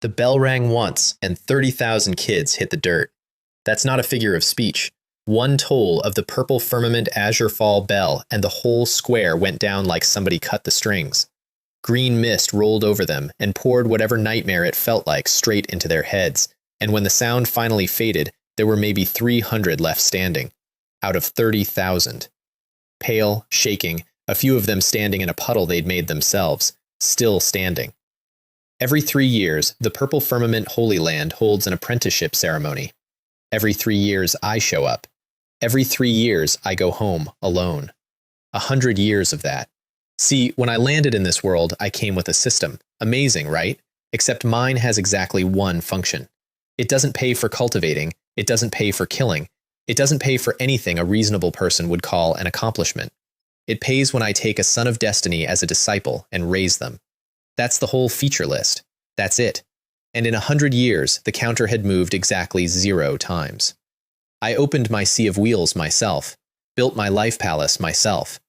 The bell rang once, and 30,000 kids hit the dirt. That's not a figure of speech. One toll of the purple firmament azure fall bell, and the whole square went down like somebody cut the strings. Green mist rolled over them and poured whatever nightmare it felt like straight into their heads, and when the sound finally faded, there were maybe 300 left standing, out of 30,000. Pale, shaking, a few of them standing in a puddle they'd made themselves, still standing. Every 3 years, the Purple Firmament Holy Land holds an apprenticeship ceremony. Every 3 years, I show up. Every 3 years, I go home alone. 100 years of that. See, when I landed in this world, I came with a system. Amazing, right? Except mine has exactly one function. It doesn't pay for cultivating. It doesn't pay for killing. It doesn't pay for anything a reasonable person would call an accomplishment. It pays when I take a son of destiny as a disciple and raise them. That's the whole feature list. That's it. And in 100 years, the counter had moved exactly 0 times. I opened my Sea of Wheels myself, built my life palace myself,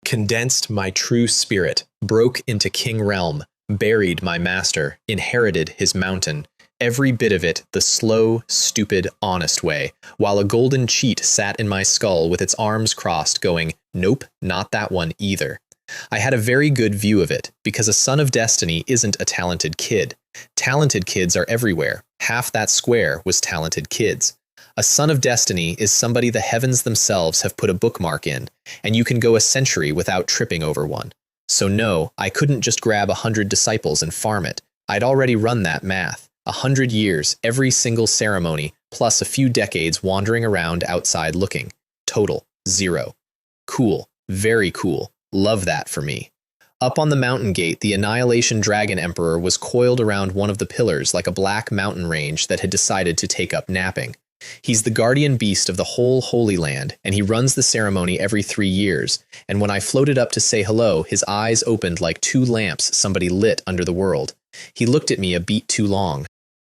condensed my true spirit, broke into King Realm, buried my master, inherited his mountain, every bit of it the slow, stupid, honest way, while a golden cheat sat in my skull with its arms crossed going, nope, not that one either. I had a very good view of it, because a son of destiny isn't a talented kid. Talented kids are everywhere. Half that square was talented kids. A son of destiny is somebody the heavens themselves have put a bookmark in, and you can go a century without tripping over one. So no, I couldn't just grab 100 disciples and farm it. I'd already run that math. 100 years, every single ceremony, plus a few decades wandering around outside looking. Total, 0. Cool. Very cool. Love that for me. Up on the mountain gate, the Annihilation Dragon Emperor was coiled around one of the pillars like a black mountain range that had decided to take up napping. He's the guardian beast of the whole Holy Land, and he runs the ceremony every 3 years, and when I floated up to say hello, his eyes opened like 2 lamps somebody lit under the world. He looked at me a beat too long.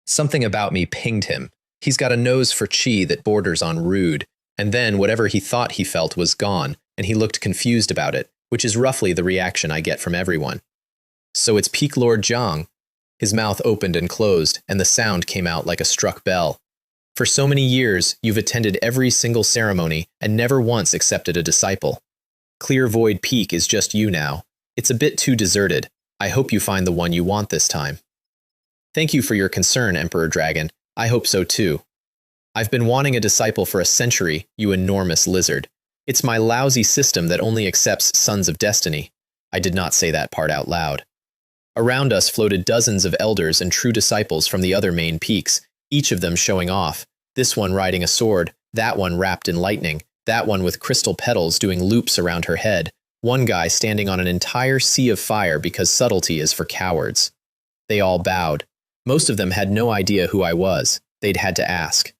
Something about me pinged him. He's got a nose for chi that borders on rude, and then whatever he thought he felt was gone, and he looked confused about it, which is roughly the reaction I get from everyone. So it's Peak Lord Zhang. His mouth opened and closed, and the sound came out like a struck bell. For so many years, you've attended every single ceremony and never once accepted a disciple. Clear Void Peak is just you now. It's a bit too deserted. I hope you find the one you want this time. Thank you for your concern, Emperor Dragon. I hope so too. I've been wanting a disciple for a century, you enormous lizard. It's my lousy system that only accepts sons of destiny. I did not say that part out loud. Around us floated dozens of elders and true disciples from the other main peaks, each of them showing off. This one riding a sword, that one wrapped in lightning, that one with crystal petals doing loops around her head, one guy standing on an entire sea of fire because subtlety is for cowards. They all bowed. Most of them had no idea who I was. They'd had to ask.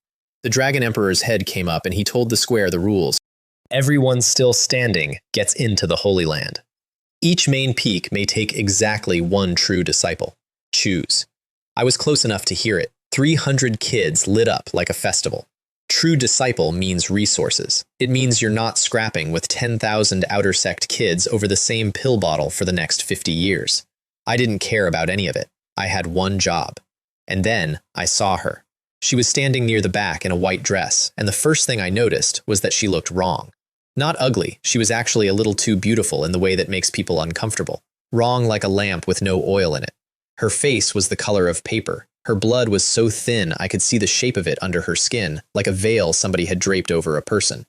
The Dragon Emperor's head came up and he told the square the rules. Everyone still standing gets into the Holy Land. Each main peak may take exactly 1 true disciple. Choose. I was close enough to hear it. 300 kids lit up like a festival. True disciple means resources. It means you're not scrapping with 10,000 outer sect kids over the same pill bottle for the next 50 years. I didn't care about any of it. I had one job. And then I saw her. She was standing near the back in a white dress, and the first thing I noticed was that she looked wrong. Not ugly, she was actually a little too beautiful in the way that makes people uncomfortable. Wrong like a lamp with no oil in it. Her face was the color of paper. Her blood was so thin I could see the shape of it under her skin, like a veil somebody had draped over a person.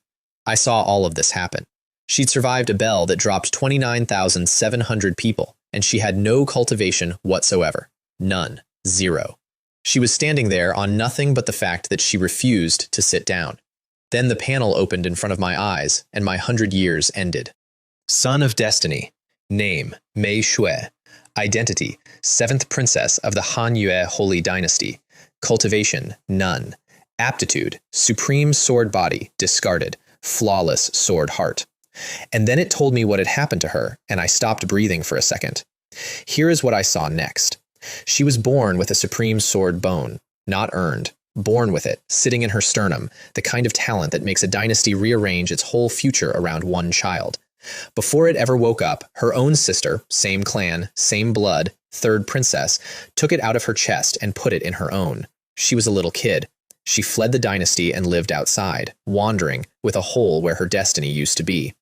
I saw all of this happen. She'd survived a bell that dropped 29,700 people, and she had no cultivation whatsoever. None. 0. She was standing there on nothing but the fact that she refused to sit down. Then the panel opened in front of my eyes, and my 100 years ended. Son of Destiny. Name, Mei Xue. Identity, 7th Princess of the Han Yue Holy Dynasty. Cultivation, none. Aptitude, Supreme Sword Body, discarded. Flawless Sword Heart. And then it told me what had happened to her, and I stopped breathing for a second. Here is what I saw next. She was born with a Supreme Sword bone, not earned. Born with it, sitting in her sternum, the kind of talent that makes a dynasty rearrange its whole future around one child. Before it ever woke up, her own sister, same clan, same blood, third princess, took it out of her chest and put it in her own. She was a little kid. She fled the dynasty and lived outside, wandering, with a hole where her destiny used to be.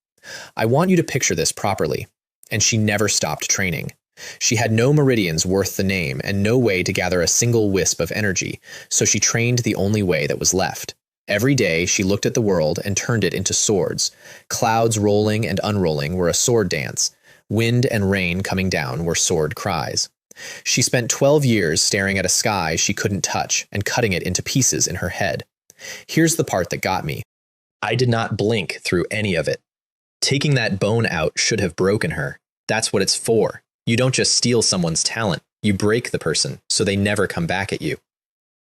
I want you to picture this properly. And she never stopped training. She had no meridians worth the name and no way to gather a single wisp of energy, so she trained the only way that was left. Every day she looked at the world and turned it into swords. Clouds rolling and unrolling were a sword dance. Wind and rain coming down were sword cries. She spent 12 years staring at a sky she couldn't touch and cutting it into pieces in her head. Here's the part that got me. I did not blink through any of it. Taking that bone out should have broken her. That's what it's for. You don't just steal someone's talent. You break the person so they never come back at you.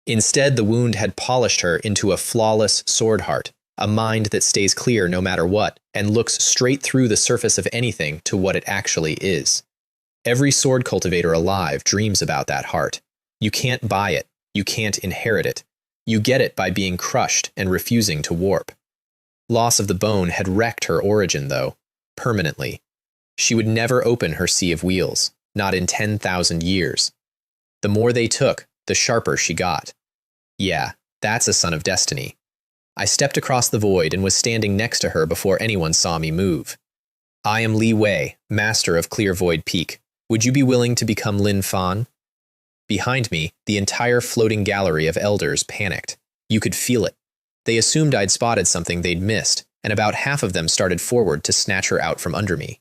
Instead, the wound had polished her into a flawless sword heart, a mind that stays clear no matter what and looks straight through the surface of anything to what it actually is. Every sword cultivator alive dreams about that heart. You can't buy it. You can't inherit it. You get it by being crushed and refusing to warp. Loss of the bone had wrecked her origin, though, permanently. She would never open her sea of wheels, not in 10,000 years. The more they took, the sharper she got. Yeah, that's a son of destiny. I stepped across the void and was standing next to her before anyone saw me move. I am Li Wei, master of Clear Void Peak. Would you be willing to become Lin Fan? Behind me, the entire floating gallery of elders panicked. You could feel it. They assumed I'd spotted something they'd missed, and about half of them started forward to snatch her out from under me.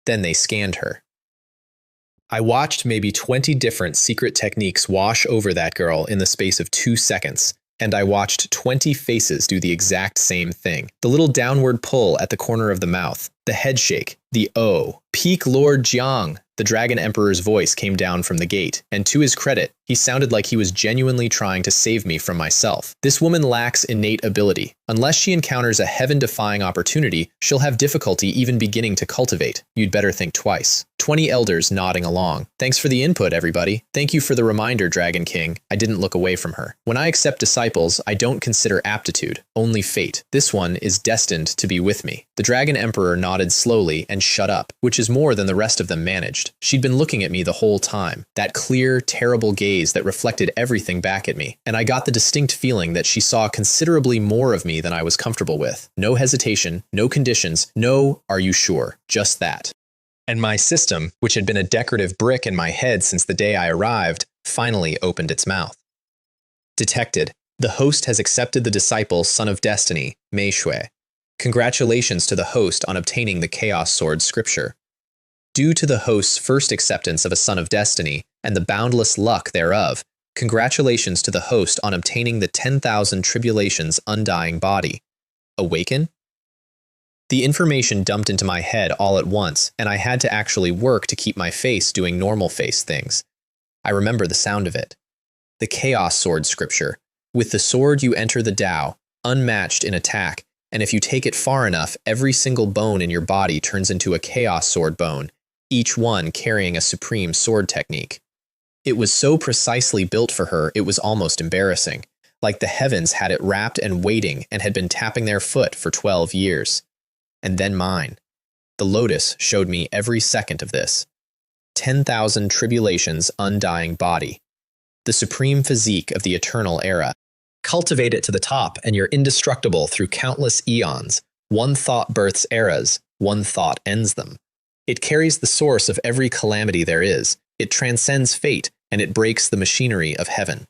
Then they scanned her. I watched maybe 20 different secret techniques wash over that girl in the space of 2 seconds, and I watched 20 faces do the exact same thing. The little downward pull at the corner of the mouth, the head shake, the "Oh, Peak Lord Jiang." The Dragon Emperor's voice came down from the gate, and to his credit, he sounded like he was genuinely trying to save me from myself. This woman lacks innate ability. Unless she encounters a heaven-defying opportunity, she'll have difficulty even beginning to cultivate. You'd better think twice. 20 elders nodding along. Thanks for the input, everybody. Thank you for the reminder, Dragon King. I didn't look away from her. When I accept disciples, I don't consider aptitude, only fate. This one is destined to be with me. The Dragon Emperor nodded slowly and shut up, which is more than the rest of them managed. She'd been looking at me the whole time, that clear, terrible gaze that reflected everything back at me, and I got the distinct feeling that she saw considerably more of me than I was comfortable with. No hesitation, no conditions, no, "Are you sure?" Just that. And my system, which had been a decorative brick in my head since the day I arrived, finally opened its mouth. Detected. The host has accepted the disciple, Son of Destiny, Mei Shui. Congratulations to the host on obtaining the Chaos Sword scripture. Due to the host's first acceptance of a Son of Destiny and the boundless luck thereof, congratulations to the host on obtaining the 10,000 tribulations undying body. Awaken? The information dumped into my head all at once, and I had to actually work to keep my face doing normal face things. I remember the sound of it. The Chaos Sword scripture. With the sword you enter the Tao, unmatched in attack, and if you take it far enough, every single bone in your body turns into a Chaos Sword bone, each one carrying a supreme sword technique. It was so precisely built for her, it was almost embarrassing, like the heavens had it wrapped and waiting and had been tapping their foot for 12 years. And then mine. The lotus showed me every second of this. 10,000 tribulations undying body. The supreme physique of the eternal era. Cultivate it to the top and you're indestructible through countless eons. One thought births eras, one thought ends them. It carries the source of every calamity there is. It transcends fate, and it breaks the machinery of heaven.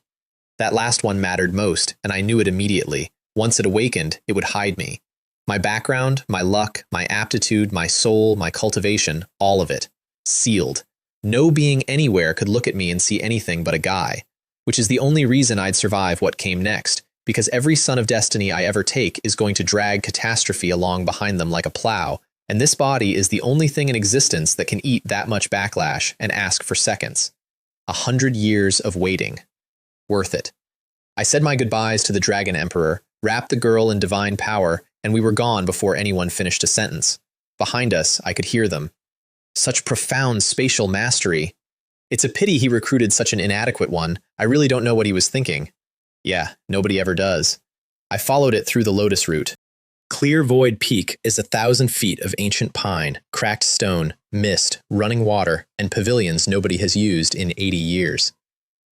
That last one mattered most, and I knew it immediately. Once it awakened, it would hide me. My background, my luck, my aptitude, my soul, my cultivation, all of it. Sealed. No being anywhere could look at me and see anything but a guy. Which is the only reason I'd survive what came next, because every Son of Destiny I ever take is going to drag catastrophe along behind them like a plow, and this body is the only thing in existence that can eat that much backlash and ask for seconds. 100 years of waiting. Worth it. I said my goodbyes to the Dragon Emperor, wrapped the girl in divine power, and we were gone before anyone finished a sentence. Behind us, I could hear them. Such profound spatial mastery. It's a pity he recruited such an inadequate one. I really don't know what he was thinking. Yeah, nobody ever does. I followed it through the lotus route. Clear Void Peak is 1,000 feet of ancient pine, cracked stone, mist, running water, and pavilions nobody has used in 80 years.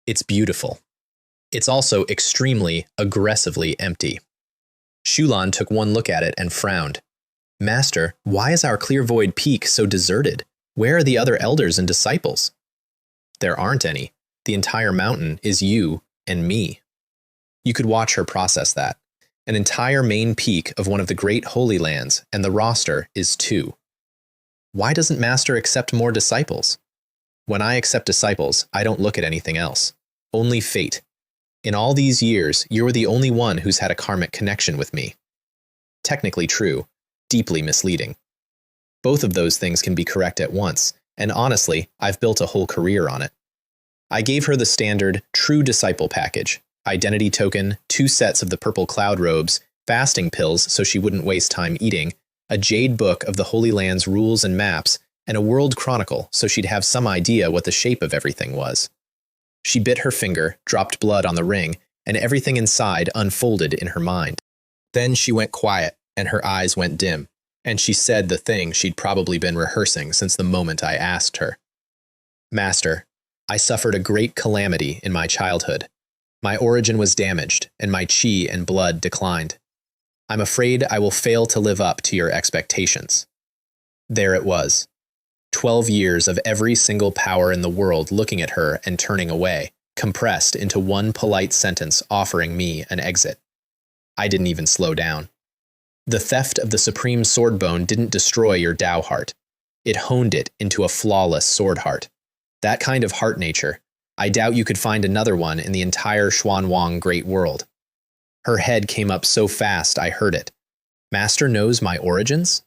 It's beautiful. It's also extremely, aggressively empty. Shulan took one look at it and frowned. Master, why is our Clear Void Peak so deserted? Where are the other elders and disciples? There aren't any. The entire mountain is you and me. You could watch her process that. An entire main peak of one of the great holy lands, and the roster is 2. Why doesn't Master accept more disciples? When I accept disciples, I don't look at anything else. Only fate. In all these years, you're the only one who's had a karmic connection with me. Technically true, deeply misleading. Both of those things can be correct at once, and honestly, I've built a whole career on it. I gave her the standard, true disciple package. Identity token, 2 sets of the purple cloud robes, fasting pills so she wouldn't waste time eating, a jade book of the Holy Land's rules and maps, and a world chronicle so she'd have some idea what the shape of everything was. She bit her finger, dropped blood on the ring, and everything inside unfolded in her mind. Then she went quiet, and her eyes went dim, and she said the thing she'd probably been rehearsing since the moment I asked her. Master, I suffered a great calamity in my childhood. My origin was damaged, and my chi and blood declined. I'm afraid I will fail to live up to your expectations. There it was. 12 years of every single power in the world looking at her and turning away, compressed into one polite sentence offering me an exit. I didn't even slow down. The theft of the supreme sword bone didn't destroy your Tao heart. It honed it into a flawless sword heart. That kind of heart nature, I doubt you could find another one in the entire Xuanwang great world. Her head came up so fast I heard it. Master knows my origins?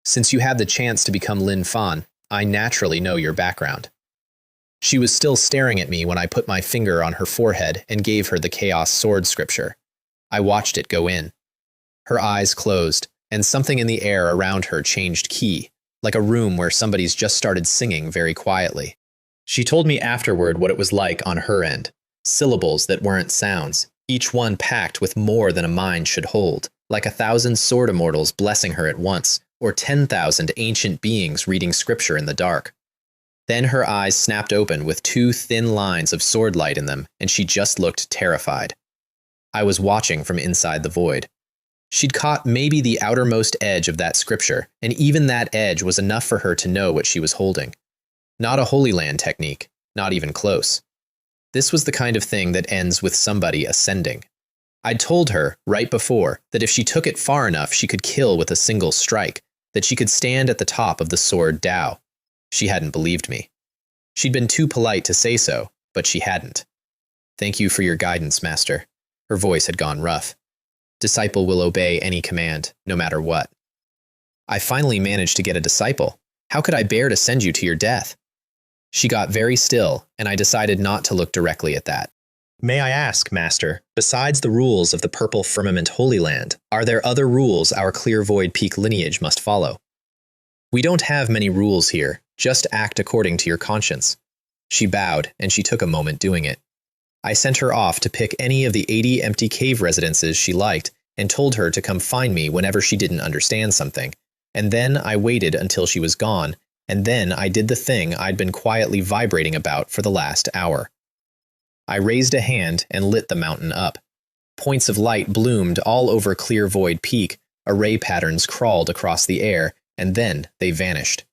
Since you had the chance to become Lin Fan, I naturally know your background. She was still staring at me when I put my finger on her forehead and gave her the Chaos Sword scripture. I watched it go in. Her eyes closed, and something in the air around her changed key, like a room where somebody's just started singing very quietly. She told me afterward what it was like on her end. Syllables that weren't sounds, each one packed with more than a mind should hold, like 1,000 sword immortals blessing her at once, or 10,000 ancient beings reading scripture in the dark. Then her eyes snapped open with 2 thin lines of sword light in them, and she just looked terrified. I was watching from inside the void. She'd caught maybe the outermost edge of that scripture, and even that edge was enough for her to know what she was holding. Not a Holy Land technique, not even close. This was the kind of thing that ends with somebody ascending. I'd told her, right before, that if she took it far enough she could kill with a single strike, that she could stand at the top of the sword Tao. She hadn't believed me. She'd been too polite to say so, but she hadn't. Thank you for your guidance, Master. Her voice had gone rough. Disciple will obey any command, no matter what. I finally managed to get a disciple. How could I bear to send you to your death? She got very still, and I decided not to look directly at that. May I ask, Master, besides the rules of the Purple Firmament Holy Land, are there other rules our Clear Void Peak lineage must follow? We don't have many rules here, just act according to your conscience. She bowed, and she took a moment doing it. I sent her off to pick any of the 80 empty cave residences she liked, and told her to come find me whenever she didn't understand something, and then I waited until she was gone, and then I did the thing I'd been quietly vibrating about for the last hour. I raised a hand and lit the mountain up. Points of light bloomed all over Clear Void Peak, array patterns crawled across the air, and then they vanished.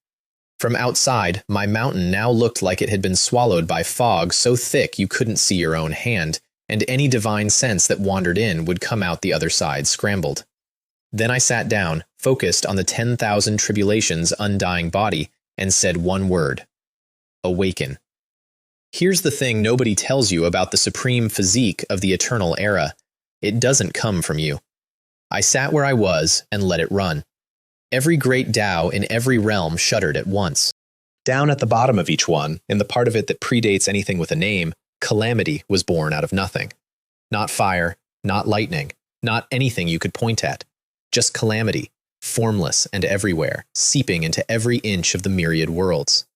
From outside, my mountain now looked like it had been swallowed by fog so thick you couldn't see your own hand, and any divine sense that wandered in would come out the other side scrambled. Then I sat down, focused on the 10,000 tribulations' undying body, and said one word: awaken. Here's the thing nobody tells you about the supreme physique of the eternal era. It doesn't come from you. I sat where I was and let it run. Every great Tao in every realm shuddered at once. Down at the bottom of each one, in the part of it that predates anything with a name, calamity was born out of nothing. Not fire, not lightning, not anything you could point at. Just calamity, formless and everywhere, seeping into every inch of the myriad worlds.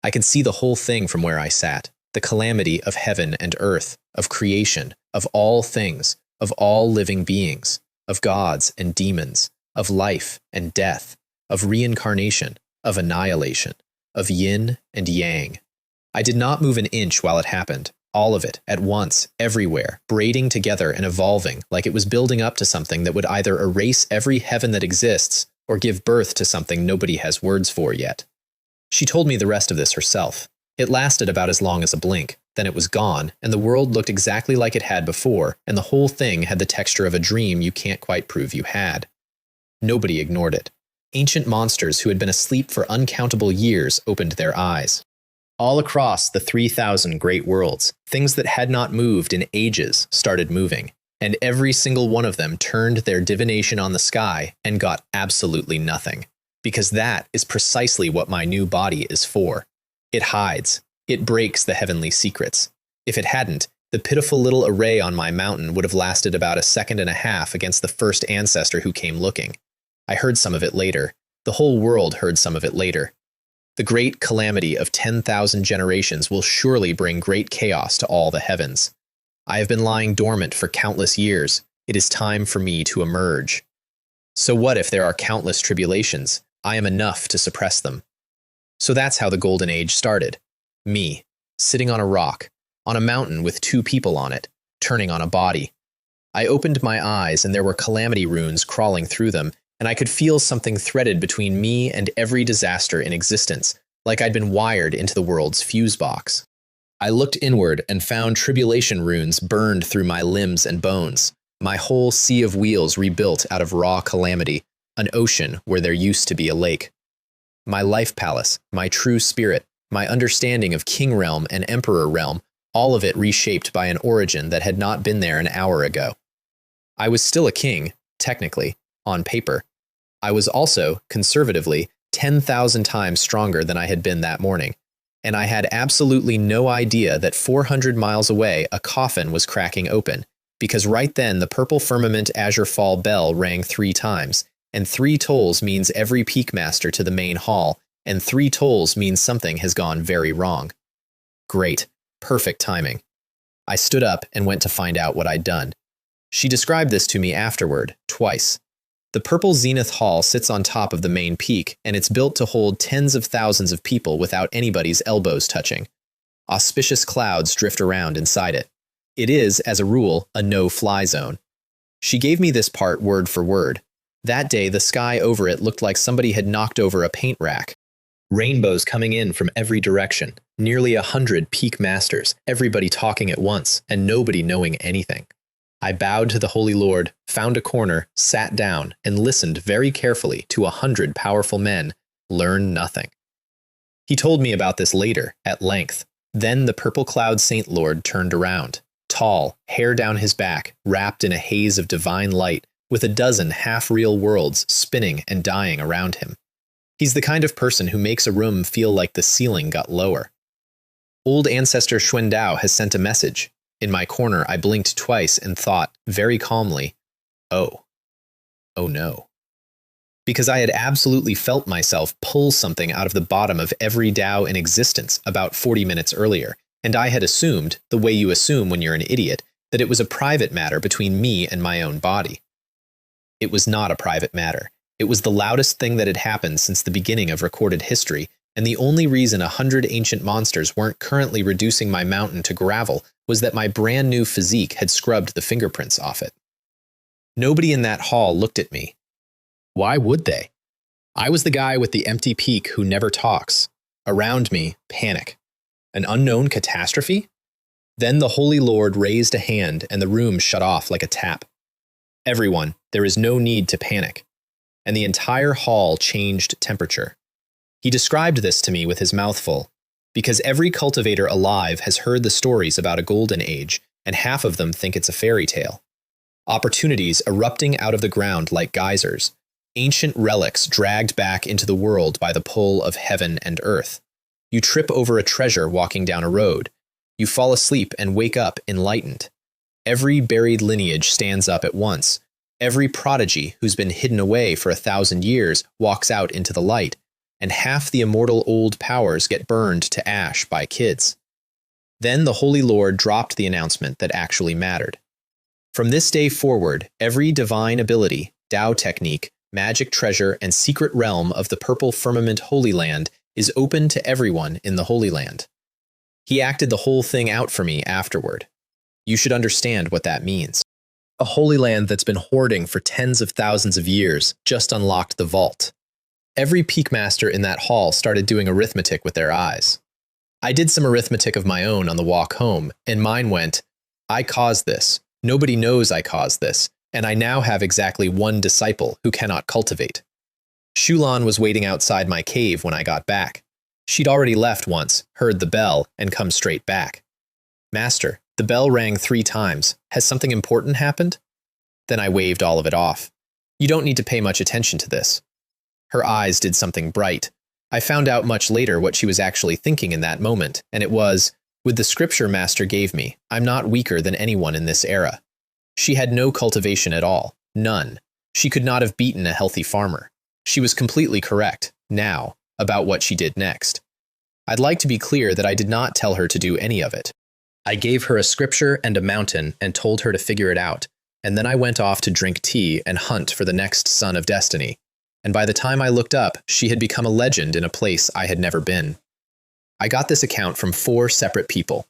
I could see the whole thing from where I sat, the calamity of heaven and earth, of creation, of all things, of all living beings. of gods and demons, of life and death, of reincarnation, of annihilation, of yin and yang. I did not move an inch while it happened, all of it, at once, everywhere, braiding together and evolving like it was building up to something that would either erase every heaven that exists or give birth to something nobody has words for yet. She told me the rest of this herself. It lasted about as long as a blink, then it was gone, and the world looked exactly like it had before, and the whole thing had the texture of a dream you can't quite prove you had. Nobody ignored it. Ancient monsters who had been asleep for uncountable years opened their eyes. All across the 3,000 great worlds, things that had not moved in ages started moving, and every single one of them turned their divination on the sky and got absolutely nothing. Because that is precisely what my new body is for. It hides. It breaks the heavenly secrets. If it hadn't, the pitiful little array on my mountain would have lasted about a second and a half against the first ancestor who came looking. I heard some of it later. The whole world heard some of it later. The great calamity of 10,000 generations will surely bring great chaos to all the heavens. I have been lying dormant for countless years. It is time for me to emerge. So what if there are countless tribulations? I am enough to suppress them. So that's how the Golden Age started. Me, sitting on a rock, on a mountain with 2 people on it, turning on a body. I opened my eyes and there were calamity runes crawling through them, and I could feel something threaded between me and every disaster in existence, like I'd been wired into the world's fuse box. I looked inward and found tribulation runes burned through my limbs and bones, my whole sea of wheels rebuilt out of raw calamity, an ocean where there used to be a lake. My life palace, my true spirit, my understanding of king realm and emperor realm, all of it reshaped by an origin that had not been there an hour ago. I was still a king, technically, on paper. I was also, conservatively, 10,000 times stronger than I had been that morning, and I had absolutely no idea that 400 miles away a coffin was cracking open, because right then the purple firmament azure fall bell rang 3 times, and 3 tolls means every peak master to the main hall, and 3 tolls means something has gone very wrong. Great. Perfect timing. I stood up and went to find out what I'd done. She described this to me afterward, twice. The purple zenith hall sits on top of the main peak, and it's built to hold tens of thousands of people without anybody's elbows touching. Auspicious clouds drift around inside it. It is, as a rule, a no-fly zone. She gave me this part word for word. That day, the sky over it looked like somebody had knocked over a paint rack. Rainbows coming in from every direction, nearly 100 peak masters, everybody talking at once, and nobody knowing anything. I bowed to the Holy Lord, found a corner, sat down, and listened very carefully to 100 powerful men learn nothing. He told me about this later, at length. Then the purple cloud Saint Lord turned around, tall, hair down his back, wrapped in a haze of divine light, with a dozen half-real worlds spinning and dying around him. He's the kind of person who makes a room feel like the ceiling got lower. Old ancestor Xuandao has sent a message. In my corner, I blinked twice and thought, very calmly, oh no. Because I had absolutely felt myself pull something out of the bottom of every Tao in existence about 40 minutes earlier, and I had assumed, the way you assume when you're an idiot, that it was a private matter between me and my own body. It was not a private matter. It was the loudest thing that had happened since the beginning of recorded history, and the only reason 100 ancient monsters weren't currently reducing my mountain to gravel was that my brand new physique had scrubbed the fingerprints off it. Nobody in that hall looked at me. Why would they? I was the guy with the empty peak who never talks. Around me, panic. An unknown catastrophe? Then the Holy Lord raised a hand and the room shut off like a tap. Everyone, there is no need to panic. And the entire hall changed temperature. He described this to me with his mouth full, because every cultivator alive has heard the stories about a golden age, and half of them think it's a fairy tale. Opportunities erupting out of the ground like geysers, ancient relics dragged back into the world by the pull of heaven and earth. You trip over a treasure walking down a road. You fall asleep and wake up enlightened. Every buried lineage stands up at once. Every prodigy who's been hidden away for 1,000 years walks out into the light, and half the immortal old powers get burned to ash by kids. Then the Holy Lord dropped the announcement that actually mattered. From this day forward, every divine ability, Tao technique, magic treasure, and secret realm of the Purple Firmament Holy Land is open to everyone in the Holy Land. He acted the whole thing out for me afterward. You should understand what that means. A Holy Land that's been hoarding for tens of thousands of years just unlocked the vault. Every peak master in that hall started doing arithmetic with their eyes. I did some arithmetic of my own on the walk home, and mine went, I caused this. Nobody knows I caused this, and I now have exactly one disciple who cannot cultivate. Shulan was waiting outside my cave when I got back. She'd already left once, heard the bell, and come straight back. Master, the bell rang 3 times. Has something important happened? Then I waved all of it off. You don't need to pay much attention to this. Her eyes did something bright. I found out much later what she was actually thinking in that moment, and it was, with the scripture Master gave me, I'm not weaker than anyone in this era. She had no cultivation at all. None. She could not have beaten a healthy farmer. She was completely correct, now, about what she did next. I'd like to be clear that I did not tell her to do any of it. I gave her a scripture and a mountain and told her to figure it out, and then I went off to drink tea and hunt for the next son of destiny. And by the time I looked up, she had become a legend in a place I had never been. I got this account from 4 separate people.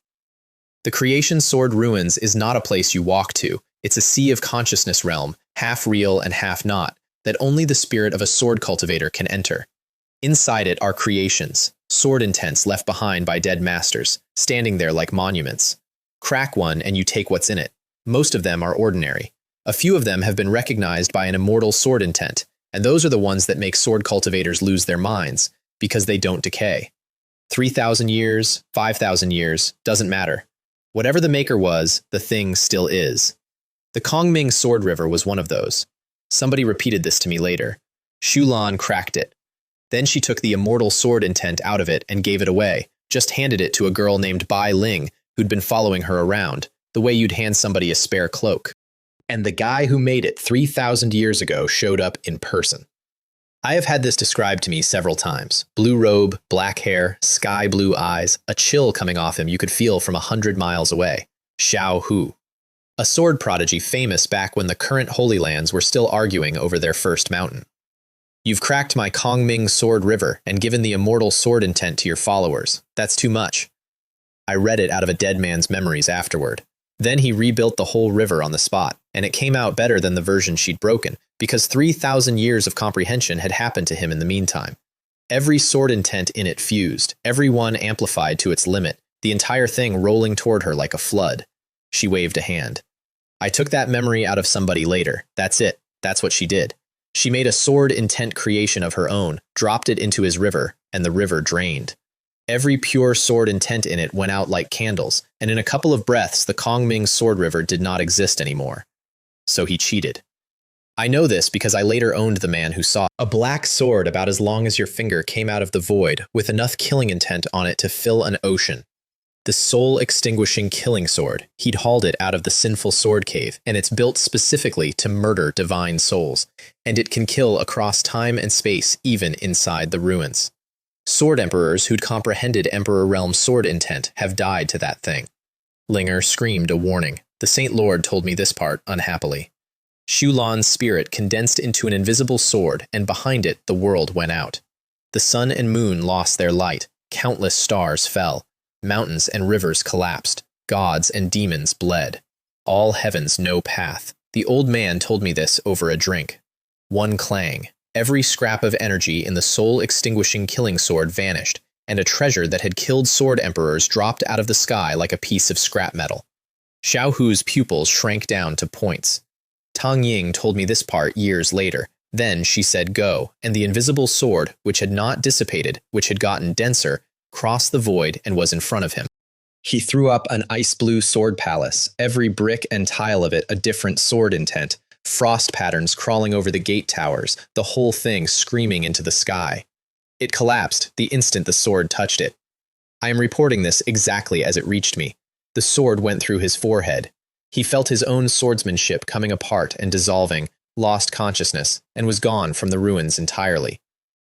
The Creation Sword Ruins is not a place you walk to. It's a sea of consciousness realm, half real and half not, that only the spirit of a sword cultivator can enter. Inside it are creations, sword intents left behind by dead masters, standing there like monuments. Crack one and you take what's in it. Most of them are ordinary. A few of them have been recognized by an immortal sword intent, and those are the ones that make sword cultivators lose their minds, because they don't decay. 3,000 years, 5,000 years, doesn't matter. Whatever the maker was, the thing still is. The Kongming Sword River was one of those. Somebody repeated this to me later. Shulan cracked it. Then she took the immortal sword intent out of it and gave it away, just handed it to a girl named Bai Ling who'd been following her around, the way you'd hand somebody a spare cloak. And the guy who made it 3,000 years ago showed up in person. I have had this described to me several times. Blue robe, black hair, sky blue eyes, a chill coming off him you could feel from 100 miles away. Xiao Hu. A sword prodigy famous back when the current Holy Lands were still arguing over their first mountain. You've cracked my Kongming Sword River and given the immortal sword intent to your followers. That's too much. I read it out of a dead man's memories afterward. Then he rebuilt the whole river on the spot, and it came out better than the version she'd broken, because 3,000 years of comprehension had happened to him in the meantime. Every sword intent in it fused, every one amplified to its limit, the entire thing rolling toward her like a flood. She waved a hand. I took that memory out of somebody later. That's it. That's what she did. She made a sword intent creation of her own, dropped it into his river, and the river drained. Every pure sword intent in it went out like candles, and in a couple of breaths the Kongming Sword River did not exist anymore. So he cheated. I know this because I later owned the man who saw a black sword about as long as your finger came out of the void, with enough killing intent on it to fill an ocean. The soul-extinguishing killing sword. He'd hauled it out of the sinful sword cave, and it's built specifically to murder divine souls, and it can kill across time and space, even inside the ruins. Sword emperors who'd comprehended Emperor Realm's sword intent have died to that thing. Linger screamed a warning. The Saint Lord told me this part unhappily. Shulan's spirit condensed into an invisible sword, and behind it the world went out. The sun and moon lost their light. Countless stars fell. Mountains and rivers collapsed. Gods and demons bled. All heavens no path. The old man told me this over a drink. One clang. Every scrap of energy in the soul-extinguishing killing sword vanished, and a treasure that had killed sword emperors dropped out of the sky like a piece of scrap metal. Xiao Hu's pupils shrank down to points. Tang Ying told me this part years later. Then she said go, and the invisible sword, which had not dissipated, which had gotten denser, crossed the void and was in front of him. He threw up an ice-blue sword palace, every brick and tile of it a different sword intent, frost patterns crawling over the gate towers, the whole thing screaming into the sky. It collapsed the instant the sword touched it. I am reporting this exactly as it reached me. The sword went through his forehead. He felt his own swordsmanship coming apart and dissolving, lost consciousness, and was gone from the ruins entirely.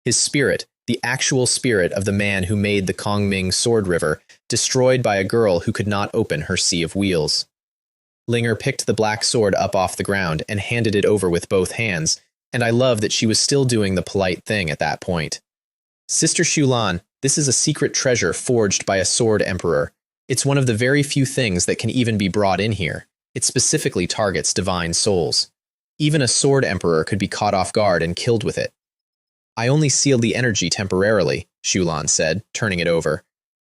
His spirit, the actual spirit of the man who made the Kongming Sword River, destroyed by a girl who could not open her sea of wheels. Linger picked the black sword up off the ground and handed it over with both hands, and I love that she was still doing the polite thing at that point. Sister Shulan, this is a secret treasure forged by a sword emperor. It's one of the very few things that can even be brought in here. It specifically targets divine souls. Even a sword emperor could be caught off guard and killed with it. I only sealed the energy temporarily, Shulan said, turning it over.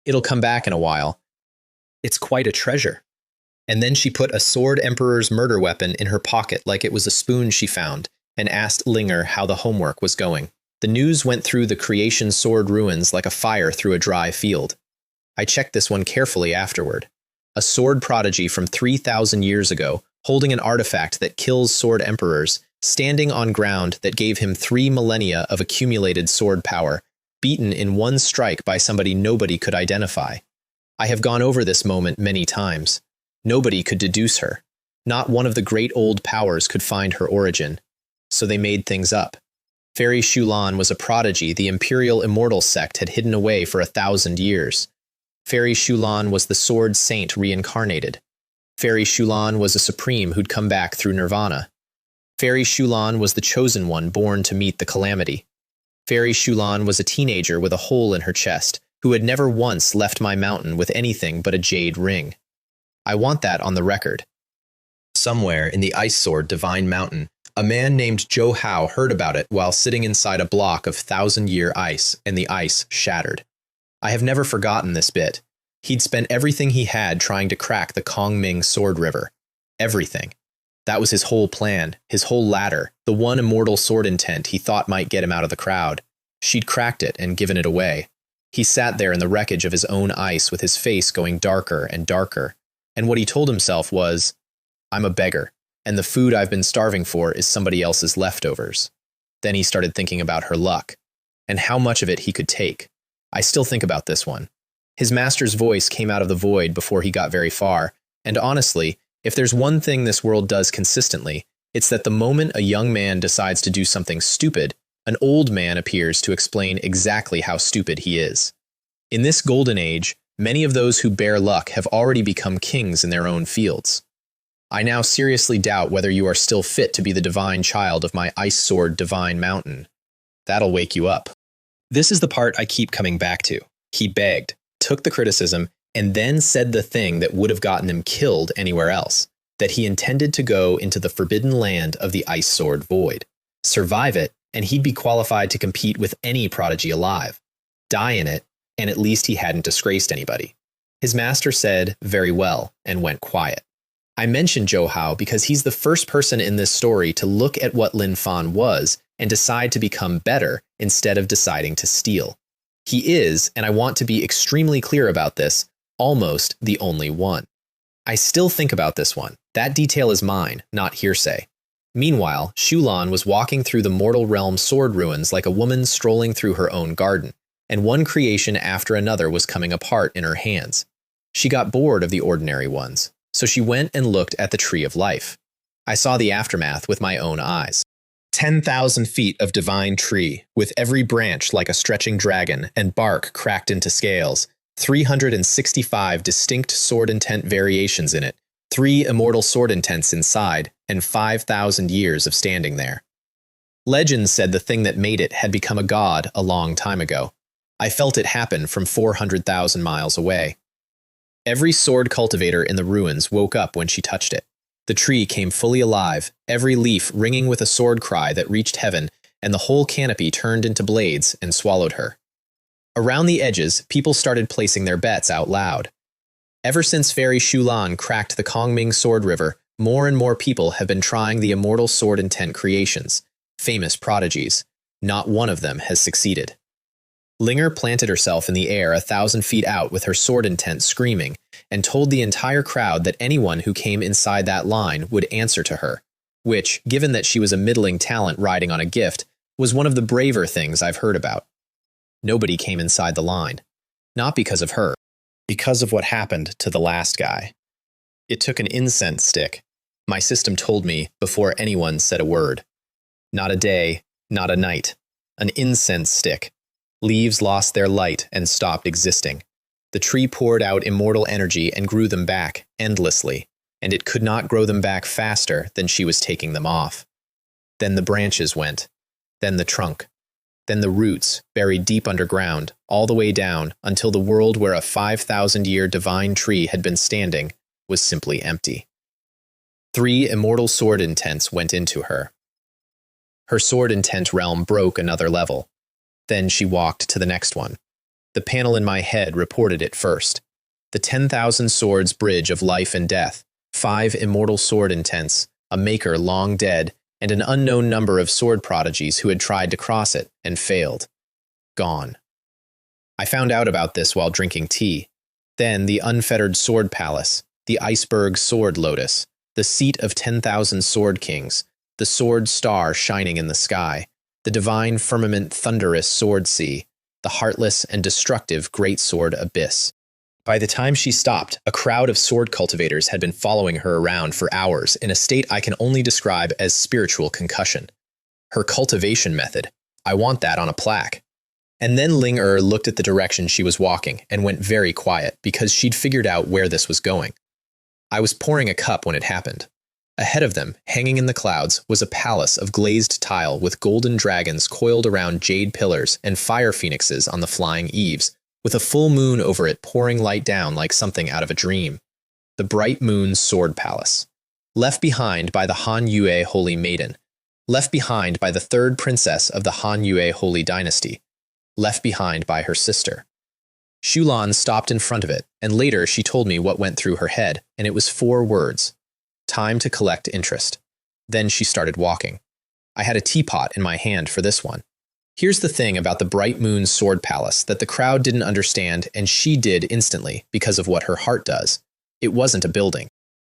It'll come back in a while. It's quite a treasure. And then she put a sword emperor's murder weapon in her pocket like it was a spoon she found, and asked Linger how the homework was going. The news went through the creation sword ruins like a fire through a dry field. I checked this one carefully afterward. A sword prodigy from 3,000 years ago, holding an artifact that kills sword emperors, standing on ground that gave him 3 millennia of accumulated sword power, beaten in one strike by somebody nobody could identify. I have gone over this moment many times. Nobody could deduce her. Not one of the great old powers could find her origin. So they made things up. Fairy Shulan was a prodigy the Imperial Immortal sect had hidden away for 1,000 years. Fairy Shulan was the sword saint reincarnated. Fairy Shulan was a supreme who'd come back through nirvana. Fairy Shulan was the chosen one born to meet the calamity. Fairy Shulan was a teenager with a hole in her chest who had never once left my mountain with anything but a jade ring. I want that on the record. Somewhere in the Ice Sword Divine Mountain, a man named Zhou Hao heard about it while sitting inside a block of 1,000-year ice, and the ice shattered. I have never forgotten this bit. He'd spent everything he had trying to crack the Kongming Sword River. Everything. That was his whole plan, his whole ladder, the one immortal sword intent he thought might get him out of the crowd. She'd cracked it and given it away. He sat there in the wreckage of his own ice with his face going darker and darker. And what he told himself was, I'm a beggar, and the food I've been starving for is somebody else's leftovers. Then he started thinking about her luck, and how much of it he could take. I still think about this one. His master's voice came out of the void before he got very far, and honestly, if there's one thing this world does consistently, it's that the moment a young man decides to do something stupid, an old man appears to explain exactly how stupid he is. In this golden age, many of those who bear luck have already become kings in their own fields. I now seriously doubt whether you are still fit to be the divine child of my ice sword divine mountain. That'll wake you up. This is the part I keep coming back to. He begged, took the criticism, and then said the thing that would have gotten him killed anywhere else, that he intended to go into the forbidden land of the ice sword void, survive it, and he'd be qualified to compete with any prodigy alive, die in it, and at least he hadn't disgraced anybody. His master said, very well, and went quiet. I mentioned Zhou Hao because he's the first person in this story to look at what Lin Fan was and decide to become better instead of deciding to steal. He is, and I want to be extremely clear about this, almost the only one. I still think about this one. That detail is mine, not hearsay. Meanwhile, Shulan was walking through the mortal realm sword ruins like a woman strolling through her own garden, and one creation after another was coming apart in her hands. She got bored of the ordinary ones, so she went and looked at the Tree of Life. I saw the aftermath with my own eyes. 10,000 feet of divine tree, with every branch like a stretching dragon and bark cracked into scales, 365 distinct sword intent variations in it, 3 immortal sword intents inside, and 5,000 years of standing there. Legends said the thing that made it had become a god a long time ago. I felt it happen from 400,000 miles away. Every sword cultivator in the ruins woke up when she touched it. The tree came fully alive, every leaf ringing with a sword cry that reached heaven, and the whole canopy turned into blades and swallowed her. Around the edges, people started placing their bets out loud. Ever since Fairy Shulan cracked the Kongming Sword River, more and more people have been trying the immortal sword intent creations, famous prodigies. Not one of them has succeeded. Linger planted herself in the air 1,000 feet out with her sword intent screaming, and told the entire crowd that anyone who came inside that line would answer to her, which, given that she was a middling talent riding on a gift, was one of the braver things I've heard about. Nobody came inside the line. Not because of her. Because of what happened to the last guy. It took an incense stick. My system told me before anyone said a word. Not a day, not a night. An incense stick. Leaves lost their light and stopped existing. The tree poured out immortal energy and grew them back, endlessly. and it could not grow them back faster than she was taking them off. Then the branches went, then the trunk, then the roots buried deep underground, all the way down until the world where a 5,000-year divine tree had been standing was simply empty. 3 immortal sword intents went into her. Her sword intent realm broke another level. Then she walked to the next one. The panel in my head reported it first. The 10,000 swords bridge of life and death, 5 immortal sword intents, a maker long dead, and an unknown number of sword prodigies who had tried to cross it and failed. Gone. I found out about this while drinking tea. Then the unfettered sword palace, the iceberg sword lotus, the seat of 10,000 sword kings, the sword star shining in the sky, the divine firmament thunderous sword sea, the heartless and destructive great sword abyss. By the time she stopped, a crowd of sword cultivators had been following her around for hours in a state I can only describe as spiritual concussion. Her cultivation method. I want that on a plaque. And then Ling looked at the direction she was walking and went very quiet because she'd figured out where this was going. I was pouring a cup when it happened. Ahead of them, hanging in the clouds, was a palace of glazed tile with golden dragons coiled around jade pillars and fire phoenixes on the flying eaves, with a full moon over it pouring light down like something out of a dream. The Bright Moon Sword Palace. Left behind by the Han Yue Holy Maiden. Left behind by the 3rd princess of the Han Yue Holy Dynasty. Left behind by her sister. Shulan stopped in front of it, and later she told me what went through her head, and it was 4 words. Time to collect interest. Then she started walking. I had a teapot in my hand for this one. Here's the thing about the Bright Moon Sword Palace that the crowd didn't understand, and she did instantly because of what her heart does. It wasn't a building.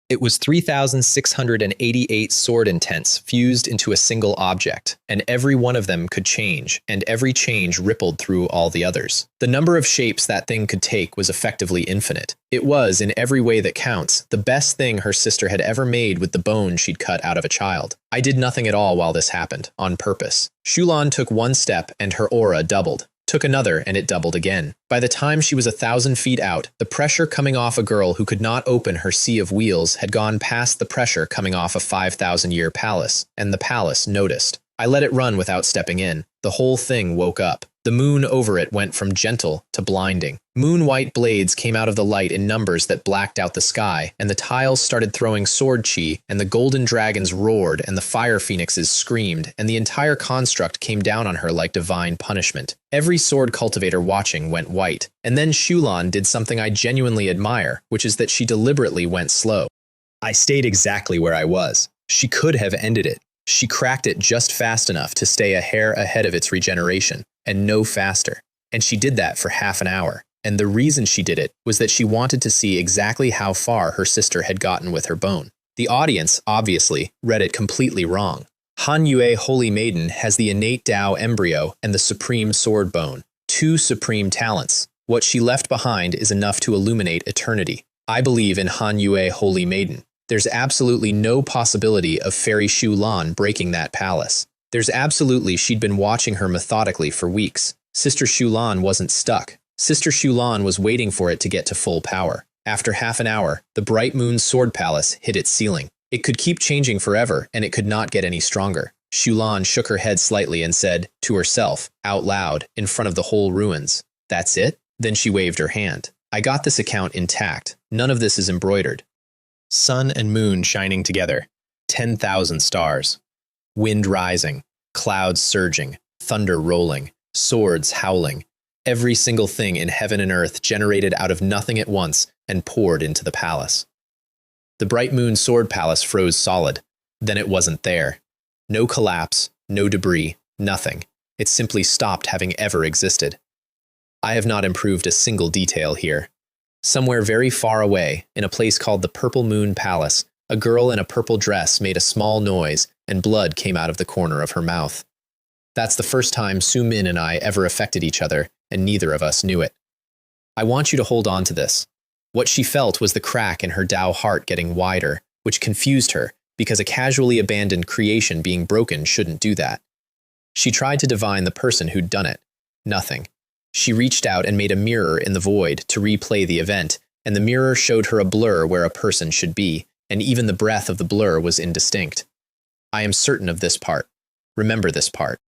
It was 3,688 sword intents fused into a single object, and every one of them could change, and every change rippled through all the others. The number of shapes that thing could take was effectively infinite. It was, in every way that counts, the best thing her sister had ever made with the bone she'd cut out of a child. I did nothing at all while this happened, on purpose. Shulan took 1 step and her aura doubled. Took another and it doubled again. By the time she was 1,000 feet out, the pressure coming off a girl who could not open her sea of wheels had gone past the pressure coming off a 5,000-year palace, and the palace noticed. I let it run without stepping in. The whole thing woke up. The moon over it went from gentle to blinding. Moon-white blades came out of the light in numbers that blacked out the sky, and the tiles started throwing sword chi, and the golden dragons roared, and the fire phoenixes screamed, and the entire construct came down on her like divine punishment. Every sword cultivator watching went white, and then Shulan did something I genuinely admire, which is that she deliberately went slow. I stayed exactly where I was. She could have ended it. She cracked it just fast enough to stay a hair ahead of its regeneration, and no faster. And she did that for half an hour. And the reason she did it was that she wanted to see exactly how far her sister had gotten with her bone. The audience, obviously, read it completely wrong. Han Yue Holy Maiden has the innate Tao embryo and the supreme sword bone, 2 supreme talents. What she left behind is enough to illuminate eternity. I believe in Han Yue Holy Maiden. There's absolutely no possibility of Fairy Shulan breaking that palace. There's absolutely she'd been watching her methodically for weeks. Sister Shulan wasn't stuck. Sister Shulan was waiting for it to get to full power. After half an hour, the Bright Moon Sword Palace hit its ceiling. It could keep changing forever, and it could not get any stronger. Shulan shook her head slightly and said, to herself, out loud, in front of the whole ruins, "That's it?" Then she waved her hand. I got this account intact. None of this is embroidered. Sun and moon shining together. 10,000 stars. Wind rising. Clouds surging. Thunder rolling. Swords howling. Every single thing in heaven and earth generated out of nothing at once and poured into the palace. The Bright Moon Sword Palace froze solid. Then it wasn't there. No collapse, no debris, nothing. It simply stopped having ever existed. I have not improved a single detail here. Somewhere very far away, in a place called the Purple Moon Palace, a girl in a purple dress made a small noise and blood came out of the corner of her mouth. That's the first time Su Min and I ever affected each other, and neither of us knew it. I want you to hold on to this. What she felt was the crack in her Tao heart getting wider, which confused her, because a casually abandoned creation being broken shouldn't do that. She tried to divine the person who'd done it. Nothing. She reached out and made a mirror in the void to replay the event, and the mirror showed her a blur where a person should be, and even the breath of the blur was indistinct. I am certain of this part. Remember this part.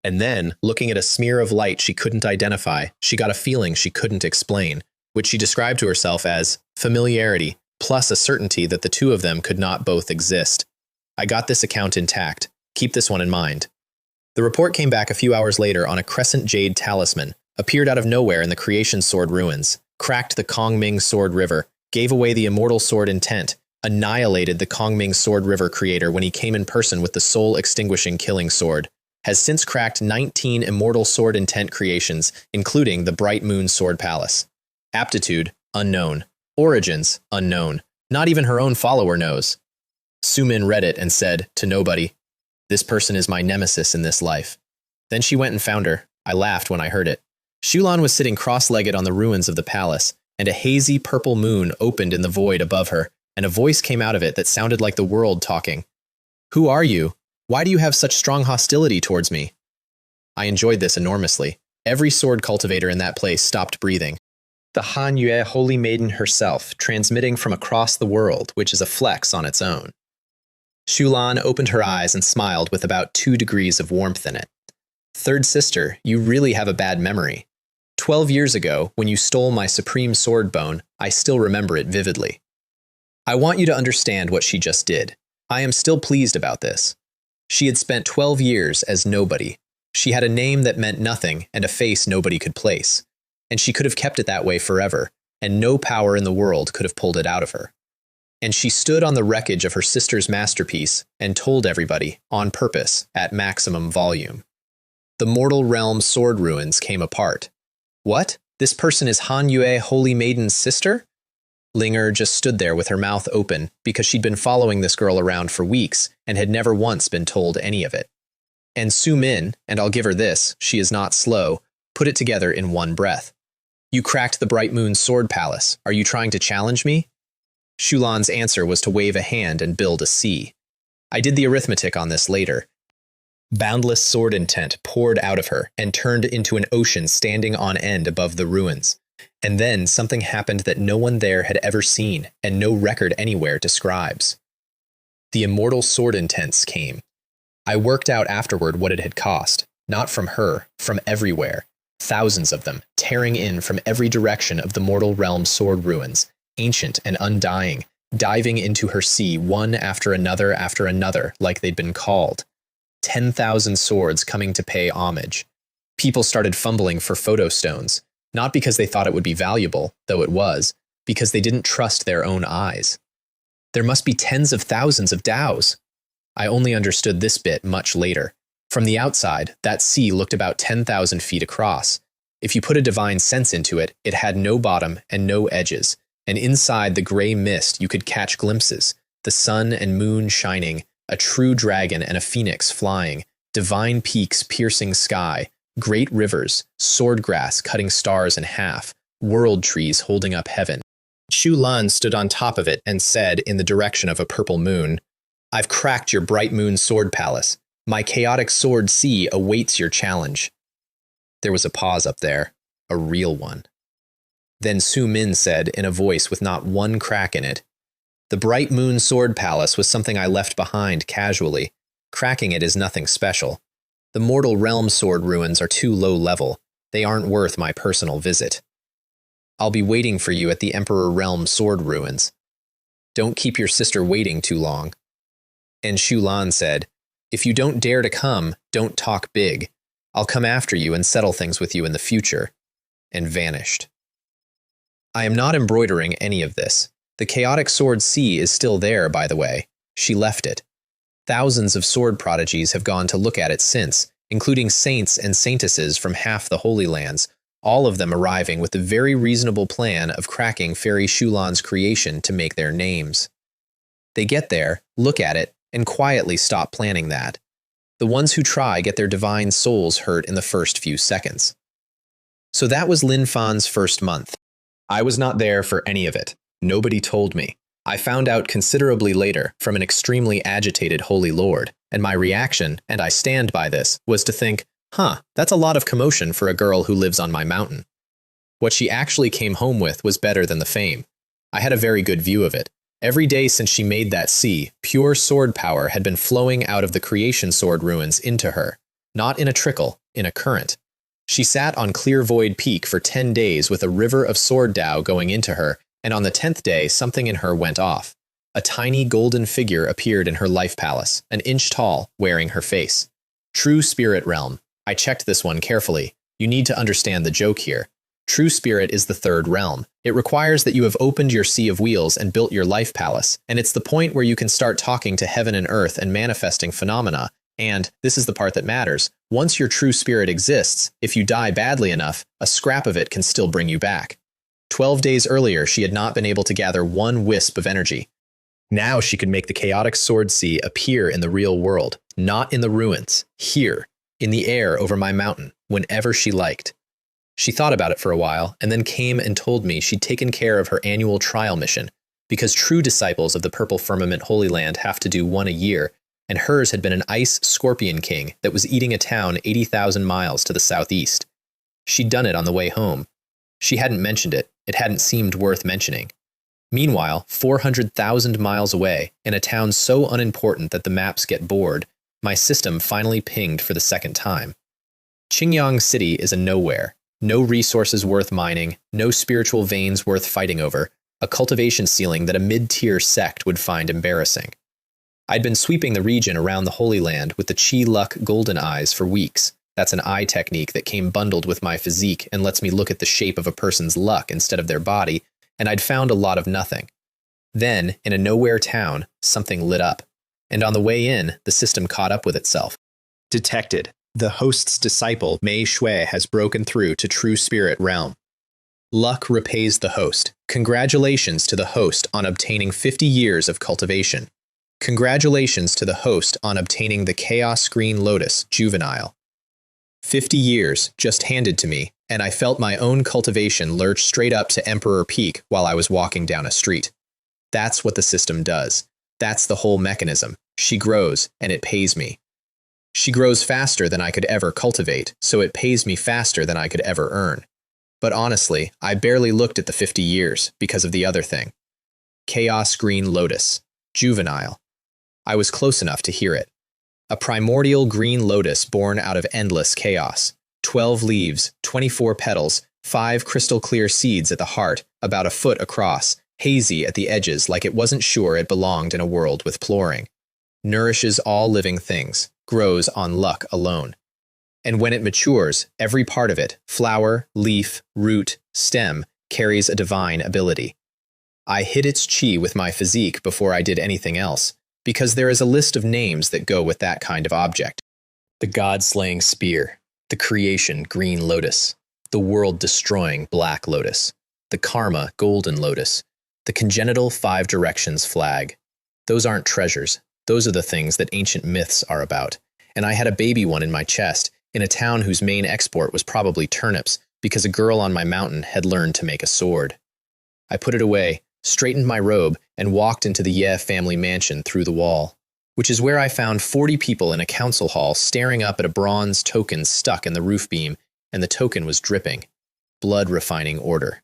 And then, looking at a smear of light she couldn't identify, she got a feeling she couldn't explain, which she described to herself as familiarity, plus a certainty that the two of them could not both exist. I got this account intact. Keep this one in mind. The report came back a few hours later on a crescent jade talisman, appeared out of nowhere in the Creation Sword ruins, cracked the Kongming Sword River, gave away the immortal sword intent, annihilated the Kongming Sword River creator when he came in person with the soul-extinguishing killing sword, has since cracked 19 immortal sword intent creations, including the Bright Moon Sword Palace. Aptitude, unknown. Origins, unknown. Not even her own follower knows. Sumin read it and said, to nobody, "This person is my nemesis in this life." Then she went and found her. I laughed when I heard it. Shulan was sitting cross-legged on the ruins of the palace, and a hazy purple moon opened in the void above her, and a voice came out of it that sounded like the world talking. "Who are you? Why do you have such strong hostility towards me?" I enjoyed this enormously. Every sword cultivator in that place stopped breathing. The Hanyue Holy Maiden herself, transmitting from across the world, which is a flex on its own. Shulan opened her eyes and smiled with about 2 degrees of warmth in it. "Third sister, you really have a bad memory. 12 years ago, when you stole my supreme sword bone, I still remember it vividly. I want you to understand what she just did. I am still pleased about this. She had spent 12 years as nobody. She had a name that meant nothing and a face nobody could place. And she could have kept it that way forever, and no power in the world could have pulled it out of her. And she stood on the wreckage of her sister's masterpiece and told everybody, on purpose, at maximum volume. The mortal realm sword ruins came apart. What? This person is Hanyue Holy Maiden's sister? Linger just stood there with her mouth open because she'd been following this girl around for weeks and had never once been told any of it. And Su Min, and I'll give her this, she is not slow, put it together in one breath. You cracked the Bright Moon Sword Palace. Are you trying to challenge me? Shulan's answer was to wave a hand and build a C. I did the arithmetic on this later. Boundless sword intent poured out of her and turned into an ocean standing on end above the ruins. And then something happened that no one there had ever seen and no record anywhere describes. The immortal sword intents came. I worked out afterward what it had cost, not from her, from everywhere. Thousands of them, tearing in from every direction of the mortal realm sword ruins, ancient and undying, diving into her sea one after another, like they'd been called. 10,000 swords coming to pay homage. People started fumbling for photo stones, not because they thought it would be valuable, though it was, because they didn't trust their own eyes. There must be tens of thousands of Daos. I only understood this bit much later. From the outside, that sea looked about 10,000 feet across. If you put a divine sense into it, it had no bottom and no edges, and inside the gray mist you could catch glimpses, the sun and moon shining, a true dragon and a phoenix flying, divine peaks piercing sky, great rivers, swordgrass cutting stars in half, world trees holding up heaven. Shulan stood on top of it and said in the direction of a purple moon, I've cracked your Bright Moon Sword Palace. My chaotic sword sea awaits your challenge. There was a pause up there, a real one. Then Su Min said in a voice with not one crack in it, The Bright Moon Sword Palace was something I left behind casually. Cracking it is nothing special. The Mortal Realm sword ruins are too low level. They aren't worth my personal visit. I'll be waiting for you at the Emperor Realm sword ruins. Don't keep your sister waiting too long. And Shulan said, If you don't dare to come, don't talk big. I'll come after you and settle things with you in the future. And vanished. I am not embroidering any of this. The chaotic sword sea is still there, by the way. She left it. Thousands of sword prodigies have gone to look at it since, including saints and saintesses from half the Holy Lands, all of them arriving with the very reasonable plan of cracking Fairy Shulan's creation to make their names. They get there, look at it, and quietly stop planning that. The ones who try get their divine souls hurt in the first few seconds. So that was Lin Fan's first month. I was not there for any of it. Nobody told me. I found out considerably later from an extremely agitated Holy Lord, and my reaction, and I stand by this, was to think, that's a lot of commotion for a girl who lives on my mountain. What she actually came home with was better than the fame. I had a very good view of it. Every day since she made that sea, pure sword power had been flowing out of the creation sword ruins into her, not in a trickle, in a current. She sat on Clear Void Peak for 10 days with a river of sword Tao going into her, and on the 10th day something in her went off. A tiny golden figure appeared in her life palace, an inch tall, wearing her face. True Spirit Realm. I checked this one carefully. You need to understand the joke here. True Spirit is the third realm. It requires that you have opened your Sea of Wheels and built your life palace, and it's the point where you can start talking to heaven and earth and manifesting phenomena. And, this is the part that matters, once your true spirit exists, if you die badly enough, a scrap of it can still bring you back. 12 days earlier, she had not been able to gather one wisp of energy. Now she could make the chaotic sword sea appear in the real world, not in the ruins, here, in the air over my mountain, whenever she liked. She thought about it for a while, and then came and told me she'd taken care of her annual trial mission, because true disciples of the Purple Firmament Holy Land have to do one a year, and hers had been an ice scorpion king that was eating a town 80,000 miles to the southeast. She'd done it on the way home. She hadn't mentioned it. It hadn't seemed worth mentioning. Meanwhile, 400,000 miles away, in a town so unimportant that the maps get bored, my system finally pinged for the second time. Qingyang City is a nowhere. No resources worth mining, no spiritual veins worth fighting over, a cultivation ceiling that a mid-tier sect would find embarrassing. I'd been sweeping the region around the Holy Land with the Chi Luck Golden Eyes for weeks. That's an eye technique that came bundled with my physique and lets me look at the shape of a person's luck instead of their body, and I'd found a lot of nothing. Then, in a nowhere town, something lit up, and on the way in, the system caught up with itself. Detected. The host's disciple, Mei Shui, has broken through to True Spirit Realm. Luck repays the host. Congratulations to the host on obtaining 50 years of cultivation. Congratulations to the host on obtaining the Chaos Green Lotus Juvenile. 50 years just handed to me, and I felt my own cultivation lurch straight up to Emperor Peak while I was walking down a street. That's what the system does. That's the whole mechanism. She grows, and it pays me. She grows faster than I could ever cultivate, so it pays me faster than I could ever earn. But honestly, I barely looked at the 50 years because of the other thing. Chaos Green Lotus. Juvenile. I was close enough to hear it. A primordial green lotus born out of endless chaos. 12 leaves, 24 petals, 5 crystal clear seeds at the heart, about a foot across, hazy at the edges like it wasn't sure it belonged in a world with ploring. Nourishes all living things, grows on luck alone. And when it matures, every part of it, flower, leaf, root, stem, carries a divine ability. I hid its chi with my physique before I did anything else, because there is a list of names that go with that kind of object. The God-slaying spear, the creation green lotus, the world-destroying black lotus, the karma golden lotus, the congenital 5 directions flag. Those aren't treasures. Those are the things that ancient myths are about. And I had a baby one in my chest, in a town whose main export was probably turnips, because a girl on my mountain had learned to make a sword. I put it away, straightened my robe, and walked into the Ye family mansion through the wall, which is where I found 40 people in a council hall staring up at a bronze token stuck in the roof beam, and the token was dripping. Blood refining order.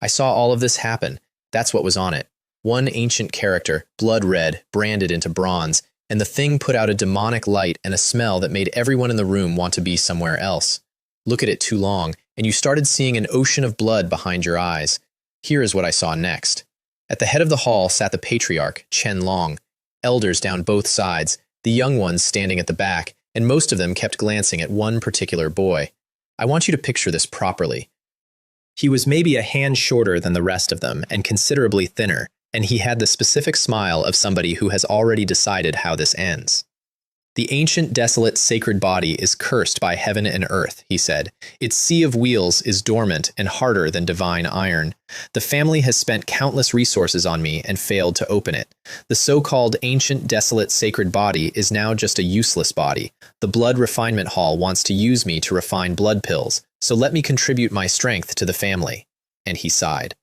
I saw all of this happen. That's what was on it. One ancient character, blood red, branded into bronze, and the thing put out a demonic light and a smell that made everyone in the room want to be somewhere else. Look at it too long, and you started seeing an ocean of blood behind your eyes. Here is what I saw next. At the head of the hall sat the patriarch, Chen Long, elders down both sides, the young ones standing at the back, and most of them kept glancing at one particular boy. I want you to picture this properly. He was maybe a hand shorter than the rest of them, and considerably thinner, and he had the specific smile of somebody who has already decided how this ends. The ancient, desolate, sacred body is cursed by heaven and earth, he said. Its sea of wheels is dormant and harder than divine iron. The family has spent countless resources on me and failed to open it. The so-called ancient, desolate, sacred body is now just a useless body. The blood refinement hall wants to use me to refine blood pills, so let me contribute my strength to the family. And he sighed.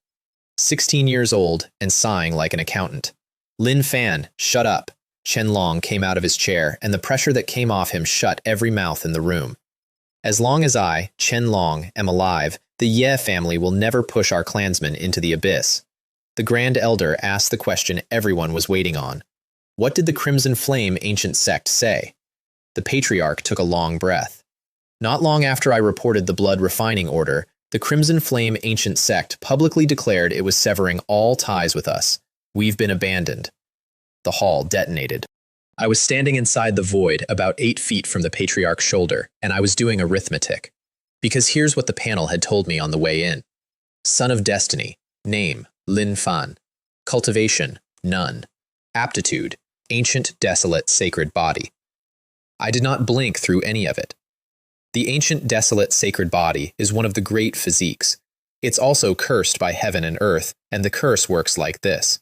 16 years old and sighing like an accountant. Lin Fan, shut up. Chen Long came out of his chair, and the pressure that came off him shut every mouth in the room. As long as I, Chen Long, am alive, the Ye family will never push our clansmen into the abyss. The Grand Elder asked the question everyone was waiting on. What did the Crimson Flame ancient sect say? The Patriarch took a long breath. Not long after I reported the blood refining order, the Crimson Flame ancient sect publicly declared it was severing all ties with us. We've been abandoned. The hall detonated. I was standing inside the void about 8 feet from the Patriarch's shoulder, and I was doing arithmetic. Because here's what the panel had told me on the way in. Son of Destiny. Name, Lin Fan. Cultivation, none. Aptitude, ancient, desolate, sacred body. I did not blink through any of it. The ancient, desolate, sacred body is one of the great physiques. It's also cursed by heaven and earth, and the curse works like this.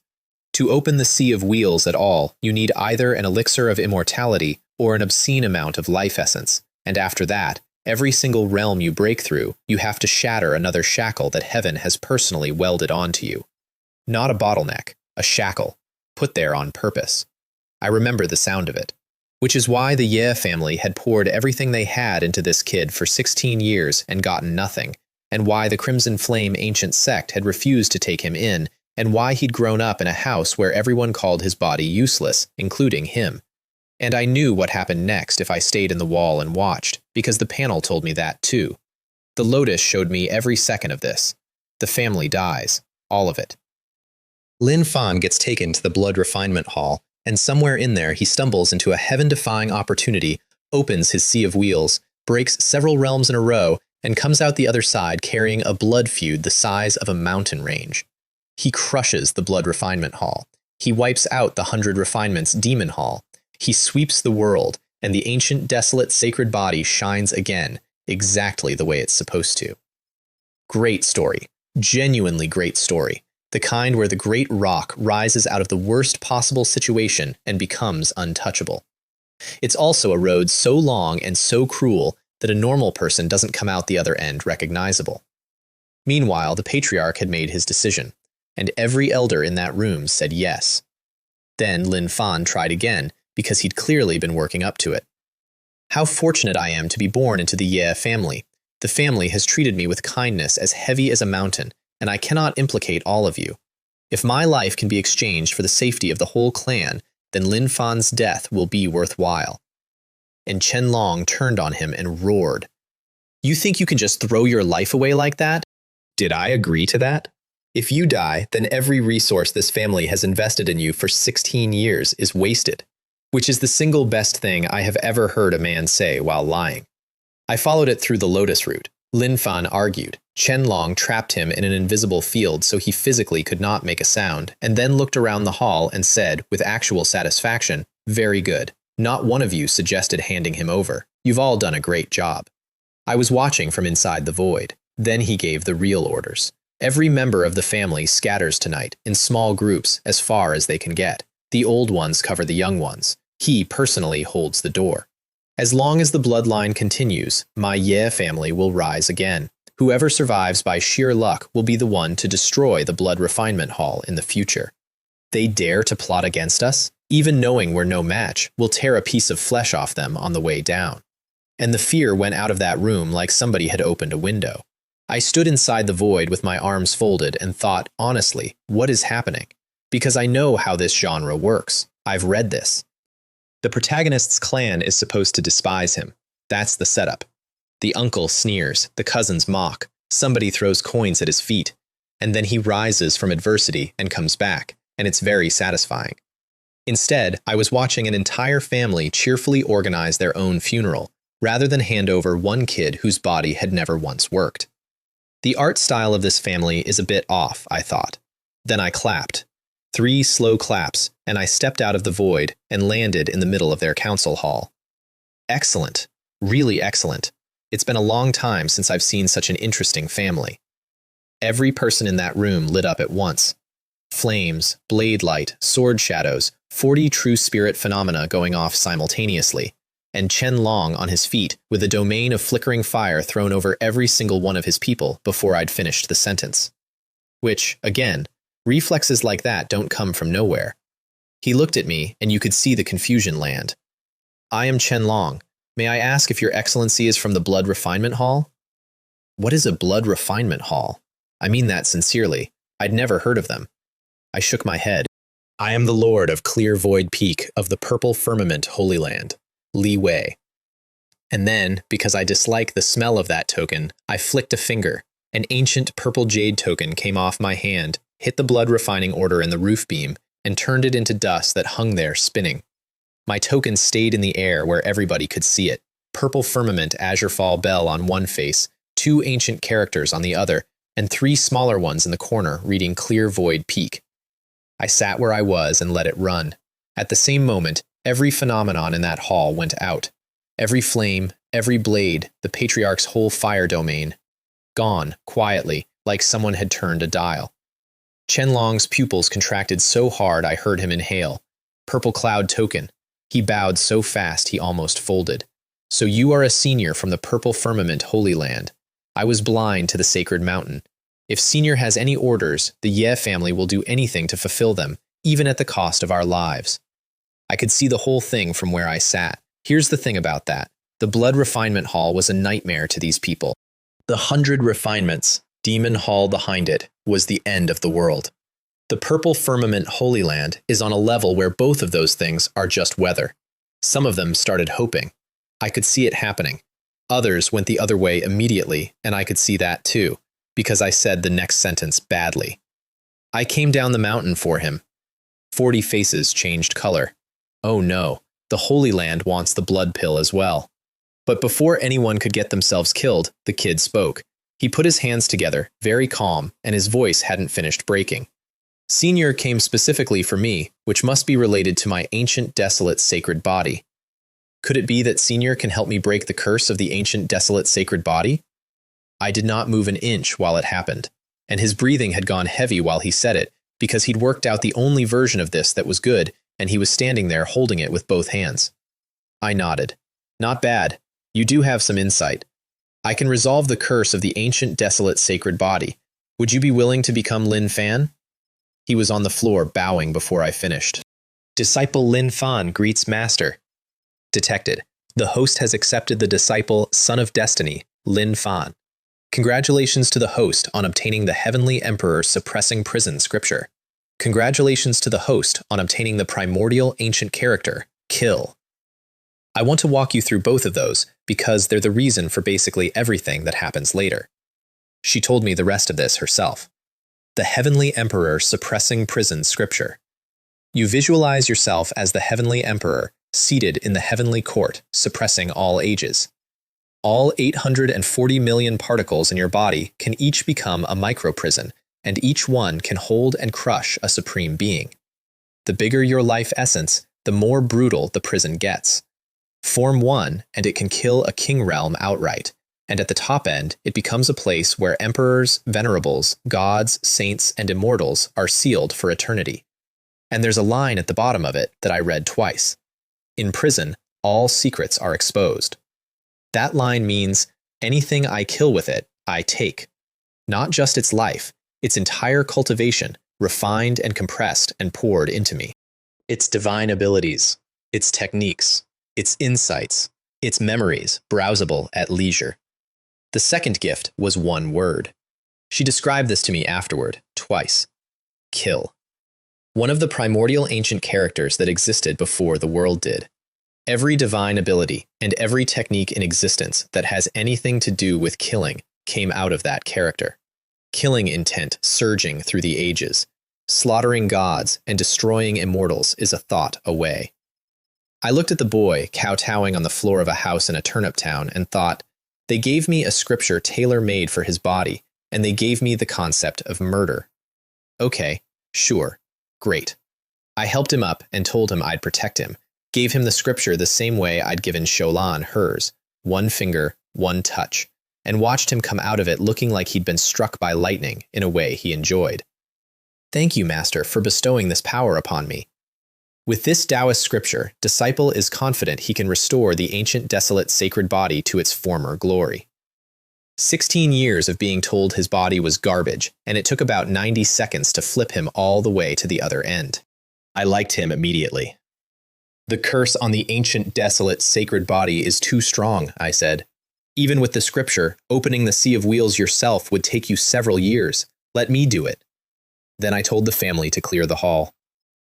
To open the sea of wheels at all, you need either an elixir of immortality or an obscene amount of life essence, and after that, every single realm you break through, you have to shatter another shackle that heaven has personally welded onto you. Not a bottleneck, a shackle, put there on purpose. I remember the sound of it. Which is why the Ye family had poured everything they had into this kid for 16 years and gotten nothing, and why the Crimson Flame ancient sect had refused to take him in, and why he'd grown up in a house where everyone called his body useless, including him. And I knew what happened next if I stayed in the wall and watched, because the panel told me that too. The Lotus showed me every second of this. The family dies. All of it. Lin Fan gets taken to the blood refinement hall, and somewhere in there he stumbles into a heaven-defying opportunity, opens his sea of wheels, breaks several realms in a row, and comes out the other side carrying a blood feud the size of a mountain range. He crushes the blood refinement hall. He wipes out the 100 refinements demon hall. He sweeps the world, and the ancient, desolate, sacred body shines again, exactly the way it's supposed to. Great story. Genuinely great story. The kind where the great rock rises out of the worst possible situation and becomes untouchable. It's also a road so long and so cruel that a normal person doesn't come out the other end recognizable. Meanwhile, the Patriarch had made his decision, and every elder in that room said yes. Then Lin Fan tried again, because he'd clearly been working up to it. How fortunate I am to be born into the Ye family. The family has treated me with kindness as heavy as a mountain, and I cannot implicate all of you. If my life can be exchanged for the safety of the whole clan, then Lin Fan's death will be worthwhile. And Chen Long turned on him and roared. You think you can just throw your life away like that? Did I agree to that? If you die, then every resource this family has invested in you for 16 years is wasted, which is the single best thing I have ever heard a man say while lying. I followed it through the Lotus route. Lin Fan argued. Chen Long trapped him in an invisible field so he physically could not make a sound, and then looked around the hall and said, with actual satisfaction, "Very good. Not one of you suggested handing him over. You've all done a great job." I was watching from inside the void. Then he gave the real orders. Every member of the family scatters tonight, in small groups, as far as they can get. The old ones cover the young ones. He personally holds the door. As long as the bloodline continues, my Ye family will rise again. Whoever survives by sheer luck will be the one to destroy the blood refinement hall in the future. They dare to plot against us? Even knowing we're no match, we'll tear a piece of flesh off them on the way down. And the fear went out of that room like somebody had opened a window. I stood inside the void with my arms folded and thought, honestly, what is happening? Because I know how this genre works. I've read this. The protagonist's clan is supposed to despise him. That's the setup. The uncle sneers, the cousins mock, somebody throws coins at his feet, and then he rises from adversity and comes back, and it's very satisfying. Instead, I was watching an entire family cheerfully organize their own funeral, rather than hand over one kid whose body had never once worked. The art style of this family is a bit off, I thought. Then I clapped. 3 slow claps, and I stepped out of the void and landed in the middle of their council hall. Excellent. Really excellent. It's been a long time since I've seen such an interesting family. Every person in that room lit up at once. Flames, blade light, sword shadows, 40 true spirit phenomena going off simultaneously, and Chen Long on his feet with a domain of flickering fire thrown over every single one of his people before I'd finished the sentence. Which, again, reflexes like that don't come from nowhere. He looked at me, and you could see the confusion land. I am Chen Long. May I ask if your excellency is from the Blood Refinement Hall? What is a Blood Refinement Hall? I mean that sincerely. I'd never heard of them. I shook my head. I am the lord of Clear Void Peak of the Purple Firmament Holy Land, Li Wei. And then, because I dislike the smell of that token, I flicked a finger. An ancient purple jade token came off my hand, hit the blood refining order in the roof beam, and turned it into dust that hung there spinning. My token stayed in the air where everybody could see it. Purple Firmament Azure Fall Bell on one face, 2 ancient characters on the other, and 3 smaller ones in the corner reading Clear Void Peak. I sat where I was and let it run. At the same moment, every phenomenon in that hall went out. Every flame, every blade, the Patriarch's whole fire domain. Gone, quietly, like someone had turned a dial. Qianlong's pupils contracted so hard I heard him inhale. Purple Cloud token. He bowed so fast he almost folded. So you are a senior from the Purple Firmament Holy Land. I was blind to the sacred mountain. If Senior has any orders, the Ye family will do anything to fulfill them, even at the cost of our lives. I could see the whole thing from where I sat. Here's the thing about that. The Blood Refinement Hall was a nightmare to these people. The 100 refinements, Demon Hall behind it, was the end of the world. The Purple Firmament Holy Land is on a level where both of those things are just weather. Some of them started hoping. I could see it happening. Others went the other way immediately, and I could see that too, because I said the next sentence badly. I came down the mountain for him. 40 faces changed color. Oh no, the Holy Land wants the blood pill as well. But before anyone could get themselves killed, the kid spoke. He put his hands together, very calm, and his voice hadn't finished breaking. Senior came specifically for me, which must be related to my ancient desolate sacred body. Could it be that Senior can help me break the curse of the ancient desolate sacred body? I did not move an inch while it happened, and his breathing had gone heavy while he said it, because he'd worked out the only version of this that was good, and he was standing there holding it with both hands. I nodded. Not bad. You do have some insight. I can resolve the curse of the ancient desolate sacred body. Would you be willing to become Lin Fan? He was on the floor bowing before I finished. Disciple Lin Fan greets Master. Detected. The host has accepted the disciple, Son of Destiny, Lin Fan. Congratulations to the host on obtaining the Heavenly Emperor Suppressing Prison scripture. Congratulations to the host on obtaining the primordial ancient character, Kill. I want to walk you through both of those because they're the reason for basically everything that happens later. She told me the rest of this herself. The Heavenly Emperor Suppressing Prison scripture. You visualize yourself as the Heavenly Emperor seated in the heavenly court, suppressing all ages. All 840 million particles in your body can each become a microprison, and each one can hold and crush a supreme being. The bigger your life essence, the more brutal the prison gets. Form 1, and it can kill a king realm outright, and at the top end, it becomes a place where emperors, venerables, gods, saints, and immortals are sealed for eternity. And there's a line at the bottom of it that I read twice. In prison, all secrets are exposed. That line means anything I kill with it, I take. Not just its life, its entire cultivation, refined and compressed and poured into me. Its divine abilities, its techniques, its insights, its memories, browsable at leisure. The second gift was one word. She described this to me afterward, twice. Kill. One of the primordial ancient characters that existed before the world did. Every divine ability and every technique in existence that has anything to do with killing came out of that character. Killing intent surging through the ages. Slaughtering gods and destroying immortals is a thought away. I looked at the boy kowtowing on the floor of a house in a turnip town and thought, they gave me a scripture tailor-made for his body, and they gave me the concept of murder. Okay, sure, great. I helped him up and told him I'd protect him, gave him the scripture the same way I'd given Sholan hers, one finger, one touch, and watched him come out of it looking like he'd been struck by lightning in a way he enjoyed. Thank you, Master, for bestowing this power upon me. With this Taoist scripture, Disciple is confident he can restore the ancient desolate sacred body to its former glory. 16 years of being told his body was garbage, and it took about 90 seconds to flip him all the way to the other end. I liked him immediately. The curse on the ancient desolate sacred body is too strong, I said. Even with the scripture, opening the Sea of Wheels yourself would take you several years. Let me do it. Then I told the family to clear the hall.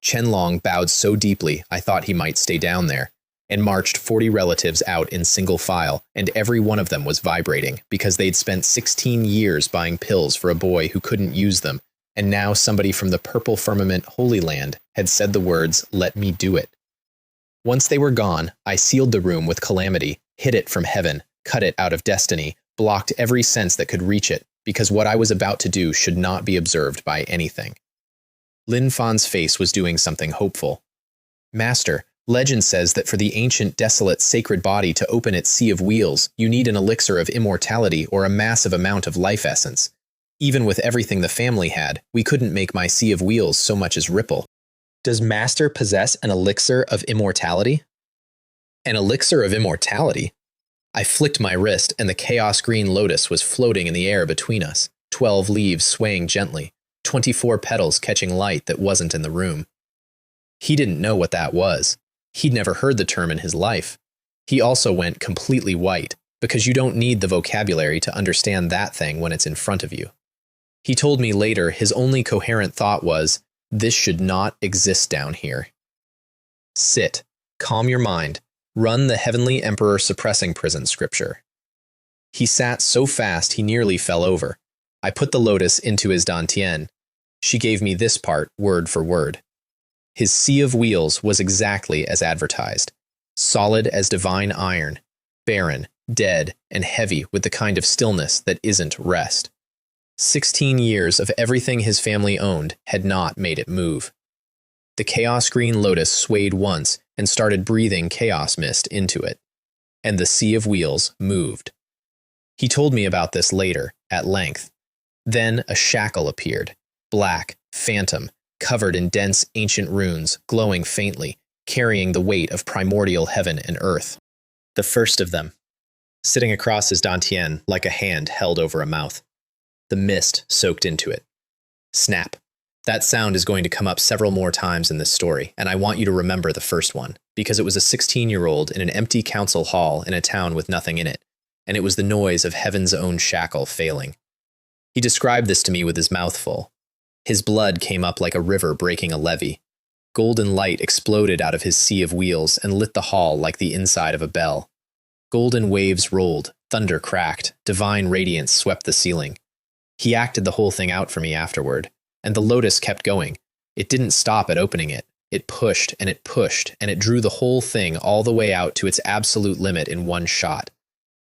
Qianlong bowed so deeply I thought he might stay down there, and marched 40 relatives out in single file, and every one of them was vibrating because they'd spent 16 years buying pills for a boy who couldn't use them, and now somebody from the Purple Firmament Holy Land had said the words, "Let me do it." Once they were gone, I sealed the room with calamity, hid it from heaven, cut it out of destiny, blocked every sense that could reach it, because what I was about to do should not be observed by anything. Lin Fan's face was doing something hopeful. "Master, legend says that for the ancient, desolate, sacred body to open its sea of wheels, you need an elixir of immortality or a massive amount of life essence. Even with everything the family had, we couldn't make my sea of wheels so much as ripple. Does Master possess an elixir of immortality?" An elixir of immortality? I flicked my wrist, and the chaos green lotus was floating in the air between us, 12 leaves swaying gently, 24 petals catching light that wasn't in the room. He didn't know what that was. He'd never heard the term in his life. He also went completely white, because you don't need the vocabulary to understand that thing when it's in front of you. He told me later his only coherent thought was, "This should not exist down here." Sit, calm your mind, run the Heavenly Emperor suppressing prison scripture. He sat so fast he nearly fell over. I put the lotus into his dantian. She gave me this part word for word. His sea of wheels was exactly as advertised, solid as divine iron, barren, dead, and heavy with the kind of stillness that isn't rest. 16 years of everything his family owned had not made it move. The chaos green lotus swayed once and started breathing chaos mist into it, and the sea of wheels moved. He told me about this later, at length. Then a shackle appeared, black, phantom, covered in dense ancient runes, glowing faintly, carrying the weight of primordial heaven and earth. The first of them, sitting across his dantian like a hand held over a mouth. The mist soaked into it. Snap. That sound is going to come up several more times in this story, and I want you to remember the first one, because it was a 16-year-old in an empty council hall in a town with nothing in it, and it was the noise of heaven's own shackle failing. He described this to me with his mouth full. His blood came up like a river breaking a levee. Golden light exploded out of his sea of wheels and lit the hall like the inside of a bell. Golden waves rolled, thunder cracked, divine radiance swept the ceiling. He acted the whole thing out for me afterward, and the lotus kept going. It didn't stop at opening it. It pushed, and it pushed, and it drew the whole thing all the way out to its absolute limit in one shot.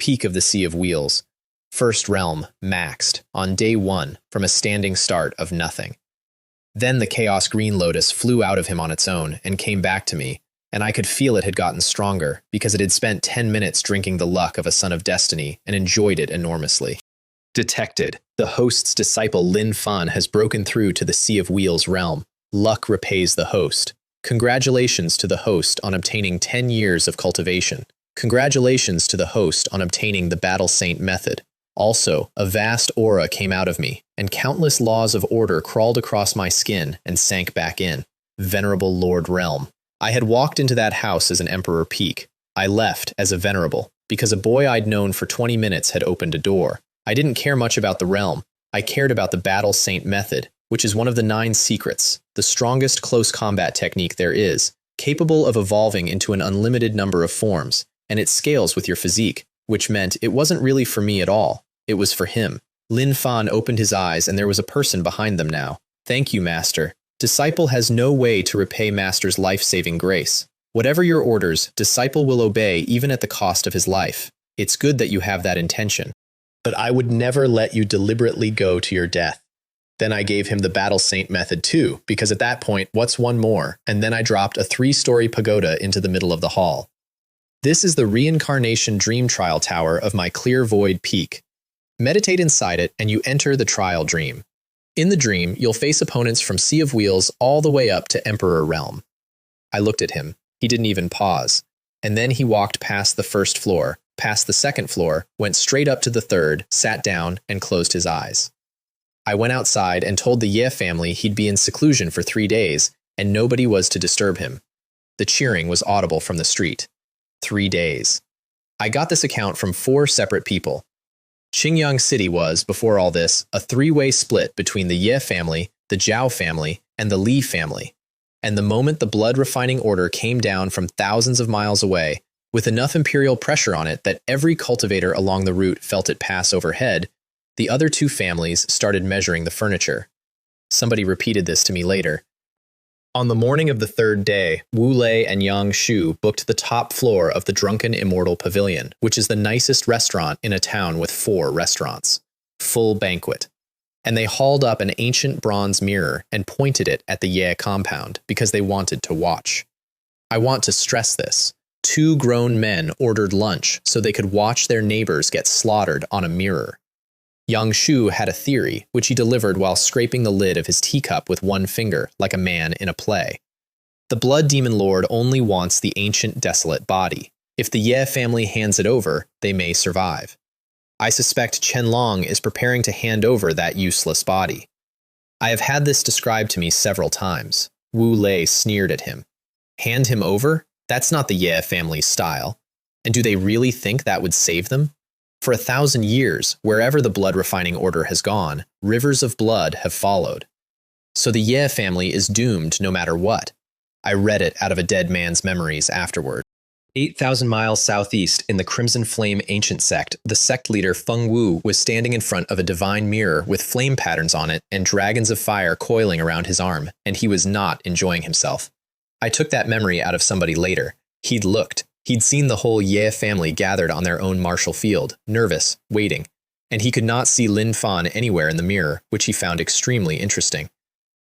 Peak of the sea of wheels. First realm, maxed, on day one, from a standing start of nothing. Then the chaos green lotus flew out of him on its own and came back to me, and I could feel it had gotten stronger because it had spent 10 minutes drinking the luck of a son of destiny and enjoyed it enormously. Detected. The host's disciple Lin Fan has broken through to the Sea of Wheels realm. Luck repays the host. Congratulations to the host on obtaining 10 years of cultivation. Congratulations to the host on obtaining the Battle Saint method. Also, a vast aura came out of me, and countless laws of order crawled across my skin and sank back in. Venerable Lord Realm. I had walked into that house as an Emperor Peak. I left as a Venerable, because a boy I'd known for 20 minutes had opened a door. I didn't care much about the realm. I cared about the Battle Saint method, which is one of the 9 secrets, the strongest close combat technique there is, capable of evolving into an unlimited number of forms, and it scales with your physique, which meant it wasn't really for me at all. It was for him. Lin Fan opened his eyes, and there was a person behind them now. Thank you, Master. Disciple has no way to repay Master's life-saving grace. Whatever your orders, Disciple will obey even at the cost of his life. It's good that you have that intention. But I would never let you deliberately go to your death. Then I gave him the Battle Saint method too, because at that point, what's one more? And then I dropped a 3-story pagoda into the middle of the hall. This is the reincarnation dream trial tower of my clear void peak. Meditate inside it and you enter the trial dream. In the dream, you'll face opponents from Sea of Wheels all the way up to Emperor Realm. I looked at him. He didn't even pause. And then he walked past the first floor, past the second floor, went straight up to the third, sat down, and closed his eyes. I went outside and told the Ye family he'd be in seclusion for 3 days, and nobody was to disturb him. The cheering was audible from the street. 3 days. I got this account from 4 separate people. Qingyang City was, before all this, a 3-way split between the Ye family, the Zhao family, and the Li family. And the moment the blood refining order came down from thousands of miles away, with enough imperial pressure on it that every cultivator along the route felt it pass overhead, the other two families started measuring the furniture. Somebody repeated this to me later. On the morning of the third day, Wu Lei and Yang Shu booked the top floor of the Drunken Immortal Pavilion, which is the nicest restaurant in a town with 4 restaurants. Full banquet. And they hauled up an ancient bronze mirror and pointed it at the Ye compound because they wanted to watch. I want to stress this. 2 grown men ordered lunch so they could watch their neighbors get slaughtered on a mirror. Yang Shu had a theory, which he delivered while scraping the lid of his teacup with one finger, like a man in a play. The Blood Demon Lord only wants the ancient desolate body. If the Ye family hands it over, they may survive. I suspect Qianlong is preparing to hand over that useless body. I have had this described to me several times. Wu Lei sneered at him. Hand him over? That's not the Ye family's style. And do they really think that would save them? For 1,000 years, wherever the blood refining order has gone, rivers of blood have followed. So the Ye family is doomed no matter what. I read it out of a dead man's memories afterward. 8,000 miles southeast in the Crimson Flame ancient sect, the sect leader Feng Wu was standing in front of a divine mirror with flame patterns on it and dragons of fire coiling around his arm, and he was not enjoying himself. I took that memory out of somebody later. He'd looked. He'd seen the whole Ye family gathered on their own martial field, nervous, waiting, and he could not see Lin Fan anywhere in the mirror, which he found extremely interesting.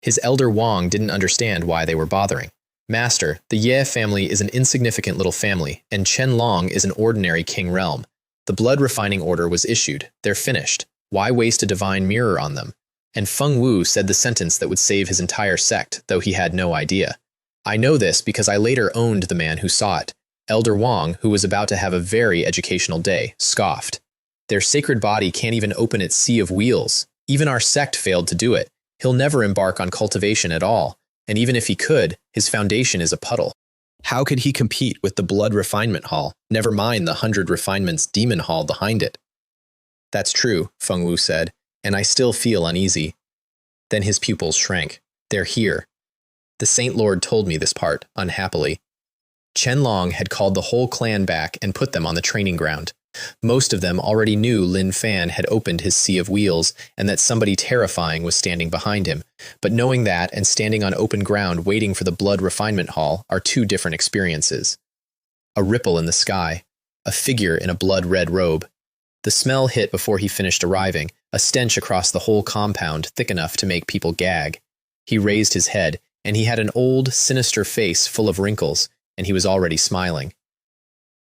His elder Wang didn't understand why they were bothering. Master, the Ye family is an insignificant little family, and Qianlong is an ordinary king realm. The blood refining order was issued. They're finished. Why waste a divine mirror on them? And Feng Wu said the sentence that would save his entire sect, though he had no idea. I know this because I later owned the man who saw it. Elder Wang, who was about to have a very educational day, scoffed. Their sacred body can't even open its sea of wheels. Even our sect failed to do it. He'll never embark on cultivation at all. And even if he could, his foundation is a puddle. How could he compete with the Blood Refinement Hall, never mind the 100 Refinements Demon Hall behind it? That's true, Feng Wu said, and I still feel uneasy. Then his pupils shrank. They're here. The Saint Lord told me this part, unhappily. Qianlong had called the whole clan back and put them on the training ground. Most of them already knew Lin Fan had opened his sea of wheels and that somebody terrifying was standing behind him, but knowing that and standing on open ground waiting for the Blood Refinement Hall are 2 different experiences. A ripple in the sky, a figure in a blood-red robe. The smell hit before he finished arriving, a stench across the whole compound thick enough to make people gag. He raised his head, and he had an old, sinister face full of wrinkles, and he was already smiling.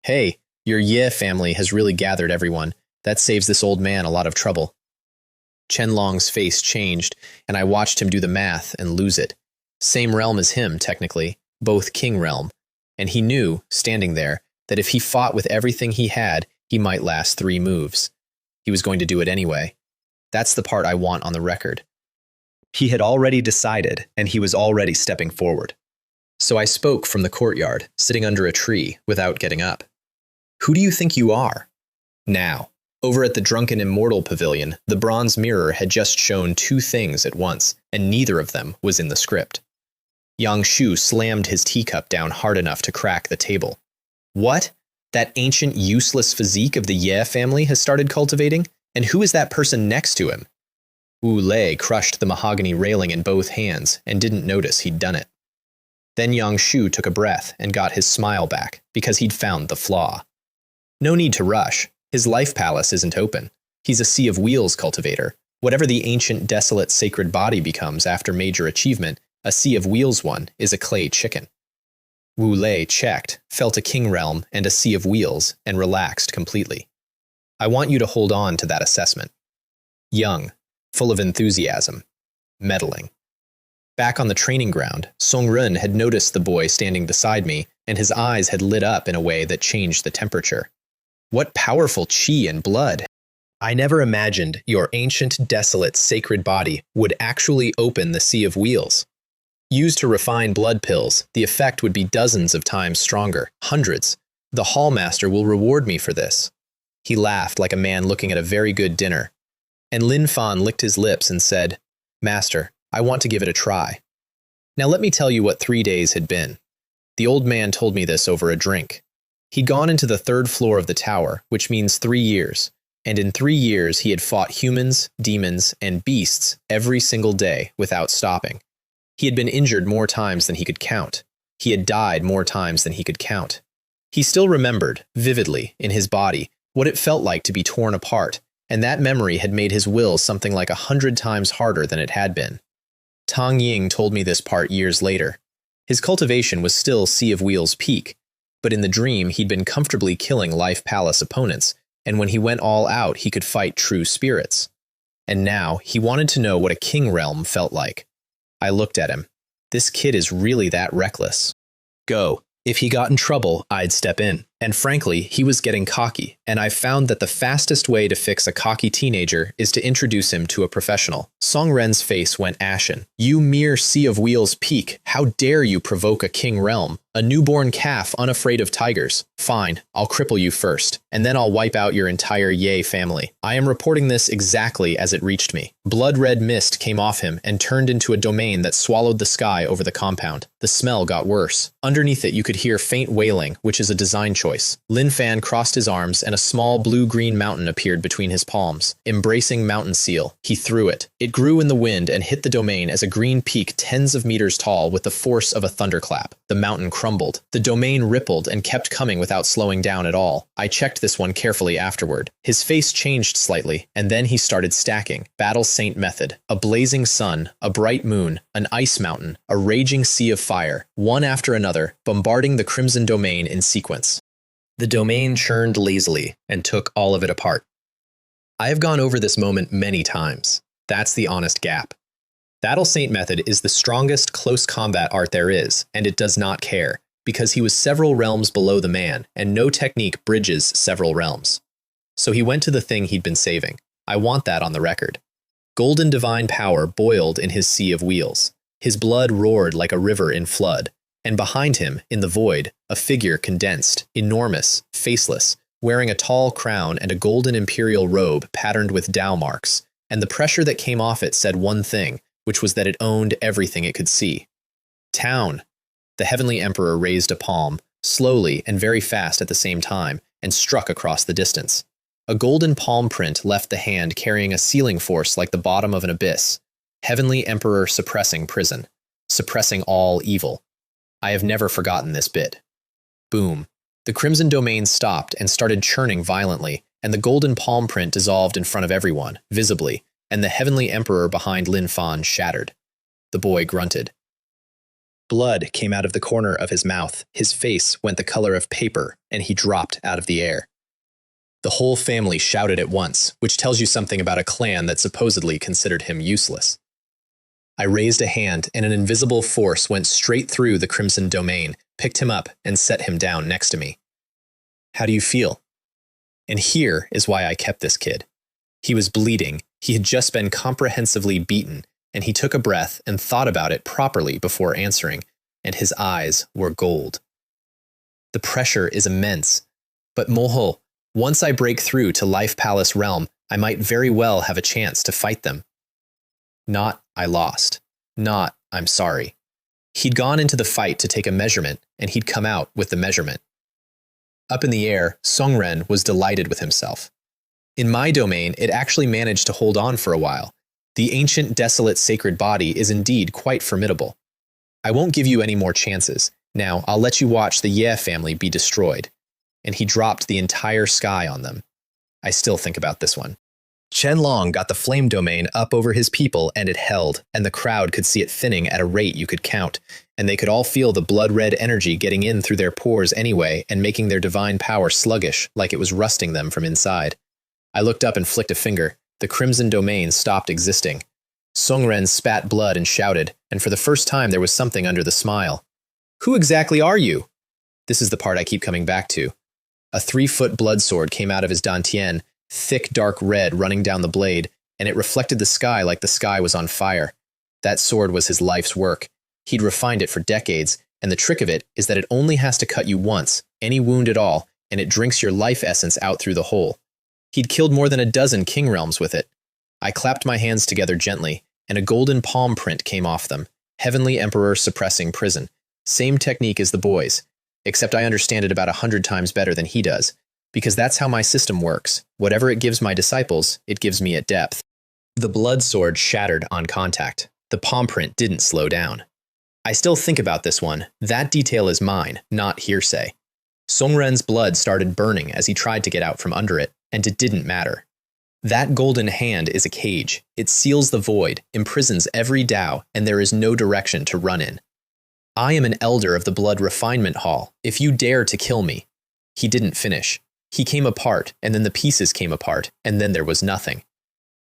Hey, your Ye family has really gathered everyone. That saves this old man a lot of trouble. Qianlong's face changed, and I watched him do the math and lose it. Same realm as him, technically, both king realm. And he knew, standing there, that if he fought with everything he had, he might last 3 moves. He was going to do it anyway. That's the part I want on the record. He had already decided, and he was already stepping forward. So I spoke from the courtyard, sitting under a tree, without getting up. Who do you think you are? Now, over at the Drunken Immortal Pavilion, the bronze mirror had just shown 2 things at once, and neither of them was in the script. Yang Shu slammed his teacup down hard enough to crack the table. What? That ancient, useless physique of the Ye family has started cultivating? And who is that person next to him? Wu Lei crushed the mahogany railing in both hands and didn't notice he'd done it. Then Yang Shu took a breath and got his smile back, because he'd found the flaw. No need to rush. His life palace isn't open. He's a Sea of Wheels cultivator. Whatever the ancient, desolate, sacred body becomes after major achievement, a Sea of Wheels one is a clay chicken. Wu Lei checked, felt a king realm and a Sea of Wheels, and relaxed completely. I want you to hold on to that assessment. Young, full of enthusiasm, meddling. Back on the training ground, Song Run had noticed the boy standing beside me, and his eyes had lit up in a way that changed the temperature. What powerful qi and blood! I never imagined your ancient, desolate, sacred body would actually open the Sea of Wheels. Used to refine blood pills, the effect would be dozens of times stronger, hundreds. The hallmaster will reward me for this. He laughed like a man looking at a very good dinner. And Lin Fan licked his lips and said, Master, I want to give it a try. Now let me tell you what 3 days had been. The old man told me this over a drink. He'd gone into the 3rd floor of the tower, which means 3 years, and in 3 years he had fought humans, demons, and beasts every single day without stopping. He had been injured more times than he could count. He had died more times than he could count. He still remembered, vividly, in his body, what it felt like to be torn apart, and that memory had made his will something like 100 times harder than it had been. Tang Ying told me this part years later. His cultivation was still Sea of Wheels peak, but in the dream he'd been comfortably killing Life Palace opponents, and when he went all out he could fight true spirits. And now he wanted to know what a king realm felt like. I looked at him. This kid is really that reckless. Go. If he got in trouble, I'd step in. And frankly, he was getting cocky, and I found that the fastest way to fix a cocky teenager is to introduce him to a professional. Song Ren's face went ashen. You mere Sea of Wheels peak, how dare you provoke a king realm? A newborn calf unafraid of tigers. Fine, I'll cripple you first, and then I'll wipe out your entire Ye family. I am reporting this exactly as it reached me. Blood-red mist came off him and turned into a domain that swallowed the sky over the compound. The smell got worse. Underneath it you could hear faint wailing, which is a design choice. Lin Fan crossed his arms and a small blue-green mountain appeared between his palms. Embracing mountain seal, he threw it. It grew in the wind and hit the domain as a green peak tens of meters tall with the force of a thunderclap. The mountain crumbled. The domain rippled and kept coming without slowing down at all. I checked this one carefully afterward. His face changed slightly, and then he started stacking. Battle Saint method. A blazing sun, a bright moon, an ice mountain, a raging sea of fire, one after another, bombarding the crimson domain in sequence. The domain churned lazily and took all of it apart. I have gone over this moment many times. That's the honest gap. Battle Saint method is the strongest close combat art there is, and it does not care, because he was several realms below the man, and no technique bridges several realms. So he went to the thing he'd been saving. I want that on the record. Golden divine power boiled in his Sea of Wheels. His blood roared like a river in flood, and behind him, in the void, a figure condensed, enormous, faceless, wearing a tall crown and a golden imperial robe patterned with Tao marks, and the pressure that came off it said one thing, which was that it owned everything it could see. Town! The heavenly emperor raised a palm, slowly and very fast at the same time, and struck across the distance. A golden palm print left the hand carrying a sealing force like the bottom of an abyss. Heavenly emperor suppressing prison. Suppressing all evil. I have never forgotten this bit. Boom. The crimson domain stopped and started churning violently, and the golden palm print dissolved in front of everyone, visibly, and the heavenly emperor behind Lin Fan shattered. The boy grunted. Blood came out of the corner of his mouth, his face went the color of paper, and he dropped out of the air. The whole family shouted at once, which tells you something about a clan that supposedly considered him useless. I raised a hand, and an invisible force went straight through the crimson domain, picked him up, and set him down next to me. How do you feel? And here is why I kept this kid. He was bleeding, he had just been comprehensively beaten, and he took a breath and thought about it properly before answering, and his eyes were gold. The pressure is immense, but Moho, once I break through to Life Palace realm, I might very well have a chance to fight them. Not, I lost. Not, I'm sorry. He'd gone into the fight to take a measurement, and he'd come out with the measurement. Up in the air, Songren was delighted with himself. In my domain, it actually managed to hold on for a while. The ancient, desolate, sacred body is indeed quite formidable. I won't give you any more chances. Now, I'll let you watch the Ye family be destroyed. And he dropped the entire sky on them. I still think about this one. Chen Long got the flame domain up over his people, and it held, and the crowd could see it thinning at a rate you could count, and they could all feel the blood-red energy getting in through their pores anyway and making their divine power sluggish, like it was rusting them from inside. I looked up and flicked a finger. The crimson domain stopped existing. Songren spat blood and shouted, and for the first time there was something under the smile. Who exactly are you? This is the part I keep coming back to. A 3-foot blood sword came out of his dantian, thick dark red running down the blade, and it reflected the sky like the sky was on fire. That sword was his life's work. He'd refined it for decades, and the trick of it is that it only has to cut you once, any wound at all, and it drinks your life essence out through the hole. He'd killed more than a dozen king realms with it. I clapped my hands together gently, and a golden palm print came off them. Heavenly Emperor suppressing prison. Same technique as the boys, except I understand it about 100 times better than he does, because that's how my system works. Whatever it gives my disciples, it gives me at depth. The blood sword shattered on contact. The palm print didn't slow down. I still think about this one. That detail is mine, not hearsay. Songren's blood started burning as he tried to get out from under it, and it didn't matter. That golden hand is a cage. It seals the void, imprisons every Tao, and there is no direction to run in. I am an elder of the blood refinement hall. If you dare to kill me. He didn't finish. He came apart, and then the pieces came apart, and then there was nothing.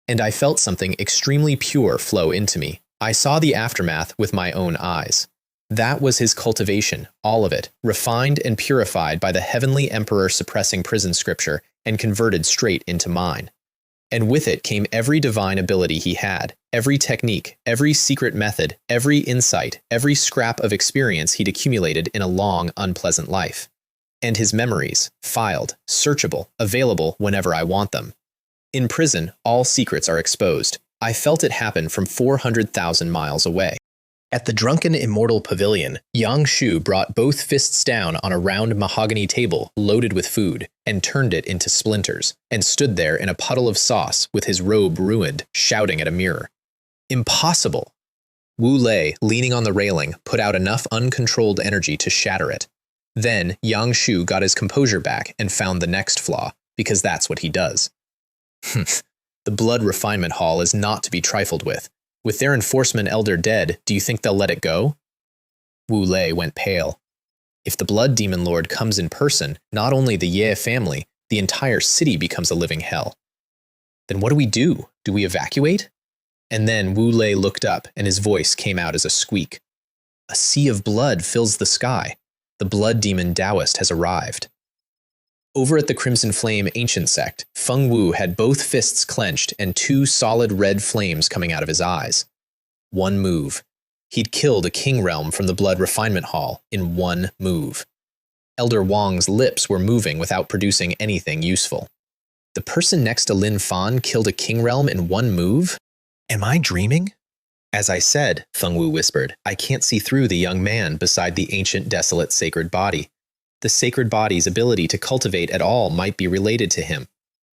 And I felt something extremely pure flow into me. I saw the aftermath with my own eyes. That was his cultivation, all of it, refined and purified by the heavenly emperor suppressing prison scripture and converted straight into mine. And with it came every divine ability he had, every technique, every secret method, every insight, every scrap of experience he'd accumulated in a long, unpleasant life. And his memories, filed, searchable, available whenever I want them. In prison, all secrets are exposed. I felt it happen from 400,000 miles away. At the drunken immortal pavilion, Yang Shu brought both fists down on a round mahogany table loaded with food and turned it into splinters, and stood there in a puddle of sauce with his robe ruined, shouting at a mirror. Impossible! Wu Lei, leaning on the railing, put out enough uncontrolled energy to shatter it. Then Yang Shu got his composure back and found the next flaw, because that's what he does. The blood refinement hall is not to be trifled with. With their enforcement elder dead, do you think they'll let it go? Wu Lei went pale. If the blood demon lord comes in person, not only the Ye family, the entire city becomes a living hell. Then what do? Do we evacuate? And then Wu Lei looked up, and his voice came out as a squeak. A sea of blood fills the sky. The blood demon Taoist has arrived. Over at the Crimson Flame Ancient Sect, Feng Wu had both fists clenched and two solid red flames coming out of his eyes. One move. He'd killed a king realm from the Blood Refinement Hall in one move. Elder Wang's lips were moving without producing anything useful. The person next to Lin Fan killed a king realm in one move? Am I dreaming? As I said, Feng Wu whispered, I can't see through the young man beside the ancient desolate sacred body. The sacred body's ability to cultivate at all might be related to him.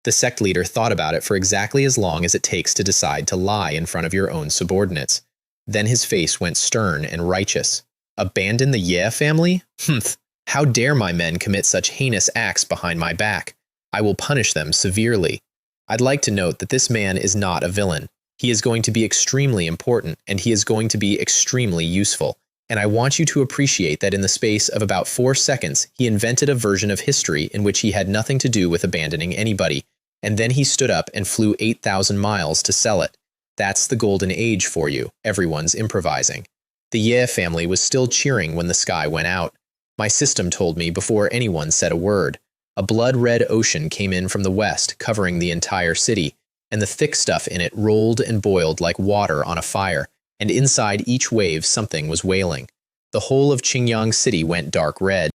The sect leader thought about it for exactly as long as it takes to decide to lie in front of your own subordinates. Then his face went stern and righteous. Abandon the Ye family? Humph! How dare my men commit such heinous acts behind my back? I will punish them severely. I'd like to note that this man is not a villain. He is going to be extremely important, and he is going to be extremely useful. And I want you to appreciate that in the space of about 4 seconds, he invented a version of history in which he had nothing to do with abandoning anybody, and then he stood up and flew 8,000 miles to sell it. That's the golden age for you. Everyone's improvising. The Ye family was still cheering when the sky went out. My system told me before anyone said a word. A blood-red ocean came in from the west, covering the entire city, and the thick stuff in it rolled and boiled like water on a fire. And inside each wave something was wailing. The whole of Qingyang City went dark red.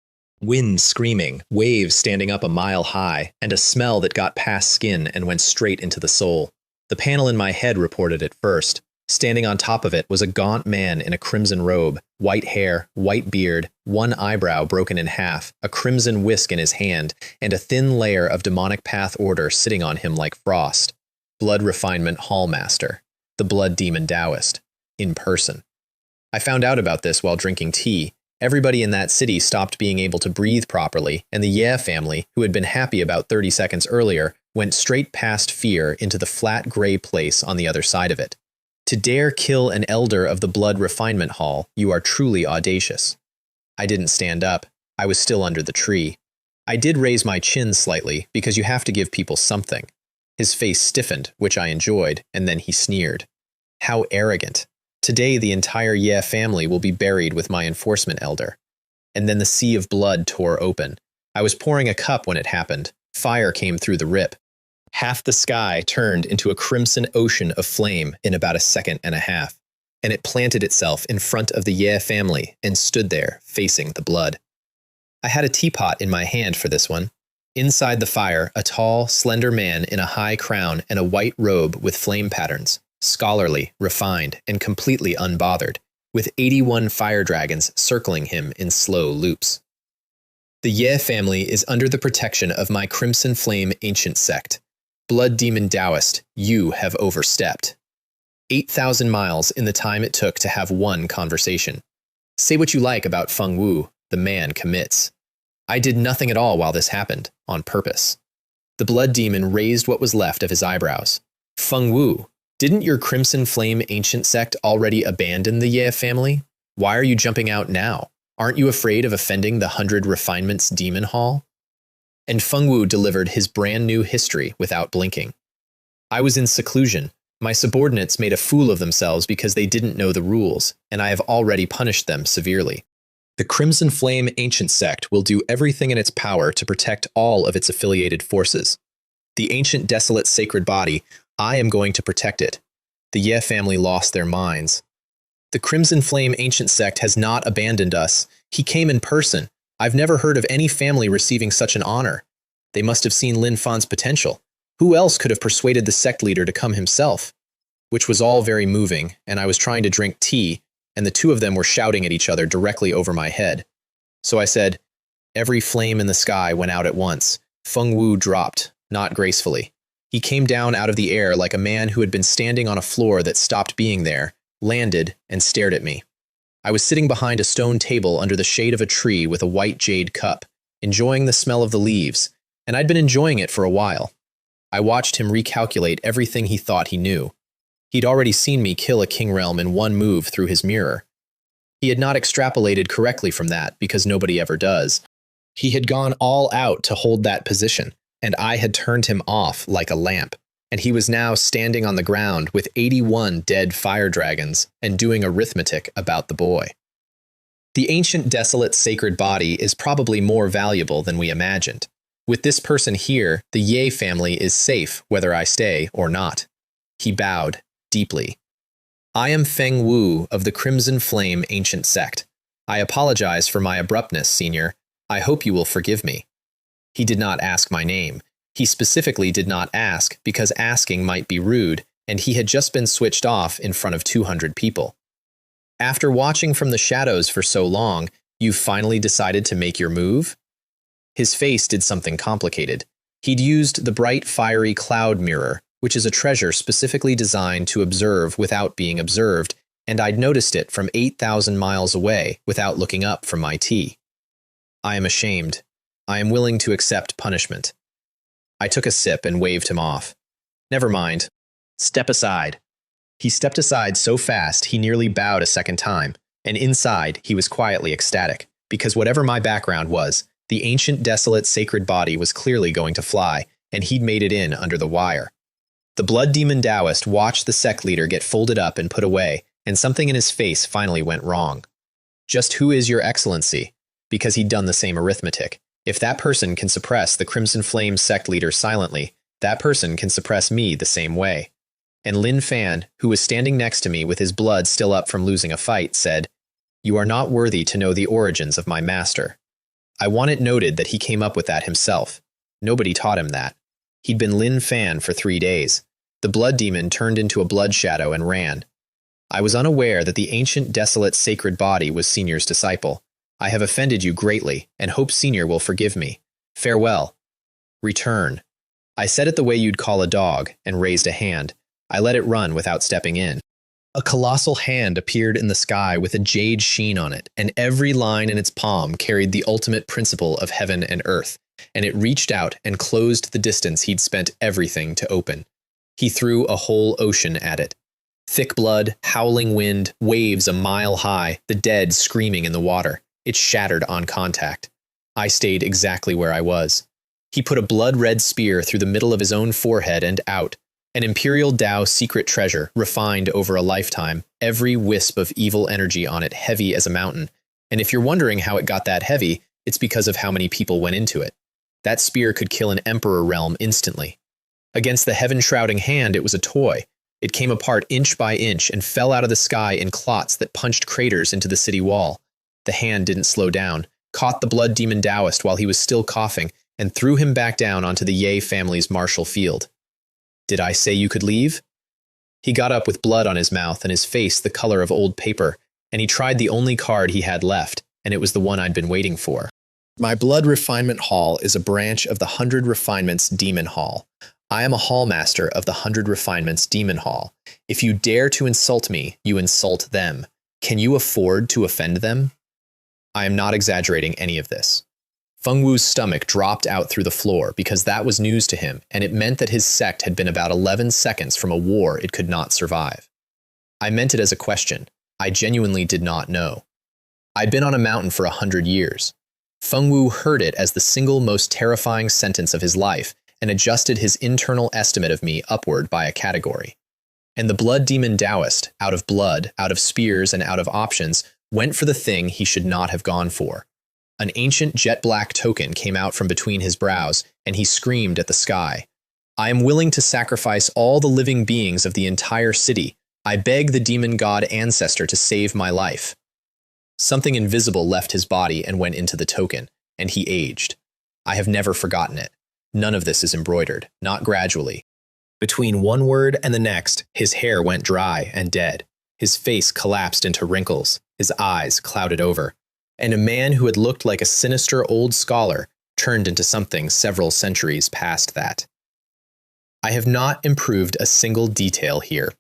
Wind screaming, waves standing up a mile high, and a smell that got past skin and went straight into the soul. The panel in my head reported it first. Standing on top of it was a gaunt man in a crimson robe, white hair, white beard, one eyebrow broken in half, a crimson whisk in his hand, and a thin layer of demonic path order sitting on him like frost. Blood Refinement Hallmaster, the Blood Demon Taoist. In person. I found out about this while drinking tea. Everybody in that city stopped being able to breathe properly, and the Ye family, who had been happy about 30 seconds earlier, went straight past fear into the flat gray place on the other side of it. To dare kill an elder of the Blood Refinement Hall, you are truly audacious. I didn't stand up. I was still under the tree. I did raise my chin slightly, because you have to give people something. His face stiffened, which I enjoyed, and then he sneered. How arrogant. Today, the entire Ye family will be buried with my enforcement elder. And then the sea of blood tore open. I was pouring a cup when it happened. Fire came through the rip. Half the sky turned into a crimson ocean of flame in about a second and a half, and it planted itself in front of the Ye family and stood there, facing the blood. I had a teapot in my hand for this one. Inside the fire, a tall, slender man in a high crown and a white robe with flame patterns scholarly, refined, and completely unbothered, with 81 fire dragons circling him in slow loops. The Ye family is under the protection of my Crimson Flame ancient sect. Blood Demon Taoist, you have overstepped. 8,000 miles in the time it took to have one conversation. Say what you like about Feng Wu, the man commits. I did nothing at all while this happened, on purpose. The blood demon raised what was left of his eyebrows. Feng Wu, didn't your Crimson Flame ancient sect already abandon the Ye family? Why are you jumping out now? Aren't you afraid of offending the 100 Refinements Demon Hall? And Feng Wu delivered his brand new history without blinking. I was in seclusion. My subordinates made a fool of themselves because they didn't know the rules, and I have already punished them severely. The Crimson Flame ancient sect will do everything in its power to protect all of its affiliated forces. The ancient desolate sacred body, I am going to protect it. The Ye family lost their minds. The Crimson Flame ancient sect has not abandoned us. He came in person. I've never heard of any family receiving such an honor. They must have seen Lin Fan's potential. Who else could have persuaded the sect leader to come himself? Which was all very moving, and I was trying to drink tea, and the two of them were shouting at each other directly over my head. So I said, every flame in the sky went out at once. Feng Wu dropped, not gracefully. He came down out of the air like a man who had been standing on a floor that stopped being there, landed, and stared at me. I was sitting behind a stone table under the shade of a tree with a white jade cup, enjoying the smell of the leaves, and I'd been enjoying it for a while. I watched him recalculate everything he thought he knew. He'd already seen me kill a king realm in one move through his mirror. He had not extrapolated correctly from that because nobody ever does. He had gone all out to hold that position, and I had turned him off like a lamp, and he was now standing on the ground with 81 dead fire dragons and doing arithmetic about the boy. The ancient desolate sacred body is probably more valuable than we imagined. With this person here, the Ye family is safe whether I stay or not. He bowed deeply. I am Feng Wu of the Crimson Flame ancient sect. I apologize for my abruptness, senior. I hope you will forgive me. He did not ask my name. He specifically did not ask because asking might be rude, and he had just been switched off in front of 200 people. After watching from the shadows for so long, you've finally decided to make your move? His face did something complicated. He'd used the bright, fiery cloud mirror, which is a treasure specifically designed to observe without being observed, and I'd noticed it from 8,000 miles away without looking up from my tea. I am ashamed. I am willing to accept punishment. I took a sip and waved him off. Never mind. Step aside. He stepped aside so fast he nearly bowed a second time, and inside he was quietly ecstatic, because whatever my background was, the ancient desolate sacred body was clearly going to fly, and he'd made it in under the wire. The blood demon Taoist watched the sect leader get folded up and put away, and something in his face finally went wrong. Just who is your excellency? Because he'd done the same arithmetic. If that person can suppress the Crimson Flame sect leader silently, that person can suppress me the same way. And Lin Fan, who was standing next to me with his blood still up from losing a fight, said, "You are not worthy to know the origins of my master." I want it noted that he came up with that himself. Nobody taught him that. He'd been Lin Fan for 3 days. The blood demon turned into a blood shadow and ran. I was unaware that the ancient desolate sacred body was Senior's disciple. I have offended you greatly, and hope Senior will forgive me. Farewell. Return. I said it the way you'd call a dog, and raised a hand. I let it run without stepping in. A colossal hand appeared in the sky with a jade sheen on it, and every line in its palm carried the ultimate principle of heaven and earth, and it reached out and closed the distance he'd spent everything to open. He threw a whole ocean at it. Thick blood, howling wind, waves a mile high, the dead screaming in the water. It shattered on contact. I stayed exactly where I was. He put a blood-red spear through the middle of his own forehead and out. An Imperial Tao secret treasure, refined over a lifetime, every wisp of evil energy on it heavy as a mountain. And if you're wondering how it got that heavy, it's because of how many people went into it. That spear could kill an Emperor realm instantly. Against the heaven-shrouding hand, it was a toy. It came apart inch by inch and fell out of the sky in clots that punched craters into the city wall. The hand didn't slow down, caught the blood demon Taoist while he was still coughing, and threw him back down onto the Ye family's martial field. Did I say you could leave? He got up with blood on his mouth and his face the color of old paper, and he tried the only card he had left, and it was the one I'd been waiting for. My Blood Refinement Hall is a branch of the 100 Refinements Demon Hall. I am a hall master of the 100 Refinements Demon Hall. If you dare to insult me, you insult them. Can you afford to offend them? I am not exaggerating any of this. Feng Wu's stomach dropped out through the floor because that was news to him, and it meant that his sect had been about 11 seconds from a war it could not survive. I meant it as a question. I genuinely did not know. I'd been on a mountain for 100 years. Feng Wu heard it as the single most terrifying sentence of his life and adjusted his internal estimate of me upward by a category. And the blood demon Taoist, out of blood, out of spears, and out of options, went for the thing he should not have gone for. An ancient jet-black token came out from between his brows, and he screamed at the sky. I am willing to sacrifice all the living beings of the entire city. I beg the demon god ancestor to save my life. Something invisible left his body and went into the token, and he aged. I have never forgotten it. None of this is embroidered, not gradually. Between one word and the next, his hair went dry and dead. His face collapsed into wrinkles, his eyes clouded over. And a man who had looked like a sinister old scholar turned into something several centuries past that. I have not improved a single detail here.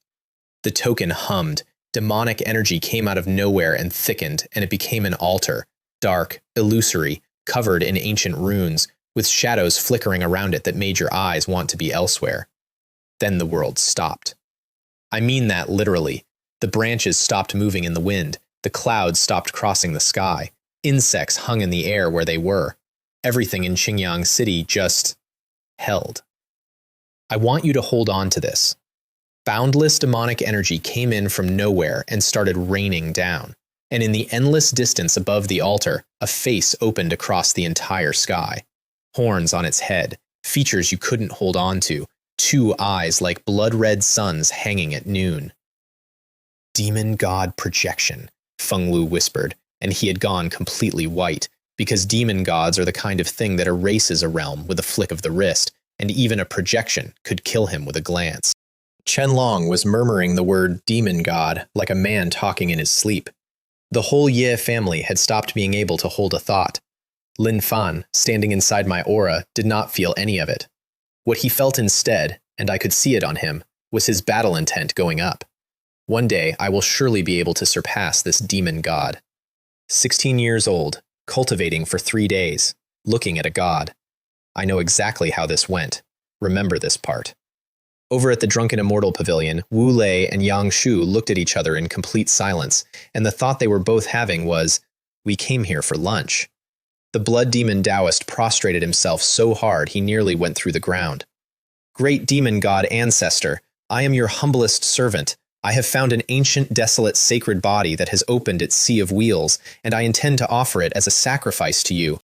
The token hummed, demonic energy came out of nowhere and thickened, and it became an altar, dark, illusory, covered in ancient runes, with shadows flickering around it that made your eyes want to be elsewhere. Then the world stopped. I mean that literally. The branches stopped moving in the wind. The clouds stopped crossing the sky. Insects hung in the air where they were. Everything in Qingyang City just held. I want you to hold on to this. Boundless demonic energy came in from nowhere and started raining down. And in the endless distance above the altar, a face opened across the entire sky. Horns on its head, features you couldn't hold on to, 2 eyes like blood-red suns hanging at noon. Demon God projection, Feng Wu whispered, and he had gone completely white, because demon gods are the kind of thing that erases a realm with a flick of the wrist, and even a projection could kill him with a glance. Chen Long was murmuring the word demon god like a man talking in his sleep. The whole Ye family had stopped being able to hold a thought. Lin Fan, standing inside my aura, did not feel any of it. What he felt instead, and I could see it on him, was his battle intent going up. One day, I will surely be able to surpass this demon god. 16 years old, cultivating for 3 days, looking at a god. I know exactly how this went. Remember this part. Over at the Drunken Immortal Pavilion, Wu Lei and Yang Shu looked at each other in complete silence, and the thought they were both having was, we came here for lunch. The blood demon Taoist prostrated himself so hard he nearly went through the ground. Great demon god ancestor, I am your humblest servant. I have found an ancient, desolate, sacred body that has opened its sea of wheels, and I intend to offer it as a sacrifice to you.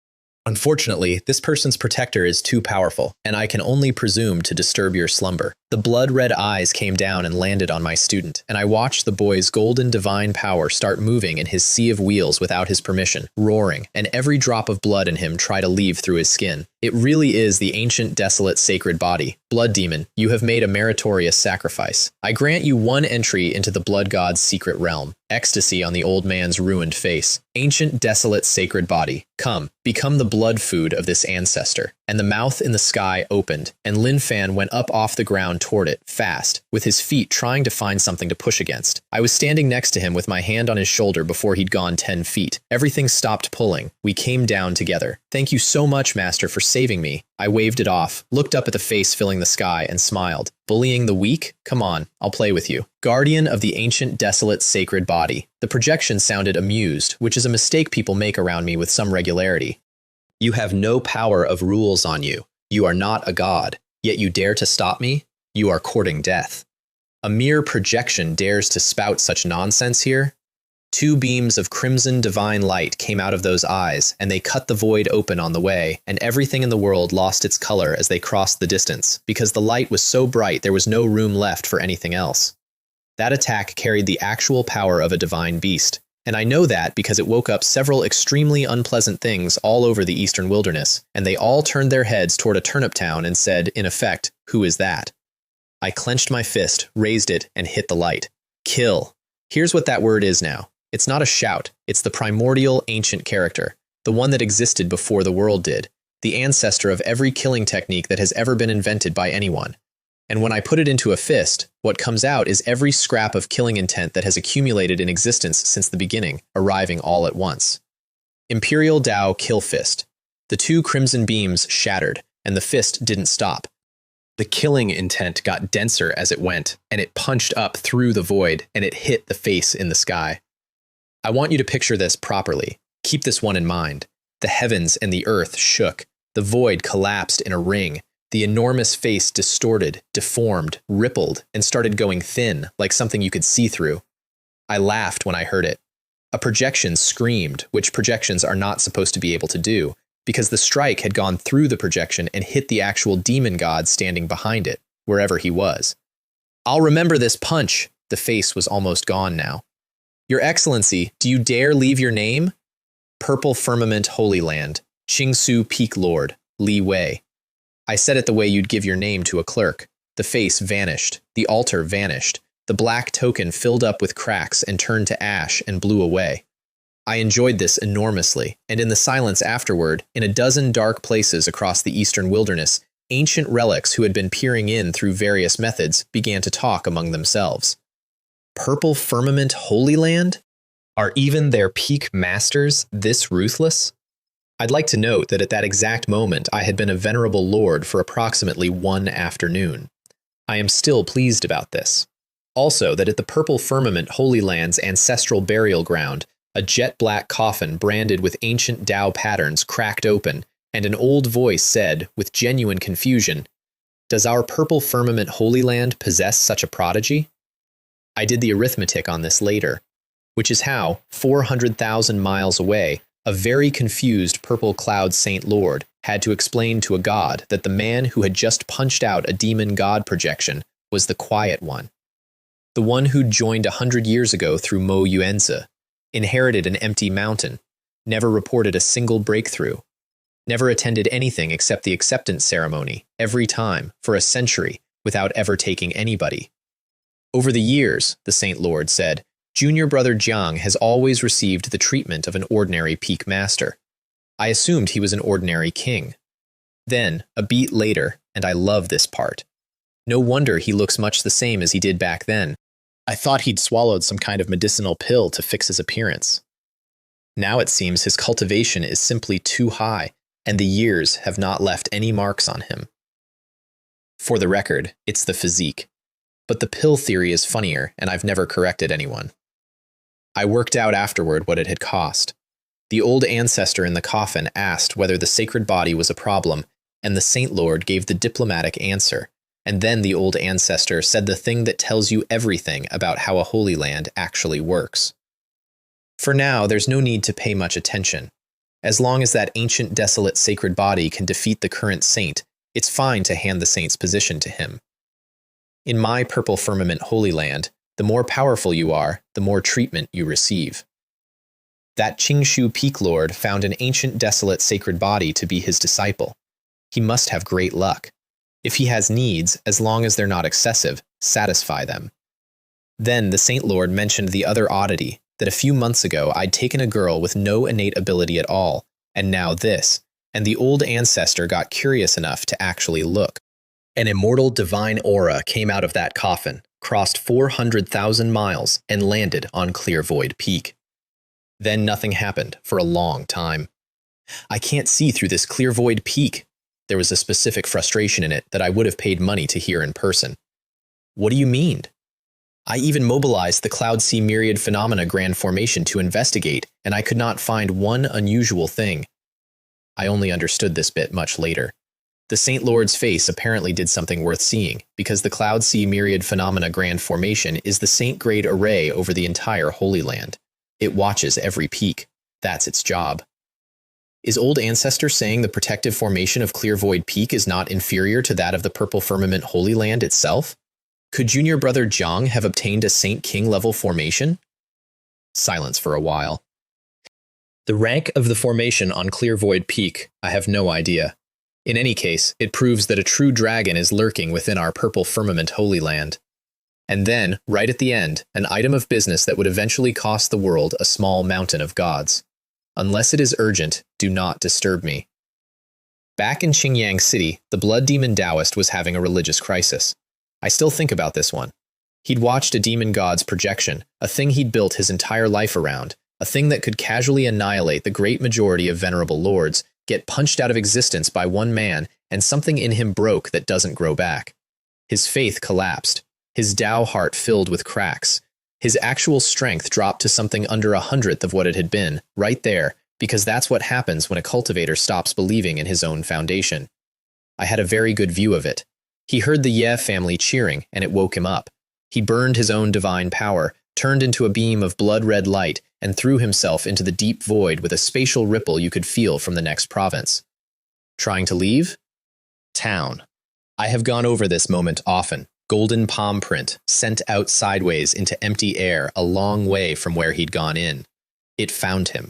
Unfortunately, this person's protector is too powerful, and I can only presume to disturb your slumber. The blood-red eyes came down and landed on my student, and I watched the boy's golden divine power start moving in his sea of wheels without his permission, roaring, and every drop of blood in him try to leave through his skin. It really is the ancient, desolate, sacred body. Blood demon, you have made a meritorious sacrifice. I grant you 1 entry into the blood god's secret realm. Ecstasy on the old man's ruined face. Ancient, desolate, sacred body. Come, become the blood food of this ancestor. And the mouth in the sky opened, and Lin Fan went up off the ground toward it, fast, with his feet trying to find something to push against. I was standing next to him with my hand on his shoulder before he'd gone 10 feet. Everything stopped pulling. We came down together. Thank you so much, Master, for saving me. I waved it off, looked up at the face filling the sky, and smiled. Bullying the weak? Come on, I'll play with you. Guardian of the ancient, desolate, sacred body. The projection sounded amused, which is a mistake people make around me with some regularity. You have no power of rules on you. You are not a god. Yet you dare to stop me? You are courting death. A mere projection dares to spout such nonsense here? 2 beams of crimson divine light came out of those eyes, and they cut the void open on the way, and everything in the world lost its color as they crossed the distance, because the light was so bright there was no room left for anything else. That attack carried the actual power of a divine beast, and I know that because it woke up several extremely unpleasant things all over the eastern wilderness, and they all turned their heads toward a turnip town and said, in effect, who is that? I clenched my fist, raised it, and hit the light. Kill. Here's what that word is now. It's not a shout. It's the primordial ancient character, the one that existed before the world did, the ancestor of every killing technique that has ever been invented by anyone. And when I put it into a fist, what comes out is every scrap of killing intent that has accumulated in existence since the beginning, arriving all at once. Imperial Tao Kill Fist. The two crimson beams shattered, and the fist didn't stop. The killing intent got denser as it went, and it punched up through the void, and it hit the face in the sky. I want you to picture this properly. Keep this one in mind. The heavens and the earth shook. The void collapsed in a ring. The enormous face distorted, deformed, rippled, and started going thin, like something you could see through. I laughed when I heard it. A projection screamed, which projections are not supposed to be able to do, because the strike had gone through the projection and hit the actual demon god standing behind it, wherever he was. I'll remember this punch. The face was almost gone now. Your Excellency, do you dare leave your name? Purple Firmament Holy Land, Qingsu Peak Lord, Li Wei. I said it the way you'd give your name to a clerk. The face vanished. The altar vanished. The black token filled up with cracks and turned to ash and blew away. I enjoyed this enormously, and in the silence afterward, in a dozen dark places across the eastern wilderness, ancient relics who had been peering in through various methods began to talk among themselves. Purple Firmament Holy Land? Are even their peak masters this ruthless? I'd like to note that at that exact moment I had been a venerable lord for approximately one afternoon. I am still pleased about this. Also, that at the Purple Firmament Holy Land's ancestral burial ground, a jet-black coffin branded with ancient Tao patterns cracked open, and an old voice said, with genuine confusion, "Does our Purple Firmament Holy Land possess such a prodigy?" I did the arithmetic on this later, which is how, 400,000 miles away, a very confused purple cloud Saint Lord had to explain to a god that the man who had just punched out a demon god projection was the quiet one. The one who'd joined 100 years ago through Mo Yuenzi, inherited an empty mountain, never reported a single breakthrough, never attended anything except the acceptance ceremony, every time, for a century, without ever taking anybody. Over the years, the Saint Lord said, Junior Brother Jiang has always received the treatment of an ordinary peak master. I assumed he was an ordinary king. Then, a beat later, and I love this part. No wonder he looks much the same as he did back then. I thought he'd swallowed some kind of medicinal pill to fix his appearance. Now it seems his cultivation is simply too high, and the years have not left any marks on him. For the record, it's the physique. But the pill theory is funnier, and I've never corrected anyone. I worked out afterward what it had cost. The old ancestor in the coffin asked whether the sacred body was a problem, and the Saint Lord gave the diplomatic answer, and then the old ancestor said the thing that tells you everything about how a holy land actually works. For now, there's no need to pay much attention. As long as that ancient desolate sacred body can defeat the current saint, it's fine to hand the saint's position to him. In my Purple Firmament Holy Land, the more powerful you are, the more treatment you receive. That Qingshu Peak Lord found an ancient desolate sacred body to be his disciple. He must have great luck. If he has needs, as long as they're not excessive, satisfy them. Then the Saint Lord mentioned the other oddity, that a few months ago I'd taken a girl with no innate ability at all, and now this, and the old ancestor got curious enough to actually look. An immortal divine aura came out of that coffin, crossed 400,000 miles, and landed on Clear Void Peak. Then nothing happened for a long time. I can't see through this Clear Void Peak. There was a specific frustration in it that I would have paid money to hear in person. What do you mean? I even mobilized the Cloud Sea Myriad Phenomena Grand Formation to investigate, and I could not find one unusual thing. I only understood this bit much later. The Saint Lord's face apparently did something worth seeing, because the Cloud Sea Myriad Phenomena Grand Formation is the Saint-grade array over the entire Holy Land. It watches every peak. That's its job. Is Old Ancestor saying the protective formation of Clear Void Peak is not inferior to that of the Purple Firmament Holy Land itself? Could Junior Brother Jiang have obtained a Saint King level formation? Silence for a while. The rank of the formation on Clear Void Peak, I have no idea. In any case, it proves that a true dragon is lurking within our purple firmament holy land. And then, right at the end, an item of business that would eventually cost the world a small mountain of gods. Unless it is urgent, do not disturb me. Back in Qingyang City, the blood demon Taoist was having a religious crisis. I still think about this one. He'd watched a demon god's projection, a thing he'd built his entire life around, a thing that could casually annihilate the great majority of venerable lords, get punched out of existence by one man, and something in him broke that doesn't grow back. His faith collapsed. His Tao heart filled with cracks. His actual strength dropped to something under 1/100th of what it had been, right there, because that's what happens when a cultivator stops believing in his own foundation. I had a very good view of it. He heard the Ye family cheering, and it woke him up. He burned his own divine power, turned into a beam of blood-red light, and threw himself into the deep void with a spatial ripple you could feel from the next province. Trying to leave? Town. I have gone over this moment often. Golden palm print, sent out sideways into empty air a long way from where he'd gone in. It found him.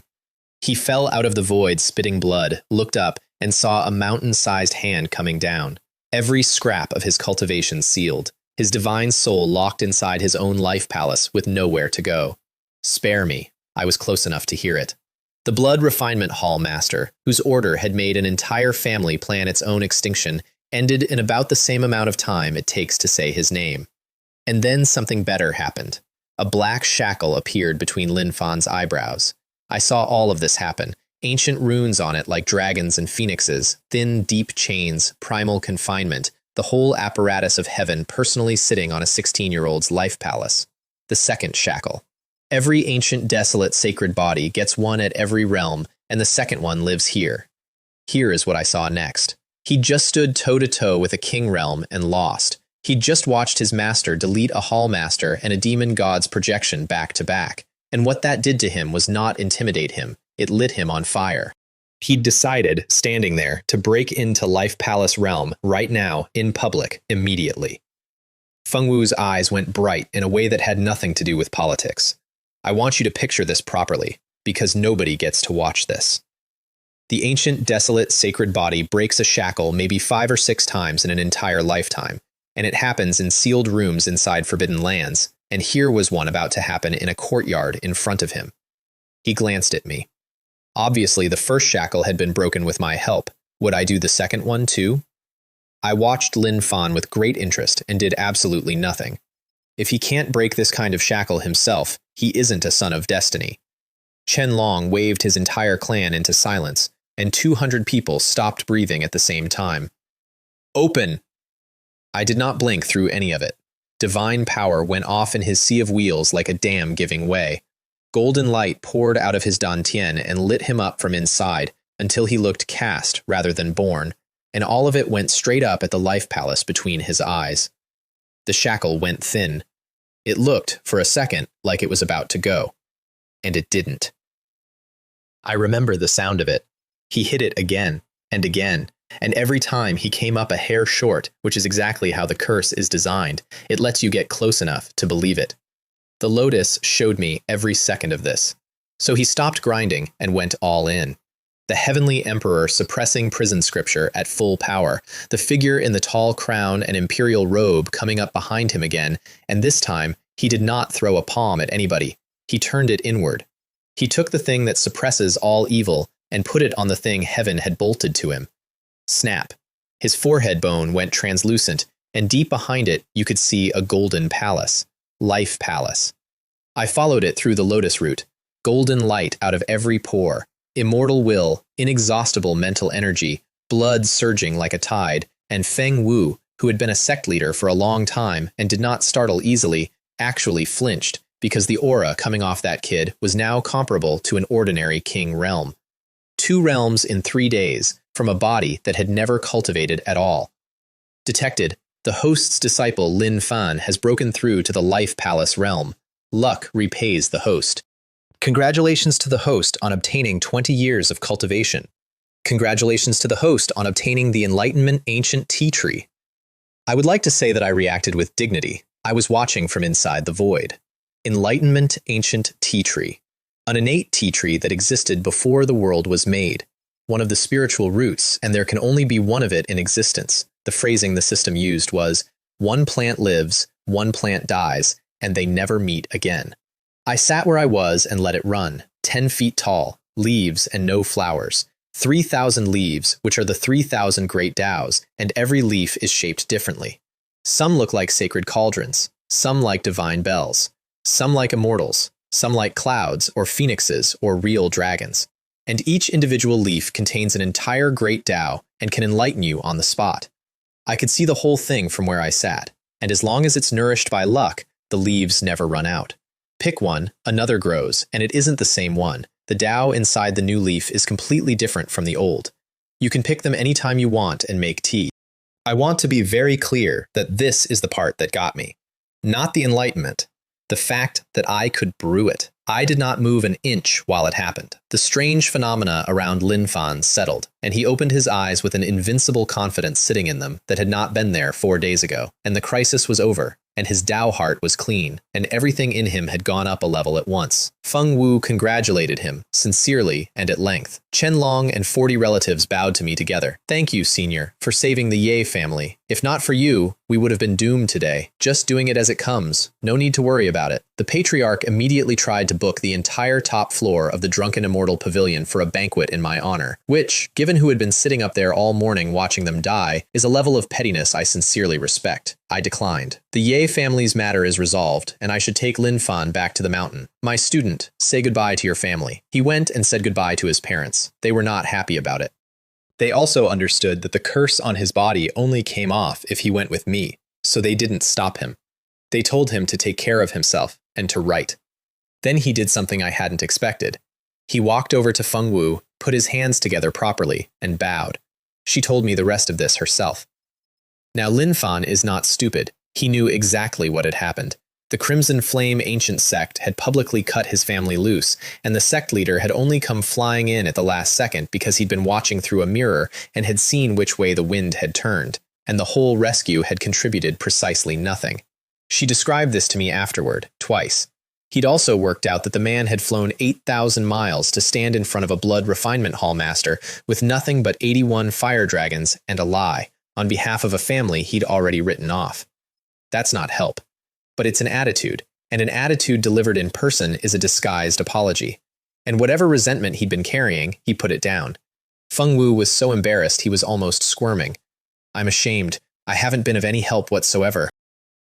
He fell out of the void spitting blood, looked up, and saw a mountain-sized hand coming down. Every scrap of his cultivation sealed, his divine soul locked inside his own life palace with nowhere to go. Spare me. I was close enough to hear it. The blood refinement hall master, whose order had made an entire family plan its own extinction, ended in about the same amount of time it takes to say his name. And then something better happened. A black shackle appeared between Lin Fan's eyebrows. I saw all of this happen, ancient runes on it like dragons and phoenixes, thin, deep chains, primal confinement, the whole apparatus of heaven personally sitting on a 16-year-old's life palace. The second shackle. Every ancient desolate sacred body gets one at every realm, and the second one lives here. Here is what I saw next. He'd just stood toe-to-toe with a king realm and lost. He'd just watched his master delete a hall master and a demon god's projection back to back. And what that did to him was not intimidate him, it lit him on fire. He'd decided, standing there, to break into Life Palace realm right now, in public, immediately. Feng Wu's eyes went bright in a way that had nothing to do with politics. I want you to picture this properly, because nobody gets to watch this. The ancient, desolate, sacred body breaks a shackle maybe 5 or 6 times in an entire lifetime, and it happens in sealed rooms inside forbidden lands, and here was one about to happen in a courtyard in front of him. He glanced at me. Obviously, the first shackle had been broken with my help. Would I do the second one too? I watched Lin Fan with great interest and did absolutely nothing. If he can't break this kind of shackle himself, he isn't a son of destiny. Chen Long waved his entire clan into silence, and 200 people stopped breathing at the same time. Open! I did not blink through any of it. Divine power went off in his sea of wheels like a dam giving way. Golden light poured out of his dantian and lit him up from inside until he looked cast rather than born, and all of it went straight up at the life palace between his eyes. The shackle went thin. It looked, for a second, like it was about to go. And it didn't. I remember the sound of it. He hit it again, and every time he came up a hair short, which is exactly how the curse is designed. It lets you get close enough to believe it. The lotus showed me every second of this. So he stopped grinding and went all in. The heavenly emperor suppressing prison scripture at full power, the figure in the tall crown and imperial robe coming up behind him again, and this time he did not throw a palm at anybody. He turned it inward. He took the thing that suppresses all evil and put it on the thing heaven had bolted to him. Snap. His forehead bone went translucent, and deep behind it you could see a golden palace. Life Palace. I followed it through the lotus root. Golden light out of every pore. Immortal will, inexhaustible mental energy, blood surging like a tide, and Feng Wu, who had been a sect leader for a long time and did not startle easily, actually flinched, because the aura coming off that kid was now comparable to an ordinary king realm. 2 realms in 3 days, from a body that had never cultivated at all. Detected, the host's disciple Lin Fan has broken through to the Life Palace realm. Luck repays the host. Congratulations to the host on obtaining 20 years of cultivation. Congratulations to the host on obtaining the Enlightenment Ancient Tea Tree. I would like to say that I reacted with dignity. I was watching from inside the void. Enlightenment Ancient Tea Tree. An innate tea tree that existed before the world was made. one of the spiritual roots, and there can only be one of it in existence. The phrasing the system used was, one plant lives, one plant dies, and they never meet again. I sat where I was and let it run, 10 feet tall, leaves and no flowers. 3,000 leaves, which are the 3,000 great Taos, and every leaf is shaped differently. Some look like sacred cauldrons, some like divine bells, some like immortals, some like clouds or phoenixes or real dragons. And each individual leaf contains an entire great Tao and can enlighten you on the spot. I could see the whole thing from where I sat, and as long as it's nourished by luck, the leaves never run out. Pick one, another grows, and it isn't the same one. The Tao inside the new leaf is completely different from the old. You can pick them anytime you want and make tea. I want to be very clear that this is the part that got me. Not the enlightenment. The fact that I could brew it. I did not move an inch while it happened. The strange phenomena around Lin Fan settled, and he opened his eyes with an invincible confidence sitting in them that had not been there 4 days ago, and the crisis was over, and his Tao heart was clean, and everything in him had gone up a level at once. Feng Wu congratulated him, sincerely and at length. Chen Long and 40 relatives bowed to me together. Thank you, senior, for saving the Ye family. If not for you, we would have been doomed today. Just doing it as it comes. No need to worry about it. The patriarch immediately tried to book the entire top floor of the Drunken Immortal Pavilion for a banquet in my honor, which, given who had been sitting up there all morning watching them die, is a level of pettiness I sincerely respect. I declined. The Ye family's matter is resolved, and I should take Lin Fan back to the mountain. My student, say goodbye to your family. He went and said goodbye to his parents. They were not happy about it. They also understood that the curse on his body only came off if he went with me, so they didn't stop him. They told him to take care of himself and to write. Then he did something I hadn't expected. He walked over to Feng Wu, put his hands together properly, and bowed. She told me the rest of this herself. Now Lin Fan is not stupid. He knew exactly what had happened. The Crimson Flame ancient sect had publicly cut his family loose, and the sect leader had only come flying in at the last second because he'd been watching through a mirror and had seen which way the wind had turned, and the whole rescue had contributed precisely nothing. She described this to me afterward, twice. He'd also worked out that the man had flown 8,000 miles to stand in front of a blood refinement hall master with nothing but 81 fire dragons and a lie, on behalf of a family he'd already written off. That's not help. But it's an attitude, and an attitude delivered in person is a disguised apology. And whatever resentment he'd been carrying, he put it down. Feng Wu was so embarrassed he was almost squirming. I'm ashamed. I haven't been of any help whatsoever.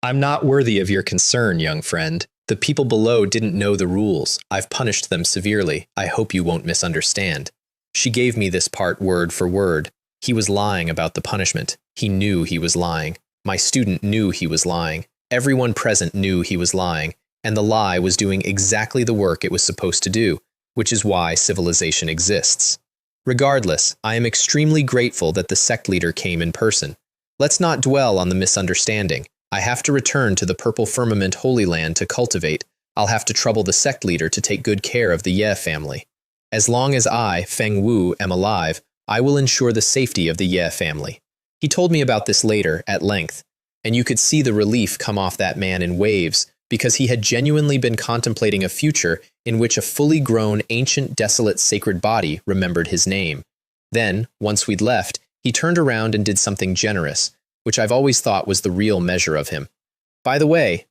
I'm not worthy of your concern, young friend. The people below didn't know the rules. I've punished them severely. I hope you won't misunderstand. She gave me this part word for word. He was lying about the punishment. He knew he was lying. My student knew he was lying. Everyone present knew he was lying, and the lie was doing exactly the work it was supposed to do, which is why civilization exists. Regardless, I am extremely grateful that the sect leader came in person. Let's not dwell on the misunderstanding. I have to return to the Purple Firmament Holy Land to cultivate. I'll have to trouble the sect leader to take good care of the Ye family. As long as I, Feng Wu, am alive, I will ensure the safety of the Ye family. He told me about this later, at length, and you could see the relief come off that man in waves because he had genuinely been contemplating a future in which a fully grown, ancient, desolate sacred body remembered his name. Then, once we'd left, he turned around and did something generous, which I've always thought was the real measure of him. By the way,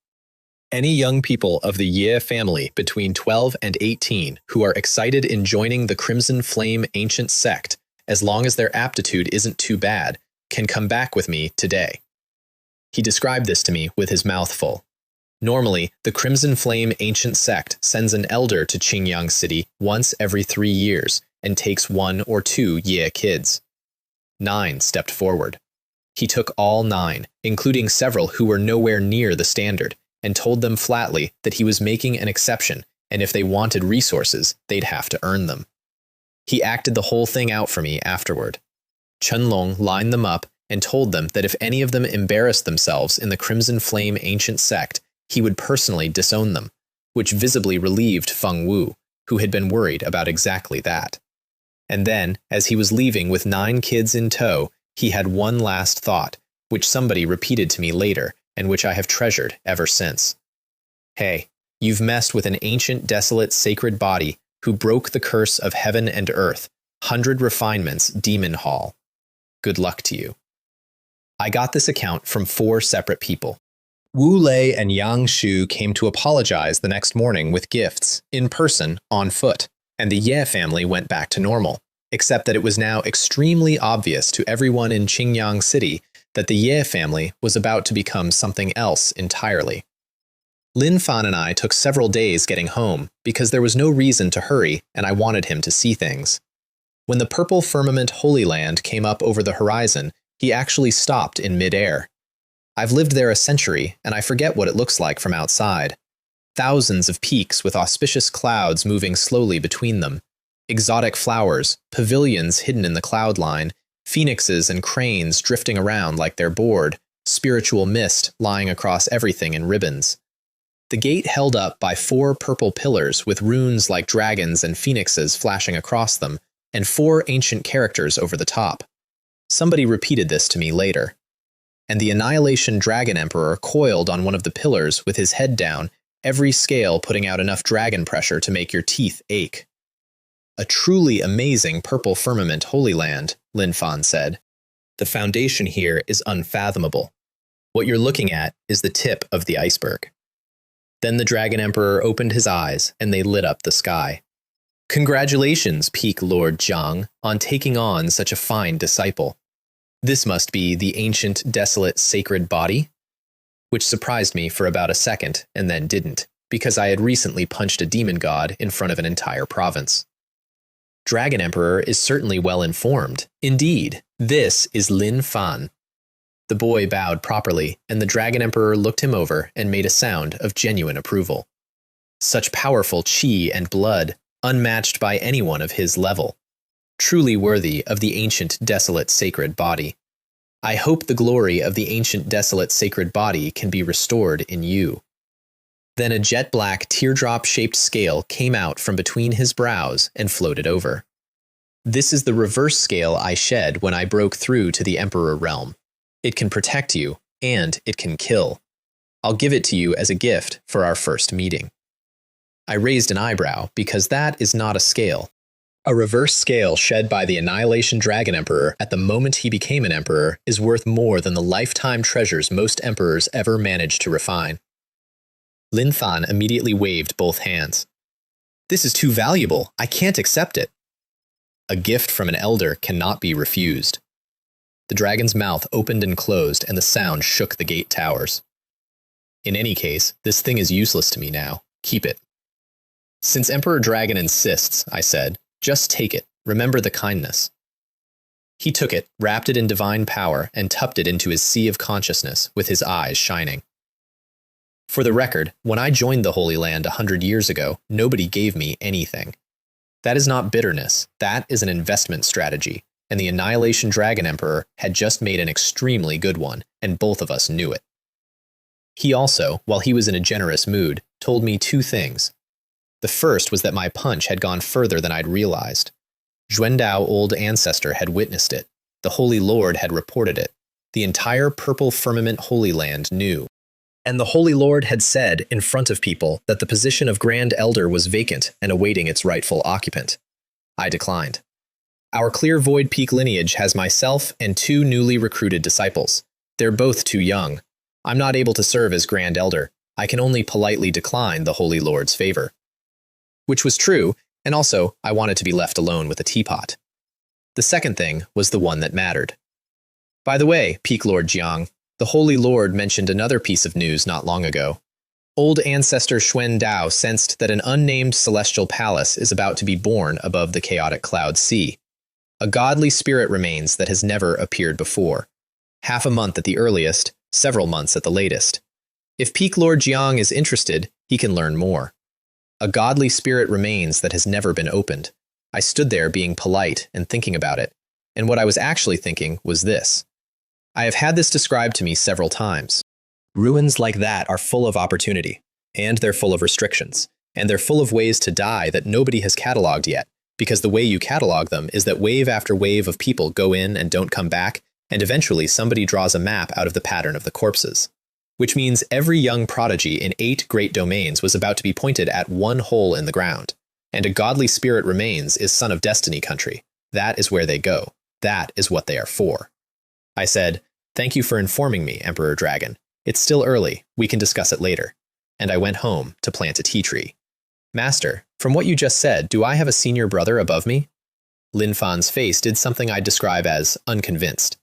any young people of the Ye family between 12 and 18 who are excited in joining the Crimson Flame ancient sect, as long as their aptitude isn't too bad, can come back with me today. He described this to me with his mouth full. Normally, the Crimson Flame ancient sect sends an elder to Qingyang City once every 3 years and takes 1 or 2 Ye kids. 9 stepped forward. He took all 9, including several who were nowhere near the standard, and told them flatly that he was making an exception, and if they wanted resources, they'd have to earn them. He acted the whole thing out for me afterward. Chen Long lined them up and told them that if any of them embarrassed themselves in the Crimson Flame ancient sect, he would personally disown them, which visibly relieved Feng Wu, who had been worried about exactly that. And then, as he was leaving with 9 kids in tow, he had one last thought, which somebody repeated to me later, and which I have treasured ever since. Hey, you've messed with an ancient, desolate, sacred body who broke the curse of heaven and earth. 100 Refinements Demon Hall. Good luck to you. I got this account from 4 separate people. Wu Lei and Yang Shu came to apologize the next morning with gifts, in person, on foot, and the Ye family went back to normal, except that it was now extremely obvious to everyone in Qingyang City that the Ye family was about to become something else entirely. Lin Fan and I took several days getting home because there was no reason to hurry and I wanted him to see things. When the purple firmament Holy Land came up over the horizon, he actually stopped in midair. I've lived there a century, and I forget what it looks like from outside. Thousands of peaks with auspicious clouds moving slowly between them, exotic flowers, pavilions hidden in the cloud line, phoenixes and cranes drifting around like they're bored, spiritual mist lying across everything in ribbons. The gate held up by 4 purple pillars with runes like dragons and phoenixes flashing across them, and 4 ancient characters over the top. Somebody repeated this to me later. And the Annihilation Dragon Emperor coiled on one of the pillars with his head down, every scale putting out enough dragon pressure to make your teeth ache. A truly amazing purple firmament Holy Land, Lin Fan said. The foundation here is unfathomable. What you're looking at is the tip of the iceberg. Then the Dragon Emperor opened his eyes and they lit up the sky. Congratulations, Peak Lord Jiang, on taking on such a fine disciple. This must be the ancient, desolate, sacred body? Which surprised me for about a second and then didn't, because I had recently punched a demon god in front of an entire province. Dragon Emperor is certainly well informed. Indeed, this is Lin Fan. The boy bowed properly, and the Dragon Emperor looked him over and made a sound of genuine approval. Such powerful qi and blood, unmatched by anyone of his level. Truly worthy of the ancient, desolate, sacred body. I hope the glory of the ancient, desolate, sacred body can be restored in you. Then a jet-black, teardrop-shaped scale came out from between his brows and floated over. This is the reverse scale I shed when I broke through to the Emperor realm. It can protect you, and it can kill. I'll give it to you as a gift for our first meeting. I raised an eyebrow because that is not a scale. A reverse scale shed by the Annihilation Dragon Emperor at the moment he became an emperor is worth more than the lifetime treasures most emperors ever managed to refine. Lin Fan immediately waved both hands. This is too valuable. I can't accept it. A gift from an elder cannot be refused. The dragon's mouth opened and closed, and the sound shook the gate towers. In any case, this thing is useless to me now. Keep it. Since Emperor Dragon insists, I said, just take it. Remember the kindness. He took it, wrapped it in divine power, and tucked it into his sea of consciousness, with his eyes shining. For the record, when I joined the Holy Land 100 years ago, nobody gave me anything. That is not bitterness. That is an investment strategy, and the Annihilation Dragon Emperor had just made an extremely good one, and both of us knew it. He also, while he was in a generous mood, told me 2 things. The first was that my punch had gone further than I'd realized. Xuandao Old Ancestor had witnessed it. The Holy Lord had reported it. The entire purple firmament Holy Land knew. And the Holy Lord had said in front of people that the position of Grand Elder was vacant and awaiting its rightful occupant. I declined. Our Clear Void Peak lineage has myself and 2 newly recruited disciples. They're both too young. I'm not able to serve as Grand Elder. I can only politely decline the Holy Lord's favor. Which was true, and also I wanted to be left alone with a teapot. The second thing was the one that mattered. By the way, Peak Lord Jiang, the Holy Lord mentioned another piece of news not long ago. Old Ancestor Xuandao sensed that an unnamed celestial palace is about to be born above the chaotic cloud sea. A godly spirit remains that has never appeared before. Half a month at the earliest, several months at the latest. If Peak Lord Jiang is interested, he can learn more. A godly spirit remains that has never been opened. I stood there being polite and thinking about it, and what I was actually thinking was this. I have had this described to me several times. Ruins like that are full of opportunity, and they're full of restrictions, and they're full of ways to die that nobody has cataloged yet, because the way you catalog them is that wave after wave of people go in and don't come back, and eventually somebody draws a map out of the pattern of the corpses. Which means every young prodigy in 8 great domains was about to be pointed at one hole in the ground, and a godly spirit remains is son of Destiny Country, That is where they go. That is what they are for. I said, "Thank you for informing me, Emperor Dragon. It's still early. We can discuss it later." And I went home to plant a tea tree. Master, from what you just said, do I have a senior brother above me? Lin Fan's face did something I'd describe as unconvinced.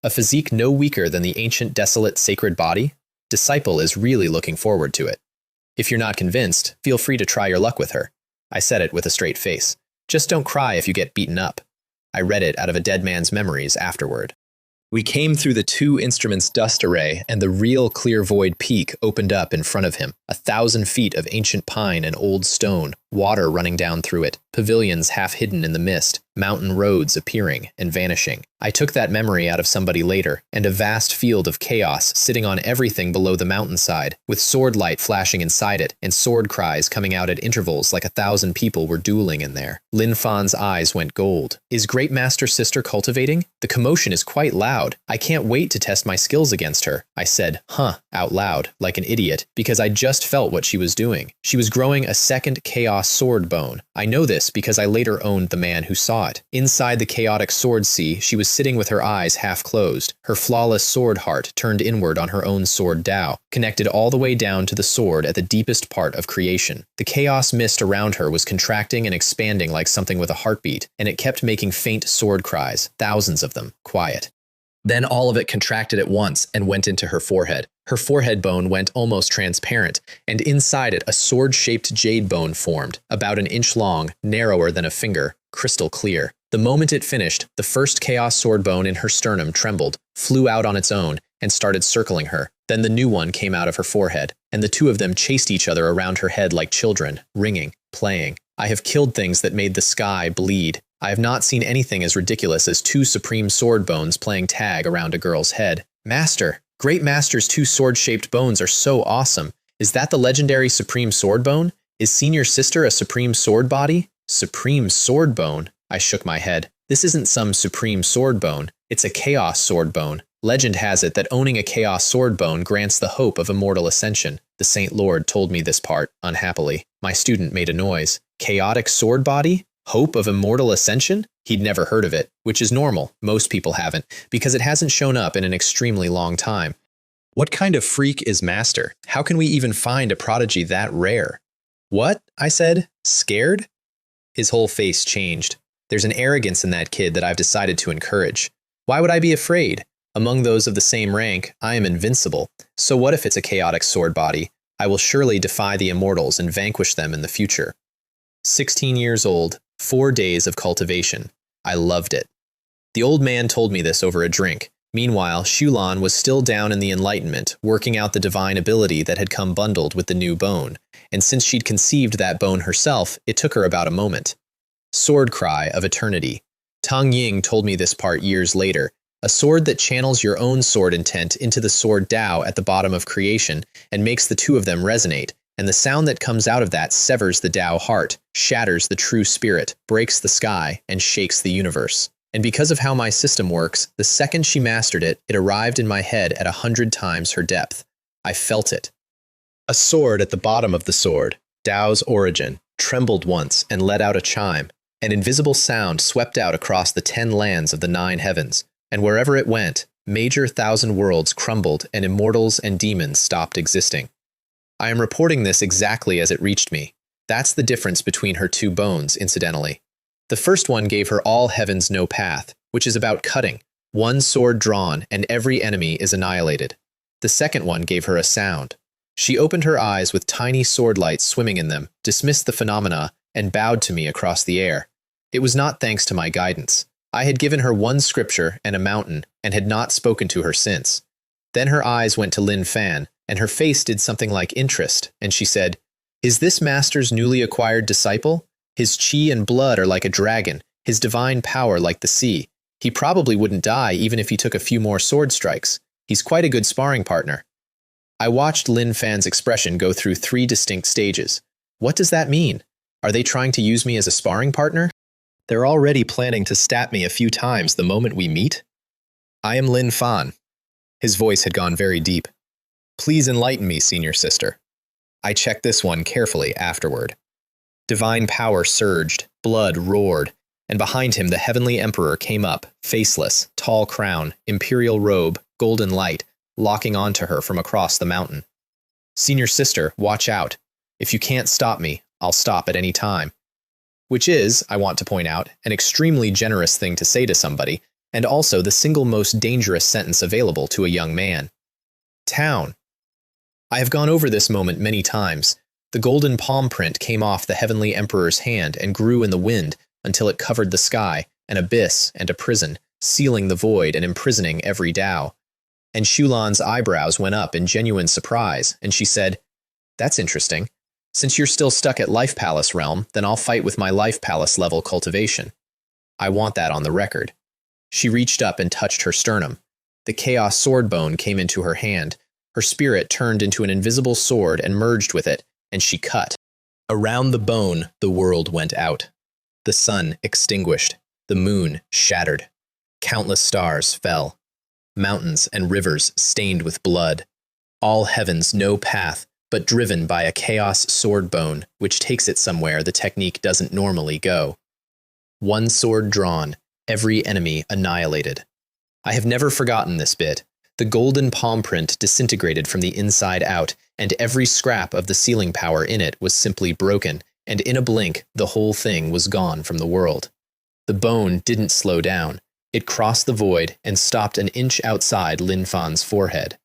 A physique no weaker than the ancient desolate sacred body? Disciple is really looking forward to it. If you're not convinced, feel free to try your luck with her. I said it with a straight face. Just don't cry if you get beaten up. I read it out of a dead man's memories afterward. We came through the two instruments' dust array, and the real clear void peak opened up in front of him. 1,000 feet of ancient pine and old stone, water running down through it, pavilions half hidden in the mist, mountain roads appearing and vanishing. I took that memory out of somebody later, and a vast field of chaos sitting on everything below the mountainside, with sword light flashing inside it, and sword cries coming out at intervals like 1,000 people were dueling in there. Lin Fan's eyes went gold. Is Great Master Sister cultivating? The commotion is quite loud. I can't wait to test my skills against her. I said, huh, out loud, like an idiot, because I just felt what she was doing. She was growing a second chaos sword bone. I know this because I later owned the man who saw it. Inside the chaotic sword sea, she was sitting with her eyes half closed, her flawless sword heart turned inward on her own sword Tao, connected all the way down to the sword at the deepest part of creation. The chaos mist around her was contracting and expanding like something with a heartbeat, and it kept making faint sword cries, thousands of them, quiet. Then all of it contracted at once and went into her forehead. Her forehead bone went almost transparent, and inside it a sword-shaped jade bone formed, about an inch long, narrower than a finger, crystal clear. The moment it finished, the first chaos sword bone in her sternum trembled, flew out on its own, and started circling her. Then the new one came out of her forehead, and the two of them chased each other around her head like children, ringing, playing. I have killed things that made the sky bleed. I have not seen anything as ridiculous as two supreme sword bones playing tag around a girl's head. Master, Great Master's two sword-shaped bones are so awesome. Is that the legendary supreme sword bone? Is Senior Sister a supreme sword body? Supreme sword bone? I shook my head. This isn't some supreme sword bone. It's a chaos sword bone. Legend has it that owning a chaos sword bone grants the hope of immortal ascension. The Saint Lord told me this part, unhappily. My student made a noise. Chaotic sword body? Hope of immortal ascension? He'd never heard of it, which is normal. Most people haven't, because it hasn't shown up in an extremely long time. What kind of freak is Master? How can we even find a prodigy that rare? What? I said. Scared? His whole face changed. There's an arrogance in that kid that I've decided to encourage. Why would I be afraid? Among those of the same rank, I am invincible. So what if it's a chaotic sword body? I will surely defy the immortals and vanquish them in the future. 16 years old, 4 days of cultivation. I loved it. The old man told me this over a drink. Meanwhile, Shulan was still down in the Enlightenment, working out the divine ability that had come bundled with the new bone, and since she'd conceived that bone herself, it took her about a moment. Sword cry of eternity. Tang Ying told me this part years later. A sword that channels your own sword intent into the sword Tao at the bottom of creation and makes the two of them resonate, and the sound that comes out of that severs the Tao heart, shatters the true spirit, breaks the sky, and shakes the universe. And because of how my system works, the second she mastered it, it arrived in my head at 100 times her depth. I felt it. A sword at the bottom of the sword, Tao's origin, trembled once and let out a chime. An invisible sound swept out across the 10 lands of the 9 heavens, and wherever it went, major 1,000 worlds crumbled and immortals and demons stopped existing. I am reporting this exactly as it reached me. That's the difference between her two bones, incidentally. The first one gave her all heavens no path, which is about cutting. One sword drawn, and every enemy is annihilated. The second one gave her a sound. She opened her eyes with tiny sword lights swimming in them, dismissed the phenomena, and bowed to me across the air. It was not thanks to my guidance. I had given her one scripture and a mountain, and had not spoken to her since. Then her eyes went to Lin Fan, and her face did something like interest, and she said, "Is this Master's newly acquired disciple? His chi and blood are like a dragon, his divine power like the sea. He probably wouldn't die even if he took a few more sword strikes. He's quite a good sparring partner." I watched Lin Fan's expression go through 3 distinct stages. What does that mean? Are they trying to use me as a sparring partner? They're already planning to stab me a few times the moment we meet? I am Lin Fan. His voice had gone very deep. Please enlighten me, Senior Sister. I checked this one carefully afterward. Divine power surged, blood roared, and behind him the heavenly emperor came up, faceless, tall crown, imperial robe, golden light, locking onto her from across the mountain. "Senior sister, watch out. If you can't stop me, I'll stop at any time." Which is, I want to point out, an extremely generous thing to say to somebody, and also the single most dangerous sentence available to a young man. Town. I have gone over this moment many times. The golden palm print came off the heavenly emperor's hand and grew in the wind until it covered the sky, an abyss and a prison, sealing the void and imprisoning every Tao. And Shulan's eyebrows went up in genuine surprise, and she said, "That's interesting. Since you're still stuck at Life Palace realm, then I'll fight with my Life Palace level cultivation. I want that on the record." She reached up and touched her sternum. The chaos sword bone came into her hand. Her spirit turned into an invisible sword and merged with it, and she cut. Around the bone, the world went out. The sun extinguished. The moon shattered. Countless stars fell. Mountains and rivers stained with blood. All heavens no path, but driven by a chaos sword bone, which takes it somewhere the technique doesn't normally go. One sword drawn, every enemy annihilated. I have never forgotten this bit. The golden palm print disintegrated from the inside out, and every scrap of the sealing power in it was simply broken, and in a blink, the whole thing was gone from the world. The bone didn't slow down. It crossed the void and stopped an inch outside Lin Fan's forehead.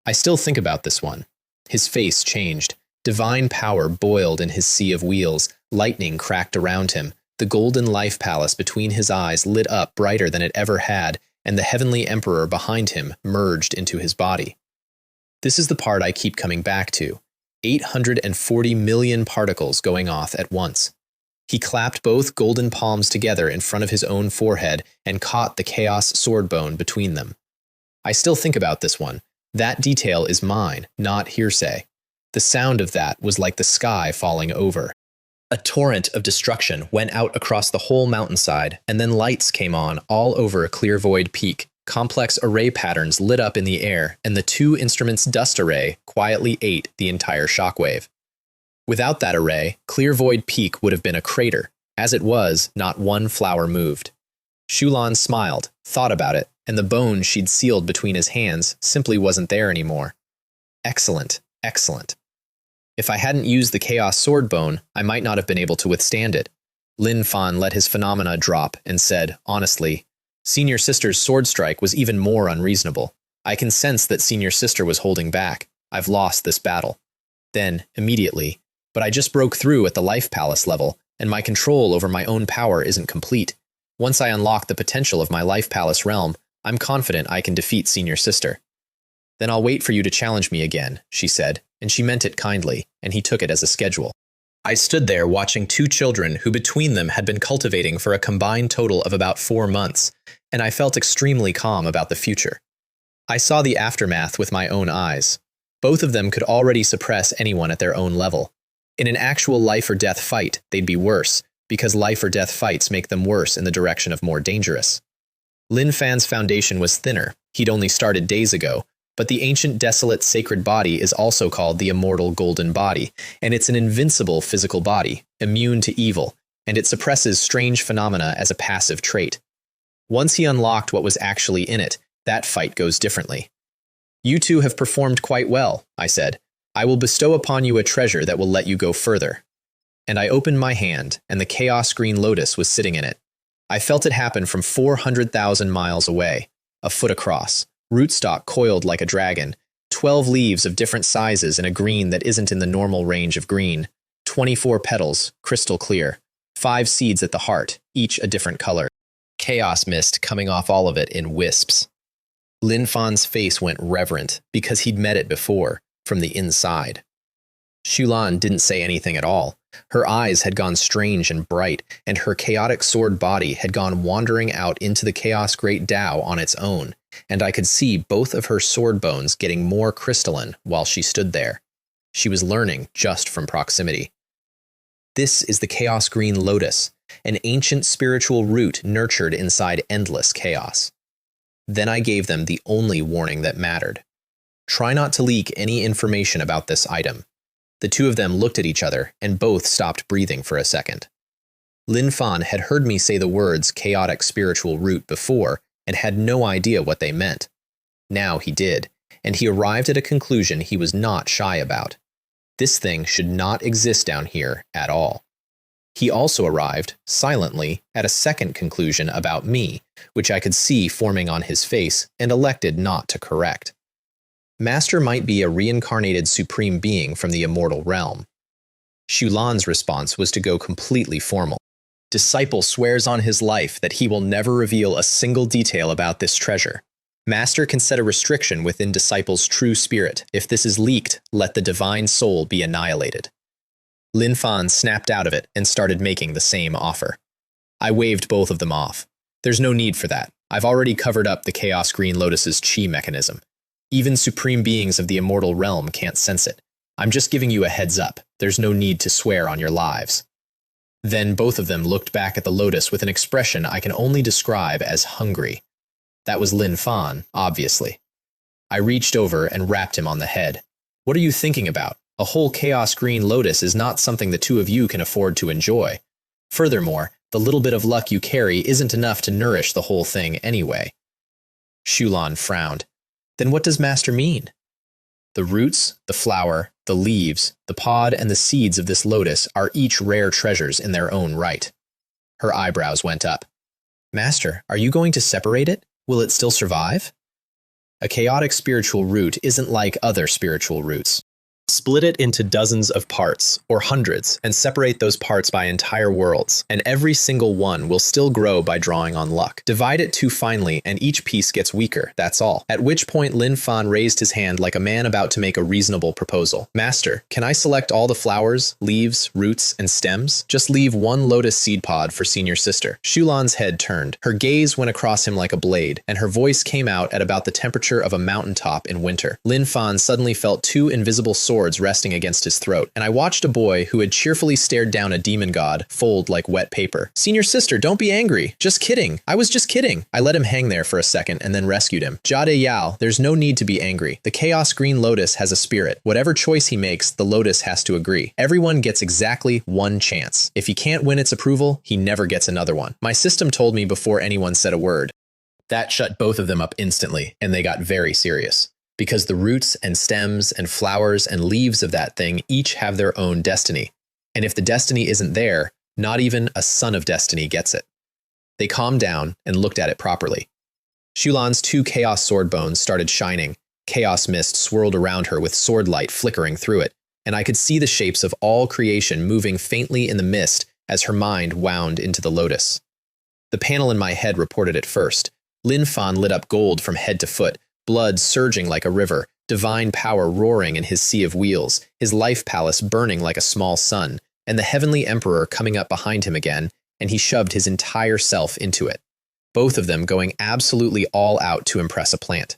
I still think about this one. His face changed. Divine power boiled in his sea of wheels. Lightning cracked around him. The golden life palace between his eyes lit up brighter than it ever had, and the heavenly emperor behind him merged into his body. This is the part I keep coming back to. 840 million particles going off at once. He clapped both golden palms together in front of his own forehead and caught the chaos sword bone between them. I still think about this one. That detail is mine, not hearsay. The sound of that was like the sky falling over. A torrent of destruction went out across the whole mountainside, and then lights came on all over a clear void peak. Complex array patterns lit up in the air, and the two instruments' dust array quietly ate the entire shockwave. Without that array, Clear Void Peak would have been a crater. As it was, not one flower moved. Shulan smiled, thought about it, and the bone she'd sealed between his hands simply wasn't there anymore. Excellent, excellent. If I hadn't used the Chaos Sword Bone, I might not have been able to withstand it. Lin Fan let his phenomena drop and said, honestly, Senior Sister's sword strike was even more unreasonable. I can sense that Senior Sister was holding back. I've lost this battle. Then, immediately, but I just broke through at the Life Palace level, and my control over my own power isn't complete. Once I unlock the potential of my Life Palace realm, I'm confident I can defeat Senior Sister. Then I'll wait for you to challenge me again, she said, and she meant it kindly, and he took it as a schedule. I stood there watching two children who between them had been cultivating for a combined total of about 4 months, and I felt extremely calm about the future. I saw the aftermath with my own eyes. Both of them could already suppress anyone at their own level. In an actual life or death fight, they'd be worse, because life or death fights make them worse in the direction of more dangerous. Lin Fan's foundation was thinner. He'd only started days ago, but the ancient desolate sacred body is also called the immortal golden body, and it's an invincible physical body, immune to evil, and it suppresses strange phenomena as a passive trait. Once he unlocked what was actually in it, that fight goes differently. You two have performed quite well, I said. I will bestow upon you a treasure that will let you go further. And I opened my hand, and the chaos green lotus was sitting in it. I felt it happen from 400,000 miles away, a foot across, rootstock coiled like a dragon, 12 leaves of different sizes in a green that isn't in the normal range of green, 24 petals, crystal clear, 5 seeds at the heart, each a different color. Chaos mist coming off all of it in wisps. Lin Fan's face went reverent because he'd met it before, from the inside. Shulan didn't say anything at all. Her eyes had gone strange and bright, and her chaotic sword body had gone wandering out into the chaos great Tao on its own, and I could see both of her sword bones getting more crystalline while she stood there. She was learning just from proximity. This is the chaos green lotus, an ancient spiritual root nurtured inside endless chaos. Then I gave them the only warning that mattered. Try not to leak any information about this item. The two of them looked at each other, and both stopped breathing for a second. Lin Fan had heard me say the words chaotic spiritual root before and had no idea what they meant. Now he did, and he arrived at a conclusion he was not shy about. This thing should not exist down here at all. He also arrived, silently, at a second conclusion about me, which I could see forming on his face and elected not to correct. Master might be a reincarnated supreme being from the immortal realm. Shulan's response was to go completely formal. Disciple swears on his life that he will never reveal a single detail about this treasure. Master can set a restriction within Disciple's true spirit. If this is leaked, let the divine soul be annihilated. Lin Fan snapped out of it and started making the same offer. I waved both of them off. There's no need for that. I've already covered up the Chaos Green Lotus's chi mechanism. Even supreme beings of the immortal realm can't sense it. I'm just giving you a heads up. There's no need to swear on your lives. Then both of them looked back at the lotus with an expression I can only describe as hungry. That was Lin Fan, obviously. I reached over and rapped him on the head. What are you thinking about? A whole Chaos Green Lotus is not something the two of you can afford to enjoy. Furthermore, the little bit of luck you carry isn't enough to nourish the whole thing anyway. Shulan frowned. Then what does Master mean? The roots, the flower, the leaves, the pod, and the seeds of this lotus are each rare treasures in their own right. Her eyebrows went up. Master, are you going to separate it? Will it still survive? A chaotic spiritual root isn't like other spiritual roots. Split it into dozens of parts, or hundreds, and separate those parts by entire worlds, and every single one will still grow by drawing on luck. Divide it too finely, and each piece gets weaker, that's all. At which point Lin Fan raised his hand like a man about to make a reasonable proposal. Master, can I select all the flowers, leaves, roots, and stems? Just leave one lotus seed pod for senior sister. Shulan's head turned. Her gaze went across him like a blade, and her voice came out at about the temperature of a mountaintop in winter. Lin Fan suddenly felt two invisible swords resting against his throat, and I watched a boy who had cheerfully stared down a demon god fold like wet paper. Senior sister, don't be angry. Just kidding. I was just kidding. I let him hang there for a second and then rescued him. Jade Yao, there's no need to be angry. The Chaos Green Lotus has a spirit. Whatever choice he makes, the Lotus has to agree. Everyone gets exactly one chance. If he can't win its approval, he never gets another one. My system told me before anyone said a word. That shut both of them up instantly, and they got very serious. Because the roots and stems and flowers and leaves of that thing each have their own destiny. And if the destiny isn't there, not even a son of destiny gets it. They calmed down and looked at it properly. Shulan's two chaos sword bones started shining. Chaos mist swirled around her with sword light flickering through it, and I could see the shapes of all creation moving faintly in the mist as her mind wound into the lotus. The panel in my head reported it first. Lin Fan lit up gold from head to foot, blood surging like a river, divine power roaring in his sea of wheels, his life palace burning like a small sun, and the heavenly emperor coming up behind him again, and he shoved his entire self into it, both of them going absolutely all out to impress a plant.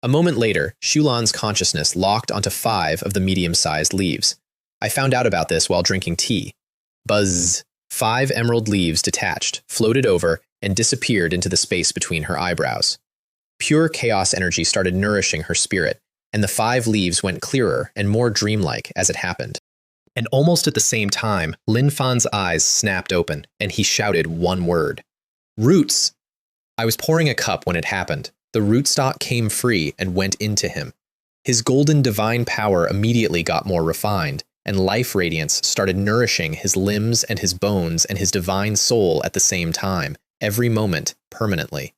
A moment later, Shulan's consciousness locked onto 5 of the medium-sized leaves. I found out about this while drinking tea. Buzz! 5 emerald leaves detached, floated over, and disappeared into the space between her eyebrows. Pure chaos energy started nourishing her spirit, and the 5 leaves went clearer and more dreamlike as it happened. And almost at the same time, Lin Fan's eyes snapped open, and he shouted one word. Roots! I was pouring a cup when it happened. The rootstock came free and went into him. His golden divine power immediately got more refined, and life radiance started nourishing his limbs and his bones and his divine soul at the same time, every moment, permanently.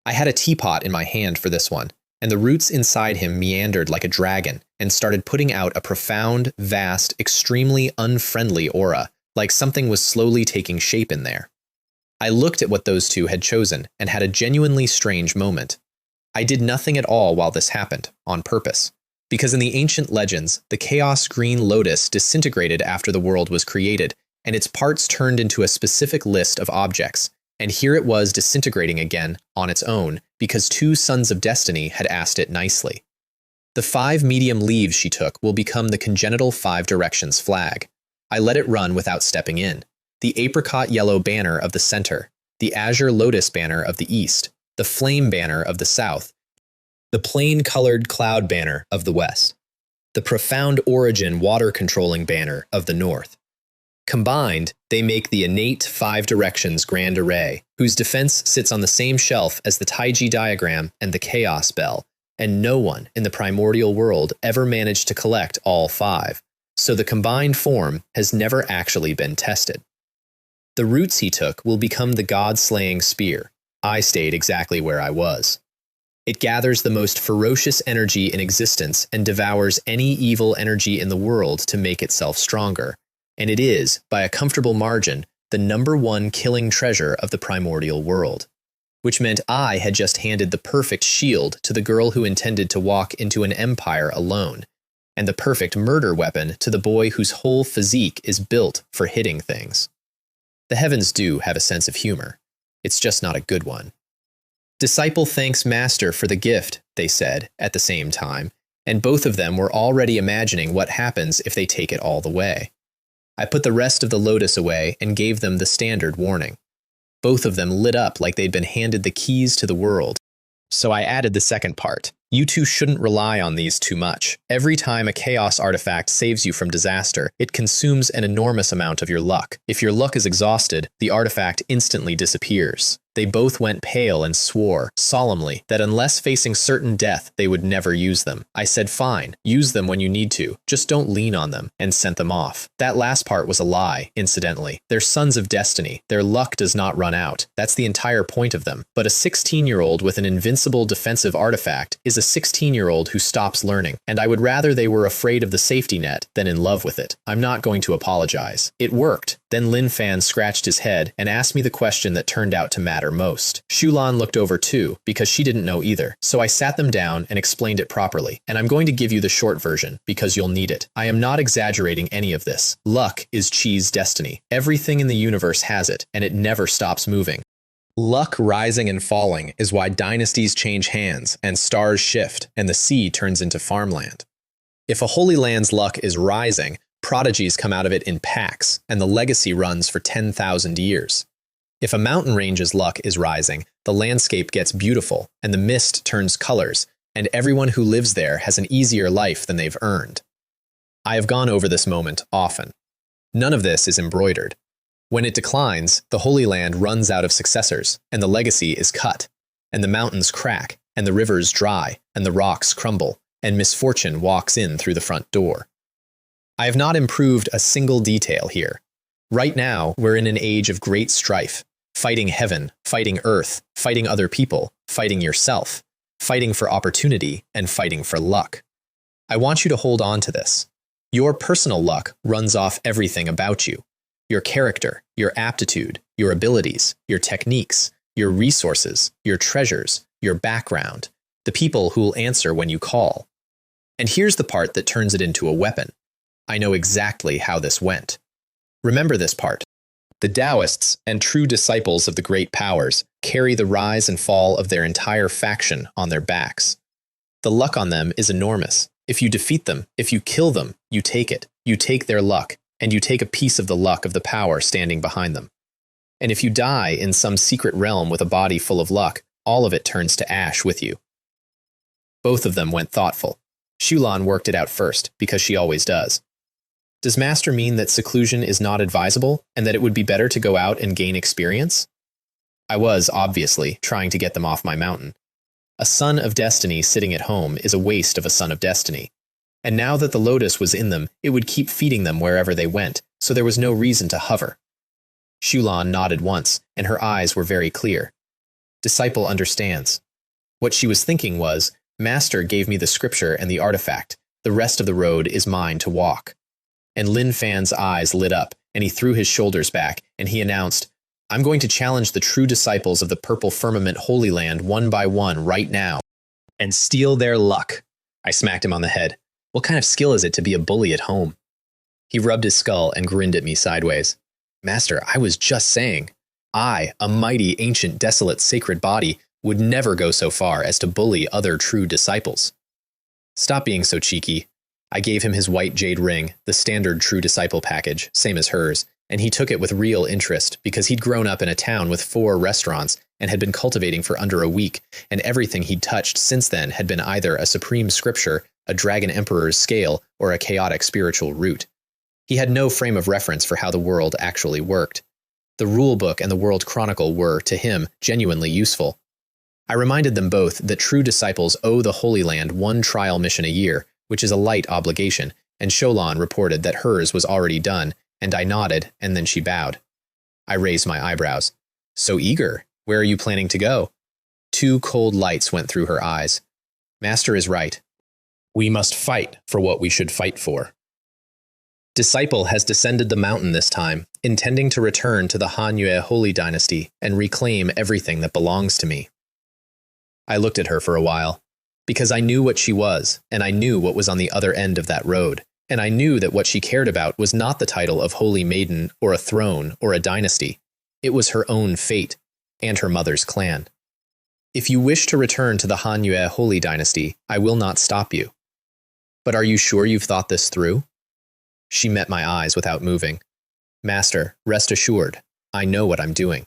I had a teapot in my hand for this one, and the roots inside him meandered like a dragon and started putting out a profound, vast, extremely unfriendly aura, like something was slowly taking shape in there. I looked at what those two had chosen and had a genuinely strange moment. I did nothing at all while this happened, on purpose, because in the ancient legends, the Chaos Green Lotus disintegrated after the world was created, and its parts turned into a specific list of objects. And here it was disintegrating again on its own because 2 sons of destiny had asked it nicely. The 5 medium leaves she took will become the congenital 5 directions flag. I let it run without stepping in. The apricot yellow banner of the center, the azure lotus banner of the east, the flame banner of the south, the plain colored cloud banner of the west, the profound origin water controlling banner of the north. Combined, they make the innate 5 directions grand array, whose defense sits on the same shelf as the Taiji diagram and the chaos bell, and no one in the primordial world ever managed to collect all 5, so the combined form has never actually been tested. The routes he took will become the god-slaying spear. I stayed exactly where I was. It gathers the most ferocious energy in existence and devours any evil energy in the world to make itself stronger, and it is, by a comfortable margin, the #1 killing treasure of the primordial world. Which meant I had just handed the perfect shield to the girl who intended to walk into an empire alone, and the perfect murder weapon to the boy whose whole physique is built for hitting things. The heavens do have a sense of humor. It's just not a good one. Disciple thanks master for the gift, they said, at the same time, and both of them were already imagining what happens if they take it all the way. I put the rest of the lotus away and gave them the standard warning. Both of them lit up like they'd been handed the keys to the world. So I added the second part. You two shouldn't rely on these too much. Every time a chaos artifact saves you from disaster, it consumes an enormous amount of your luck. If your luck is exhausted, the artifact instantly disappears. They both went pale and swore, solemnly, that unless facing certain death, they would never use them. I said, fine, use them when you need to, just don't lean on them, and sent them off. That last part was a lie, incidentally. They're sons of destiny. Their luck does not run out. That's the entire point of them. But a 16-year-old with an invincible defensive artifact is a 16-year-old who stops learning, and I would rather they were afraid of the safety net than in love with it. I'm not going to apologize. It worked. Then Lin Fan scratched his head and asked me the question that turned out to matter most. Shulan looked over too, because she didn't know either. So I sat them down and explained it properly, and I'm going to give you the short version, because you'll need it. I am not exaggerating any of this. Luck is Chi's destiny. Everything in the universe has it, and it never stops moving. Luck rising and falling is why dynasties change hands, and stars shift, and the sea turns into farmland. If a holy land's luck is rising, prodigies come out of it in packs, and the legacy runs for 10,000 years. If a mountain range's luck is rising, the landscape gets beautiful, and the mist turns colors, and everyone who lives there has an easier life than they've earned. I have gone over this moment often. None of this is embroidered. When it declines, the Holy Land runs out of successors, and the legacy is cut, and the mountains crack, and the rivers dry, and the rocks crumble, and misfortune walks in through the front door. I have not improved a single detail here. Right now, we're in an age of great strife, fighting heaven, fighting earth, fighting other people, fighting yourself, fighting for opportunity, and fighting for luck. I want you to hold on to this. Your personal luck runs off everything about you. Your character, your aptitude, your abilities, your techniques, your resources, your treasures, your background, the people who will answer when you call. And here's the part that turns it into a weapon. I know exactly how this went. Remember this part. The Taoists and true disciples of the great powers carry the rise and fall of their entire faction on their backs. The luck on them is enormous. If you defeat them, if you kill them, you take it. You take their luck, and you take a piece of the luck of the power standing behind them. And if you die in some secret realm with a body full of luck, all of it turns to ash with you. Both of them went thoughtful. Shulan worked it out first, because she always does. Does Master mean that seclusion is not advisable, and that it would be better to go out and gain experience? I was, obviously, trying to get them off my mountain. A son of destiny sitting at home is a waste of a son of destiny. And now that the lotus was in them, it would keep feeding them wherever they went, so there was no reason to hover. Shulan nodded once, and her eyes were very clear. Disciple understands. What she was thinking was, Master gave me the scripture and the artifact. The rest of the road is mine to walk. And Lin Fan's eyes lit up, and he threw his shoulders back, and he announced, I'm going to challenge the true disciples of the Purple Firmament Holy Land one by one right now, and steal their luck. I smacked him on the head. What kind of skill is it to be a bully at home? He rubbed his skull and grinned at me sideways. Master, I was just saying. I, a mighty, ancient, desolate, sacred body, would never go so far as to bully other true disciples. Stop being so cheeky. I gave him his white jade ring, the standard true disciple package, same as hers, and he took it with real interest because he'd grown up in a town with 4 restaurants and had been cultivating for under a week, and everything he'd touched since then had been either a supreme scripture, a dragon emperor's scale, or a chaotic spiritual root. He had no frame of reference for how the world actually worked. The rulebook and the World Chronicle were, to him, genuinely useful. I reminded them both that true disciples owe the Holy Land one trial mission a year, which is a light obligation, and Sholan reported that hers was already done, and I nodded, and then she bowed. I raised my eyebrows. So eager. Where are you planning to go? Two cold lights went through her eyes. Master is right. We must fight for what we should fight for. Disciple has descended the mountain this time, intending to return to the Manhwa Holy Dynasty and reclaim everything that belongs to me. I looked at her for a while, because I knew what she was, and I knew what was on the other end of that road, and I knew that what she cared about was not the title of Holy Maiden or a throne or a dynasty. It was her own fate, and her mother's clan. If you wish to return to the Manhwa Holy Dynasty, I will not stop you. But are you sure you've thought this through? She met my eyes without moving. Master, rest assured, I know what I'm doing.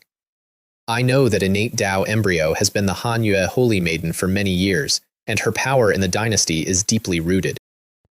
I know that innate Tao embryo has been the Manhwa Holy Maiden for many years, and her power in the dynasty is deeply rooted.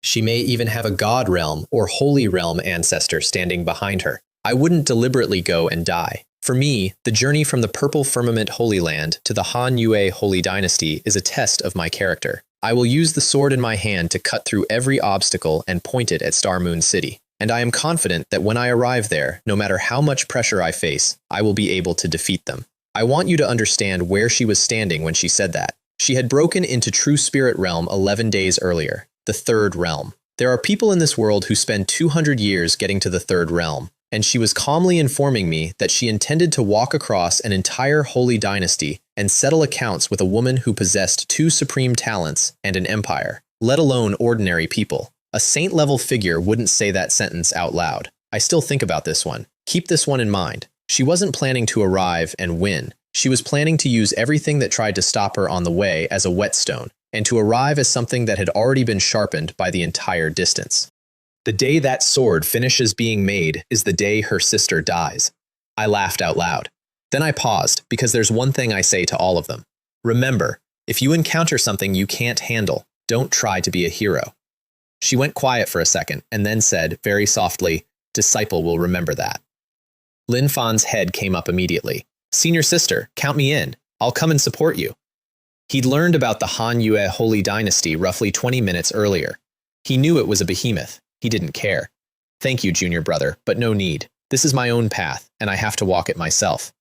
She may even have a god realm or holy realm ancestor standing behind her. I wouldn't deliberately go and die. For me, the journey from the Purple Firmament Holy Land to the Manhwa Holy Dynasty is a test of my character. I will use the sword in my hand to cut through every obstacle and point it at Star Moon City. And I am confident that when I arrive there, no matter how much pressure I face, I will be able to defeat them. I want you to understand where she was standing when she said that. She had broken into True Spirit Realm 11 days earlier, the Third Realm. There are people in this world who spend 200 years getting to the Third Realm, and she was calmly informing me that she intended to walk across an entire holy dynasty and settle accounts with a woman who possessed 2 supreme talents and an empire, let alone ordinary people. A saint-level figure wouldn't say that sentence out loud. I still think about this one. Keep this one in mind. She wasn't planning to arrive and win. She was planning to use everything that tried to stop her on the way as a whetstone, and to arrive as something that had already been sharpened by the entire distance. The day that sword finishes being made is the day her sister dies. I laughed out loud. Then I paused, because there's one thing I say to all of them. Remember, if you encounter something you can't handle, don't try to be a hero. She went quiet for a second, and then said, very softly, Disciple will remember that. Lin Fan's head came up immediately. Senior sister, count me in. I'll come and support you. He'd learned about the Manhwa Holy Dynasty roughly 20 minutes earlier. He knew it was a behemoth. He didn't care. Thank you, junior brother, but no need. This is my own path, and I have to walk it myself.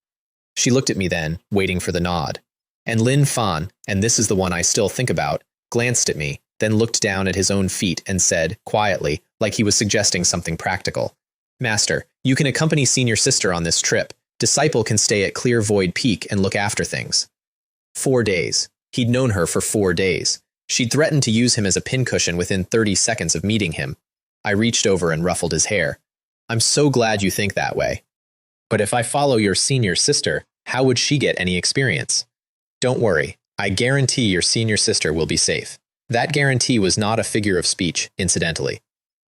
She looked at me then, waiting for the nod. And Lin Fan, and this is the one I still think about, glanced at me, then looked down at his own feet and said, quietly, like he was suggesting something practical, Master, you can accompany senior sister on this trip. Disciple can stay at Clear Void Peak and look after things. 4 days. He'd known her for 4 days. She'd threatened to use him as a pincushion within 30 seconds of meeting him. I reached over and ruffled his hair. I'm so glad you think that way. But if I follow your senior sister, how would she get any experience? Don't worry. I guarantee your senior sister will be safe. That guarantee was not a figure of speech, incidentally.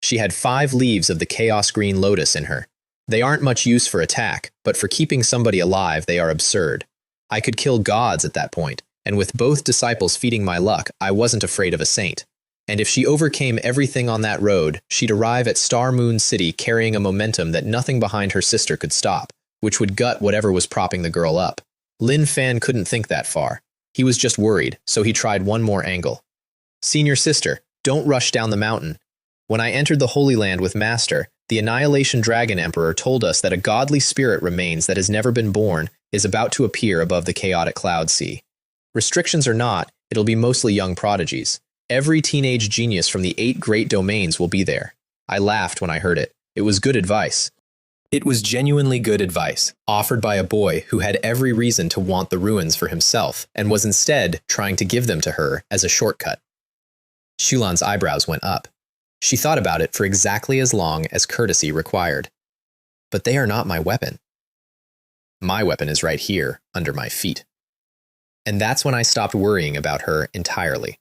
She had 5 leaves of the Chaos Green Lotus in her. They aren't much use for attack, but for keeping somebody alive, they are absurd. I could kill gods at that point, and with both disciples feeding my luck, I wasn't afraid of a saint. And if she overcame everything on that road, she'd arrive at Star Moon City carrying a momentum that nothing behind her sister could stop, which would gut whatever was propping the girl up. Lin Fan couldn't think that far. He was just worried, so he tried one more angle. Senior sister, don't rush down the mountain. When I entered the Holy Land with Master, the Annihilation Dragon Emperor told us that a godly spirit remains that has never been born is about to appear above the chaotic cloud sea. Restrictions or not, it'll be mostly young prodigies. Every teenage genius from the 8 great domains will be there. I laughed when I heard it. It was good advice. It was genuinely good advice, offered by a boy who had every reason to want the ruins for himself, and was instead trying to give them to her as a shortcut. Shulan's eyebrows went up. She thought about it for exactly as long as courtesy required. But they are not my weapon. My weapon is right here, under my feet. And that's when I stopped worrying about her entirely.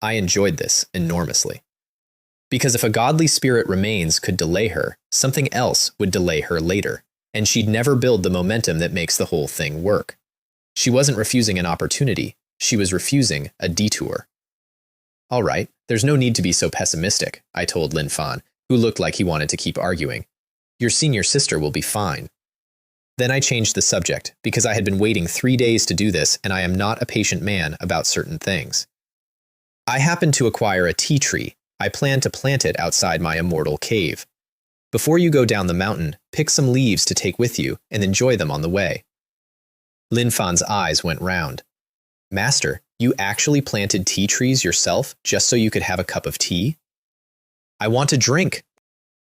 I enjoyed this enormously. Because if a godly spirit remains could delay her, something else would delay her later, and she'd never build the momentum that makes the whole thing work. She wasn't refusing an opportunity, she was refusing a detour. All right, there's no need to be so pessimistic, I told Lin Fan, who looked like he wanted to keep arguing. Your senior sister will be fine. Then I changed the subject, because I had been waiting 3 days to do this, and I am not a patient man about certain things. I happened to acquire a tea tree. I plan to plant it outside my immortal cave. Before you go down the mountain, pick some leaves to take with you and enjoy them on the way. Lin Fan's eyes went round. Master, you actually planted tea trees yourself just so you could have a cup of tea? I want to drink.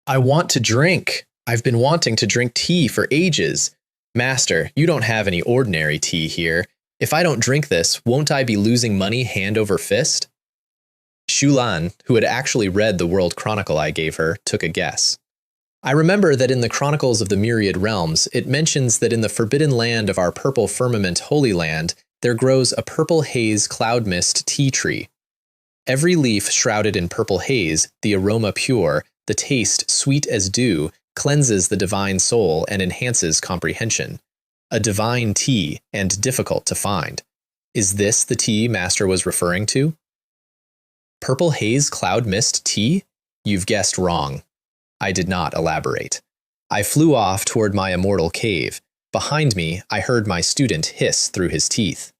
I want to drink. I've been wanting to drink tea for ages. Master, you don't have any ordinary tea here. If I don't drink this, won't I be losing money hand over fist? Shulan, who had actually read the World Chronicle I gave her, took a guess. I remember that in the Chronicles of the Myriad Realms, it mentions that in the forbidden land of our purple firmament Holy Land, there grows a purple haze cloud mist tea tree. Every leaf shrouded in purple haze, the aroma pure, the taste sweet as dew, cleanses the divine soul and enhances comprehension. A divine tea, and difficult to find. Is this the tea Master was referring to? Purple haze cloud mist tea? You've guessed wrong. I did not elaborate. I flew off toward my immortal cave. Behind me, I heard my student hiss through his teeth.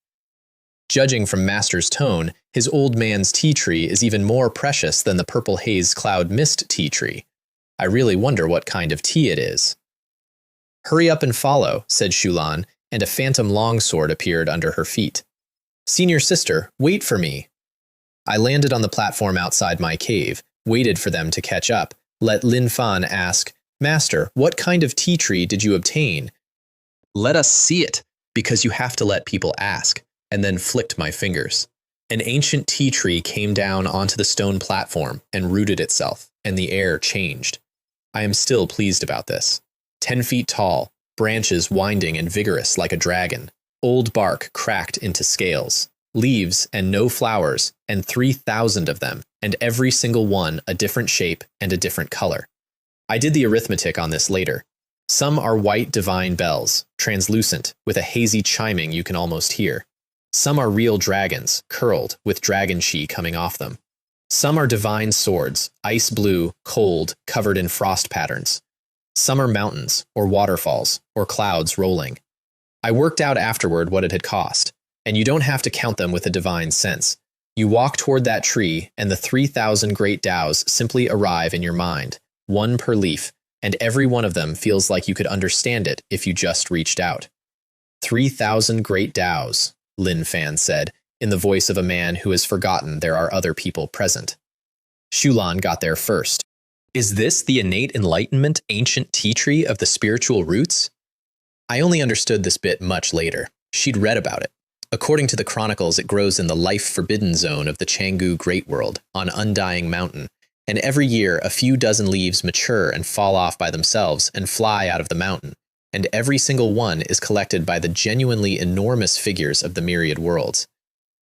Judging from Master's tone, his old man's tea tree is even more precious than the purple haze cloud mist tea tree. I really wonder what kind of tea it is. Hurry up and follow, said Shulan, and a phantom longsword appeared under her feet. Senior sister, wait for me. I landed on the platform outside my cave, waited for them to catch up, let Lin Fan ask, Master, what kind of tea tree did you obtain? Let us see it, because you have to let people ask, and then flicked my fingers. An ancient tea tree came down onto the stone platform and rooted itself, and the air changed. I am still pleased about this. 10 feet tall, branches winding and vigorous like a dragon, old bark cracked into scales, leaves and no flowers, and 3,000 of them, and every single one a different shape and a different color. I did the arithmetic on this later. Some are white divine bells, translucent, with a hazy chiming you can almost hear. Some are real dragons, curled, with dragon chi coming off them. Some are divine swords, ice blue, cold, covered in frost patterns. Some are mountains, or waterfalls, or clouds rolling. I worked out afterward what it had cost, and you don't have to count them with a divine sense. You walk toward that tree, and the 3,000 great Taos simply arrive in your mind, one per leaf, and every one of them feels like you could understand it if you just reached out. 3,000 great Taos, Lin Fan said, in the voice of a man who has forgotten there are other people present. Shulan got there first. Is this the innate enlightenment ancient tea tree of the spiritual roots? I only understood this bit much later. She'd read about it. According to the chronicles, it grows in the life-forbidden zone of the Canggu Great World, on Undying Mountain, and every year a few dozen leaves mature and fall off by themselves and fly out of the mountain, and every single one is collected by the genuinely enormous figures of the myriad worlds.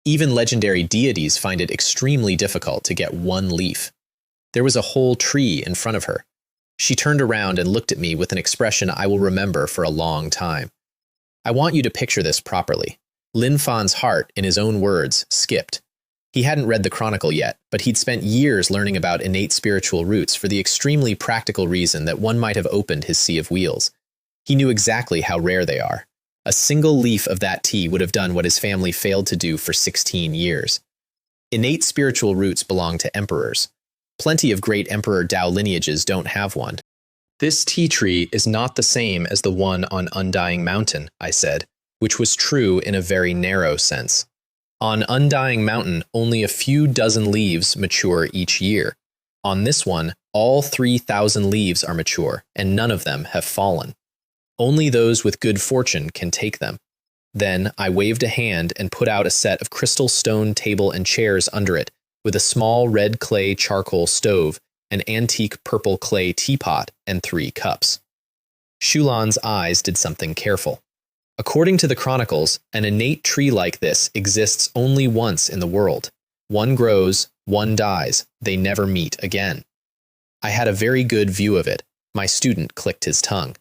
Even legendary deities find it extremely difficult to get one leaf. There was a whole tree in front of her. She turned around and looked at me with an expression I will remember for a long time. I want you to picture this properly. Lin Fan's heart, in his own words, skipped. He hadn't read the Chronicle yet, but he'd spent years learning about innate spiritual roots for the extremely practical reason that one might have opened his sea of wheels. He knew exactly how rare they are. A single leaf of that tea would have done what his family failed to do for 16 years. Innate spiritual roots belong to emperors. Plenty of great emperor Tao lineages don't have one. This tea tree is not the same as the one on Undying Mountain, I said, which was true in a very narrow sense. On Undying Mountain, only a few dozen leaves mature each year. On this one, all 3,000 leaves are mature, and none of them have fallen. Only those with good fortune can take them. Then I waved a hand and put out a set of crystal stone table and chairs under it, with a small red clay charcoal stove, an antique purple clay teapot, and 3 cups. Shulan's eyes did something careful. According to the chronicles, an innate tree like this exists only once in the world. One grows, one dies, they never meet again. I had a very good view of it. My student clicked his tongue.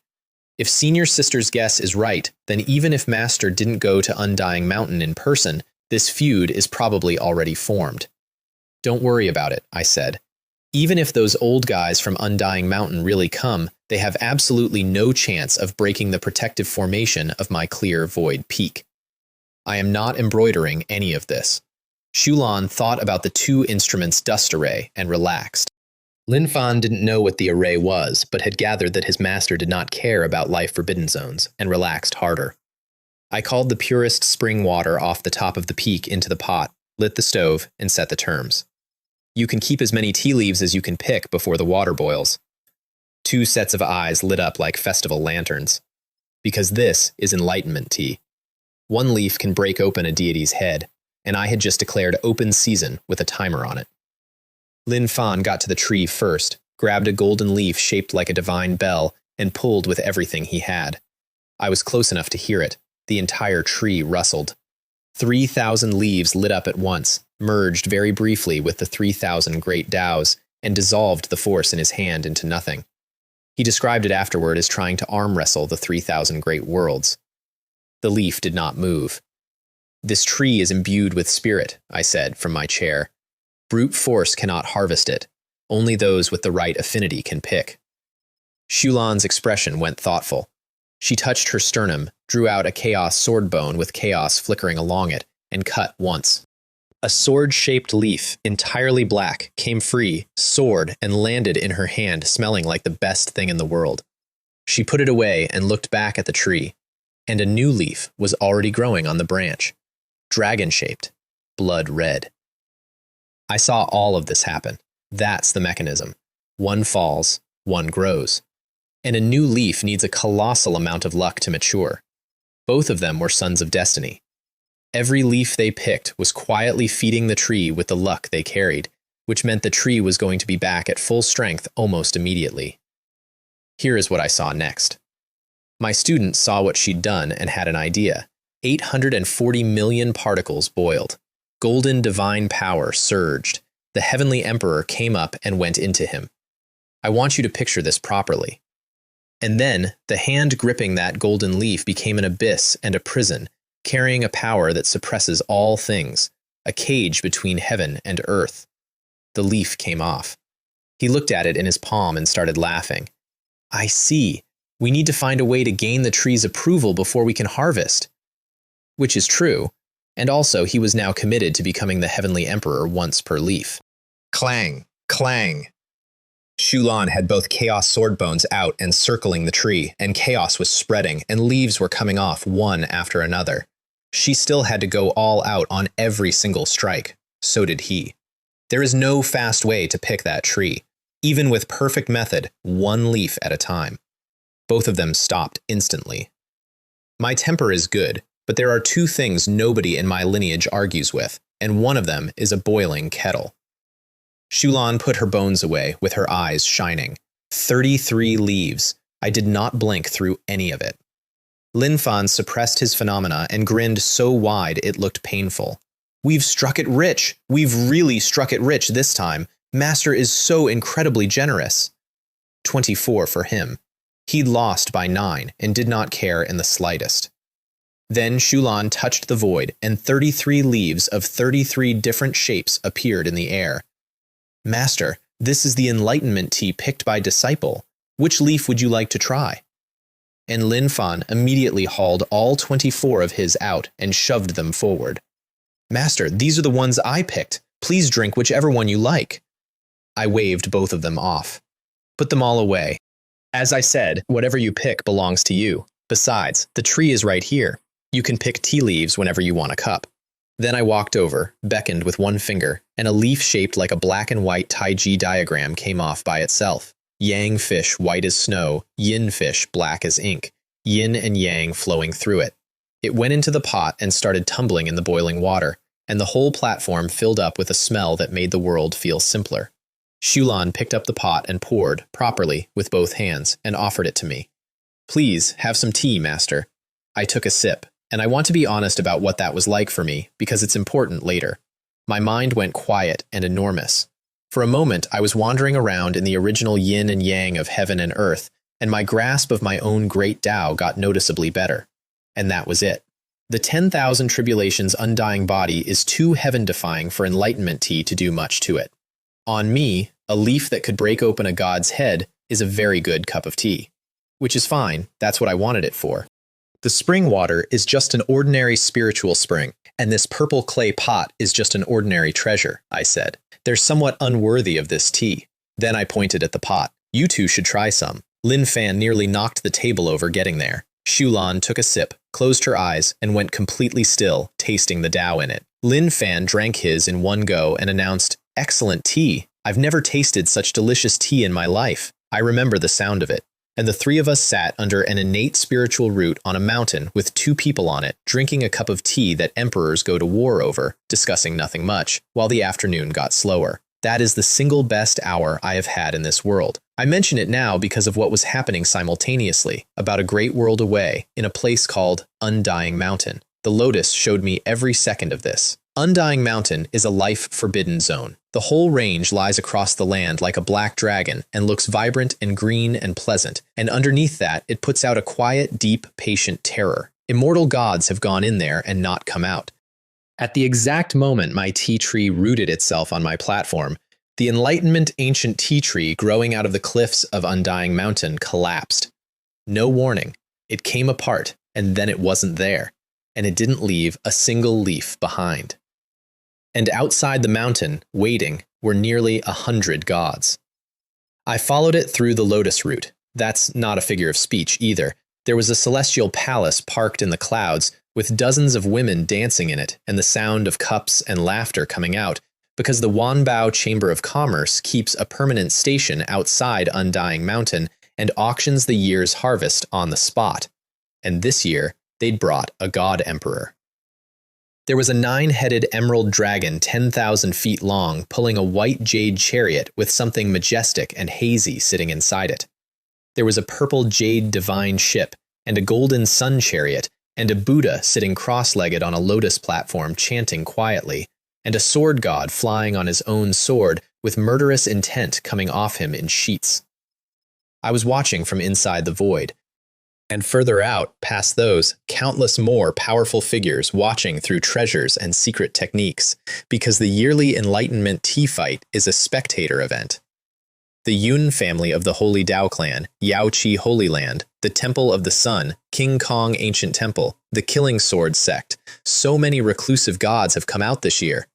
If Senior Sister's guess is right, then even if Master didn't go to Undying Mountain in person, this feud is probably already formed. Don't worry about it, I said. Even if those old guys from Undying Mountain really come, they have absolutely no chance of breaking the protective formation of my clear void peak. I am not embroidering any of this. Shulan thought about the 2 instruments' dust array and relaxed. Lin Fan didn't know what the array was, but had gathered that his master did not care about life forbidden zones, and relaxed harder. I called the purest spring water off the top of the peak into the pot, lit the stove, and set the terms. You can keep as many tea leaves as you can pick before the water boils. 2 sets of eyes lit up like festival lanterns. Because this is enlightenment tea. 1 leaf can break open a deity's head, and I had just declared open season with a timer on it. Lin Fan got to the tree first, grabbed a golden leaf shaped like a divine bell, and pulled with everything he had. I was close enough to hear it. The entire tree rustled. 3,000 leaves lit up at once, merged very briefly with the 3,000 great Taos, and dissolved the force in his hand into nothing. He described it afterward as trying to arm wrestle the 3,000 great worlds. The leaf did not move. This tree is imbued with spirit, I said from my chair. Brute force cannot harvest it. Only those with the right affinity can pick. Shulan's expression went thoughtful. She touched her sternum, drew out a chaos sword bone with chaos flickering along it, and cut once. A sword-shaped leaf, entirely black, came free, soared, and landed in her hand, smelling like the best thing in the world. She put it away and looked back at the tree, and a new leaf was already growing on the branch. Dragon-shaped, blood red. I saw all of this happen. That's the mechanism. 1 falls, 1 grows. And a new leaf needs a colossal amount of luck to mature. Both of them were sons of destiny. Every leaf they picked was quietly feeding the tree with the luck they carried, which meant the tree was going to be back at full strength almost immediately. Here is what I saw next. My student saw what she'd done and had an idea. 840 million particles boiled. Golden divine power surged. The heavenly emperor came up and went into him. I want you to picture this properly. And then, the hand gripping that golden leaf became an abyss and a prison, carrying a power that suppresses all things, a cage between heaven and earth. The leaf came off. He looked at it in his palm and started laughing. I see. We need to find a way to gain the tree's approval before we can harvest. Which is true, and also he was now committed to becoming the heavenly emperor once per leaf. Clang, clang. Shulan had both chaos sword bones out and circling the tree, and chaos was spreading, and leaves were coming off one after another. She still had to go all out on every single strike. So did he. There is no fast way to pick that tree. Even with perfect method, 1 leaf at a time. Both of them stopped instantly. My temper is good, but there are 2 things nobody in my lineage argues with, and one of them is a boiling kettle. Shulan put her bones away, with her eyes shining. 33 leaves. I did not blink through any of it. Lin Fan suppressed his phenomena and grinned so wide it looked painful. We've struck it rich. We've really struck it rich this time. Master is so incredibly generous. 24 for him. He'd lost by 9 and did not care in the slightest. Then Shulan touched the void, and 33 leaves of 33 different shapes appeared in the air. Master, this is the enlightenment tea picked by disciple. Which leaf would you like to try? And Lin Fan immediately hauled all 24 of his out and shoved them forward. Master, these are the ones I picked. Please drink whichever one you like. I waved both of them off. Put them all away. As I said, whatever you pick belongs to you. Besides, the tree is right here. You can pick tea leaves whenever you want a cup. Then I walked over, beckoned with 1 finger, and a leaf shaped like a black and white Taiji diagram came off by itself. Yang fish white as snow, yin fish black as ink, yin and yang flowing through it. It went into the pot and started tumbling in the boiling water, and the whole platform filled up with a smell that made the world feel simpler. Shulan picked up the pot and poured, properly, with both hands, and offered it to me. Please, have some tea, master. I took a sip, and I want to be honest about what that was like for me, because it's important later. My mind went quiet and enormous. For a moment, I was wandering around in the original yin and yang of heaven and earth, and my grasp of my own great Tao got noticeably better. And that was it. The 10,000 tribulations undying body is too heaven-defying for enlightenment tea to do much to it. On me, a leaf that could break open a god's head is a very good cup of tea. Which is fine, that's what I wanted it for. The spring water is just an ordinary spiritual spring, and this purple clay pot is just an ordinary treasure, I said. They're somewhat unworthy of this tea. Then I pointed at the pot. You two should try some. Lin Fan nearly knocked the table over getting there. Shulan took a sip, closed her eyes, and went completely still, tasting the Tao in it. Lin Fan drank his in one go and announced, "Excellent tea. I've never tasted such delicious tea in my life." I remember the sound of it. And the three of us sat under an innate spiritual root on a mountain with two people on it, drinking a cup of tea that emperors go to war over, discussing nothing much, while the afternoon got slower. That is the single best hour I have had in this world. I mention it now because of what was happening simultaneously, about a great world away, in a place called Undying Mountain. The Lotus showed me every second of this. Undying Mountain is a life-forbidden zone. The whole range lies across the land like a black dragon and looks vibrant and green and pleasant, and underneath that it puts out a quiet, deep, patient terror. Immortal gods have gone in there and not come out. At the exact moment my tea tree rooted itself on my platform, the Enlightenment ancient tea tree growing out of the cliffs of Undying Mountain collapsed. No warning. It came apart, and then it wasn't there, and it didn't leave a single leaf behind. And outside the mountain, waiting, were nearly 100 gods. I followed it through the lotus route. That's not a figure of speech either. There was a celestial palace parked in the clouds, with dozens of women dancing in it, and the sound of cups and laughter coming out, because the Wanbao Chamber of Commerce keeps a permanent station outside Undying Mountain and auctions the year's harvest on the spot. And this year, they'd brought a god emperor. There was a 9-headed emerald dragon 10,000 feet long pulling a white jade chariot with something majestic and hazy sitting inside it. There was a purple jade divine ship and a golden sun chariot and a Buddha sitting cross-legged on a lotus platform chanting quietly, and a sword god flying on his own sword with murderous intent coming off him in sheets. I was watching from inside the void, and further out, past those, countless more powerful figures watching through treasures and secret techniques, because the yearly Enlightenment tea fight is a spectator event. The Yun family of the Holy Dao clan, Yaoqi Holy Land, the Temple of the Sun, King Kong Ancient Temple, the Killing Sword sect, so many reclusive gods have come out this year.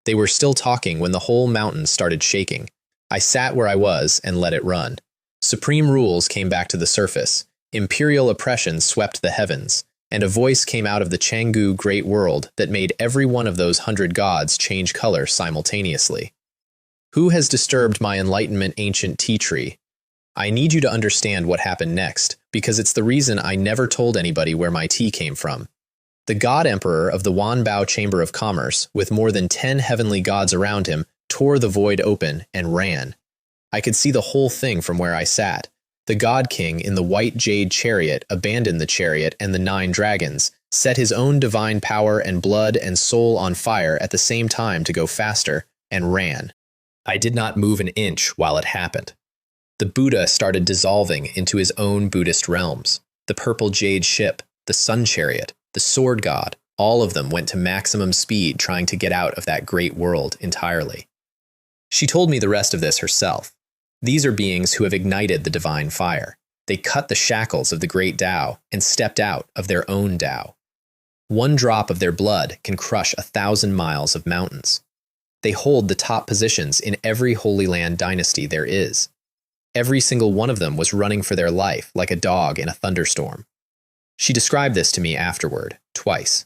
They were still talking when the whole mountain started shaking. I sat where I was and let it run. Supreme rules came back to the surface. Imperial oppression swept the heavens, and a voice came out of the Canggu Great World that made every one of those 100 gods change color simultaneously. Who has disturbed my Enlightenment ancient tea tree? I need you to understand what happened next, because it's the reason I never told anybody where my tea came from. The god emperor of the Wanbao Chamber of Commerce, with more than 10 heavenly gods around him, tore the void open and ran. I could see the whole thing from where I sat. The God King in the white jade chariot abandoned the chariot and the 9 dragons, set his own divine power and blood and soul on fire at the same time to go faster, and ran. I did not move an inch while it happened. The Buddha started dissolving into his own Buddhist realms. The purple jade ship, the sun chariot, the sword god, all of them went to maximum speed trying to get out of that great world entirely. She told me the rest of this herself. These are beings who have ignited the divine fire. They cut the shackles of the great Tao and stepped out of their own Tao. One drop of their blood can crush 1,000 miles of mountains. They hold the top positions in every Holy Land dynasty there is. Every single one of them was running for their life like a dog in a thunderstorm. She described this to me afterward, twice.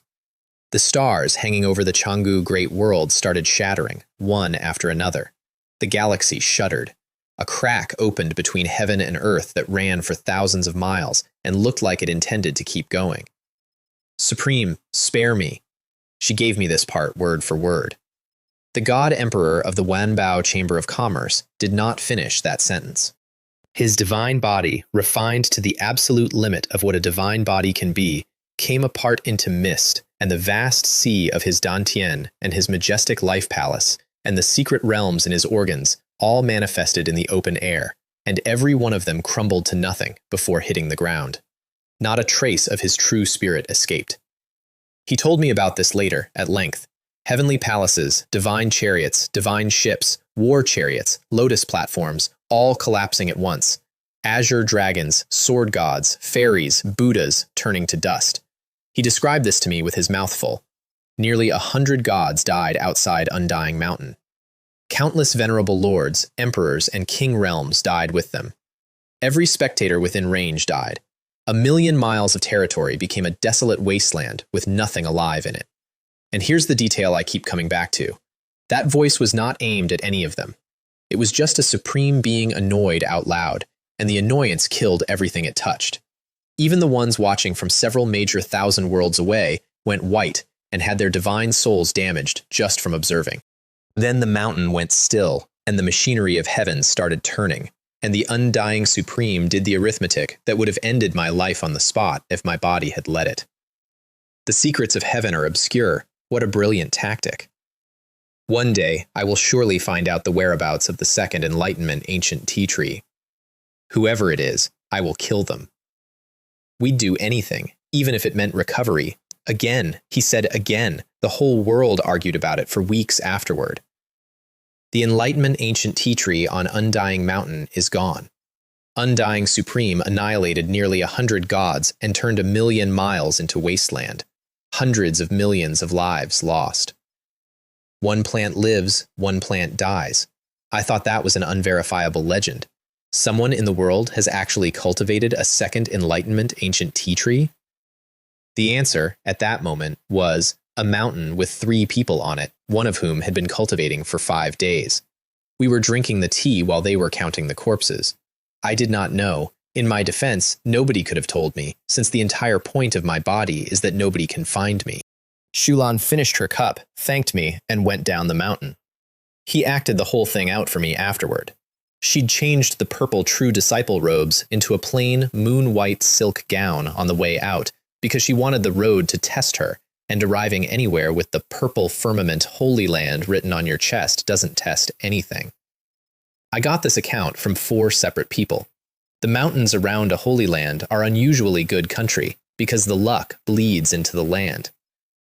The stars hanging over the Canggu Great World started shattering, one after another. The galaxy shuddered. A crack opened between heaven and earth that ran for thousands of miles and looked like it intended to keep going. Supreme, spare me. She gave me this part word for word. The God Emperor of the Wanbao Chamber of Commerce did not finish that sentence. His divine body, refined to the absolute limit of what a divine body can be, came apart into mist, and the vast sea of his Dantian and his majestic life palace, and the secret realms in his organs, all manifested in the open air, and every one of them crumbled to nothing before hitting the ground. Not a trace of his true spirit escaped. He told me about this later, at length. Heavenly palaces, divine chariots, divine ships, war chariots, lotus platforms, all collapsing at once. Azure dragons, sword gods, fairies, Buddhas turning to dust. He described this to me with his mouth full. Nearly 100 gods died outside Undying Mountain. Countless venerable lords, emperors, and king realms died with them. Every spectator within range died. 1,000,000 miles of territory became a desolate wasteland with nothing alive in it. And here's the detail I keep coming back to. That voice was not aimed at any of them. It was just a supreme being annoyed out loud, and the annoyance killed everything it touched. Even the ones watching from several major thousand worlds away went white and had their divine souls damaged just from observing. Then the mountain went still, and the machinery of heaven started turning, and the undying Supreme did the arithmetic that would have ended my life on the spot if my body had let it. The secrets of heaven are obscure. What a brilliant tactic. One day, I will surely find out the whereabouts of the second Enlightenment ancient tea tree. Whoever it is, I will kill them. We'd do anything, even if it meant recovery. Again, he said again. The whole world argued about it for weeks afterward. The Enlightenment ancient tea tree on Undying Mountain is gone. Undying Supreme annihilated nearly 100 gods and turned 1,000,000 miles into wasteland. Hundreds of millions of lives lost. One plant lives, one plant dies. I thought that was an unverifiable legend. Someone in the world has actually cultivated a second Enlightenment ancient tea tree? The answer, at that moment, was a mountain with 3 people on it, one of whom had been cultivating for 5 days. We were drinking the tea while they were counting the corpses. I did not know. In my defense, nobody could have told me, since the entire point of my body is that nobody can find me. Shulan finished her cup, thanked me, and went down the mountain. He acted the whole thing out for me afterward. She'd changed the purple true disciple robes into a plain, moon-white silk gown on the way out because she wanted the road to test her, and arriving anywhere with the purple firmament Holy Land written on your chest doesn't test anything. I got this account from 4 separate people. The mountains around a Holy Land are unusually good country because the luck bleeds into the land.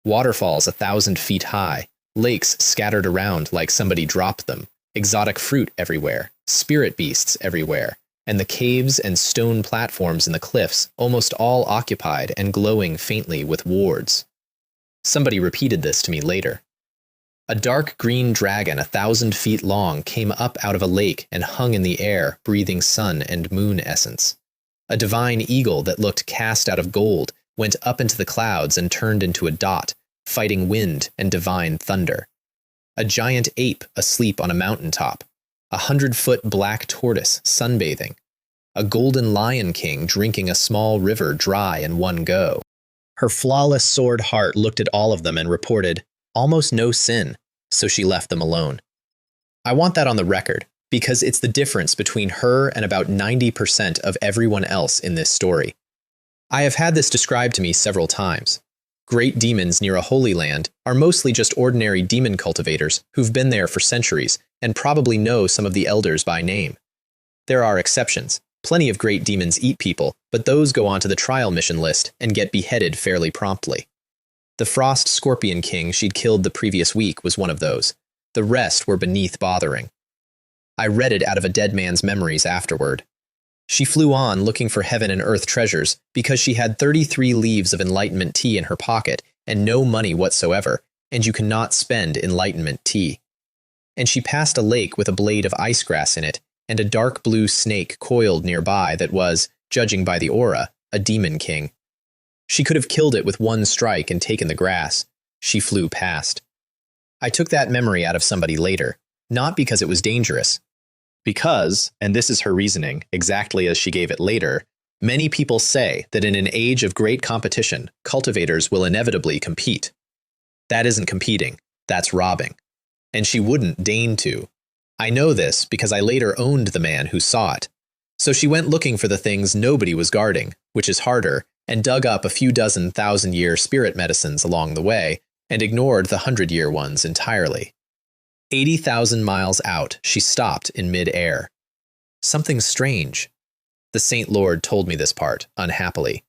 Waterfalls 1,000 feet high, lakes scattered around like somebody dropped them, exotic fruit everywhere, spirit beasts everywhere, and the caves and stone platforms in the cliffs almost all occupied and glowing faintly with wards. Somebody repeated this to me later. A dark green dragon 1,000 feet long came up out of a lake and hung in the air, breathing sun and moon essence. A divine eagle that looked cast out of gold went up into the clouds and turned into a dot, fighting wind and divine thunder. A giant ape asleep on a mountaintop. 100-foot black tortoise sunbathing. A golden lion king drinking a small river dry in one go. Her flawless sword heart looked at all of them and reported, almost no sin, so she left them alone. I want that on the record, because it's the difference between her and about 90% of everyone else in this story. I have had this described to me several times. Great demons near a holy land are mostly just ordinary demon cultivators who've been there for centuries and probably know some of the elders by name. There are exceptions. Plenty of great demons eat people, but those go onto the trial mission list and get beheaded fairly promptly. The Frost Scorpion King she'd killed the previous week was one of those. The rest were beneath bothering. I read it out of a dead man's memories afterward. She flew on looking for heaven and earth treasures because she had 33 leaves of enlightenment tea in her pocket and no money whatsoever, and you cannot spend enlightenment tea. And she passed a lake with a blade of ice grass in it, and a dark blue snake coiled nearby that was, judging by the aura, a demon king. She could have killed it with one strike and taken the grass. She flew past. I took that memory out of somebody later, not because it was dangerous. Because, and this is her reasoning, exactly as she gave it later, many people say that in an age of great competition, cultivators will inevitably compete. That isn't competing, that's robbing. And she wouldn't deign to. I know this because I later owned the man who saw it. So she went looking for the things nobody was guarding, which is harder, and dug up a few dozen 1,000-year spirit medicines along the way, and ignored the 100-year ones entirely. 80,000 miles out, she stopped in mid-air. Something strange. The Saint Lord told me this part, unhappily.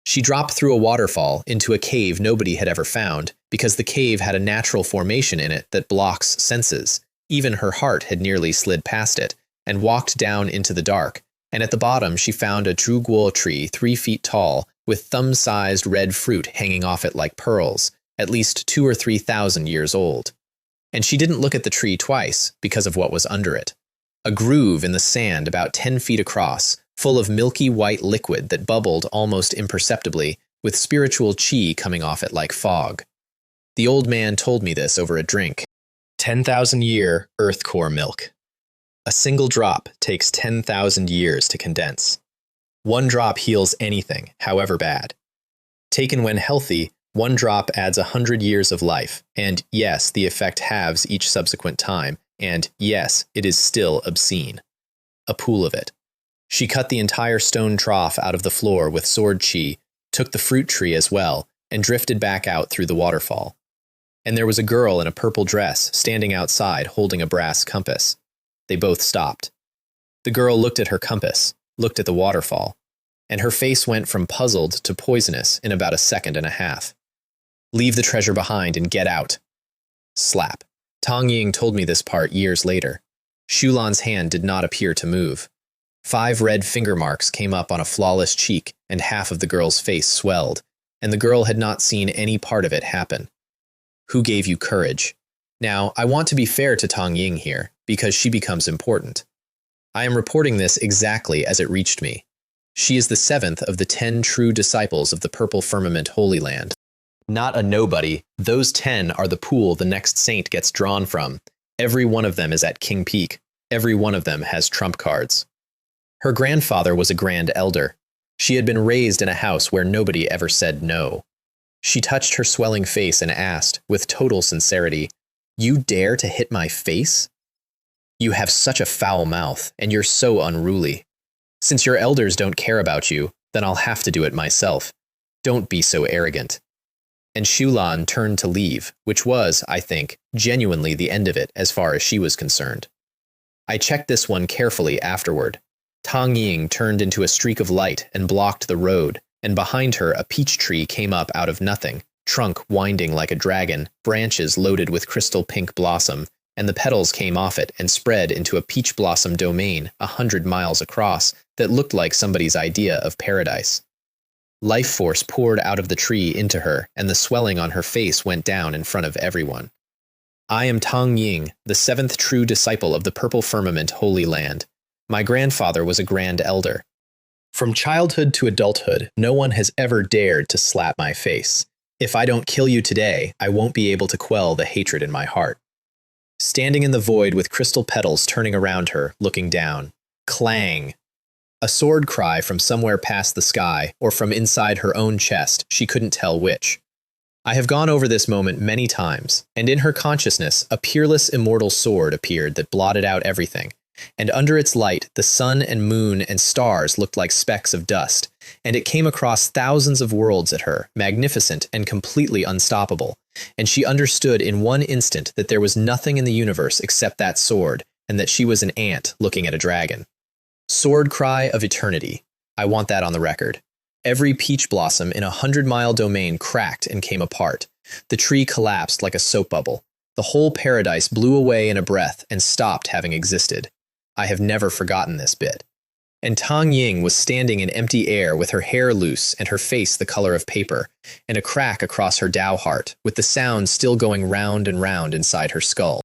She dropped through a waterfall into a cave nobody had ever found, because the cave had a natural formation in it that blocks senses, Even her heart had nearly slid past it, and walked down into the dark, and at the bottom she found a zhuguo tree 3 feet tall, with thumb-sized red fruit hanging off it like pearls, at least 2,000 or 3,000 years old. And she didn't look at the tree twice, because of what was under it. A groove in the sand about 10 feet across, full of milky white liquid that bubbled almost imperceptibly, with spiritual chi coming off it like fog. The old man told me this over a drink. 10,000-year earth core milk. A single drop takes 10,000 years to condense. 1 drop heals anything, however bad. Taken when healthy, 1 drop adds 100 years of life, and yes, the effect halves each subsequent time, and yes, it is still obscene. A pool of it. She cut the entire stone trough out of the floor with sword chi, took the fruit tree as well, and drifted back out through the waterfall. And there was a girl in a purple dress standing outside holding a brass compass. They both stopped. The girl looked at her compass, looked at the waterfall, and her face went from puzzled to poisonous in about a second and a half. Leave the treasure behind and get out. Slap. Tang Ying told me this part years later. Shulan's hand did not appear to move. 5 red finger marks came up on a flawless cheek, and half of the girl's face swelled, and the girl had not seen any part of it happen. Who gave you courage? Now, I want to be fair to Tang Ying here, because she becomes important. I am reporting this exactly as it reached me. She is the 7th of the 10 true disciples of the Purple Firmament Holy Land. Not a nobody, those 10 are the pool the next saint gets drawn from. Every one of them is at King Peak. Every one of them has trump cards. Her grandfather was a grand elder. She had been raised in a house where nobody ever said no. She touched her swelling face and asked, with total sincerity, "You dare to hit my face? You have such a foul mouth, and you're so unruly. Since your elders don't care about you, then I'll have to do it myself. Don't be so arrogant." And Shulan turned to leave, which was, I think, genuinely the end of it as far as she was concerned. I checked this one carefully afterward. Tang Ying turned into a streak of light and blocked the road, and behind her a peach tree came up out of nothing, trunk winding like a dragon, branches loaded with crystal pink blossom, and the petals came off it and spread into a peach blossom domain 100 miles across that looked like somebody's idea of paradise. Life force poured out of the tree into her, and the swelling on her face went down in front of everyone. I am Tang Ying, the 7th true disciple of the Purple Firmament Holy Land. My grandfather was a grand elder. From childhood to adulthood, no one has ever dared to slap my face. If I don't kill you today, I won't be able to quell the hatred in my heart. Standing in the void with crystal petals turning around her, looking down. Clang! A sword cry from somewhere past the sky, or from inside her own chest, she couldn't tell which. I have gone over this moment many times, and in her consciousness, a peerless immortal sword appeared that blotted out everything, and under its light, the sun and moon and stars looked like specks of dust, and it came across thousands of worlds at her, magnificent and completely unstoppable, and she understood in one instant that there was nothing in the universe except that sword, and that she was an ant looking at a dragon. Sword cry of eternity. I want that on the record. Every peach blossom in a 100-mile domain cracked and came apart. The tree collapsed like a soap bubble. The whole paradise blew away in a breath and stopped having existed. I have never forgotten this bit. And Tang Ying was standing in empty air with her hair loose and her face the color of paper, and a crack across her Tao heart, with the sound still going round and round inside her skull.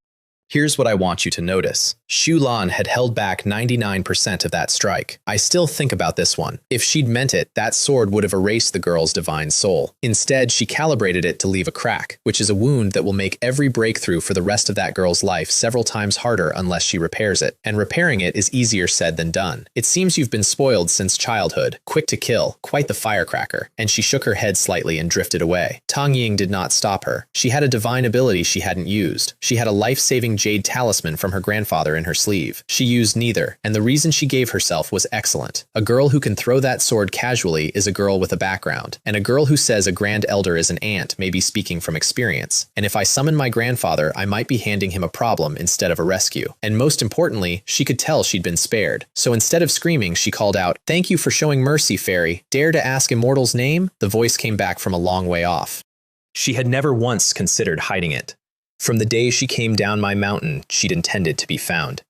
Here's what I want you to notice. Shulan had held back 99% of that strike. I still think about this one. If she'd meant it, that sword would have erased the girl's divine soul. Instead, she calibrated it to leave a crack, which is a wound that will make every breakthrough for the rest of that girl's life several times harder unless she repairs it. And repairing it is easier said than done. It seems you've been spoiled since childhood, quick to kill, quite the firecracker. And she shook her head slightly and drifted away. Tang Ying did not stop her. She had a divine ability she hadn't used. She had a life-saving jade talisman from her grandfather in her sleeve. She used neither, and the reason she gave herself was excellent. A girl who can throw that sword casually is a girl with a background, and a girl who says a grand elder is an ant may be speaking from experience. And if I summon my grandfather, I might be handing him a problem instead of a rescue. And most importantly, she could tell she'd been spared. So instead of screaming, she called out, "Thank you for showing mercy, fairy. Dare to ask Immortal's name?" The voice came back from a long way off. She had never once considered hiding it. From the day she came down my mountain, she'd intended to be found.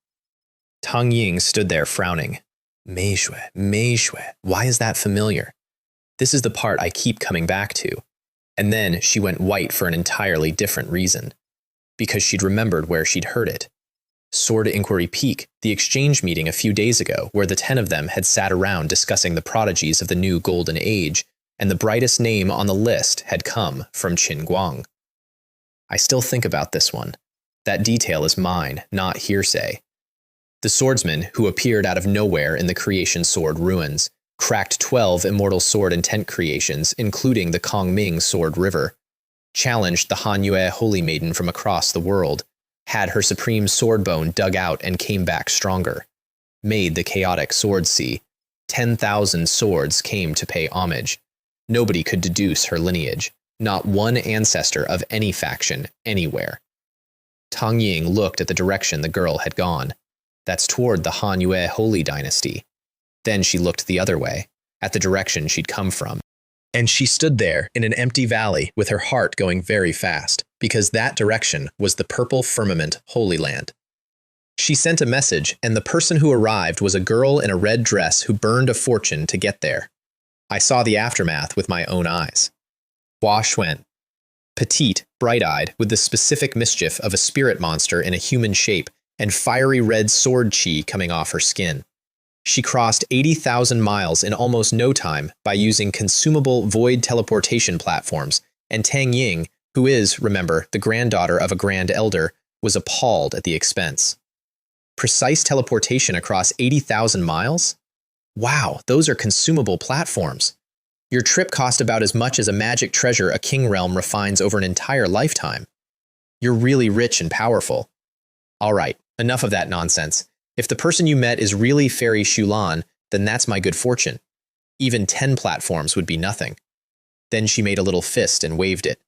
Tang Ying stood there frowning. Mei Shui, Mei Shui, why is that familiar? This is the part I keep coming back to. And then she went white for an entirely different reason. Because she'd remembered where she'd heard it. Sword Inquiry Peak, the exchange meeting a few days ago where the 10 of them had sat around discussing the prodigies of the new golden age, and the brightest name on the list had come from Qin Guang. I still think about this one. That detail is mine, not hearsay. The swordsman, who appeared out of nowhere in the creation sword ruins, cracked 12 immortal sword intent creations, including the Kongming sword river, challenged the Hanyue holy maiden from across the world, had her supreme sword bone dug out and came back stronger, made the chaotic sword sea. 10,000 swords came to pay homage. Nobody could deduce her lineage, not one ancestor of any faction anywhere. Tang Ying looked at the direction the girl had gone. That's toward the Hanyue holy dynasty. Then she looked the other way, at the direction she'd come from. And she stood there in an empty valley with her heart going very fast, because that direction was the purple firmament holy land. She sent a message, and the person who arrived was a girl in a red dress who burned a fortune to get there. I saw the aftermath with my own eyes. Hua Xuan. Petite, bright-eyed, with the specific mischief of a spirit monster in a human shape, and fiery red sword chi coming off her skin. She crossed 80,000 miles in almost no time by using consumable void teleportation platforms, and Tang Ying, who is, remember, the granddaughter of a grand elder, was appalled at the expense. Precise teleportation across 80,000 miles? Wow, those are consumable platforms. Your trip cost about as much as a magic treasure a king realm refines over an entire lifetime. You're really rich and powerful. All right, enough of that nonsense. If the person you met is really Fairy Shulan, then that's my good fortune. Even 10 platforms would be nothing. Then she made a little fist and waved it.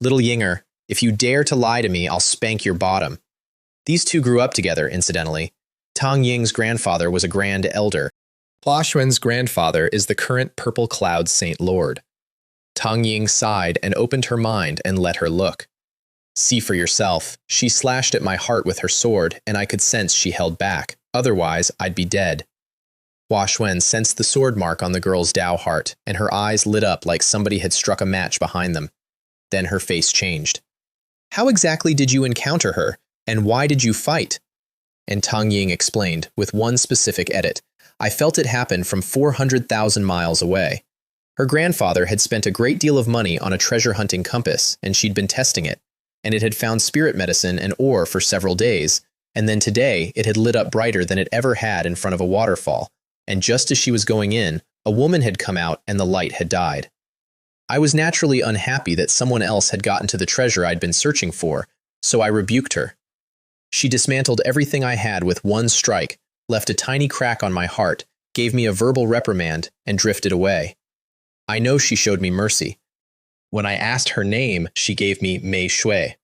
Little Yinger, if you dare to lie to me, I'll spank your bottom. These two grew up together, incidentally. Tang Ying's grandfather was a grand elder. Hua Xuan's grandfather is the current Purple Cloud Saint Lord. Tang Ying sighed and opened her mind and let her look. See for yourself. She slashed at my heart with her sword, and I could sense she held back. Otherwise, I'd be dead. Hua Xuan sensed the sword mark on the girl's Dao heart, and her eyes lit up like somebody had struck a match behind them. Then her face changed. How exactly did you encounter her, and why did you fight? And Tang Ying explained, with one specific edit. I felt it happen from 400,000 miles away. Her grandfather had spent a great deal of money on a treasure-hunting compass, and she'd been testing it. And it had found spirit medicine and ore for several days, and then today it had lit up brighter than it ever had in front of a waterfall, and just as she was going in, a woman had come out and the light had died. I was naturally unhappy that someone else had gotten to the treasure I'd been searching for, so I rebuked her. She dismantled everything I had with one strike, left a tiny crack on my heart, gave me a verbal reprimand, and drifted away. I know she showed me mercy. When I asked her name, she gave me Mei Shui.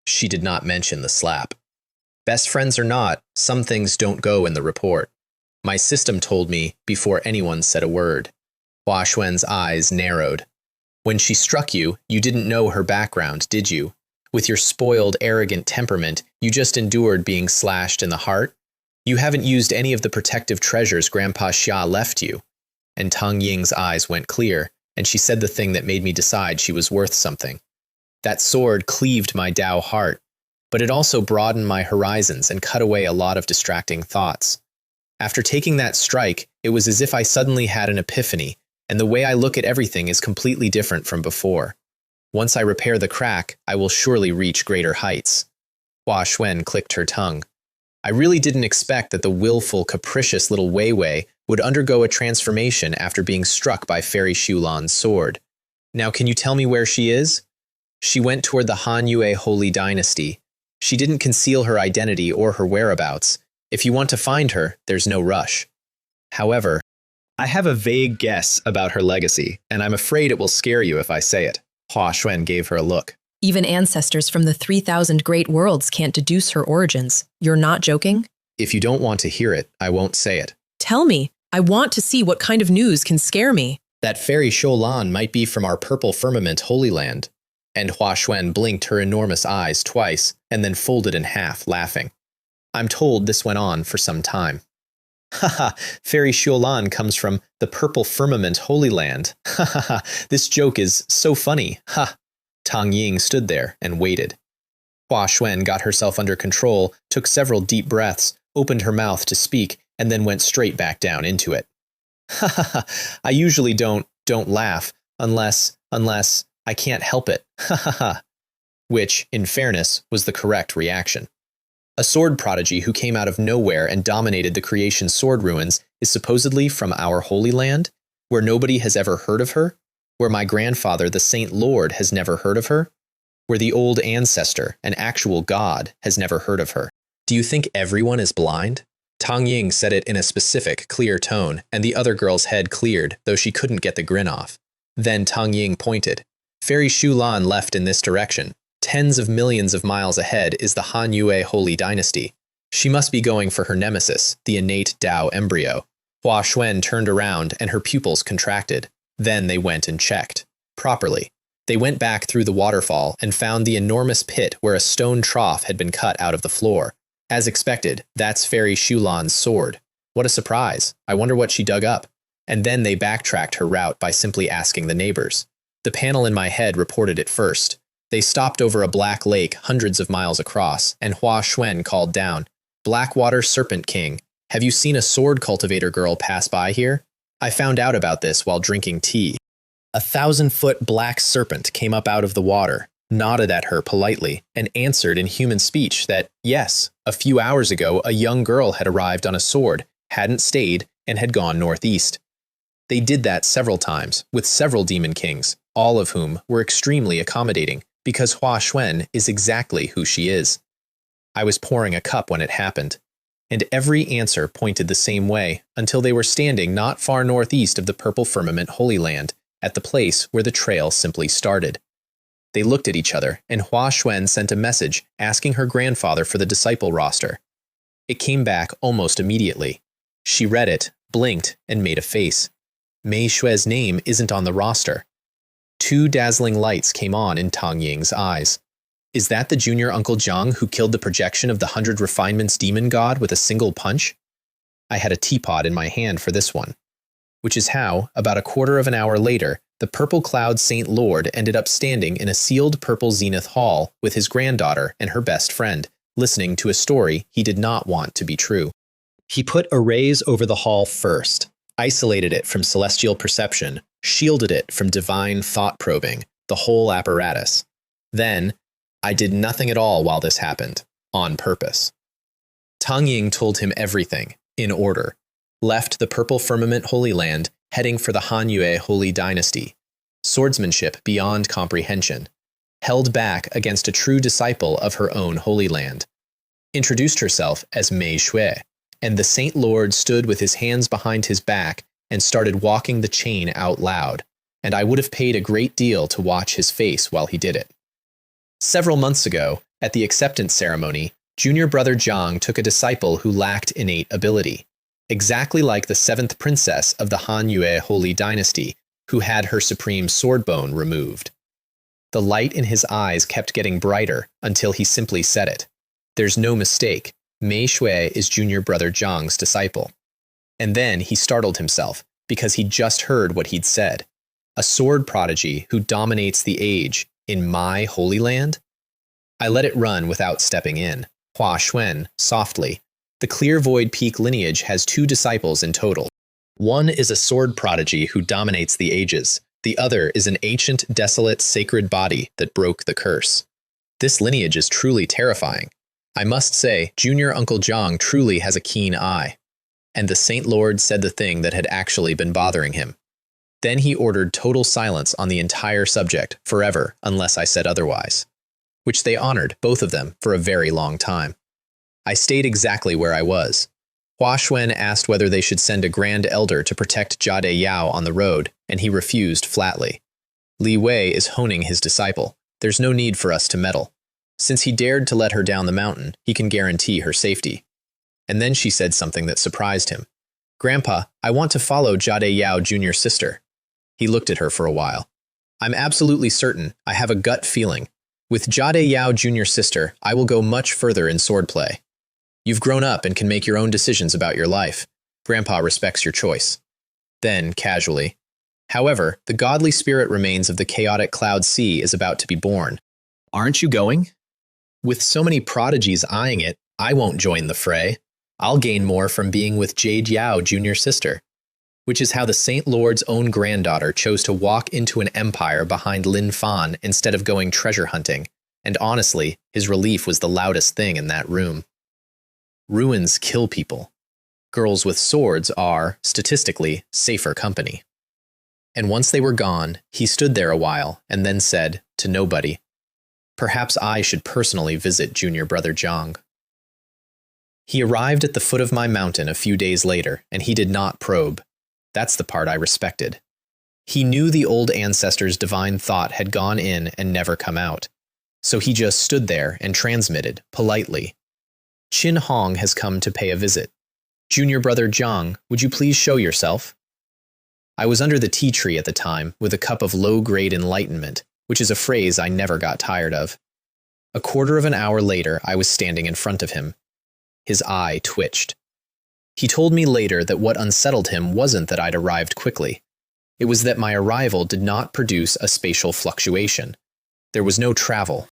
She did not mention the slap. Best friends or not, some things don't go in the report. My system told me before anyone said a word. Hua Xuan's eyes narrowed. When she struck you, you didn't know her background, did you? With your spoiled, arrogant temperament, you just endured being slashed in the heart? You haven't used any of the protective treasures Grandpa Xia left you. And Tang Ying's eyes went clear, and she said the thing that made me decide she was worth something. That sword cleaved my Dao heart, but it also broadened my horizons and cut away a lot of distracting thoughts. After taking that strike, it was as if I suddenly had an epiphany, and the way I look at everything is completely different from before. Once I repair the crack, I will surely reach greater heights. Hua Xuan clicked her tongue. I really didn't expect that the willful, capricious little Wei Wei would undergo a transformation after being struck by Fairy Shulan's sword. Now can you tell me where she is? She went toward the Hanyue holy dynasty. She didn't conceal her identity or her whereabouts. If you want to find her, there's no rush. However, I have a vague guess about her legacy, and I'm afraid it will scare you if I say it. Hua Xuan gave her a look. Even ancestors from the 3,000 great worlds can't deduce her origins. You're not joking? If you don't want to hear it, I won't say it. Tell me. I want to see what kind of news can scare me. That Fairy Shulan might be from our purple firmament holy land. And Hua Xuan blinked her enormous eyes twice and then folded in half, laughing. I'm told this went on for some time. Haha, Fairy Shuolan comes from the purple firmament Holy Land. Haha, this joke is so funny. Ha! Tang Ying stood there and waited. Hua Xuan got herself under control, took several deep breaths, opened her mouth to speak, and then went straight back down into it. Haha, I usually don't laugh unless I can't help it. Haha, which, in fairness, was the correct reaction. A sword prodigy who came out of nowhere and dominated the creation sword ruins is supposedly from our Holy Land, where nobody has ever heard of her, where my grandfather, the Saint Lord, has never heard of her, where the old ancestor, an actual god, has never heard of her. Do you think everyone is blind? Tang Ying said it in a specific, clear tone, and the other girl's head cleared, though she couldn't get the grin off. Then Tang Ying pointed. Fairy Shulan left in this direction. Tens of millions of miles ahead is the Han-Yue Holy Dynasty. She must be going for her nemesis, the innate Tao embryo. Hua Xuan turned around and her pupils contracted. Then they went and checked. Properly. They went back through the waterfall and found the enormous pit where a stone trough had been cut out of the floor. As expected, that's Fairy Shulan's sword. What a surprise. I wonder what she dug up. And then they backtracked her route by simply asking the neighbors. The panel in my head reported it first. They stopped over a black lake hundreds of miles across, and Hua Xuan called down, Blackwater Serpent King, have you seen a sword cultivator girl pass by here? I found out about this while drinking tea. A 1,000-foot black serpent came up out of the water, nodded at her politely, and answered in human speech that, yes, a few hours ago a young girl had arrived on a sword, hadn't stayed, and had gone northeast. They did that several times, with several demon kings, all of whom were extremely accommodating, because Hua Xuan is exactly who she is. I was pouring a cup when it happened, and every answer pointed the same way until they were standing not far northeast of the Purple Firmament Holy Land, at the place where the trail simply started. They looked at each other, and Hua Xuan sent a message asking her grandfather for the disciple roster. It came back almost immediately. She read it, blinked, and made a face. Mei Xue's name isn't on the roster. 2 dazzling lights came on in Tang Ying's eyes. Is that the junior Uncle Jiang who killed the projection of the 100 Refinements demon god with a single punch? I had a teapot in my hand for this one. Which is how, about a quarter of an hour later, the Purple Cloud Saint Lord ended up standing in a sealed purple zenith hall with his granddaughter and her best friend, listening to a story he did not want to be true. He put arrays over the hall first, isolated it from celestial perception, shielded it from divine thought probing, the whole apparatus. Then, I did nothing at all while this happened, on purpose. Tang Ying told him everything, in order, left the Purple Firmament Holy Land, heading for the Han-Yue Holy Dynasty, swordsmanship beyond comprehension, held back against a true disciple of her own Holy Land, introduced herself as Mei Xue, and the Saint Lord stood with his hands behind his back and started walking the chain out loud, and I would have paid a great deal to watch his face while he did it. Several months ago, at the acceptance ceremony, junior brother Jiang took a disciple who lacked innate ability, exactly like the 7th princess of the Han-Yue Holy Dynasty, who had her supreme sword bone removed. The light in his eyes kept getting brighter until he simply said it. There's no mistake, Mei Xue is junior brother Jiang's disciple. And then he startled himself, because he'd just heard what he'd said. A sword prodigy who dominates the age in my Holy Land? I let it run without stepping in. Hua Xuan, softly. The Clear Void Peak lineage has 2 disciples in total. One is a sword prodigy who dominates the ages. The other is an ancient, desolate, sacred body that broke the curse. This lineage is truly terrifying. I must say, junior Uncle Jiang truly has a keen eye. And the Saint Lord said the thing that had actually been bothering him. Then he ordered total silence on the entire subject, forever, unless I said otherwise. Which they honored, both of them, for a very long time. I stayed exactly where I was. Hua Xuan asked whether they should send a grand elder to protect Jade Yao on the road, and he refused flatly. Li Wei is honing his disciple. There's no need for us to meddle. Since he dared to let her down the mountain, he can guarantee her safety. And then she said something that surprised him. Grandpa, I want to follow Jade Yao Jr.'s sister. He looked at her for a while. I'm absolutely certain. I have a gut feeling. With Jade Yao Jr.'s sister, I will go much further in swordplay. You've grown up and can make your own decisions about your life. Grandpa respects your choice. Then, casually, however, the godly spirit remains of the chaotic Cloud Sea is about to be born. Aren't you going? With so many prodigies eyeing it, I won't join the fray. I'll gain more from being with Jade Yao Jr.'s sister, which is how the Saint Lord's own granddaughter chose to walk into an empire behind Lin Fan instead of going treasure hunting, and honestly, his relief was the loudest thing in that room. Ruins kill people. Girls with swords are, statistically, safer company. And once they were gone, he stood there a while and then said, to nobody, "Perhaps I should personally visit junior brother Zhang." He arrived at the foot of my mountain a few days later, and he did not probe. That's the part I respected. He knew the old ancestors' divine thought had gone in and never come out, so he just stood there and transmitted, politely, "Qin Hong has come to pay a visit. Junior brother Zhang, would you please show yourself?" I was under the tea tree at the time, with a cup of low-grade enlightenment, which is a phrase I never got tired of. A quarter of an hour later, I was standing in front of him. His eye twitched. He told me later that what unsettled him wasn't that I'd arrived quickly. It was that my arrival did not produce a spatial fluctuation. There was no travel.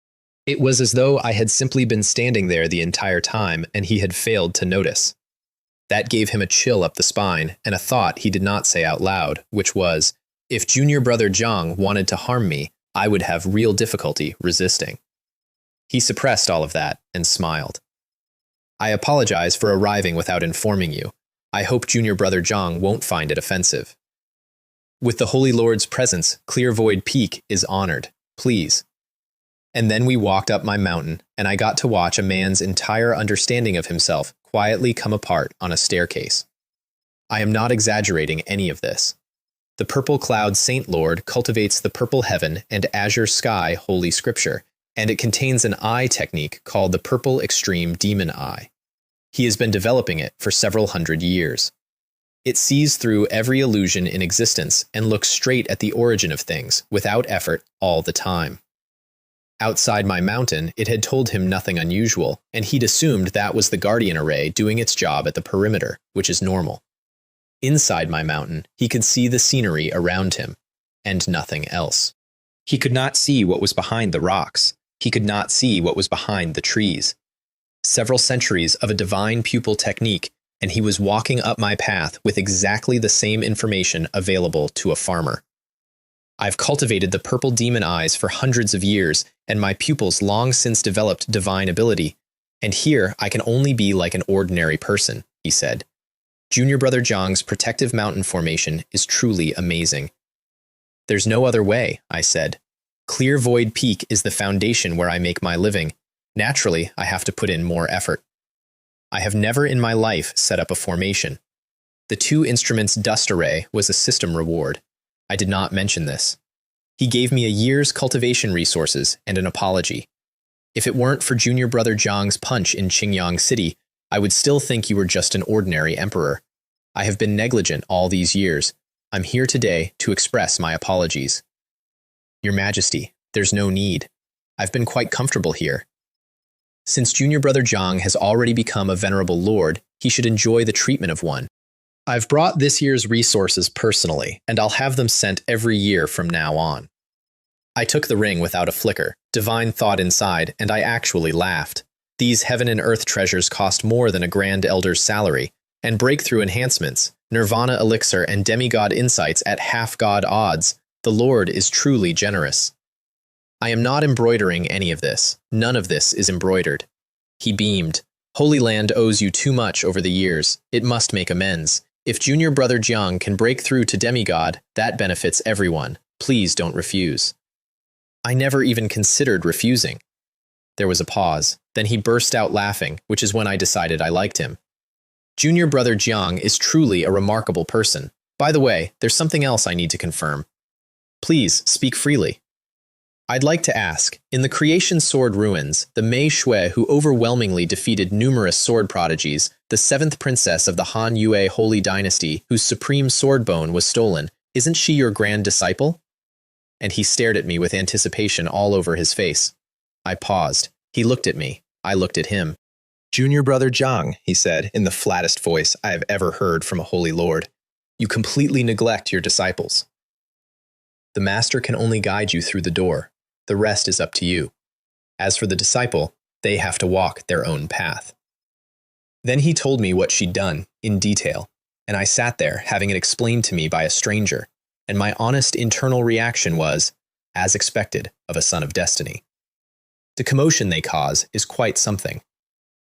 It was as though I had simply been standing there the entire time and he had failed to notice. That gave him a chill up the spine and a thought he did not say out loud, which was, if junior brother Zhang wanted to harm me, I would have real difficulty resisting. He suppressed all of that and smiled. "I apologize for arriving without informing you. I hope junior brother Zhang won't find it offensive. With the Holy Lord's presence, Clear Void Peak is honored. Please." And then we walked up my mountain, and I got to watch a man's entire understanding of himself quietly come apart on a staircase. I am not exaggerating any of this. The purple cloud Saint Lord cultivates the purple heaven and azure sky holy scripture, and it contains an eye technique called the purple extreme demon eye. He has been developing it for several hundred years. It sees through every illusion in existence and looks straight at the origin of things, without effort, all the time. Outside my mountain, it had told him nothing unusual, and he'd assumed that was the guardian array doing its job at the perimeter, which is normal. Inside my mountain, he could see the scenery around him, and nothing else. He could not see what was behind the rocks. He could not see what was behind the trees. Several centuries of a divine pupil technique, and he was walking up my path with exactly the same information available to a farmer. I've cultivated the purple demon eyes for hundreds of years, and my pupils long since developed divine ability. And here I can only be like an ordinary person, he said. Junior brother Zhang's protective mountain formation is truly amazing. There's no other way, I said. Clear Void Peak is the foundation where I make my living. Naturally, I have to put in more effort. I have never in my life set up a formation. The 2 instruments dust array was a system reward. I did not mention this. He gave me a year's cultivation resources and an apology. If it weren't for junior brother Zhang's punch in Qingyang City, I would still think you were just an ordinary emperor. I have been negligent all these years. I'm here today to express my apologies. Your Majesty, there's no need. I've been quite comfortable here. Since junior brother Zhang has already become a venerable lord, he should enjoy the treatment of one. I've brought this year's resources personally, and I'll have them sent every year from now on. I took the ring without a flicker, divine thought inside, and I actually laughed. These heaven and earth treasures cost more than a grand elder's salary, and breakthrough enhancements, nirvana elixir, and demigod insights at half-god odds. The Lord is truly generous. I am not embroidering any of this. None of this is embroidered. He beamed. Holy Land owes you too much over the years. It must make amends. If junior brother Jiang can break through to demigod, that benefits everyone. Please don't refuse. I never even considered refusing. There was a pause. Then he burst out laughing, which is when I decided I liked him. Junior brother Jiang is truly a remarkable person. By the way, there's something else I need to confirm. Please, speak freely. I'd like to ask, in the Creation Sword Ruins, the Mei Shui who overwhelmingly defeated numerous sword prodigies, the 7th princess of the Han Yue Holy Dynasty, whose supreme sword bone was stolen, isn't she your grand disciple? and he stared at me with anticipation all over his face. I paused. He looked at me. I looked at him. "Junior brother Zhang," he said in the flattest voice I have ever heard from a holy lord, "you completely neglect your disciples. The master can only guide you through the door. The rest is up to you. As for the disciple, they have to walk their own path." Then he told me what she'd done, in detail, and I sat there having it explained to me by a stranger, and my honest internal reaction was, as expected of a son of destiny. The commotion they cause is quite something.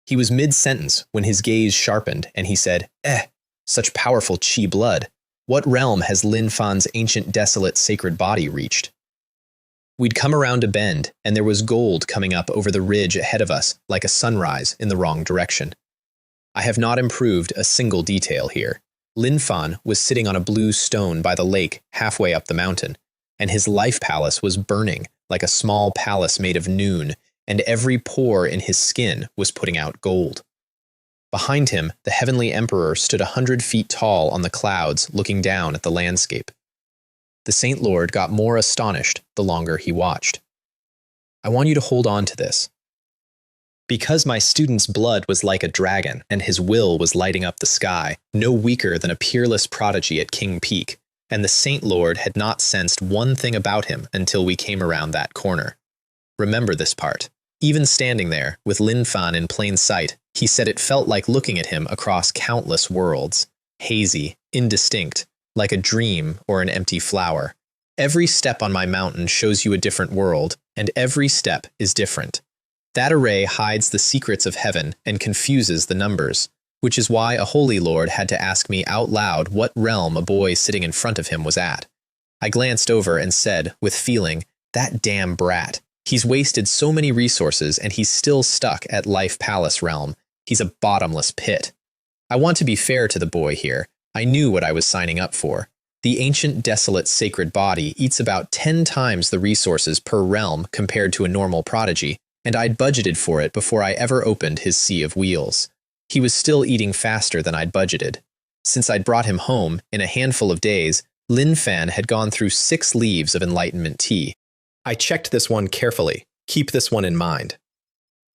He was mid-sentence when his gaze sharpened and he said, such powerful chi blood. What realm has Lin Fan's ancient desolate sacred body reached?" We'd come around a bend, and there was gold coming up over the ridge ahead of us like a sunrise in the wrong direction. I have not improved a single detail here. Lin Fan was sitting on a blue stone by the lake halfway up the mountain, and his life palace was burning like a small palace made of noon, and every pore in his skin was putting out gold. Behind him, the heavenly emperor stood 100 feet tall on the clouds looking down at the landscape. The Saint Lord got more astonished the longer he watched. "I want you to hold on to this. Because my student's blood was like a dragon and his will was lighting up the sky, no weaker than a peerless prodigy at King Peak, and the Saint Lord had not sensed one thing about him until we came around that corner. Remember this part. Even standing there, with Lin Fan in plain sight, he said it felt like looking at him across countless worlds, hazy, indistinct, like a dream or an empty flower. Every step on my mountain shows you a different world, and every step is different. That array hides the secrets of heaven and confuses the numbers, which is why a holy lord had to ask me out loud what realm a boy sitting in front of him was at. I glanced over and said, with feeling, "That damn brat. He's wasted so many resources and he's still stuck at Life Palace realm. He's a bottomless pit." I want to be fair to the boy here. I knew what I was signing up for. The ancient desolate sacred body eats about 10 times the resources per realm compared to a normal prodigy, and I'd budgeted for it before I ever opened his sea of wheels. He was still eating faster than I'd budgeted. Since I'd brought him home, in a handful of days, Lin Fan had gone through 6 leaves of enlightenment tea. I checked this one carefully. Keep this one in mind.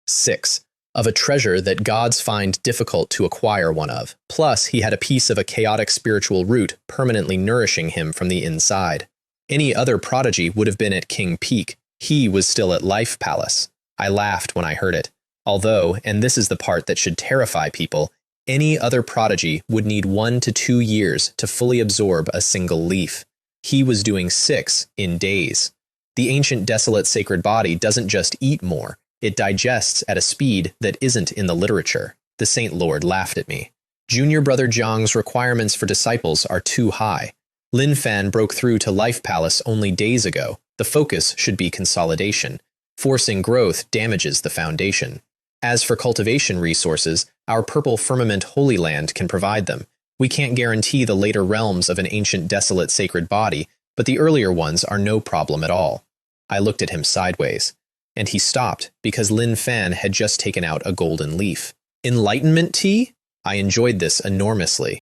6. Of a treasure that gods find difficult to acquire one of. Plus, he had a piece of a chaotic spiritual root permanently nourishing him from the inside. Any other prodigy would have been at King Peak. He was still at Life Palace. I laughed when I heard it. Although, and this is the part that should terrify people, any other prodigy would need 1 to 2 years to fully absorb a single leaf. He was doing 6 in days. The ancient desolate sacred body doesn't just eat more, it digests at a speed that isn't in the literature. The Saint Lord laughed at me. Junior brother Zhang's requirements for disciples are too high. Lin Fan broke through to Life Palace only days ago. The focus should be consolidation. Forcing growth damages the foundation. As for cultivation resources, our purple firmament Holy Land can provide them. We can't guarantee the later realms of an ancient desolate sacred body, but the earlier ones are no problem at all. I looked at him sideways, and he stopped because Lin Fan had just taken out a golden leaf. Enlightenment tea? I enjoyed this enormously.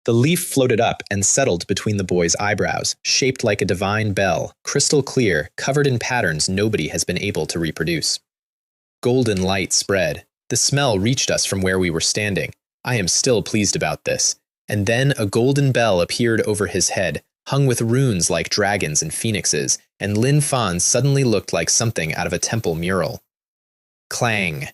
The leaf floated up and settled between the boy's eyebrows, shaped like a divine bell, crystal clear, covered in patterns nobody has been able to reproduce. Golden light spread. The smell reached us from where we were standing. I am still pleased about this. And then a golden bell appeared over his head, hung with runes like dragons and phoenixes, and Lin Fan suddenly looked like something out of a temple mural. Clang.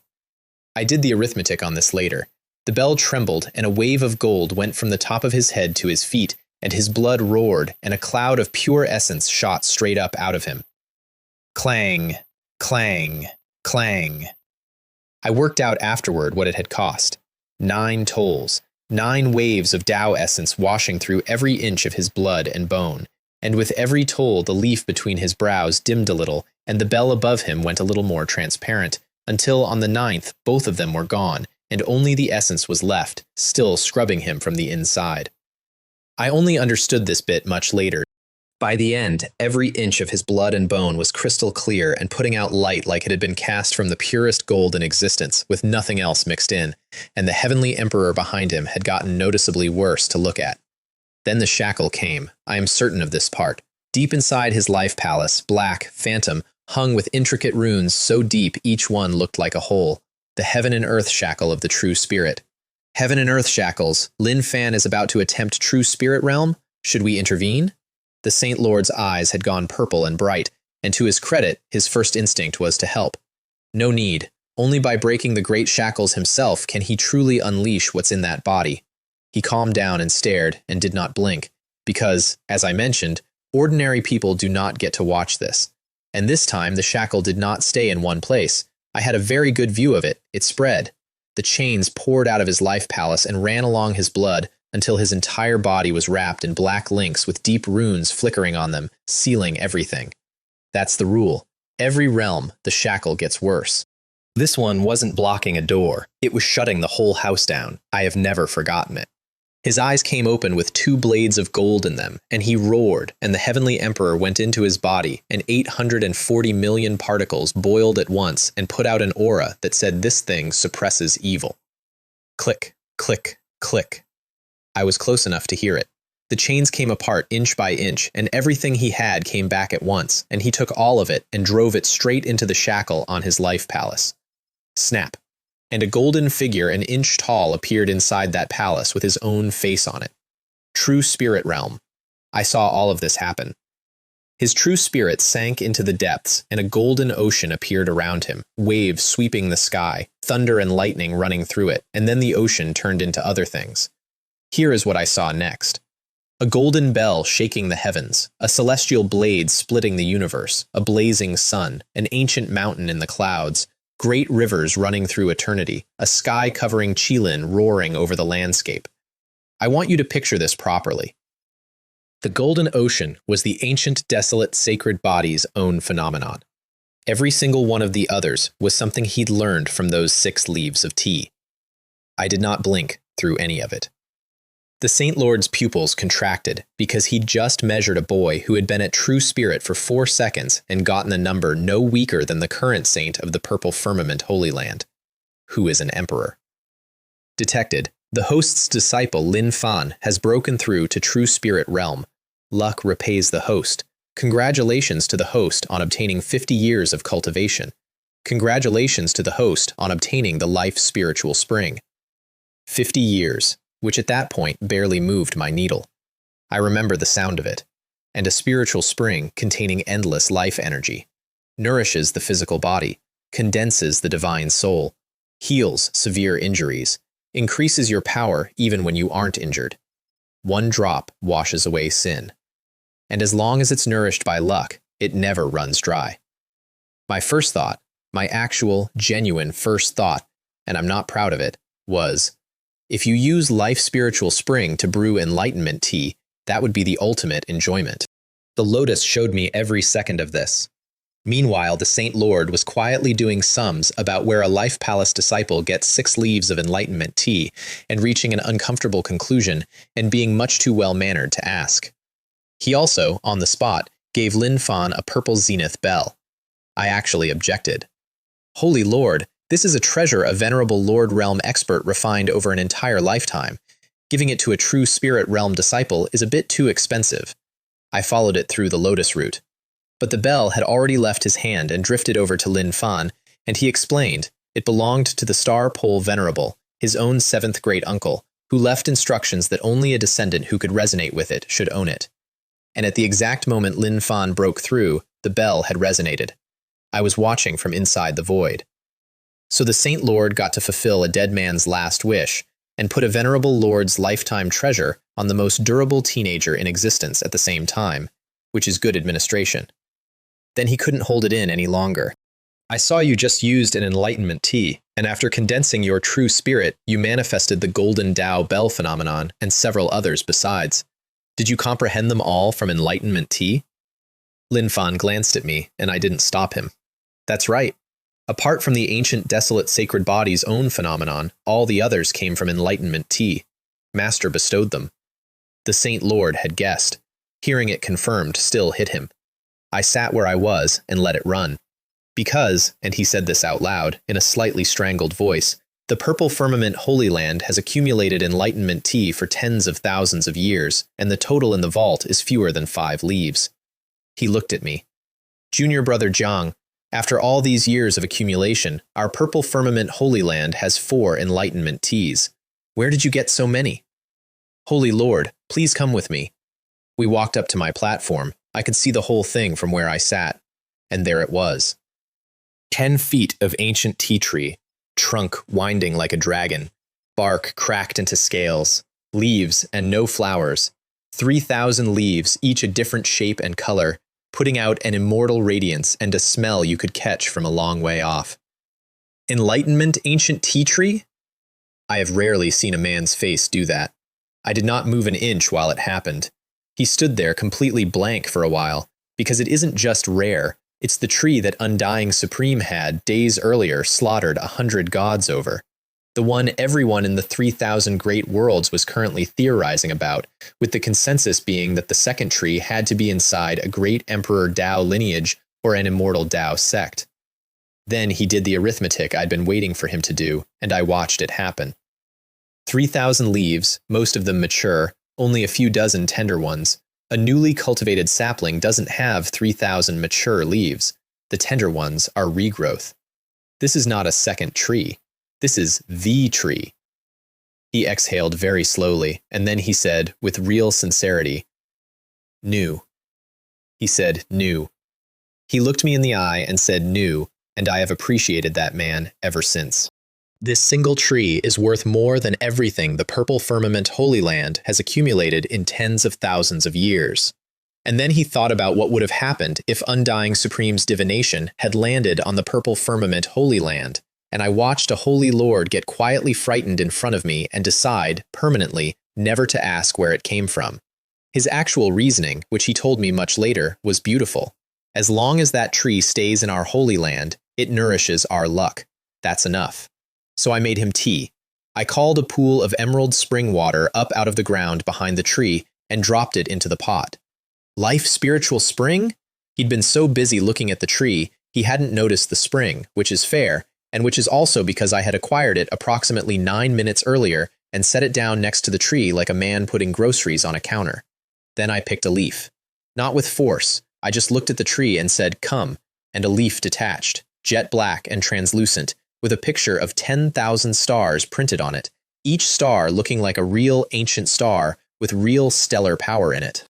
I did the arithmetic on this later. The bell trembled, and a wave of gold went from the top of his head to his feet, and his blood roared, and a cloud of pure essence shot straight up out of him. Clang, clang, clang. I worked out afterward what it had cost. 9 tolls, 9 waves of Tao essence washing through every inch of his blood and bone, and with every toll the leaf between his brows dimmed a little, and the bell above him went a little more transparent, until on the 9th both of them were gone, and only the essence was left, still scrubbing him from the inside. I only understood this bit much later. By the end, every inch of his blood and bone was crystal clear and putting out light like it had been cast from the purest gold in existence, with nothing else mixed in, and the heavenly emperor behind him had gotten noticeably worse to look at. Then the shackle came. I am certain of this part. Deep inside his life palace, black, phantom, hung with intricate runes so deep each one looked like a hole, the heaven and earth shackle of the true spirit. Heaven and earth shackles, Lin Fan is about to attempt true spirit realm? Should we intervene? The Saint Lord's eyes had gone purple and bright, and to his credit, his first instinct was to help. No need. Only by breaking the great shackles himself can he truly unleash what's in that body. He calmed down and stared and did not blink, because, as I mentioned, ordinary people do not get to watch this. And this time the shackle did not stay in one place. I had a very good view of it. It spread. The chains poured out of his life palace and ran along his blood until his entire body was wrapped in black links with deep runes flickering on them, sealing everything. That's the rule. Every realm, the shackle gets worse. This one wasn't blocking a door. It was shutting the whole house down. I have never forgotten it. His eyes came open with 2 blades of gold in them, and he roared, and the heavenly emperor went into his body, and 840 million particles boiled at once and put out an aura that said this thing suppresses evil. Click, click, click. I was close enough to hear it. The chains came apart inch by inch, and everything he had came back at once, and he took all of it and drove it straight into the shackle on his life palace. Snap. And a golden figure an inch tall appeared inside that palace with his own face on it. True spirit realm. I saw all of this happen. His true spirit sank into the depths, and a golden ocean appeared around him, waves sweeping the sky, thunder and lightning running through it, and then the ocean turned into other things. Here is what I saw next. A golden bell shaking the heavens, a celestial blade splitting the universe, a blazing sun, an ancient mountain in the clouds, great rivers running through eternity, a sky-covering Qilin roaring over the landscape. I want you to picture this properly. The golden ocean was the ancient, desolate, sacred body's own phenomenon. Every single one of the others was something he'd learned from those 6 leaves of tea. I did not blink through any of it. The Saint Lord's pupils contracted because he'd just measured a boy who had been at true spirit for 4 seconds and gotten a number no weaker than the current saint of the purple firmament Holy Land, who is an emperor. Detected, the host's disciple Lin Fan has broken through to true spirit realm. Luck repays the host. Congratulations to the host on obtaining 50 years of cultivation. Congratulations to the host on obtaining the life spiritual spring. 50 years. Which at that point barely moved my needle. I remember the sound of it, and a spiritual spring containing endless life energy, nourishes the physical body, condenses the divine soul, heals severe injuries, increases your power even when you aren't injured. 1 drop washes away sin. And as long as it's nourished by luck, it never runs dry. My first thought, my actual, genuine first thought, and I'm not proud of it, was, if you use life spiritual spring to brew enlightenment tea, that would be the ultimate enjoyment. The lotus showed me every second of this. Meanwhile, the Saint Lord was quietly doing sums about where a life palace disciple gets 6 leaves of enlightenment tea and reaching an uncomfortable conclusion and being much too well-mannered to ask. He also, on the spot, gave Lin Fan a purple zenith bell. I actually objected. Holy Lord, this is a treasure a venerable Lord Realm expert refined over an entire lifetime. Giving it to a true Spirit Realm disciple is a bit too expensive. I followed it through the lotus route. But the bell had already left his hand and drifted over to Lin Fan, and he explained it belonged to the Star Pole Venerable, his own 7th great uncle, who left instructions that only a descendant who could resonate with it should own it. And at the exact moment Lin Fan broke through, the bell had resonated. I was watching from inside the void. So the Saint Lord got to fulfill a dead man's last wish and put a venerable lord's lifetime treasure on the most durable teenager in existence at the same time, which is good administration. Then he couldn't hold it in any longer. I saw you just used an enlightenment tea, and after condensing your true spirit, you manifested the golden Tao bell phenomenon and several others besides. Did you comprehend them all from enlightenment tea? Lin Fan glanced at me, and I didn't stop him. That's right. Apart from the ancient desolate sacred body's own phenomenon, all the others came from enlightenment tea. Master bestowed them. The Saint Lord had guessed. Hearing it confirmed still hit him. I sat where I was and let it run. Because, and he said this out loud, in a slightly strangled voice, the purple firmament Holy Land has accumulated enlightenment tea for tens of thousands of years, and the total in the vault is fewer than 5 leaves. He looked at me. Junior brother Jiang, after all these years of accumulation, our purple firmament Holy Land has 4 enlightenment teas. Where did you get so many? Holy Lord, please come with me. We walked up to my platform. I could see the whole thing from where I sat. And there it was. 10 feet of ancient tea tree, trunk winding like a dragon, bark cracked into scales, leaves and no flowers, 3,000 leaves, each a different shape and color, putting out an immortal radiance and a smell you could catch from a long way off. Enlightenment ancient tea tree? I have rarely seen a man's face do that. I did not move an inch while it happened. He stood there completely blank for a while, because it isn't just rare, it's the tree that Undying Supreme had, days earlier, slaughtered 100 gods over. The one everyone in the 3,000 great worlds was currently theorizing about, with the consensus being that the second tree had to be inside a great Emperor Dao lineage or an immortal Dao sect. Then he did the arithmetic I'd been waiting for him to do, and I watched it happen. 3,000 leaves, most of them mature, only a few dozen tender ones. A newly cultivated sapling doesn't have 3,000 mature leaves. The tender ones are regrowth. This is not a second tree. This is the tree. He exhaled very slowly, and then he said, with real sincerity, "New." He said, "New." He looked me in the eye and said, "New," and I have appreciated that man ever since. This single tree is worth more than everything the purple firmament Holy Land has accumulated in tens of thousands of years. And then he thought about what would have happened if Undying Supreme's divination had landed on the purple firmament Holy Land, and I watched a holy lord get quietly frightened in front of me and decide, permanently, never to ask where it came from. His actual reasoning, which he told me much later, was beautiful. As long as that tree stays in our Holy Land, it nourishes our luck. That's enough. So I made him tea. I called a pool of emerald spring water up out of the ground behind the tree and dropped it into the pot. Life spiritual spring? He'd been so busy looking at the tree, he hadn't noticed the spring, which is fair, and which is also because I had acquired it approximately 9 minutes earlier and set it down next to the tree like a man putting groceries on a counter. Then I picked a leaf. Not with force, I just looked at the tree and said, "Come," and a leaf detached, jet black and translucent, with a picture of 10,000 stars printed on it, each star looking like a real ancient star with real stellar power in it.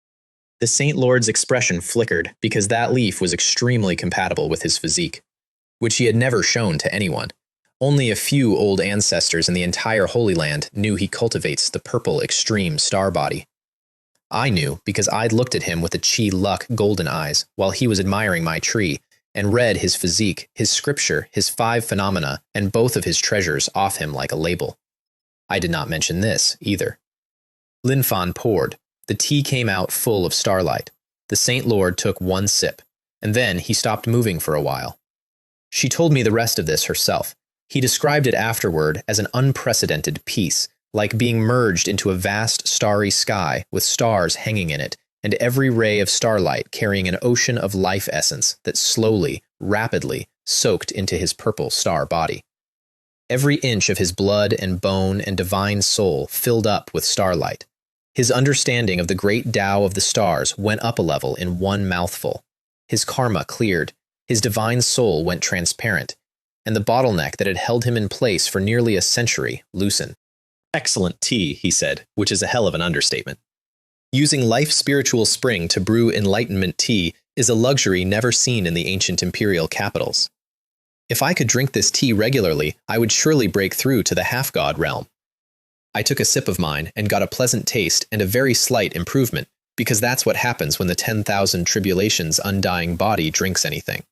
The Saint Lord's expression flickered because that leaf was extremely compatible with his physique, which he had never shown to anyone. Only a few old ancestors in the entire Holy Land knew he cultivates the purple extreme star body. I knew because I'd looked at him with the Chi Luck golden eyes while he was admiring my tree, and read his physique, his scripture, his 5 phenomena, and both of his treasures off him like a label. I did not mention this, either. Lin Fan poured. The tea came out full of starlight. The Saint Lord took one sip, and then he stopped moving for a while. She told me the rest of this herself. He described it afterward as an unprecedented peace, like being merged into a vast starry sky with stars hanging in it, and every ray of starlight carrying an ocean of life essence that slowly, rapidly soaked into his purple star body. Every inch of his blood and bone and divine soul filled up with starlight. His understanding of the great Tao of the stars went up a level in one mouthful. His karma cleared, his divine soul went transparent, and the bottleneck that had held him in place for nearly a century loosened. "Excellent tea," he said, which is a hell of an understatement. Using life spiritual spring to brew enlightenment tea is a luxury never seen in the ancient imperial capitals. If I could drink this tea regularly, I would surely break through to the half-god realm. I took a sip of mine and got a pleasant taste and a very slight improvement, because that's what happens when the 10,000 tribulations undying body drinks anything.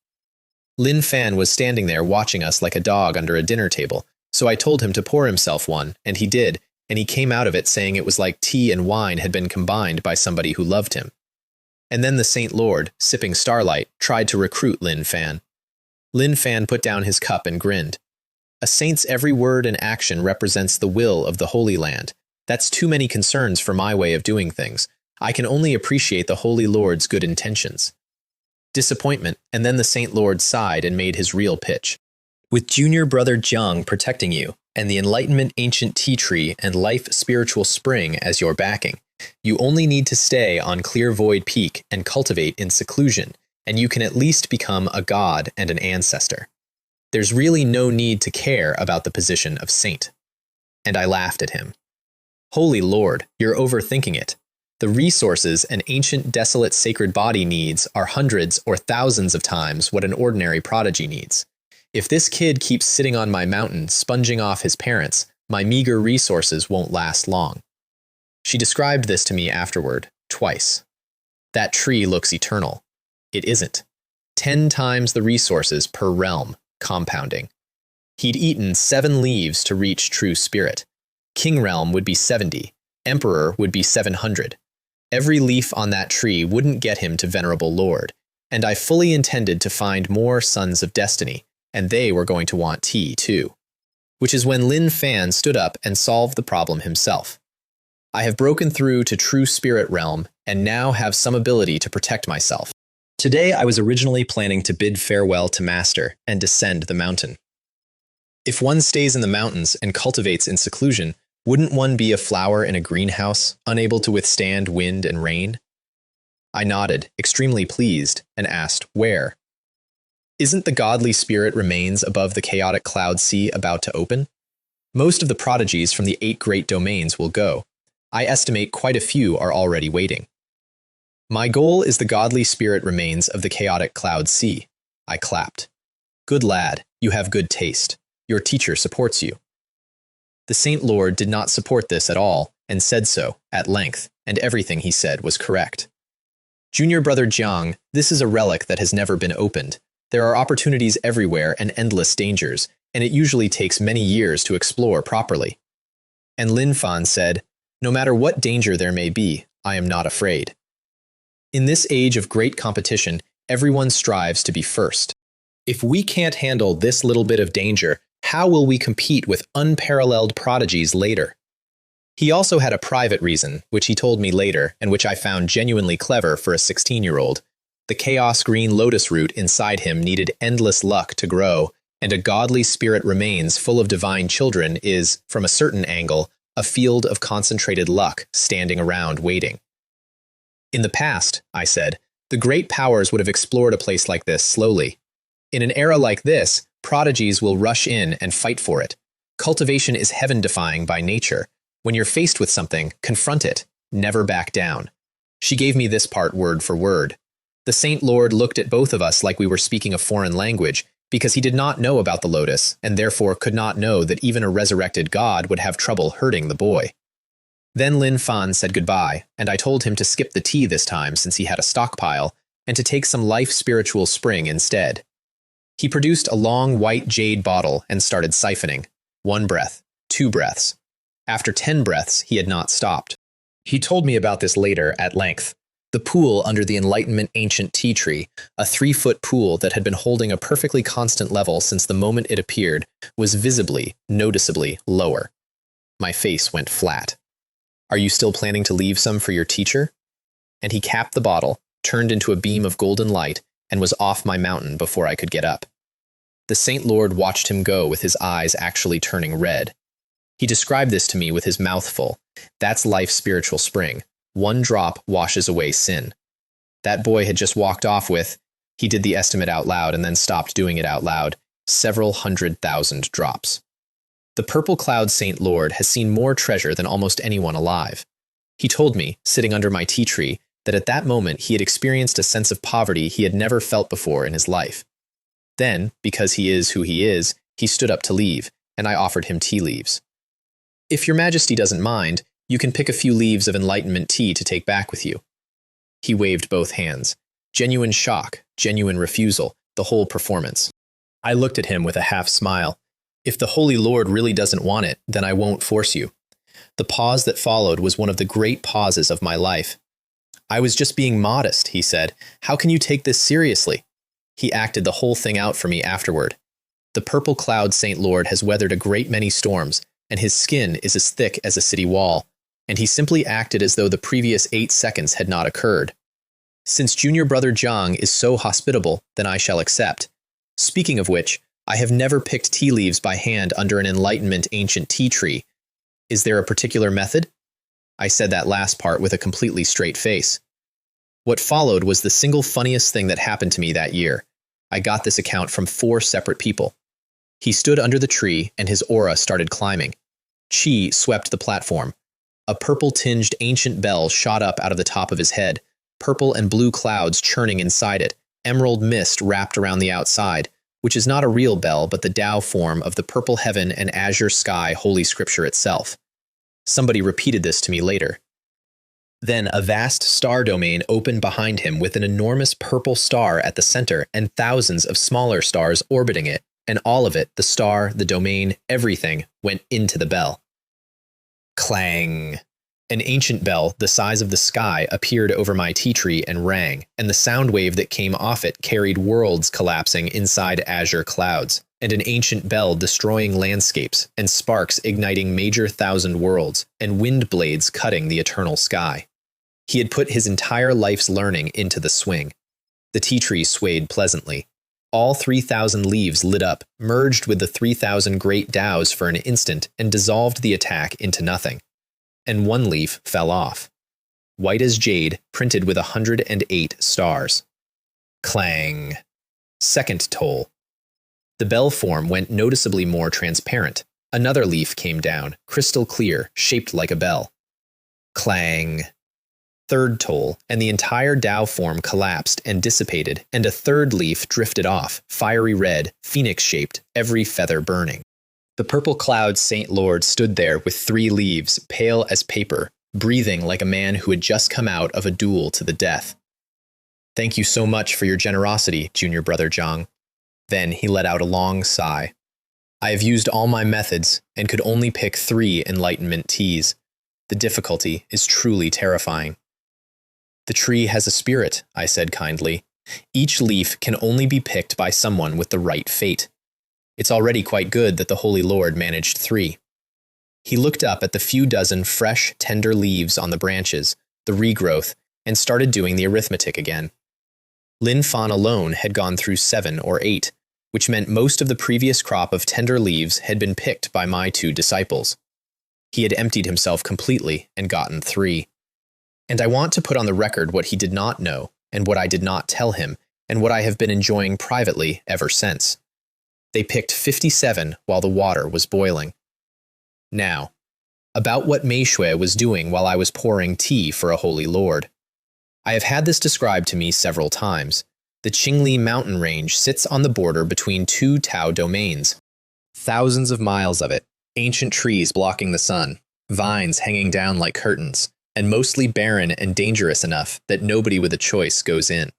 Lin Fan was standing there watching us like a dog under a dinner table, so I told him to pour himself one, and he did, and he came out of it saying it was like tea and wine had been combined by somebody who loved him. And then the Saint Lord, sipping starlight, tried to recruit Lin Fan. Lin Fan put down his cup and grinned. A saint's every word and action represents the will of the Holy Land. That's too many concerns for my way of doing things. I can only appreciate the Holy Lord's good intentions. Disappointment, and then the Saint Lord sighed and made his real pitch. With junior brother Jiang protecting you, and the enlightenment ancient tea tree and life spiritual spring as your backing, You only need to stay on Clear Void Peak and cultivate in seclusion, and you can at least become a god and an ancestor. There's really no need to care about the position of saint. And I laughed at him. Holy Lord, you're overthinking it. The resources an ancient desolate sacred body needs are hundreds or thousands of times what an ordinary prodigy needs. If this kid keeps sitting on my mountain, sponging off his parents, my meager resources won't last long. She described this to me afterward, twice. That tree looks eternal. It isn't. 10 times the resources per realm, compounding. He'd eaten 7 leaves to reach true spirit. King realm would be 70. Emperor would be 700. Every leaf on that tree wouldn't get him to Venerable Lord, and I fully intended to find more Sons of Destiny, and they were going to want tea too. Which is when Lin Fan stood up and solved the problem himself. I have broken through to true spirit realm and now have some ability to protect myself. Today I was originally planning to bid farewell to Master and descend the mountain. If one stays in the mountains and cultivates in seclusion, wouldn't one be a flower in a greenhouse, unable to withstand wind and rain? I nodded, extremely pleased, and asked, where? Isn't the godly spirit remains above the chaotic cloud sea about to open? Most of the prodigies from the 8 great domains will go. I estimate quite a few are already waiting. My goal is the godly spirit remains of the chaotic cloud sea. I clapped. Good lad, you have good taste. Your teacher supports you. The Saint Lord did not support this at all, and said so, at length, and everything he said was correct. Junior Brother Jiang, this is a relic that has never been opened. There are opportunities everywhere and endless dangers, and it usually takes many years to explore properly. And Lin Fan said, no matter what danger there may be, I am not afraid. In this age of great competition, everyone strives to be first. If we can't handle this little bit of danger, how will we compete with unparalleled prodigies later? He also had a private reason, which he told me later, and which I found genuinely clever for a 16-year-old. The chaos green lotus root inside him needed endless luck to grow, and a godly spirit remains full of divine children is, from a certain angle, a field of concentrated luck standing around waiting. In the past, I said, the great powers would have explored a place like this slowly. In an era like this, prodigies will rush in and fight for it. Cultivation is heaven-defying by nature. When you're faced with something, confront it, never back down. She gave me this part word for word. The Saint Lord looked at both of us like we were speaking a foreign language, because he did not know about the lotus, and therefore could not know that even a resurrected god would have trouble hurting the boy. Then Lin Fan said goodbye, and I told him to skip the tea this time since he had a stockpile, and to take some life spiritual spring instead. He produced a long white jade bottle and started siphoning. 1 breath, 2 breaths. After 10 breaths, he had not stopped. He told me about this later at length. The pool under the Enlightenment ancient tea tree, a 3-foot pool that had been holding a perfectly constant level since the moment it appeared, was visibly, noticeably lower. My face went flat. Are you still planning to leave some for your teacher? And he capped the bottle, turned into a beam of golden light, and was off my mountain before I could get up. The Saint Lord watched him go with his eyes actually turning red. He described this to me with his mouth full. That's life's spiritual spring. 1 drop washes away sin. That boy had just walked off with, he did the estimate out loud and then stopped doing it out loud, several 100,000 drops. The Purple Cloud Saint Lord has seen more treasure than almost anyone alive. He told me, sitting under my tea tree, that at that moment he had experienced a sense of poverty he had never felt before in his life. Then, because he is who he is, he stood up to leave, and I offered him tea leaves. If your majesty doesn't mind, you can pick a few leaves of enlightenment tea to take back with you. He waved both hands. Genuine shock, genuine refusal, the whole performance. I looked at him with a half smile. If the Holy Lord really doesn't want it, then I won't force you. The pause that followed was one of the great pauses of my life. I was just being modest, he said. How can you take this seriously? He acted the whole thing out for me afterward. The Purple Cloud Saint Lord has weathered a great many storms, and his skin is as thick as a city wall, and he simply acted as though the previous 8 seconds had not occurred. Since Junior Brother Jiang is so hospitable, then I shall accept. Speaking of which, I have never picked tea leaves by hand under an Enlightenment ancient tea tree. Is there a particular method? I said that last part with a completely straight face. What followed was the single funniest thing that happened to me that year. I got this account from 4 separate people. He stood under the tree and his aura started climbing. Chi swept the platform. A purple-tinged ancient bell shot up out of the top of his head, purple and blue clouds churning inside it, emerald mist wrapped around the outside, which is not a real bell but the Tao form of the purple heaven and azure sky Holy Scripture itself. Somebody repeated this to me later. Then a vast star domain opened behind him with an enormous purple star at the center and thousands of smaller stars orbiting it, and all of it, the star, the domain, everything, went into the bell. Clang! An ancient bell the size of the sky appeared over my tea tree and rang, and the sound wave that came off it carried worlds collapsing inside azure clouds, and an ancient bell destroying landscapes, and sparks igniting major thousand worlds, and wind blades cutting the eternal sky. He had put his entire life's learning into the swing. The tea tree swayed pleasantly. All 3,000 leaves lit up, merged with the 3,000 great Taos for an instant, and dissolved the attack into nothing. And one leaf fell off. White as jade, printed with 108 stars. Clang. Second toll. The bell form went noticeably more transparent. Another leaf came down, crystal clear, shaped like a bell. Clang. Third toll, and the entire Tao form collapsed and dissipated, and a third leaf drifted off, fiery red, phoenix-shaped, every feather burning. The purple cloud Saint Lord stood there with 3 leaves, pale as paper, breathing like a man who had just come out of a duel to the death. Thank you so much for your generosity, junior brother Zhang. Then he let out a long sigh. I have used all my methods and could only pick 3 enlightenment teas. The difficulty is truly terrifying. The tree has a spirit, I said kindly. Each leaf can only be picked by someone with the right fate. It's already quite good that the Holy Lord managed 3. He looked up at the few dozen fresh, tender leaves on the branches, the regrowth, and started doing the arithmetic again. Lin Fan alone had gone through 7 or 8, which meant most of the previous crop of tender leaves had been picked by my 2 disciples. He had emptied himself completely and gotten 3. And I want to put on the record what he did not know, and what I did not tell him, and what I have been enjoying privately ever since. They picked 57 while the water was boiling. Now, about what Meishui was doing while I was pouring tea for a holy lord. I have had this described to me several times. The Qingli mountain range sits on the border between 2 Tao domains. Thousands of miles of it, ancient trees blocking the sun, vines hanging down like curtains, and mostly barren and dangerous enough that nobody with a choice goes in.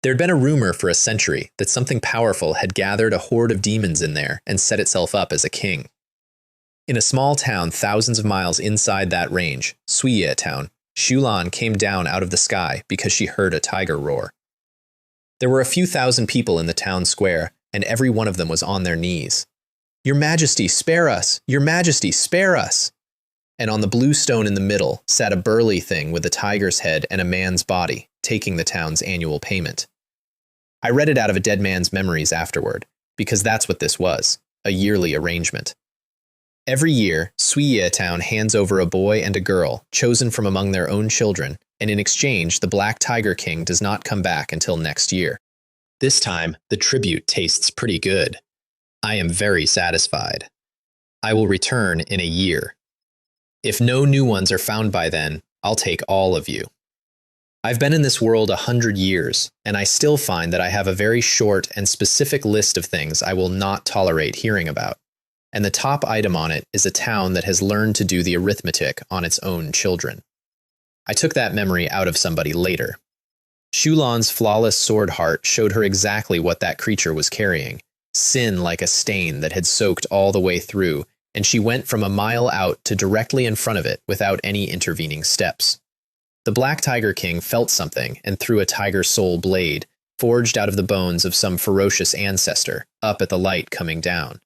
There had been a rumor for a century that something powerful had gathered a horde of demons in there and set itself up as a king. In a small town thousands of miles inside that range, Suiye town, Shulan came down out of the sky because she heard a tiger roar. There were a few thousand people in the town square, and every one of them was on their knees. "Your Majesty, spare us! Your Majesty, spare us!" And on the blue stone in the middle sat a burly thing with a tiger's head and a man's body, taking the town's annual payment. I read it out of a dead man's memories afterward, because that's what this was, a yearly arrangement. Every year, Suiye town hands over a boy and a girl, chosen from among their own children, and in exchange, the Black Tiger King does not come back until next year. This time, the tribute tastes pretty good. I am very satisfied. I will return in a year. If no new ones are found by then, I'll take all of you. I've been in this world 100 years, and I still find that I have a very short and specific list of things I will not tolerate hearing about. And the top item on it is a town that has learned to do the arithmetic on its own children. I took that memory out of somebody later. Shulan's flawless sword heart showed her exactly what that creature was carrying, sin like a stain that had soaked all the way through, and she went from a mile out to directly in front of it without any intervening steps. The Black Tiger King felt something and threw a tiger soul blade, forged out of the bones of some ferocious ancestor, up at the light coming down.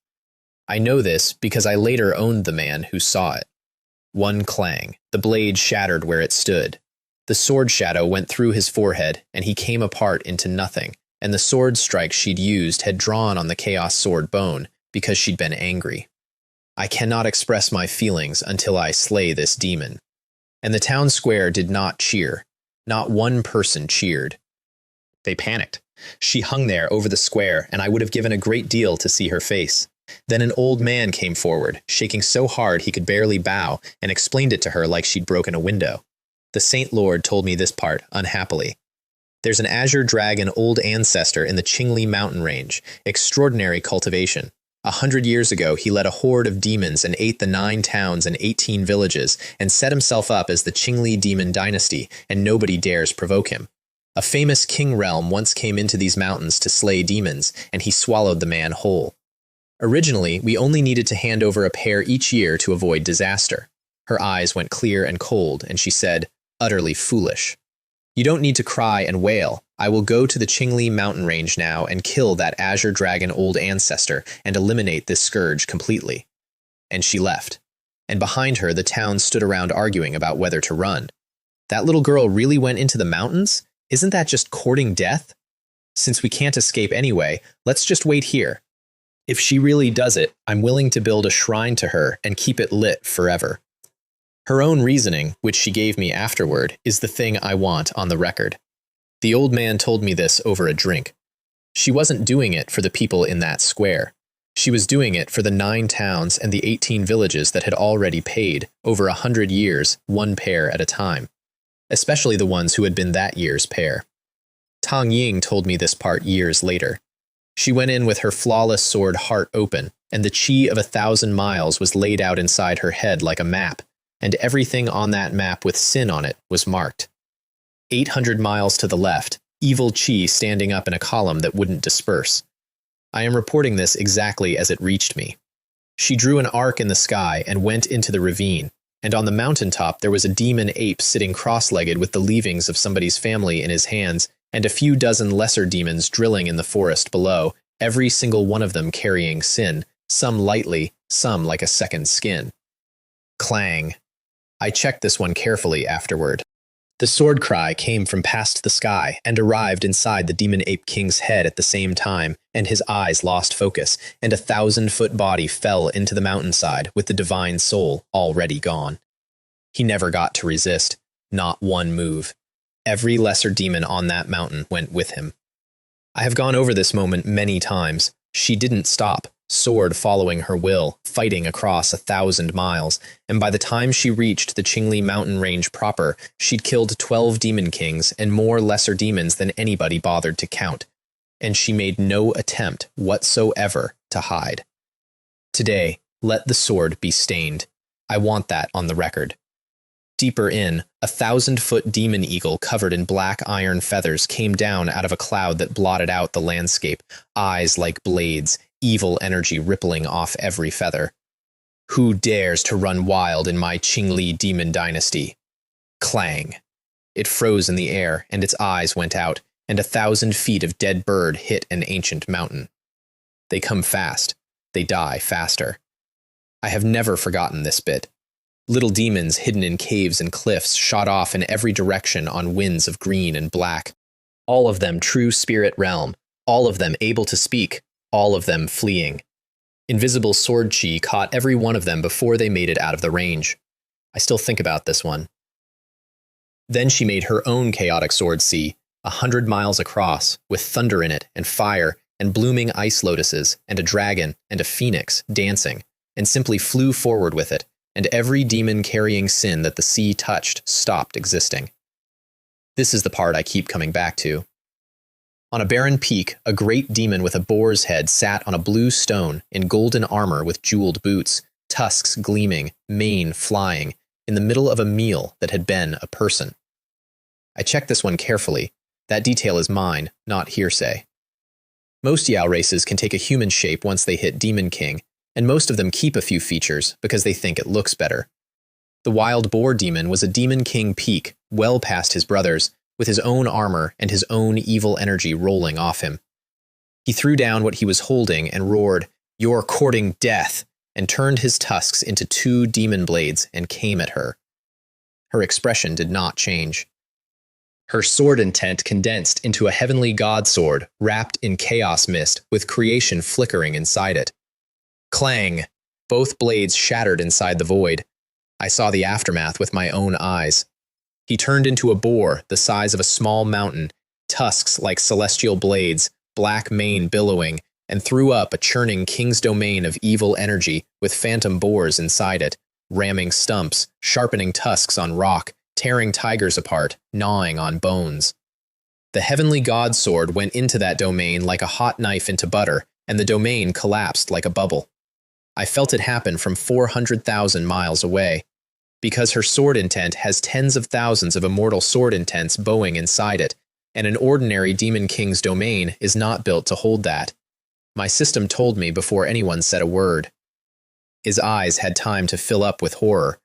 I know this because I later owned the man who saw it. One clang, the blade shattered where it stood. The sword shadow went through his forehead, and he came apart into nothing, and the sword strike she'd used had drawn on the Chaos Sword bone because she'd been angry. I cannot express my feelings until I slay this demon. and the town square did not cheer. Not one person cheered. They panicked. She hung there over the square, and I would have given a great deal to see her face. Then an old man came forward, shaking so hard he could barely bow, and explained it to her like she'd broken a window. The Saint Lord told me this part, unhappily. There's an azure dragon old ancestor in the Qingli mountain range. Extraordinary cultivation. 100 years ago, he led a horde of demons and ate the 9 towns and 18 villages, and set himself up as the Qingli demon dynasty, and nobody dares provoke him. A famous king realm once came into these mountains to slay demons, and he swallowed the man whole. Originally, we only needed to hand over a pair each year to avoid disaster. Her eyes went clear and cold, and she said, utterly foolish. You don't need to cry and wail. I will go to the Qingli mountain range now and kill that azure dragon old ancestor and eliminate this scourge completely. And she left. And behind her, the town stood around arguing about whether to run. That little girl really went into the mountains? Isn't that just courting death? Since we can't escape anyway, let's just wait here. If she really does it, I'm willing to build a shrine to her and keep it lit forever. Her own reasoning, which she gave me afterward, is the thing I want on the record. The old man told me this over a drink. She wasn't doing it for the people in that square. She was doing it for the 9 towns and the 18 villages that had already paid, over 100 years, 1 pair at a time. Especially the ones who had been that year's pair. Tang Ying told me this part years later. She went in with her flawless sword heart open, and the chi of 1,000 miles was laid out inside her head like a map, and everything on that map with sin on it was marked. 800 miles to the left, evil chi standing up in a column that wouldn't disperse. I am reporting this exactly as it reached me. She drew an arc in the sky and went into the ravine, and on the mountaintop there was a demon ape sitting cross-legged with the leavings of somebody's family in his hands, and a few dozen lesser demons drilling in the forest below, every single one of them carrying sin, some lightly, some like a second skin. Clang. I checked this one carefully afterward. The sword cry came from past the sky and arrived inside the demon ape king's head at the same time, and his eyes lost focus, and a 1,000-foot body fell into the mountainside with the divine soul already gone. He never got to resist, not one move. Every lesser demon on that mountain went with him. I have gone over this moment many times. She didn't stop, sword following her will, fighting across 1,000 miles, and by the time she reached the Qingli mountain range proper, she'd killed 12 demon kings and more lesser demons than anybody bothered to count, and she made no attempt whatsoever to hide. Today, let the sword be stained. I want that on the record. Deeper in, a 1,000-foot demon eagle covered in black iron feathers came down out of a cloud that blotted out the landscape, eyes like blades, evil energy rippling off every feather. Who dares to run wild in my Qingli demon dynasty? Clang. It froze in the air, and its eyes went out, and 1,000 feet of dead bird hit an ancient mountain. They come fast. They die faster. I have never forgotten this bit. Little demons hidden in caves and cliffs shot off in every direction on winds of green and black. All of them true spirit realm, all of them able to speak, all of them fleeing. Invisible sword chi caught every one of them before they made it out of the range. I still think about this one. Then she made her own chaotic sword sea, 100 miles across, with thunder in it, and fire, and blooming ice lotuses, and a dragon, and a phoenix, dancing, and simply flew forward with it, and every demon carrying sin that the sea touched stopped existing. This is the part I keep coming back to. On a barren peak, a great demon with a boar's head sat on a blue stone in golden armor with jeweled boots, tusks gleaming, mane flying, in the middle of a meal that had been a person. I checked this one carefully. That detail is mine, not hearsay. Most Yao races can take a human shape once they hit Demon King, and most of them keep a few features because they think it looks better. The wild boar demon was a Demon King peak, well past his brothers, with his own armor and his own evil energy rolling off him. He threw down what he was holding and roared, "You're courting death," and turned his tusks into 2 demon blades and came at her. Her expression did not change. Her sword intent condensed into a heavenly god sword wrapped in chaos mist with creation flickering inside it. Clang! Both blades shattered inside the void. I saw the aftermath with my own eyes. He turned into a boar the size of a small mountain, tusks like celestial blades, black mane billowing, and threw up a churning king's domain of evil energy with phantom boars inside it, ramming stumps, sharpening tusks on rock, tearing tigers apart, gnawing on bones. The heavenly god sword went into that domain like a hot knife into butter, and the domain collapsed like a bubble. I felt it happen from 400,000 miles away, because her sword intent has tens of thousands of immortal sword intents bowing inside it, and an ordinary demon king's domain is not built to hold that. My system told me before anyone said a word. His eyes had time to fill up with horror.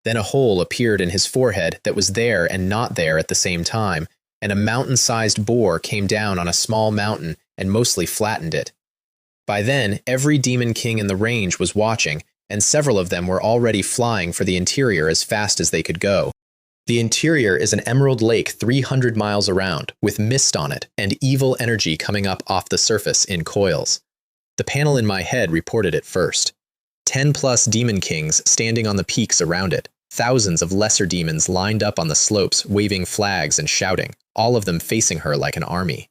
Then a hole appeared in his forehead that was there and not there at the same time, and a mountain-sized boar came down on a small mountain and mostly flattened it. By then, every demon king in the range was watching, and several of them were already flying for the interior as fast as they could go. The interior is an emerald lake 300 miles around, with mist on it and evil energy coming up off the surface in coils. The panel in my head reported it first. 10+ demon kings standing on the peaks around it, thousands of lesser demons lined up on the slopes waving flags and shouting, all of them facing her like an army.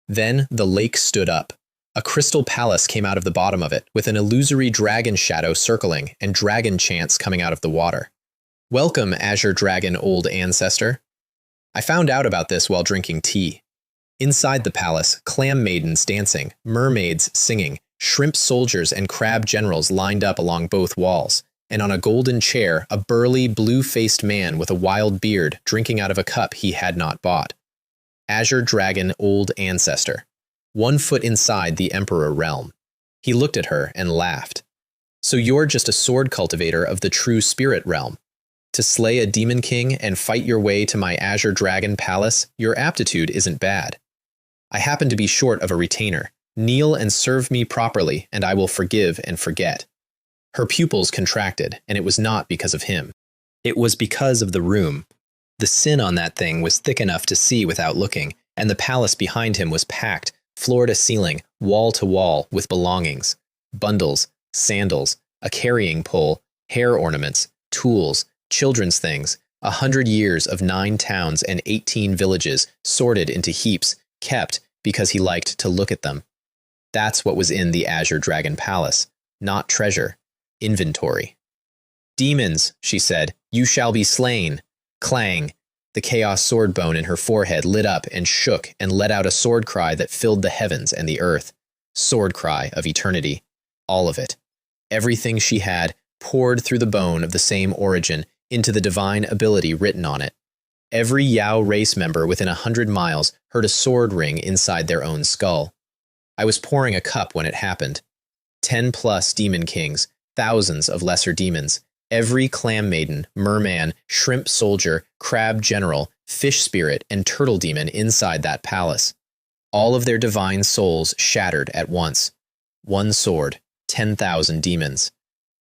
Then the lake stood up. A crystal palace came out of the bottom of it, with an illusory dragon shadow circling and dragon chants coming out of the water. Welcome, Azure Dragon Old Ancestor. I found out about this while drinking tea. Inside the palace, clam maidens dancing, mermaids singing, shrimp soldiers and crab generals lined up along both walls, and on a golden chair, a burly, blue-faced man with a wild beard drinking out of a cup he had not bought. Azure Dragon Old Ancestor. 1 foot inside the Emperor realm. He looked at her and laughed. So you're just a sword cultivator of the true spirit realm. To slay a demon king and fight your way to my Azure Dragon Palace, your aptitude isn't bad. I happen to be short of a retainer. Kneel and serve me properly, and I will forgive and forget. Her pupils contracted, and it was not because of him. It was because of the room. The sin on that thing was thick enough to see without looking, and the palace behind him was packed, floor to ceiling, wall to wall, with belongings. Bundles, sandals, a carrying pole, hair ornaments, tools, children's things, 100 years of 9 towns and 18 villages sorted into heaps, kept because he liked to look at them. That's what was in the Azure Dragon Palace, not treasure, inventory. Demons, she said, you shall be slain. Clang. The chaos sword bone in her forehead lit up and shook and let out a sword cry that filled the heavens and the earth. Sword cry of eternity. All of it. Everything she had poured through the bone of the same origin into the divine ability written on it. Every Yao race member within 100 miles heard a sword ring inside their own skull. I was pouring a cup when it happened. 10+ demon kings, thousands of lesser demons, every clam maiden, merman, shrimp soldier, crab general, fish spirit, and turtle demon inside that palace. All of their divine souls shattered at once. 1 sword, 10,000 demons.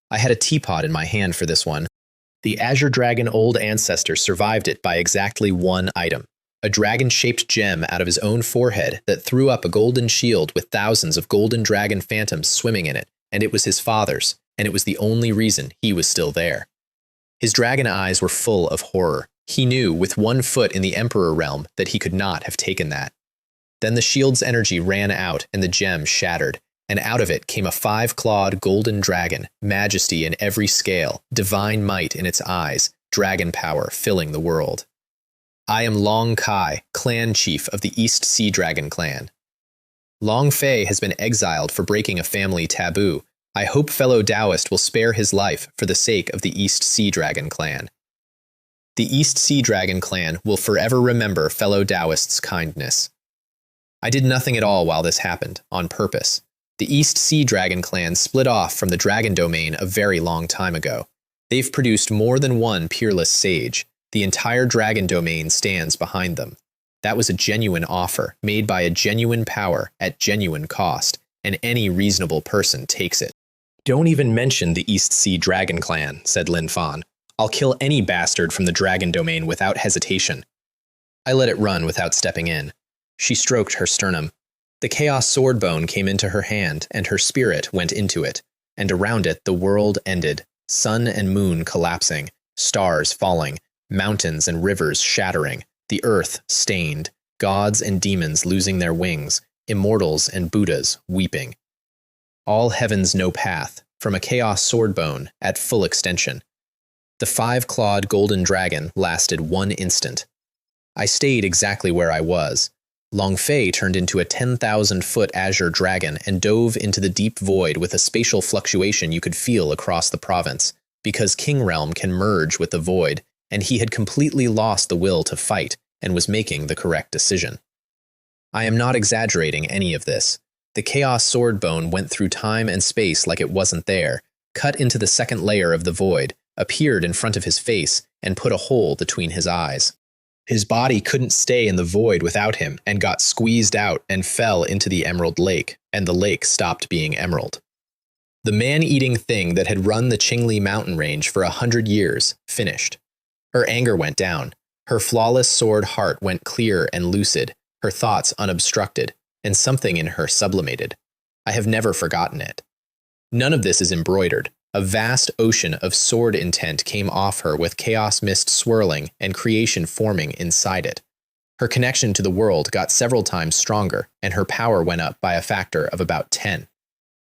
I had a teapot in my hand for this one. The Azure Dragon Old Ancestor survived it by exactly 1 item. A dragon-shaped gem out of his own forehead that threw up a golden shield with thousands of golden dragon phantoms swimming in it, and it was his father's, and it was the only reason he was still there. His dragon eyes were full of horror. He knew, with 1 foot in the Emperor realm, that he could not have taken that. Then the shield's energy ran out and the gem shattered, and out of it came a 5-clawed golden dragon, majesty in every scale, divine might in its eyes, dragon power filling the world. I am Long Kai, clan chief of the East Sea Dragon clan. Long Fei has been exiled for breaking a family taboo. I hope fellow Taoist will spare his life for the sake of the East Sea Dragon clan. The East Sea Dragon clan will forever remember fellow Taoist's kindness. I did nothing at all while this happened, on purpose. The East Sea Dragon clan split off from the dragon domain a very long time ago. They've produced more than one peerless sage. The entire dragon domain stands behind them. That was a genuine offer, made by a genuine power at genuine cost, and any reasonable person takes it. Don't even mention the East Sea Dragon clan, said Lin Fan. I'll kill any bastard from the dragon domain without hesitation. I let it run without stepping in. She stroked her sternum. The chaos sword bone came into her hand, and her spirit went into it, and around it the world ended, sun and moon collapsing, stars falling, mountains and rivers shattering, the earth stained, gods and demons losing their wings, immortals and Buddhas weeping. All heavens no path, from a chaos swordbone at full extension. The five-clawed golden dragon lasted 1 instant. I stayed exactly where I was. Long Fei turned into a 10,000-foot azure dragon and dove into the deep void with a spatial fluctuation you could feel across the province, because King Realm can merge with the void, and he had completely lost the will to fight and was making the correct decision. I am not exaggerating any of this. The Chaos Swordbone went through time and space like it wasn't there, cut into the second layer of the void, appeared in front of his face, and put a hole between his eyes. His body couldn't stay in the void without him and got squeezed out and fell into the Emerald Lake, and the lake stopped being emerald. The man-eating thing that had run the Qingli mountain range for 100 years finished. Her anger went down. Her flawless sword heart went clear and lucid, her thoughts unobstructed, and something in her sublimated. I have never forgotten it. None of this is embroidered. A vast ocean of sword intent came off her with chaos mist swirling and creation forming inside it. Her connection to the world got several times stronger, and her power went up by a factor of about 10.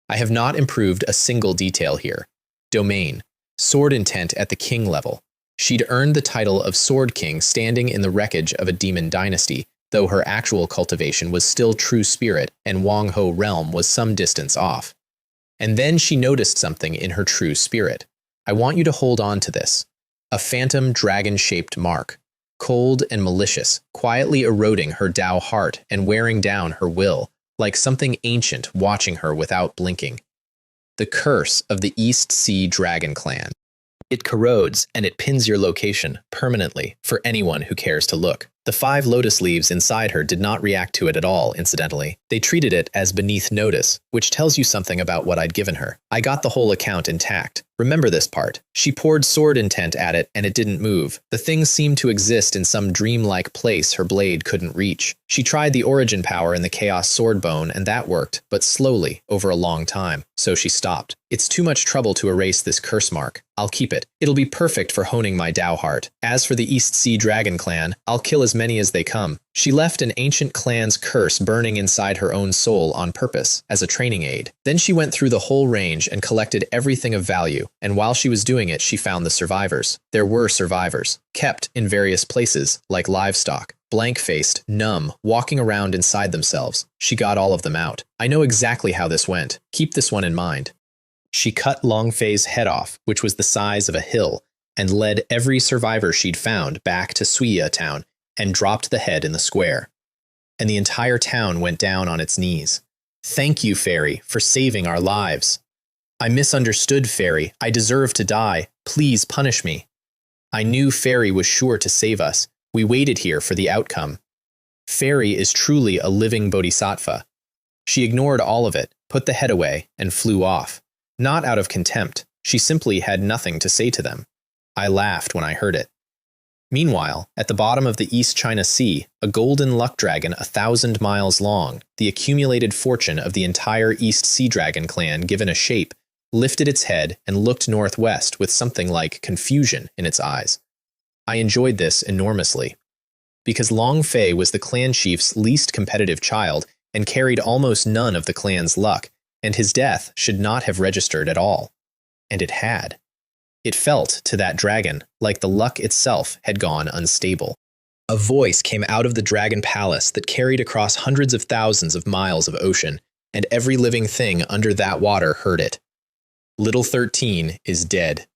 I have not improved a single detail here. Domain. Sword intent at the king level. She'd earned the title of Sword King standing in the wreckage of a demon dynasty, though her actual cultivation was still true spirit and Wang Ho realm was some distance off. And then she noticed something in her true spirit. I want you to hold on to this. A phantom dragon-shaped mark, cold and malicious, quietly eroding her Tao heart and wearing down her will, like something ancient watching her without blinking. The curse of the East Sea Dragon Clan. It corrodes and it pins your location permanently for anyone who cares to look. The 5 lotus leaves inside her did not react to it at all, incidentally. They treated it as beneath notice, which tells you something about what I'd given her. I got the whole account intact. Remember this part. She poured sword intent at it and it didn't move. The thing seemed to exist in some dreamlike place her blade couldn't reach. She tried the origin power in the Chaos Swordbone and that worked, but slowly, over a long time. So she stopped. It's too much trouble to erase this curse mark. I'll keep it. It'll be perfect for honing my Tao heart. As for the East Sea Dragon Clan, I'll kill as many as they come. She left an ancient clan's curse burning inside her own soul on purpose, as a training aid. Then she went through the whole range and collected everything of value, and while she was doing it, she found the survivors. There were survivors, kept in various places, like livestock, blank-faced, numb, walking around inside themselves. She got all of them out. I know exactly how this went. Keep this one in mind. She cut Long Fei's head off, which was the size of a hill, and led every survivor she'd found back to Suiya town and dropped the head in the square. And the entire town went down on its knees. Thank you, Fairy, for saving our lives. I misunderstood, Fairy. I deserve to die. Please punish me. I knew Fairy was sure to save us. We waited here for the outcome. Fairy is truly a living bodhisattva. She ignored all of it, put the head away, and flew off. Not out of contempt. She simply had nothing to say to them. I laughed when I heard it. Meanwhile, at the bottom of the East China Sea, a golden luck dragon 1,000 miles long, the accumulated fortune of the entire East Sea Dragon clan given a shape, lifted its head and looked northwest with something like confusion in its eyes. I enjoyed this enormously. Because Long Fei was the clan chief's least competitive child and carried almost none of the clan's luck, and his death should not have registered at all. And it had. It felt, to that dragon, like the luck itself had gone unstable. A voice came out of the dragon palace that carried across hundreds of thousands of miles of ocean, and every living thing under that water heard it. Little 13 is dead.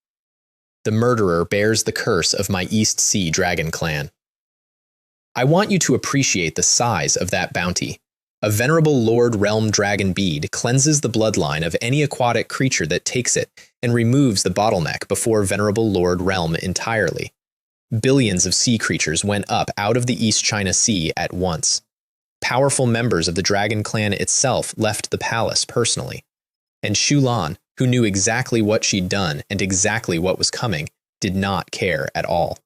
The murderer bears the curse of my East Sea Dragon clan. I want you to appreciate the size of that bounty. A venerable Lord Realm Dragon bead cleanses the bloodline of any aquatic creature that takes it and removes the bottleneck before venerable Lord Realm entirely. Billions of sea creatures went up out of the East China Sea at once. Powerful members of the Dragon Clan itself left the palace personally. And Shulan, who knew exactly what she'd done and exactly what was coming, did not care at all.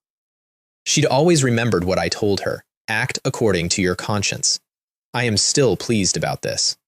She'd always remembered what I told her, act according to your conscience. I am still pleased about this.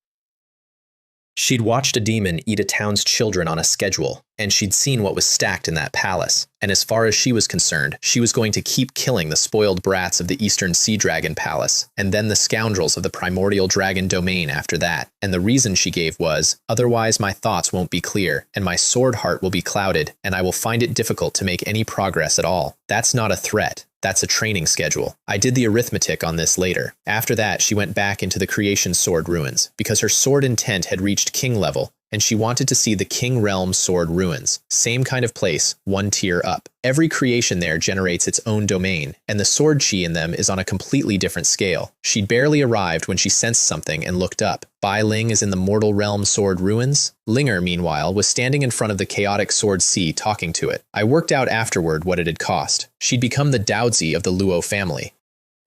She'd watched a demon eat a town's children on a schedule, and she'd seen what was stacked in that palace, and as far as she was concerned, she was going to keep killing the spoiled brats of the Eastern Sea Dragon Palace, and then the scoundrels of the Primordial Dragon Domain after that, and the reason she gave was, otherwise my thoughts won't be clear, and my sword heart will be clouded, and I will find it difficult to make any progress at all. That's not a threat. That's a training schedule. I did the arithmetic on this later. After that, she went back into the Creation Sword Ruins, because her sword intent had reached king level, and she wanted to see the King Realm Sword Ruins. Same kind of place, one tier up. Every creation there generates its own domain, and the sword chi in them is on a completely different scale. She'd barely arrived when she sensed something and looked up. Bai Ling is in the Mortal Realm Sword Ruins. Linger, meanwhile, was standing in front of the Chaotic Sword Sea talking to it. I worked out afterward what it had cost. She'd become the Daozi of the Luo family.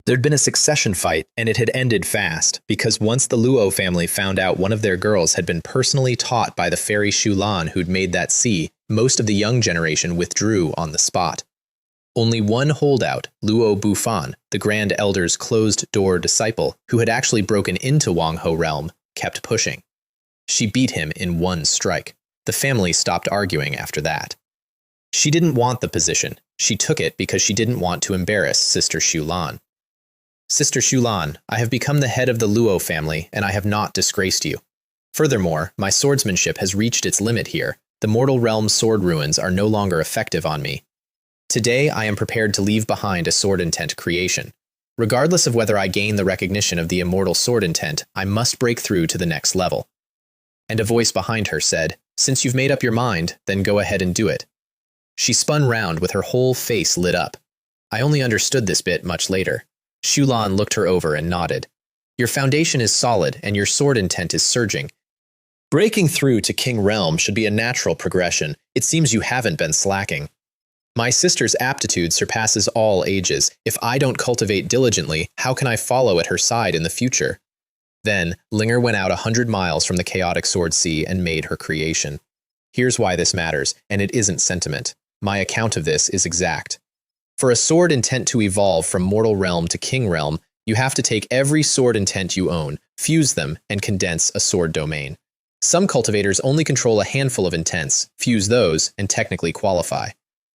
There'd been a succession fight, and it had ended fast, because once the Luo family found out one of their girls had been personally taught by the fairy Shulan who'd made that sea, most of the young generation withdrew on the spot. Only one holdout, Luo Bufan, the Grand Elder's closed-door disciple, who had actually broken into Wangho realm, kept pushing. She beat him in one strike. The family stopped arguing after that. She didn't want the position. She took it because she didn't want to embarrass Sister Shulan. Sister Shulan, I have become the head of the Luo family, and I have not disgraced you. Furthermore, my swordsmanship has reached its limit here. The Mortal Realm Sword Ruins are no longer effective on me. Today, I am prepared to leave behind a sword intent creation. Regardless of whether I gain the recognition of the immortal sword intent, I must break through to the next level. And a voice behind her said, "Since you've made up your mind, then go ahead and do it." She spun round with her whole face lit up. I only understood this bit much later. Shulan looked her over and nodded. Your foundation is solid, and your sword intent is surging. Breaking through to King Realm should be a natural progression. It seems you haven't been slacking. My sister's aptitude surpasses all ages. If I don't cultivate diligently, how can I follow at her side in the future? Then, Linger went out 100 miles from the Chaotic Sword Sea and made her creation. Here's why this matters, and it isn't sentiment. My account of this is exact. For a sword intent to evolve from Mortal Realm to King Realm, you have to take every sword intent you own, fuse them, and condense a sword domain. Some cultivators only control a handful of intents, fuse those, and technically qualify.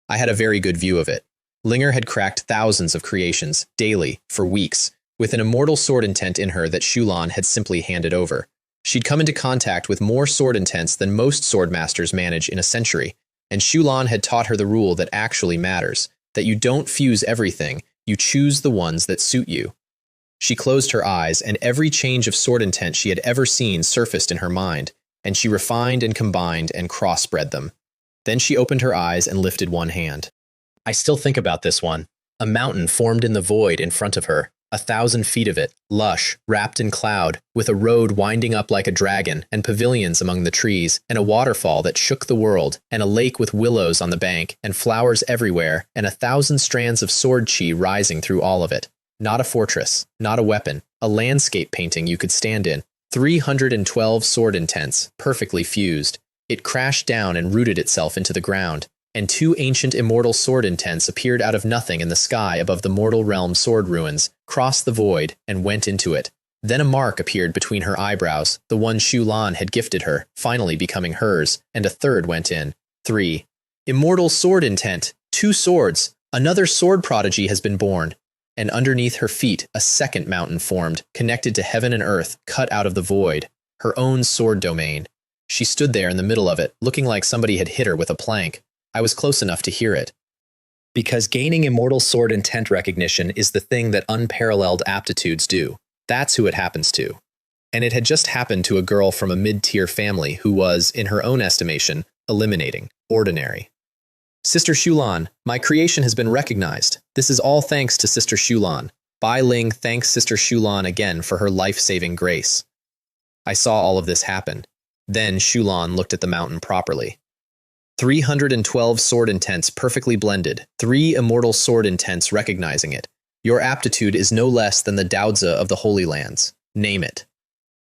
I had a very good view of it. Linger had cracked thousands of creations, daily, for weeks, with an immortal sword intent in her that Shulan had simply handed over. She'd come into contact with more sword intents than most sword masters manage in a century, and Shulan had taught her the rule that actually matters, that you don't fuse everything, you choose the ones that suit you. She closed her eyes, and every change of sword intent she had ever seen surfaced in her mind, and she refined and combined and cross-bred them. Then she opened her eyes and lifted one hand. I still think about this one. A mountain formed in the void in front of her, 1,000 feet of it, lush, wrapped in cloud, with a road winding up like a dragon, and pavilions among the trees, and a waterfall that shook the world, and a lake with willows on the bank, and flowers everywhere, and 1,000 strands of sword chi rising through all of it. Not a fortress, not a weapon, a landscape painting you could stand in. 312 sword intents, perfectly fused. It crashed down and rooted itself into the ground, and 2 ancient immortal sword intents appeared out of nothing in the sky above the Mortal Realm Sword Ruins, crossed the void, and went into it. Then a mark appeared between her eyebrows, the one Shulan had gifted her, finally becoming hers, and a third went in. 3. Immortal sword intent, 2 swords, another sword prodigy has been born. And underneath her feet, a second mountain formed, connected to heaven and earth, cut out of the void, her own sword domain. She stood there in the middle of it, looking like somebody had hit her with a plank. I was close enough to hear it. Because gaining immortal sword intent recognition is the thing that unparalleled aptitudes do. That's who it happens to. And it had just happened to a girl from a mid-tier family who was, in her own estimation, eliminating, ordinary. Sister Shulan, my creation has been recognized. This is all thanks to Sister Shulan. Bai Ling thanks Sister Shulan again for her life-saving grace. I saw all of this happen. Then Shulan looked at the mountain properly. 312 sword intents perfectly blended, 3 immortal sword intents recognizing it. Your aptitude is no less than the Daozi of the Holy Lands. Name it.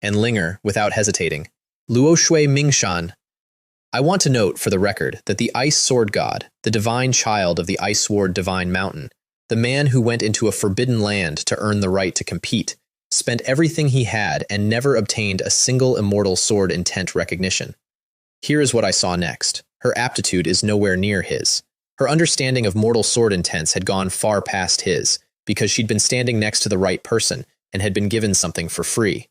And Linger, without hesitating, Luo Shui Mingshan. I want to note, for the record, that the Ice Sword God, the divine child of the Ice Sword Divine Mountain, the man who went into a forbidden land to earn the right to compete, spent everything he had, and never obtained a single immortal sword intent recognition. Here is what I saw next. Her aptitude is nowhere near his. Her understanding of mortal sword intents had gone far past his, because she'd been standing next to the right person and had been given something for free.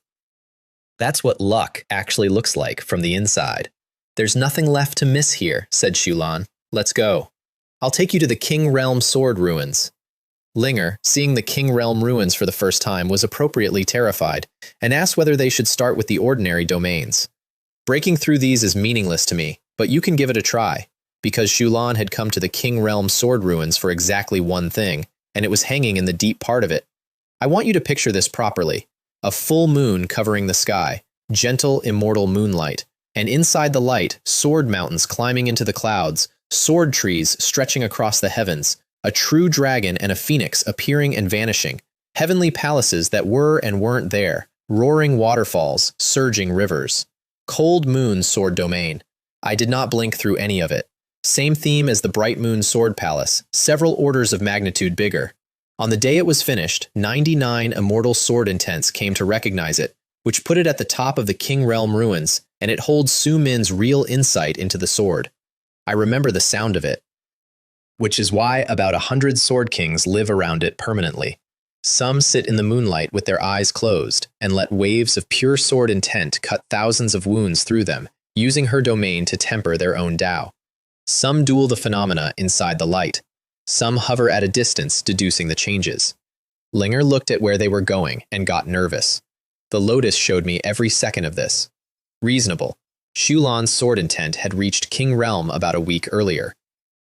That's what luck actually looks like from the inside. There's nothing left to miss here, said Shulan. Let's go. I'll take you to the King Realm Sword Ruins. Linger, seeing the King Realm ruins for the first time, was appropriately terrified, and asked whether they should start with the ordinary domains. Breaking through these is meaningless to me, but you can give it a try, because Shulan had come to the King Realm Sword Ruins for exactly one thing, and it was hanging in the deep part of it. I want you to picture this properly. A full moon covering the sky, gentle, immortal moonlight, and inside the light, sword mountains climbing into the clouds, sword trees stretching across the heavens, a true dragon and a phoenix appearing and vanishing, heavenly palaces that were and weren't there, roaring waterfalls, surging rivers. Cold Moon Sword Domain. I did not blink through any of it. Same theme as the Bright Moon Sword Palace, several orders of magnitude bigger. On the day it was finished, 99 immortal sword intents came to recognize it, which put it at the top of the King Realm ruins, and it holds Su Min's real insight into the sword. I remember the sound of it, which is why about 100 sword kings live around it permanently. Some sit in the moonlight with their eyes closed and let waves of pure sword intent cut thousands of wounds through them, using her domain to temper their own Tao. Some duel the phenomena inside the light. Some hover at a distance, deducing the changes. Linger looked at where they were going and got nervous. The Lotus showed me every second of this. Reasonable. Shulan's sword intent had reached King Realm about a week earlier.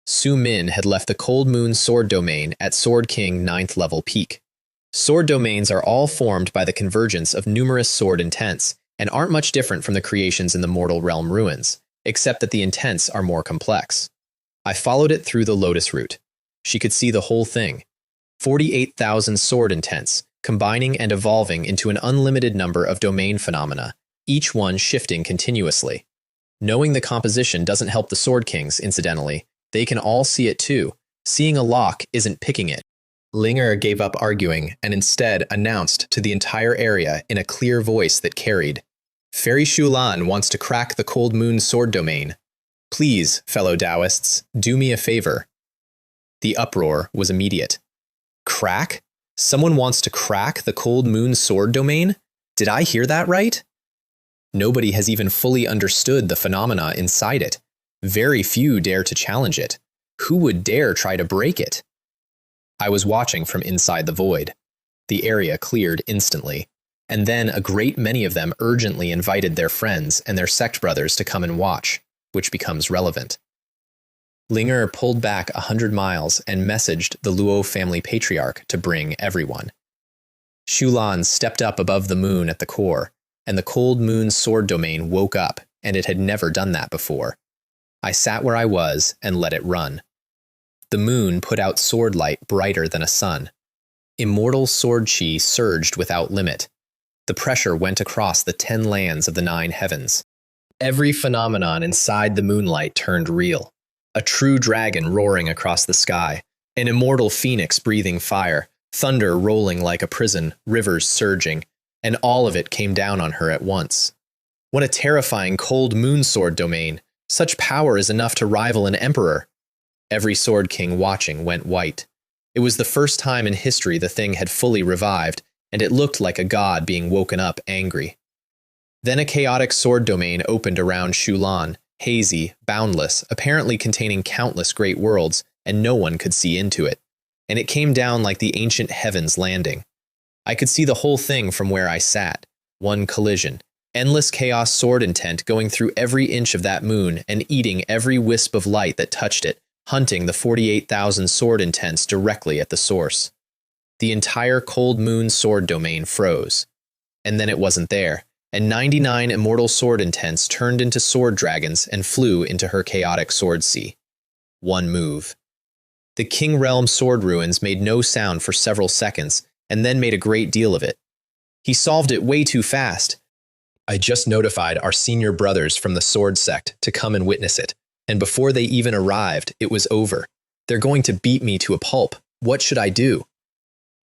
Su Min had left the Cold Moon Sword Domain at Sword King 9th level peak. Sword domains are all formed by the convergence of numerous sword intents, and aren't much different from the creations in the Mortal Realm ruins, except that the intents are more complex. I followed it through the Lotus route. She could see the whole thing. 48,000 sword intents, combining and evolving into an unlimited number of domain phenomena, each one shifting continuously. Knowing the composition doesn't help the Sword Kings, incidentally. They can all see it too. Seeing a lock isn't picking it. Linger gave up arguing and instead announced to the entire area in a clear voice that carried, Fairy Shulan wants to crack the Cold Moon Sword Domain. Please, fellow Taoists, do me a favor. The uproar was immediate. Crack? Someone wants to crack the Cold Moon Sword Domain? Did I hear that right? Nobody has even fully understood the phenomena inside it. Very few dare to challenge it. Who would dare try to break it? I was watching from inside the void. The area cleared instantly, and then a great many of them urgently invited their friends and their sect brothers to come and watch, which becomes relevant. Linger pulled back 100 miles and messaged the Luo family patriarch to bring everyone. Shulan stepped up above the moon at the core, and the Cold Moon Sword Domain woke up, and it had never done that before. I sat where I was and let it run. The moon put out sword light brighter than a sun. Immortal sword chi surged without limit. The pressure went across the 10 lands of the 9 heavens. Every phenomenon inside the moonlight turned real. A true dragon roaring across the sky, an immortal phoenix breathing fire, thunder rolling like a prison, rivers surging, and all of it came down on her at once. What a terrifying Cold Moon Sword Domain! Such power is enough to rival an emperor. Every Sword King watching went white. It was the first time in history the thing had fully revived, and it looked like a god being woken up angry. Then a chaotic sword domain opened around Shulan, hazy, boundless, apparently containing countless great worlds, and no one could see into it. And it came down like the ancient heavens landing. I could see the whole thing from where I sat. One collision. Endless chaos sword intent going through every inch of that moon and eating every wisp of light that touched it, hunting the 48,000 sword intents directly at the source. The entire Cold Moon Sword Domain froze. And then it wasn't there, and 99 immortal sword intents turned into sword dragons and flew into her chaotic sword sea. One move. The King Realm sword ruins made no sound for several seconds, and then made a great deal of it. He solved it way too fast. I just notified our senior brothers from the sword sect to come and witness it, and before they even arrived, it was over. They're going to beat me to a pulp. What should I do?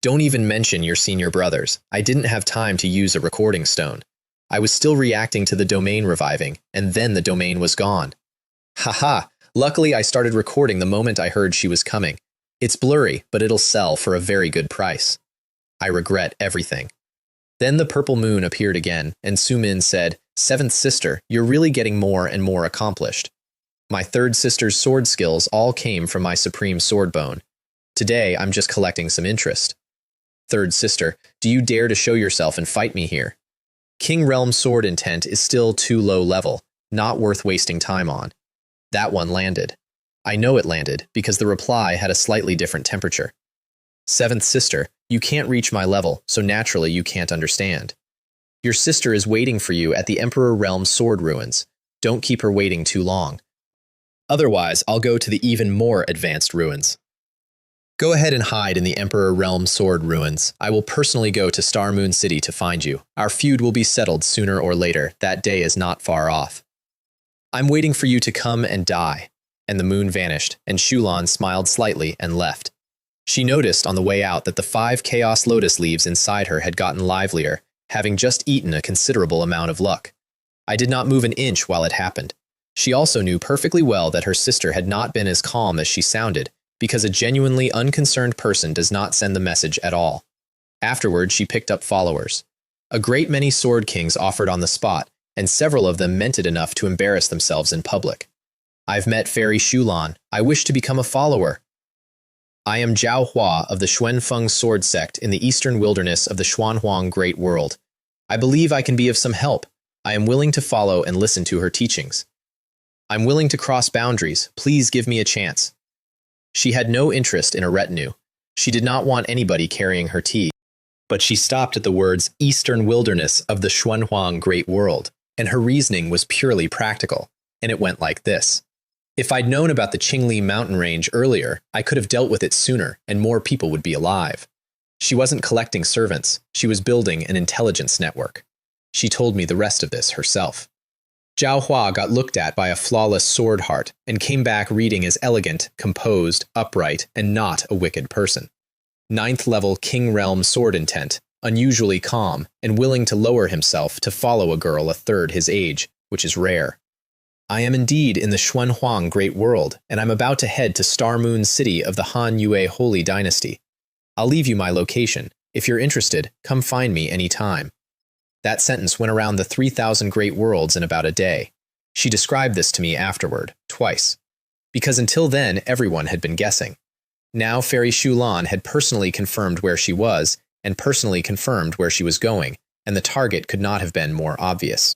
Don't even mention your senior brothers. I didn't have time to use a recording stone. I was still reacting to the domain reviving, and then the domain was gone. Haha, luckily I started recording the moment I heard she was coming. It's blurry, but it'll sell for a very good price. I regret everything. Then the purple moon appeared again, and Sumin said, "Seventh sister, you're really getting more and more accomplished. My third sister's sword skills all came from my supreme sword bone. Today, I'm just collecting some interest. Third sister, do you dare to show yourself and fight me here? King Realm sword intent is still too low level, not worth wasting time on." That one landed. I know it landed because the reply had a slightly different temperature. Seventh sister, you can't reach my level, so naturally you can't understand. Your sister is waiting for you at the Emperor Realm sword ruins. Don't keep her waiting too long. Otherwise, I'll go to the even more advanced ruins. Go ahead and hide in the Emperor Realm sword ruins. I will personally go to Star Moon City to find you. Our feud will be settled sooner or later. That day is not far off. I'm waiting for you to come and die. And the moon vanished, and Shulan smiled slightly and left. She noticed on the way out that the 5 chaos lotus leaves inside her had gotten livelier, having just eaten a considerable amount of luck. I did not move an inch while it happened. She also knew perfectly well that her sister had not been as calm as she sounded, because a genuinely unconcerned person does not send the message at all. Afterward, she picked up followers. A great many sword kings offered on the spot, and several of them meant it enough to embarrass themselves in public. I've met Fairy Shulan. I wish to become a follower. I am Zhao Hua of the Xuanfeng sword sect in the eastern wilderness of the Xuanhuang Great World. I believe I can be of some help. I am willing to follow and listen to her teachings. I'm willing to cross boundaries. Please give me a chance. She had no interest in a retinue. She did not want anybody carrying her tea. But she stopped at the words eastern wilderness of the Xuanhuang Great World, and her reasoning was purely practical, and it went like this. If I'd known about the Qingli mountain range earlier, I could have dealt with it sooner, and more people would be alive. She wasn't collecting servants. She was building an intelligence network. She told me the rest of this herself. Zhao Hua got looked at by a flawless sword heart and came back reading as elegant, composed, upright, and not a wicked person. 9th level King Realm sword intent, unusually calm, and willing to lower himself to follow a girl a third his age, which is rare. I am indeed in the Xuanhuang Great World, and I'm about to head to Star Moon City of the Han Yue Holy Dynasty. I'll leave you my location. If you're interested, come find me any time. That sentence went around the 3,000 great worlds in about a day. She described this to me afterward, twice. Because until then, everyone had been guessing. Now Fairy Shulan had personally confirmed where she was, and personally confirmed where she was going, and the target could not have been more obvious.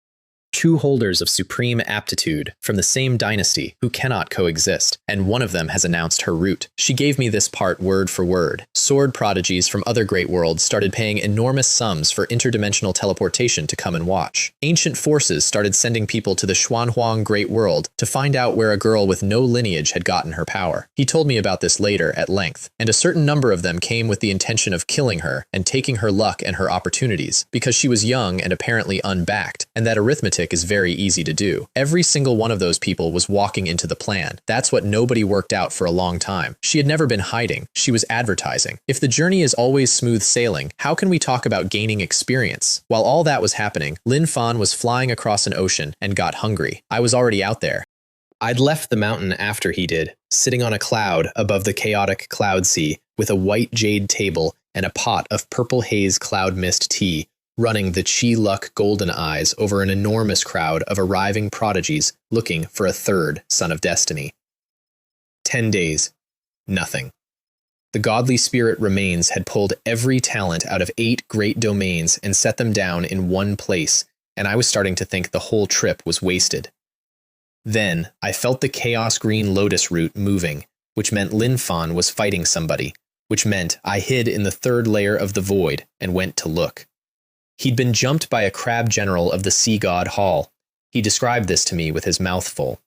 2 holders of supreme aptitude from the same dynasty who cannot coexist, and one of them has announced her route. She gave me this part word for word. Sword prodigies from other great worlds started paying enormous sums for interdimensional teleportation to come and watch. Ancient forces started sending people to the Xuanhuang Great World to find out where a girl with no lineage had gotten her power. He told me about this later at length, and a certain number of them came with the intention of killing her and taking her luck and her opportunities, because she was young and apparently unbacked, and that arithmetic is very easy to do. Every single one of those people was walking into the plan. That's what nobody worked out for a long time. She had never been hiding. She was advertising. If the journey is always smooth sailing, how can we talk about gaining experience? While all that was happening, Lin Fan was flying across an ocean and got hungry. I was already out there. I'd left the mountain after he did, sitting on a cloud above the chaotic cloud sea with a white jade table and a pot of purple haze cloud mist tea, running the Chi Luck golden eyes over an enormous crowd of arriving prodigies looking for a third son of destiny. 10 days. Nothing. The godly spirit remains had pulled every talent out of 8 great domains and set them down in one place, and I was starting to think the whole trip was wasted. Then, I felt the chaos green lotus root moving, which meant Lin Fan was fighting somebody, which meant I hid in the 3rd layer of the void and went to look. He'd been jumped by a crab general of the Sea God Hall. He described this to me with his mouth full.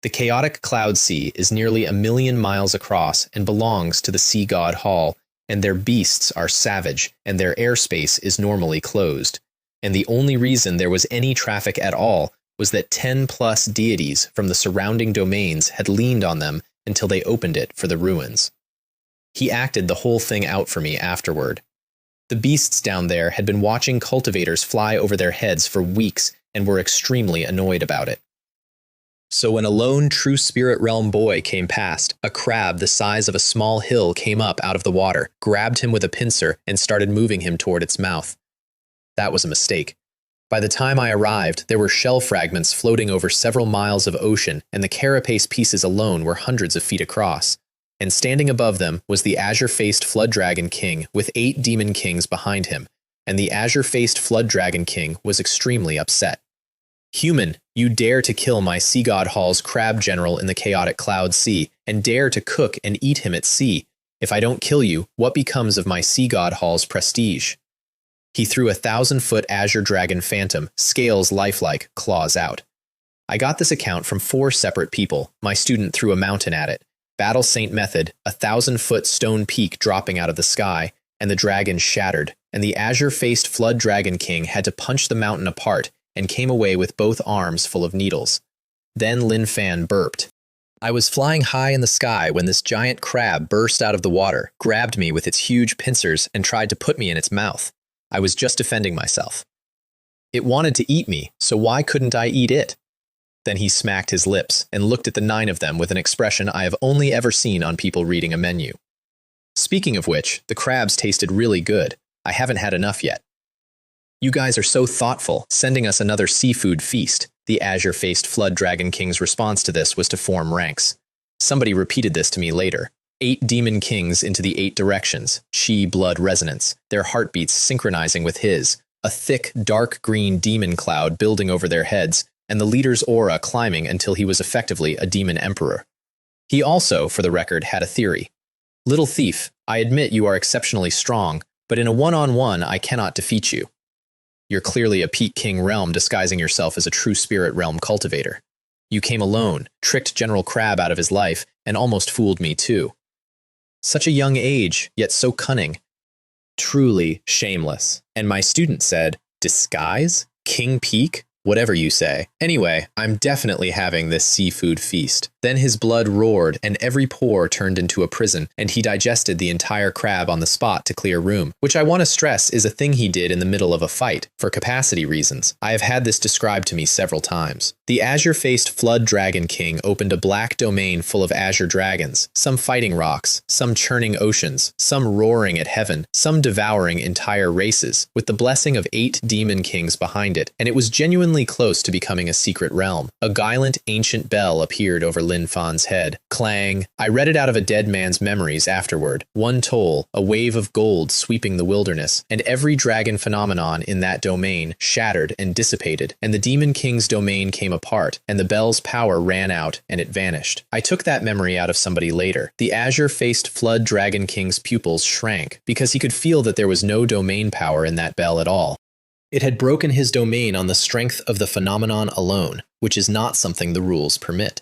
The chaotic cloud sea is nearly 1,000,000 miles across and belongs to the Sea God Hall, and their beasts are savage, and their airspace is normally closed. And the only reason there was any traffic at all was that 10+ deities from the surrounding domains had leaned on them until they opened it for the ruins. He acted the whole thing out for me afterward. The beasts down there had been watching cultivators fly over their heads for weeks and were extremely annoyed about it. So when a lone true spirit realm boy came past, a crab the size of a small hill came up out of the water, grabbed him with a pincer, and started moving him toward its mouth. That was a mistake. By the time I arrived, there were shell fragments floating over several miles of ocean, and the carapace pieces alone were hundreds of feet across. And standing above them was the azure-faced Flood Dragon King with 8 demon kings behind him, and the azure-faced Flood Dragon King was extremely upset. Human, you dare to kill my sea god Hall's crab general in the chaotic cloud sea, and dare to cook and eat him at sea. If I don't kill you, what becomes of my sea god Hall's prestige? He threw a 1,000-foot azure dragon phantom, scales lifelike, claws out. I got this account from 4 separate people. My student threw a mountain at it. Battle Saint method, a 1,000-foot stone peak dropping out of the sky, and the dragon shattered, and the azure-faced Flood Dragon King had to punch the mountain apart and came away with both arms full of needles. Then Lin Fan burped. I was flying high in the sky when this giant crab burst out of the water, grabbed me with its huge pincers, and tried to put me in its mouth. I was just defending myself. It wanted to eat me, so why couldn't I eat it? Then he smacked his lips and looked at the 9 of them with an expression I have only ever seen on people reading a menu. Speaking of which, the crabs tasted really good. I haven't had enough yet. You guys are so thoughtful, sending us another seafood feast. The azure-faced Flood Dragon King's response to this was to form ranks. Somebody repeated this to me later. 8 demon kings into the 8 directions, chi blood resonance, their heartbeats synchronizing with his, a thick, dark green demon cloud building over their heads, and the leader's aura climbing until he was effectively a demon emperor. He also, for the record, had a theory. Little thief, I admit you are exceptionally strong, but in a one-on-one I cannot defeat you. You're clearly a Peak King realm disguising yourself as a true spirit realm cultivator. You came alone, tricked General Crab out of his life, and almost fooled me too. Such a young age, yet so cunning. Truly shameless. And my student said, disguise? King Peak? Whatever you say. Anyway, I'm definitely having this seafood feast. Then his blood roared, and every pore turned into a prison, and he digested the entire crab on the spot to clear room, which I want to stress is a thing he did in the middle of a fight, for capacity reasons. I have had this described to me several times. The azure-faced Flood Dragon King opened a black domain full of azure dragons, some fighting rocks, some churning oceans, some roaring at heaven, some devouring entire races, with the blessing of 8 demon kings behind it, and it was genuinely close to becoming a secret realm. A guilent ancient bell appeared over Lin Fan's head. Clang. I read it out of a dead man's memories afterward. One toll, a wave of gold sweeping the wilderness, and every dragon phenomenon in that domain shattered and dissipated, and the demon king's domain came apart, and the bell's power ran out, and it vanished. I took that memory out of somebody later. The azure-faced Flood Dragon King's pupils shrank, because he could feel that there was no domain power in that bell at all. It had broken his domain on the strength of the phenomenon alone, which is not something the rules permit.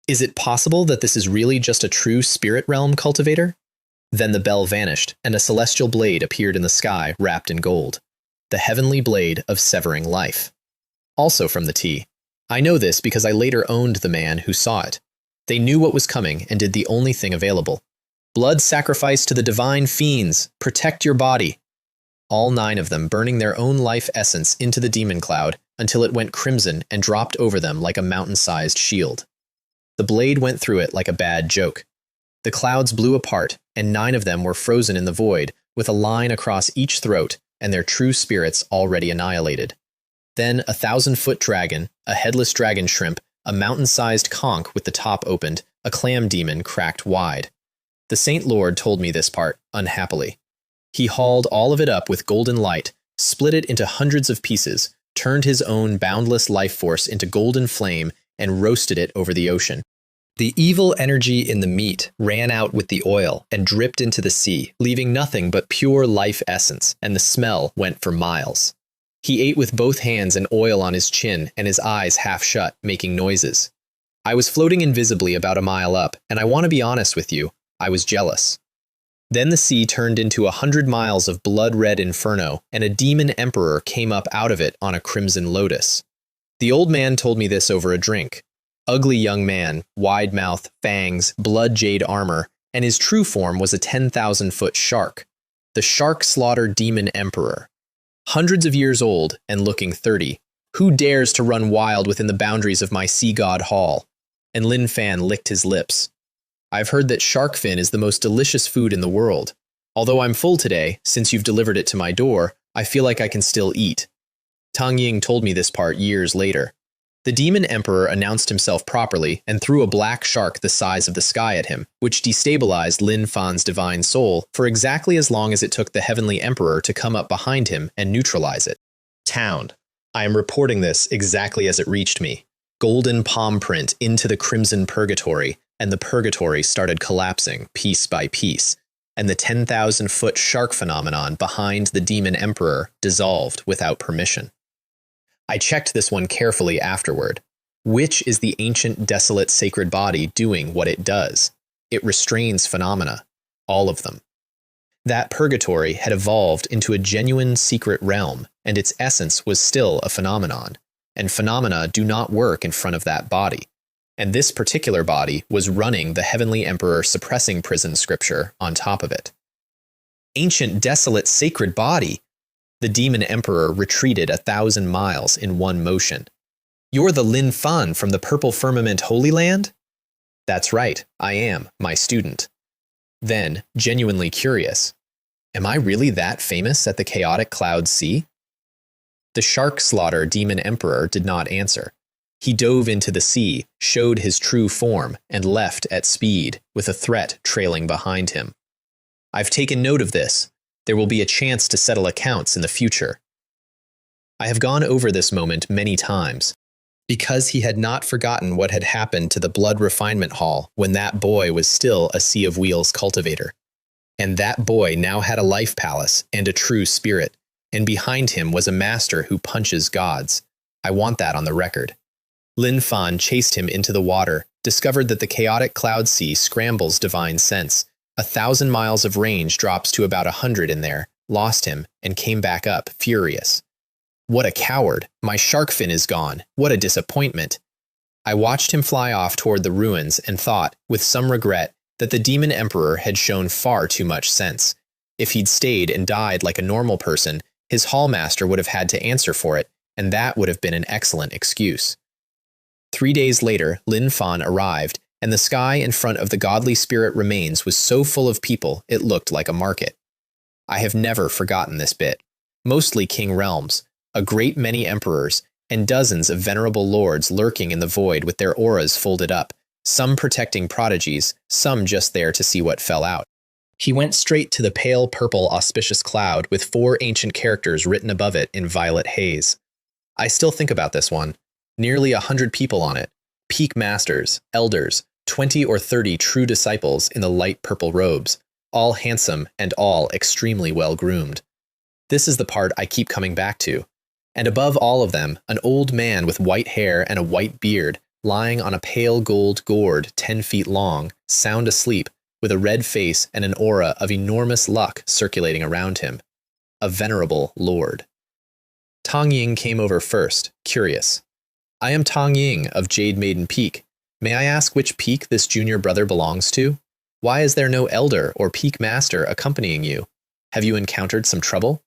Is it possible that this is really just a true spirit realm cultivator? Then the bell vanished, and a celestial blade appeared in the sky wrapped in gold. The heavenly blade of severing life. Also from the T. I know this because I later owned the man who saw it. They knew what was coming and did the only thing available. Blood sacrifice to the divine fiends! Protect your body! All 9 of them burning their own life essence into the demon cloud until it went crimson and dropped over them like a mountain-sized shield. The blade went through it like a bad joke. The clouds blew apart, and 9 of them were frozen in the void, with a line across each throat and their true spirits already annihilated. Then a 1,000-foot dragon, a headless dragon shrimp, a mountain-sized conch with the top opened, a clam demon cracked wide. The Saint Lord told me this part, unhappily. He hauled all of it up with golden light, split it into hundreds of pieces, turned his own boundless life force into golden flame, and roasted it over the ocean. The evil energy in the meat ran out with the oil and dripped into the sea, leaving nothing but pure life essence, and the smell went for miles. He ate with both hands and oil on his chin and his eyes half shut, making noises. I was floating invisibly about a mile up, and I want to be honest with you, I was jealous. Then the sea turned into 100 miles of blood-red inferno, and a demon emperor came up out of it on a crimson lotus. The old man told me this over a drink. Ugly young man, wide mouth, fangs, blood jade armor, and his true form was a 10,000-foot shark, the shark slaughter demon emperor. Hundreds of years old and looking 30. Who dares to run wild within the boundaries of my sea god hall? And Lin Fan licked his lips. I've heard that shark fin is the most delicious food in the world. Although I'm full today, since you've delivered it to my door, I feel like I can still eat. Tang Ying told me this part years later. The demon emperor announced himself properly and threw a black shark the size of the sky at him, which destabilized Lin Fan's divine soul for exactly as long as it took the heavenly emperor to come up behind him and neutralize it. Town. I am reporting this exactly as it reached me. Golden palm print into the crimson purgatory, and the purgatory started collapsing piece by piece, and the 10,000-foot shark phenomenon behind the demon emperor dissolved without permission. I checked this one carefully afterward. Which is the ancient, desolate, sacred body doing what it does? It restrains phenomena, all of them. That purgatory had evolved into a genuine secret realm, and its essence was still a phenomenon, and phenomena do not work in front of that body. And this particular body was running the heavenly emperor suppressing prison scripture on top of it. Ancient, desolate, sacred body! The demon emperor retreated 1,000 miles in one motion. You're the Lin Fan from the Purple Firmament Holy Land? That's right, I am, my student. Then, genuinely curious, am I really that famous at the chaotic cloud sea? The shark slaughter demon emperor did not answer. He dove into the sea, showed his true form, and left at speed, with a threat trailing behind him. I've taken note of this. There will be a chance to settle accounts in the future. I have gone over this moment many times, because he had not forgotten what had happened to the blood refinement hall when that boy was still a Sea of Wheels cultivator. And that boy now had a life palace and a true spirit, and behind him was a master who punches gods. I want that on the record. Lin Fan chased him into the water, discovered that the chaotic cloud sea scrambles divine sense. 1,000 miles of range drops to about 100 in there, lost him, and came back up, furious. What a coward! My shark fin is gone! What a disappointment! I watched him fly off toward the ruins and thought, with some regret, that the demon emperor had shown far too much sense. If he'd stayed and died like a normal person, his hallmaster would have had to answer for it, and that would have been an excellent excuse. 3 days later, Lin Fan arrived, and the sky in front of the godly spirit remains was so full of people it looked like a market. I have never forgotten this bit. Mostly king realms, a great many emperors, and dozens of venerable lords lurking in the void with their auras folded up, some protecting prodigies, some just there to see what fell out. He went straight to the pale purple auspicious cloud with 4 ancient characters written above it in violet haze. I still think about this one. Nearly 100 people on it, peak masters, elders, 20 or 30 true disciples in the light purple robes, all handsome and all extremely well groomed. This is the part I keep coming back to. And above all of them, an old man with white hair and a white beard, lying on a pale gold gourd 10 feet long, sound asleep, with a red face and an aura of enormous luck circulating around him. A venerable lord. Tang Ying came over first, curious. I am Tang Ying of Jade Maiden Peak. May I ask which peak this junior brother belongs to? Why is there no elder or peak master accompanying you? Have you encountered some trouble?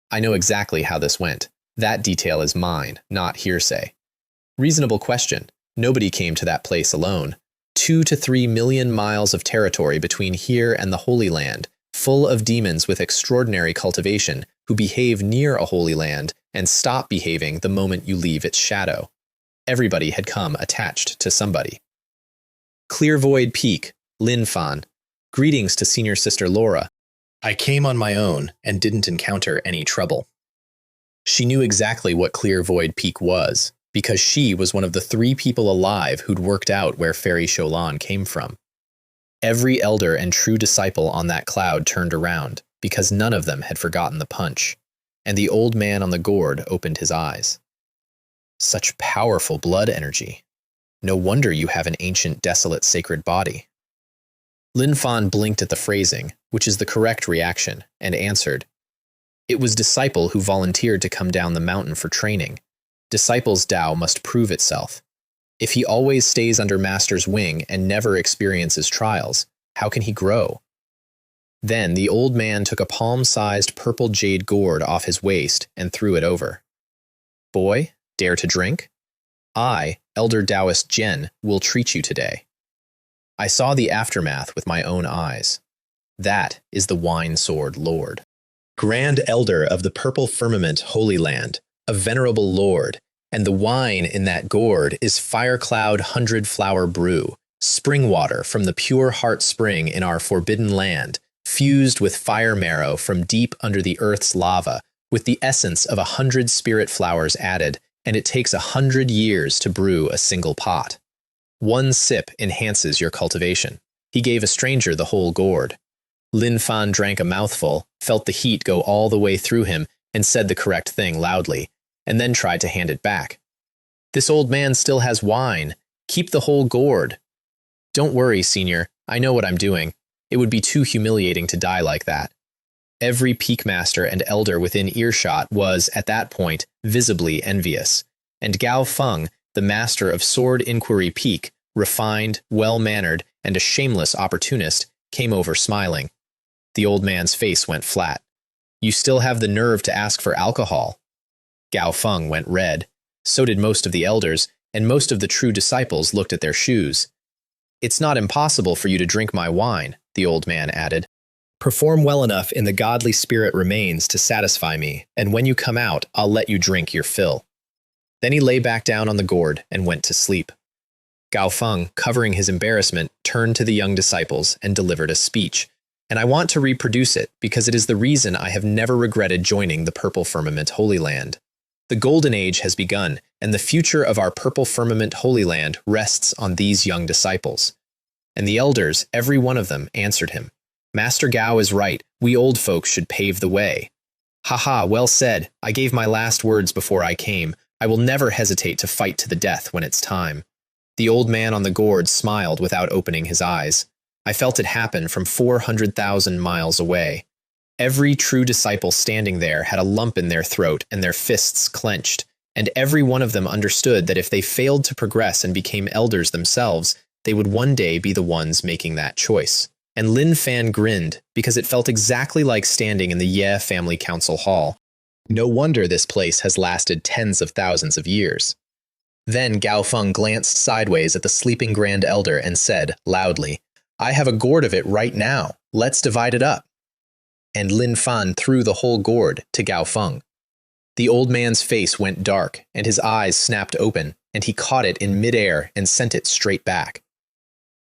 I know exactly how this went. That detail is mine, not hearsay. Reasonable question. Nobody came to that place alone. 2 to 3 million miles of territory between here and the Holy Land, full of demons with extraordinary cultivation who behave near a holy land and stop behaving the moment you leave its shadow. Everybody had come attached to somebody. Clear Void Peak, Lin Fan. Greetings to Senior Sister Laura. I came on my own and didn't encounter any trouble. She knew exactly what Clear Void Peak was, because she was one of the 3 people alive who'd worked out where Fairy Sholan came from. Every elder and true disciple on that cloud turned around, because none of them had forgotten the punch, and the old man on the gourd opened his eyes. Such powerful blood energy. No wonder you have an ancient, desolate, sacred body. Lin Fan blinked at the phrasing, which is the correct reaction, and answered, It was Disciple who volunteered to come down the mountain for training. Disciple's Tao must prove itself. If he always stays under Master's wing and never experiences trials, How can he grow? Then the old man took a palm-sized purple jade gourd off his waist and threw it over. Boy, dare to drink? I, Elder Taoist Jen, will treat you today. I saw the aftermath with my own eyes. That is the Wine Sword Lord. Grand Elder of the Purple Firmament Holy Land, a venerable lord, and the wine in that gourd is Firecloud 100-flower brew, spring water from the pure heart spring in our forbidden land, fused with fire marrow from deep under the earth's lava, with the essence of 100 spirit flowers added, and it takes 100 years to brew a single pot. One sip enhances your cultivation. He gave a stranger the whole gourd. Lin Fan drank a mouthful, felt the heat go all the way through him, and said the correct thing loudly, and then tried to hand it back. This old man still has wine. Keep the whole gourd. Don't worry, senior. I know what I'm doing. It would be too humiliating to die like that. Every peak master and elder within earshot was, at that point, visibly envious, and Gao Feng, the master of Sword Inquiry Peak, refined, well-mannered, and a shameless opportunist, came over smiling. The old man's face went flat. You still have the nerve to ask for alcohol. Gao Feng went red. So did most of the elders, and most of the true disciples looked at their shoes. It's not impossible for you to drink my wine, the old man added. Perform well enough in the godly spirit remains to satisfy me, and when you come out, I'll let you drink your fill. Then he lay back down on the gourd and went to sleep. Gao Feng, covering his embarrassment, turned to the young disciples and delivered a speech, and I want to reproduce it because it is the reason I have never regretted joining the Purple Firmament Holy Land. The Golden Age has begun, and the future of our Purple Firmament Holy Land rests on these young disciples. And the elders, every one of them, answered him. Master Gao is right. We old folks should pave the way. Haha, well said. I gave my last words before I came. I will never hesitate to fight to the death when it's time. The old man on the gourd smiled without opening his eyes. I felt it happen from 400,000 miles away. Every true disciple standing there had a lump in their throat and their fists clenched, and every one of them understood that if they failed to progress and became elders themselves, they would one day be the ones making that choice. And Lin Fan grinned, because it felt exactly like standing in the Ye Family Council Hall. No wonder this place has lasted tens of thousands of years. Then Gao Feng glanced sideways at the sleeping Grand Elder and said, loudly, I have a gourd of it right now. Let's divide it up. And Lin Fan threw the whole gourd to Gao Feng. The old man's face went dark, and his eyes snapped open, and he caught it in midair and sent it straight back.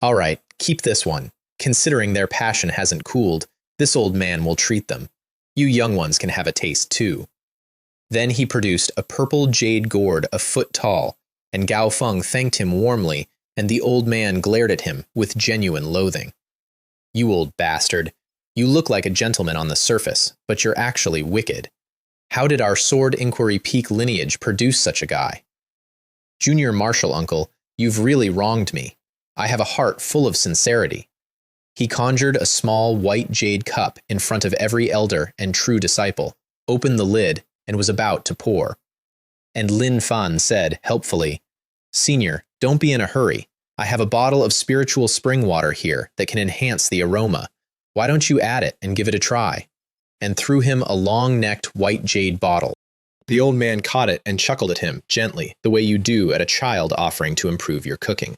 All right, keep this one. Considering their passion hasn't cooled, this old man will treat them. You young ones can have a taste too. Then he produced a purple jade gourd a foot tall, and Gao Feng thanked him warmly, and the old man glared at him with genuine loathing. You old bastard. You look like a gentleman on the surface, but you're actually wicked. How did our Sword Inquiry Peak lineage produce such a guy? Junior Marshal Uncle, you've really wronged me. I have a heart full of sincerity. He conjured a small white jade cup in front of every elder and true disciple, opened the lid, and was about to pour. And Lin Fan said, helpfully, Senior, don't be in a hurry. I have a bottle of spiritual spring water here that can enhance the aroma. Why don't you add it and give it a try? And threw him a long-necked white jade bottle. The old man caught it and chuckled at him, gently, the way you do at a child offering to improve your cooking.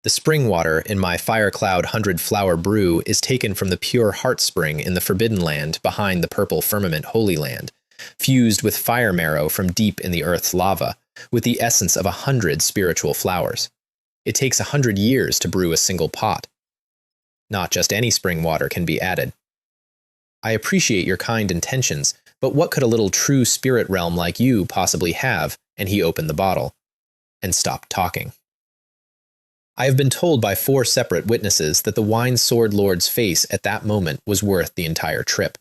The spring water in my Firecloud 100-flower brew is taken from the pure heart spring in the Forbidden Land behind the Purple Firmament Holy Land, fused with fire marrow from deep in the earth's lava, with the essence of 100 spiritual flowers. It takes 100 years to brew a single pot. Not just any spring water can be added. I appreciate your kind intentions, but what could a little true spirit realm like you possibly have? And he opened the bottle and stopped talking. I have been told by 4 separate witnesses that the Wine Sword Lord's face at that moment was worth the entire trip.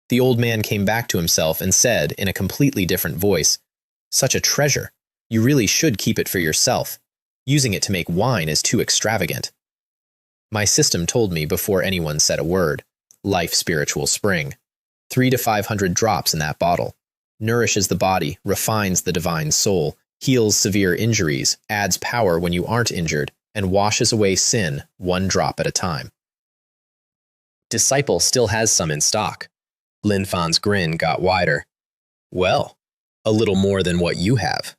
The old man came back to himself and said in a completely different voice, Such a treasure. You really should keep it for yourself. Using it to make wine is too extravagant. My system told me before anyone said a word. Life Spiritual Spring. 300 to 500 drops in that bottle. Nourishes the body, refines the divine soul, heals severe injuries, adds power when you aren't injured, and washes away sin 1 drop at a time. Disciple still has some in stock. Lin Fan's grin got wider. Well, a little more than what you have.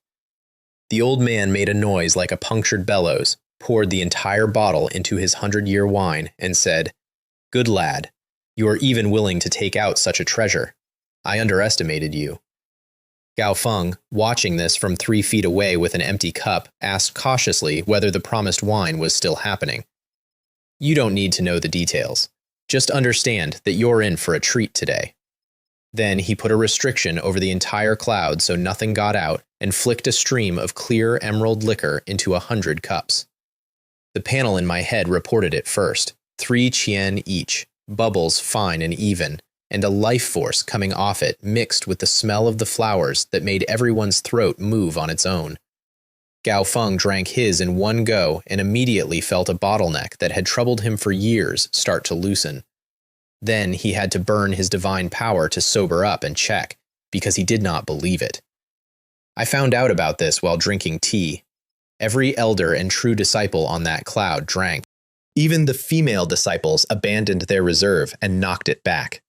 The old man made a noise like a punctured bellows, poured the entire bottle into his 100-year wine, and said, "Good lad, you are even willing to take out such a treasure. I underestimated you." Gao Feng, watching this from 3 feet away with an empty cup, asked cautiously whether the promised wine was still happening. "You don't need to know the details. Just understand that you're in for a treat today." Then he put a restriction over the entire cloud so nothing got out and flicked a stream of clear emerald liquor into 100 cups. The panel in my head reported it first, 3 chien each, bubbles fine and even, and a life force coming off it mixed with the smell of the flowers that made everyone's throat move on its own. Gao Feng drank his in one go and immediately felt a bottleneck that had troubled him for years start to loosen. Then he had to burn his divine power to sober up and check, because he did not believe it. I found out about this while drinking tea. Every elder and true disciple on that cloud drank. Even the female disciples abandoned their reserve and knocked it back.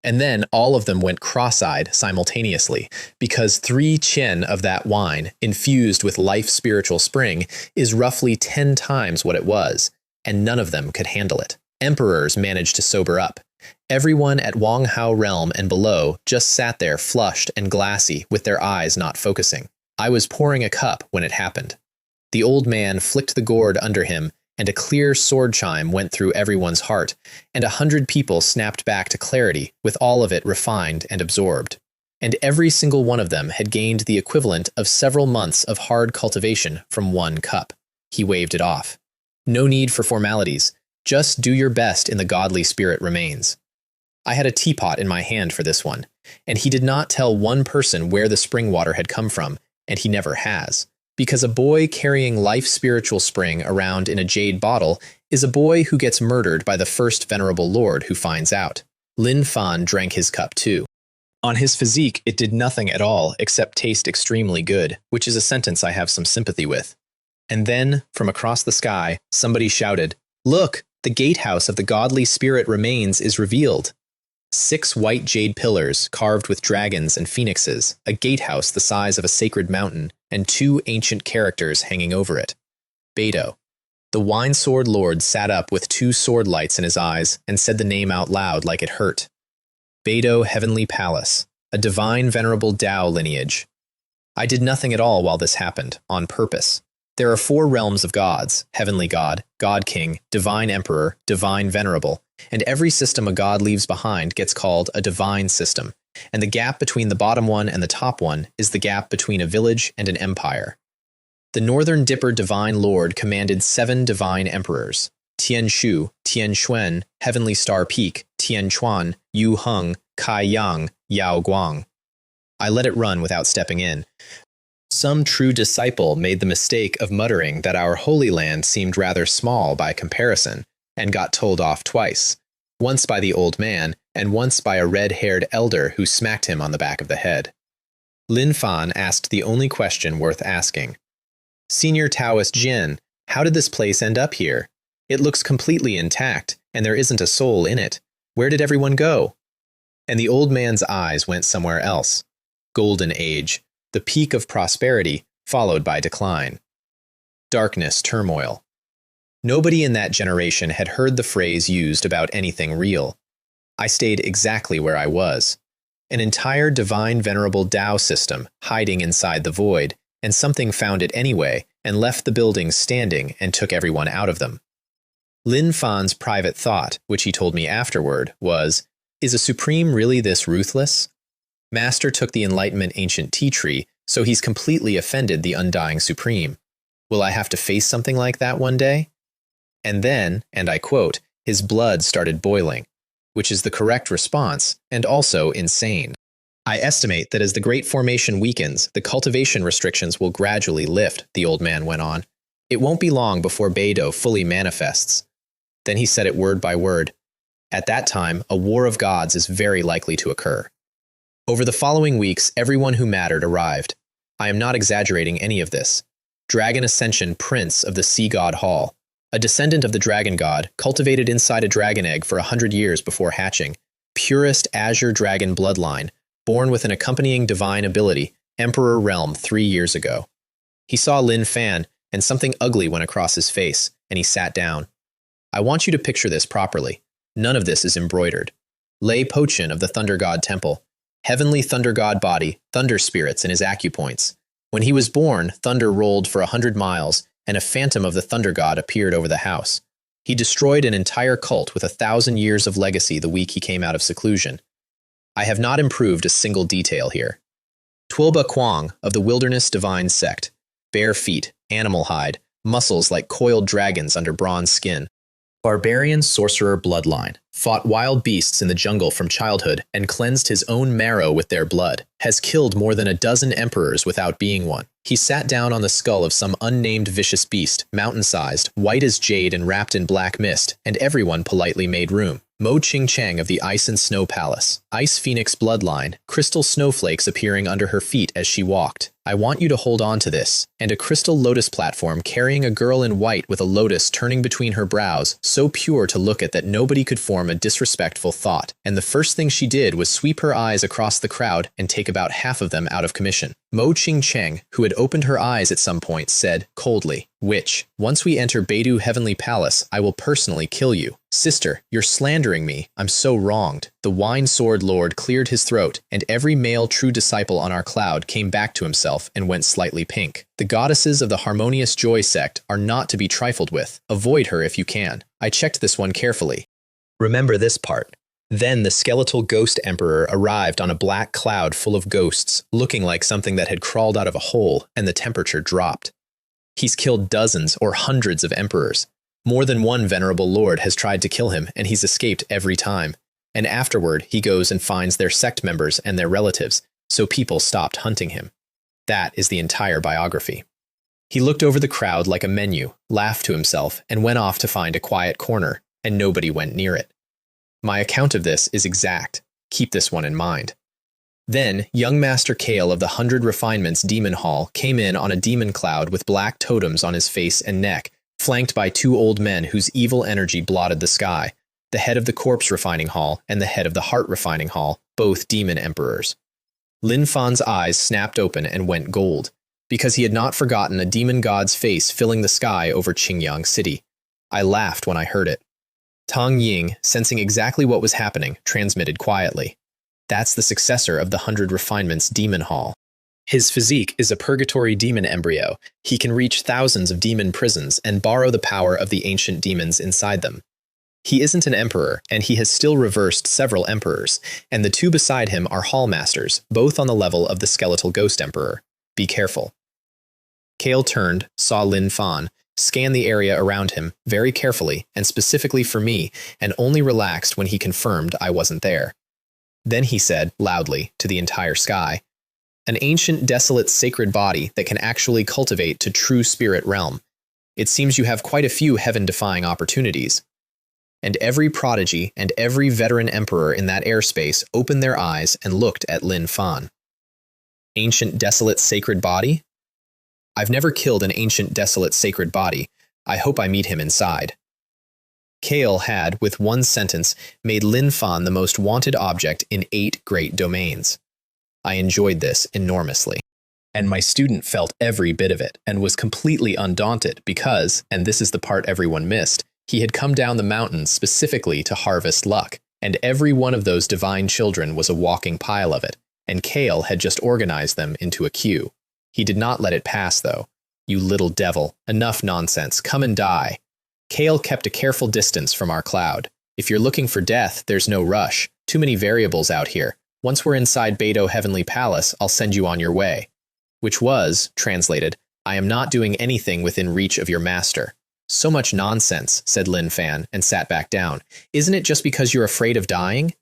And then all of them went cross-eyed simultaneously, because 3 chien of that wine, infused with life spiritual spring, is roughly 10 times what it was, and none of them could handle it. Emperors managed to sober up. Everyone at Wang Hao realm and below just sat there flushed and glassy with their eyes not focusing. I was pouring a cup when it happened. The old man flicked the gourd under him, and a clear sword chime went through everyone's heart, and 100 people snapped back to clarity with all of it refined and absorbed. And every single one of them had gained the equivalent of several months of hard cultivation from 1 cup. He waved it off. No need for formalities. Just do your best in the godly spirit remains. I had a teapot in my hand for this one, and he did not tell one person where the spring water had come from, and he never has, because a boy carrying life spiritual spring around in a jade bottle is a boy who gets murdered by the first venerable lord who finds out. Lin Fan drank his cup too. On his physique, it did nothing at all except taste extremely good, which is a sentence I have some sympathy with. And then, from across the sky, somebody shouted, "Look! The gatehouse of the godly spirit remains is revealed." 6 white jade pillars carved with dragons and phoenixes, a gatehouse the size of a sacred mountain, and 2 ancient characters hanging over it. Beidou. The wine sword lord sat up with 2 sword lights in his eyes and said the name out loud like it hurt. Beidou Heavenly Palace, a divine venerable Tao lineage. I did nothing at all while this happened, on purpose. There are 4 realms of gods: Heavenly God, God King, Divine Emperor, Divine Venerable, and every system a god leaves behind gets called a divine system, and the gap between the bottom one and the top one is the gap between a village and an empire. The Northern Dipper Divine Lord commanded 7 divine emperors: Tian Shu, Tian Xuan, Heavenly Star Peak, Tian Chuan, Yu Heng, Kai Yang, Yao Guang. I let it run without stepping in. Some true disciple made the mistake of muttering that our Holy Land seemed rather small by comparison, and got told off twice, once by the old man, and once by a red-haired elder who smacked him on the back of the head. Lin Fan asked the only question worth asking. "Senior Taoist Jin, how did this place end up here? It looks completely intact, and there isn't a soul in it. Where did everyone go?" And the old man's eyes went somewhere else. Golden Age. The peak of prosperity, followed by decline. Darkness, turmoil. Nobody in that generation had heard the phrase used about anything real. I stayed exactly where I was. An entire divine venerable Tao system hiding inside the void, and something found it anyway and left the buildings standing and took everyone out of them. Lin Fan's private thought, which he told me afterward, was, "Is a supreme really this ruthless? Master took the Enlightenment ancient tea tree, so he's completely offended the undying supreme. Will I have to face something like that one day?" And then, and I quote, his blood started boiling, which is the correct response, and also insane. I estimate that as the Great Formation weakens, the cultivation restrictions will gradually lift, the old man went on. It won't be long before Beidou fully manifests. Then he said it word by word. At that time, a war of gods is very likely to occur. Over the following weeks, everyone who mattered arrived. I am not exaggerating any of this. Dragon Ascension Prince of the Sea God Hall, A descendant of the dragon god, cultivated inside a dragon egg for 100 years before hatching. Purest azure dragon bloodline, born with an accompanying divine ability, Emperor Realm 3 years ago. He saw Lin Fan, and something ugly went across his face, and he sat down. I want you to picture this properly. None of this is embroidered. Lei Pochin of the Thunder God Temple. Heavenly Thunder God body, thunder spirits in his acupoints. When he was born, thunder rolled for 100 miles, and a phantom of the Thunder God appeared over the house. He destroyed an entire cult with 1,000 years of legacy the week he came out of seclusion. I have not improved a single detail here. Twilba Kwang of the Wilderness Divine Sect. Bare feet, animal hide, muscles like coiled dragons under bronze skin. Barbarian sorcerer bloodline. Fought wild beasts in the jungle from childhood and cleansed his own marrow with their blood. Has killed more than a dozen emperors without being one. He sat down on the skull of some unnamed vicious beast, mountain-sized, white as jade and wrapped in black mist, and everyone politely made room. Mo Ching Chang of the Ice and Snow Palace. Ice Phoenix bloodline, crystal snowflakes appearing under her feet as she walked. I want you to hold on to this. And a crystal lotus platform carrying a girl in white with a lotus turning between her brows, so pure to look at that nobody could form a disrespectful thought. And the first thing she did was sweep her eyes across the crowd and take about half of them out of commission. Mo Ching Cheng, who had opened her eyes at some point, said, coldly, "Witch, once we enter Beidou Heavenly Palace, I will personally kill you. Sister, you're slandering me. I'm so wronged." The Wine Sword Lord cleared his throat, and every male true disciple on our cloud came back to himself and went slightly pink. The goddesses of the Harmonious Joy sect are not to be trifled with. Avoid her if you can. I checked this one carefully. Remember this part. Then the skeletal ghost emperor arrived on a black cloud full of ghosts, looking like something that had crawled out of a hole, and the temperature dropped. He's killed dozens or hundreds of emperors. More than one venerable lord has tried to kill him, and he's escaped every time. And afterward, he goes and finds their sect members and their relatives, so people stopped hunting him. That is the entire biography. He looked over the crowd like a menu, laughed to himself, and went off to find a quiet corner, and nobody went near it. My account of this is exact. Keep this one in mind. Then, young Master Kale of the 100 Refinements Demon Hall came in on a demon cloud with black totems on his face and neck, flanked by 2 old men whose evil energy blotted the sky, the head of the Corpse Refining Hall and the head of the Heart Refining Hall, both demon emperors. Lin Fan's eyes snapped open and went gold, because he had not forgotten a demon god's face filling the sky over Qingyang City. I laughed when I heard it. Tang Ying, sensing exactly what was happening, transmitted quietly. That's the successor of the 100 Refinements Demon Hall. His physique is a purgatory demon embryo. He can reach thousands of demon prisons and borrow the power of the ancient demons inside them. He isn't an emperor, and he has still reversed several emperors, and the 2 beside him are hall masters, both on the level of the skeletal ghost emperor. Be careful. Kale turned, saw Lin Fan, scanned the area around him very carefully and specifically for me, and only relaxed when he confirmed I wasn't there. Then he said, loudly, to the entire sky, "An ancient, desolate, sacred body that can actually cultivate to true spirit realm. It seems you have quite a few heaven-defying opportunities." And every prodigy and every veteran emperor in that airspace opened their eyes and looked at Lin Fan. Ancient, desolate, sacred body? I've never killed an ancient, desolate, sacred body. I hope I meet him inside. Kale had, with one sentence, made Lin Fan the most wanted object in 8 great domains. I enjoyed this enormously. And my student felt every bit of it and was completely undaunted because, and this is the part everyone missed, he had come down the mountain specifically to harvest luck, and every one of those divine children was a walking pile of it, and Kale had just organized them into a queue. He did not let it pass, though. You little devil, enough nonsense, come and die. Kale kept a careful distance from our cloud. If you're looking for death, there's no rush. Too many variables out here. Once we're inside Beidou Heavenly Palace, I'll send you on your way. Which was, translated, I am not doing anything within reach of your master. So much nonsense, said Lin Fan, and sat back down. Isn't it just because you're afraid of dying?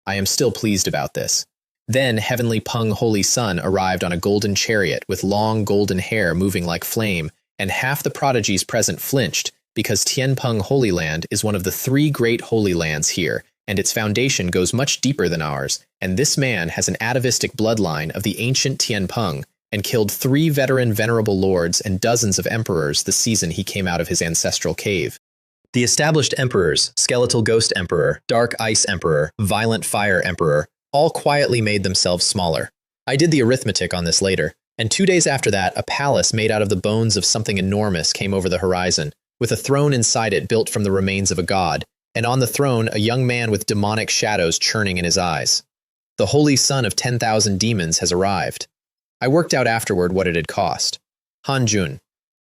I am still pleased about this. Then Heavenly Peng Holy Sun arrived on a golden chariot with long golden hair moving like flame, and half the prodigies present flinched, because Tianpeng Holy Land is one of the 3 great holy lands here, and its foundation goes much deeper than ours, and this man has an atavistic bloodline of the ancient Tianpeng, and killed 3 veteran venerable lords and dozens of emperors the season he came out of his ancestral cave. The established emperors, skeletal ghost emperor, dark ice emperor, violent fire emperor, all quietly made themselves smaller. I did the arithmetic on this later, and 2 days after that, a palace made out of the bones of something enormous came over the horizon, with a throne inside it built from the remains of a god, and on the throne a young man with demonic shadows churning in his eyes. The holy son of 10,000 demons has arrived. I worked out afterward what it had cost. Hanjun.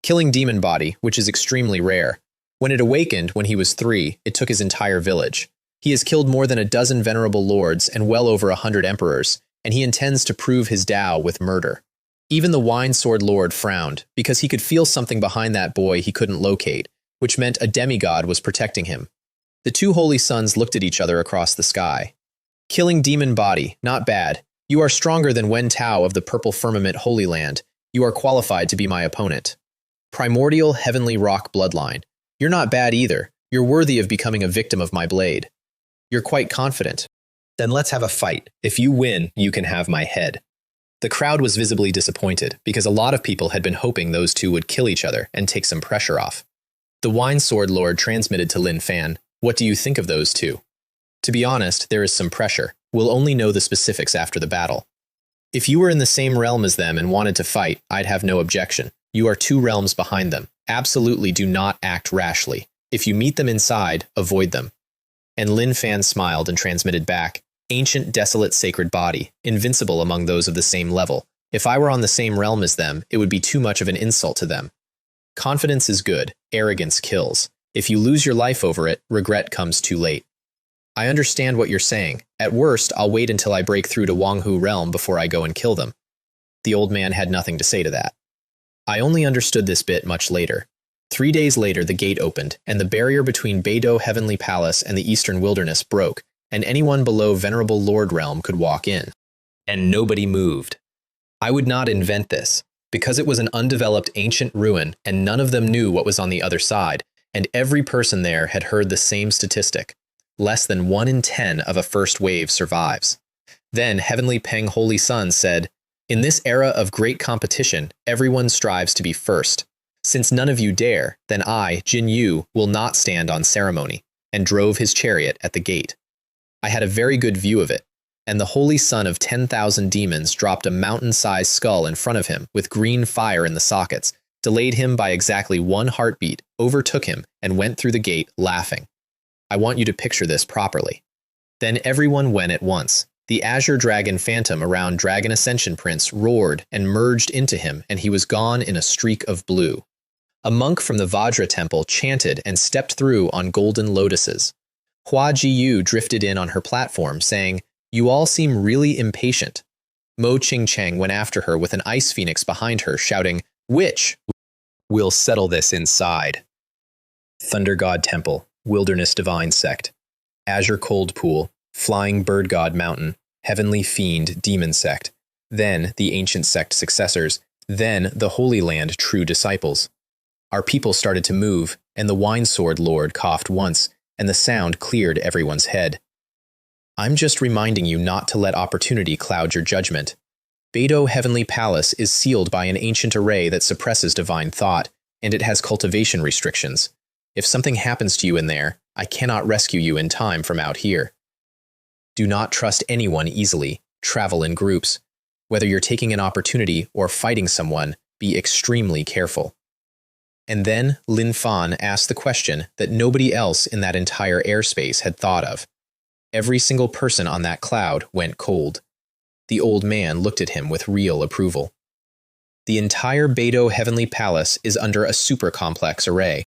Killing demon body, which is extremely rare. When it awakened, when he was 3, it took his entire village. He has killed more than a dozen venerable lords and well over 100 emperors, and he intends to prove his Tao with murder. Even the Wine Sword Lord frowned, because he could feel something behind that boy he couldn't locate, which meant a demigod was protecting him. The 2 holy sons looked at each other across the sky. Killing demon body, not bad. You are stronger than Wen Tao of the Purple Firmament Holy Land. You are qualified to be my opponent. Primordial Heavenly Rock Bloodline. You're not bad either. You're worthy of becoming a victim of my blade. You're quite confident. Then let's have a fight. If you win, you can have my head. The crowd was visibly disappointed, because a lot of people had been hoping those 2 would kill each other and take some pressure off. The Wine Sword Lord transmitted to Lin Fan, "What do you think of those 2? To be honest, there is some pressure. We'll only know the specifics after the battle. If you were in the same realm as them and wanted to fight, I'd have no objection. You are 2 realms behind them. Absolutely do not act rashly. If you meet them inside, avoid them." And Lin Fan smiled and transmitted back, "Ancient desolate sacred body, invincible among those of the same level. If I were on the same realm as them, it would be too much of an insult to them. Confidence is good, arrogance kills. If you lose your life over it, regret comes too late. I understand what you're saying. At worst, I'll wait until I break through to Wanghu realm before I go and kill them." The old man had nothing to say to that. I only understood this bit much later. 3 days later, the gate opened, and the barrier between Beidou Heavenly Palace and the Eastern Wilderness broke, and anyone below Venerable Lord Realm could walk in. And nobody moved. I would not invent this, because it was an undeveloped ancient ruin, and none of them knew what was on the other side, and every person there had heard the same statistic. Less than 1 in 10 of a first wave survives. Then Heavenly Peng Holy Sun said, "In this era of great competition, everyone strives to be first. Since none of you dare, then I, Jin Yu, will not stand on ceremony," and drove his chariot at the gate. I had a very good view of it, and the holy son of 10,000 demons dropped a mountain-sized skull in front of him with green fire in the sockets, delayed him by exactly 1 heartbeat, overtook him, and went through the gate laughing. I want you to picture this properly. Then everyone went at once. The Azure Dragon Phantom around Dragon Ascension Prince roared and merged into him, and he was gone in a streak of blue. A monk from the Vajra Temple chanted and stepped through on golden lotuses. Hua Jiyu drifted in on her platform, saying, "You all seem really impatient." Mo Qingcheng went after her with an ice phoenix behind her, shouting, "Witch! We'll settle this inside." Thunder God Temple, Wilderness Divine Sect, Azure Cold Pool, Flying Bird God Mountain, Heavenly Fiend Demon Sect, then the Ancient Sect successors, then the Holy Land True Disciples. Our people started to move, and the Wine Sword Lord coughed once, and the sound cleared everyone's head. I'm just reminding you not to let opportunity cloud your judgment. Beidou Heavenly Palace is sealed by an ancient array that suppresses divine thought, and it has cultivation restrictions. If something happens to you in there, I cannot rescue you in time from out here. Do not trust anyone easily. Travel in groups. Whether you're taking an opportunity or fighting someone, be extremely careful. And then Lin Fan asked the question that nobody else in that entire airspace had thought of. Every single person on that cloud went cold. The old man looked at him with real approval. The entire Beidou Heavenly Palace is under a super complex array.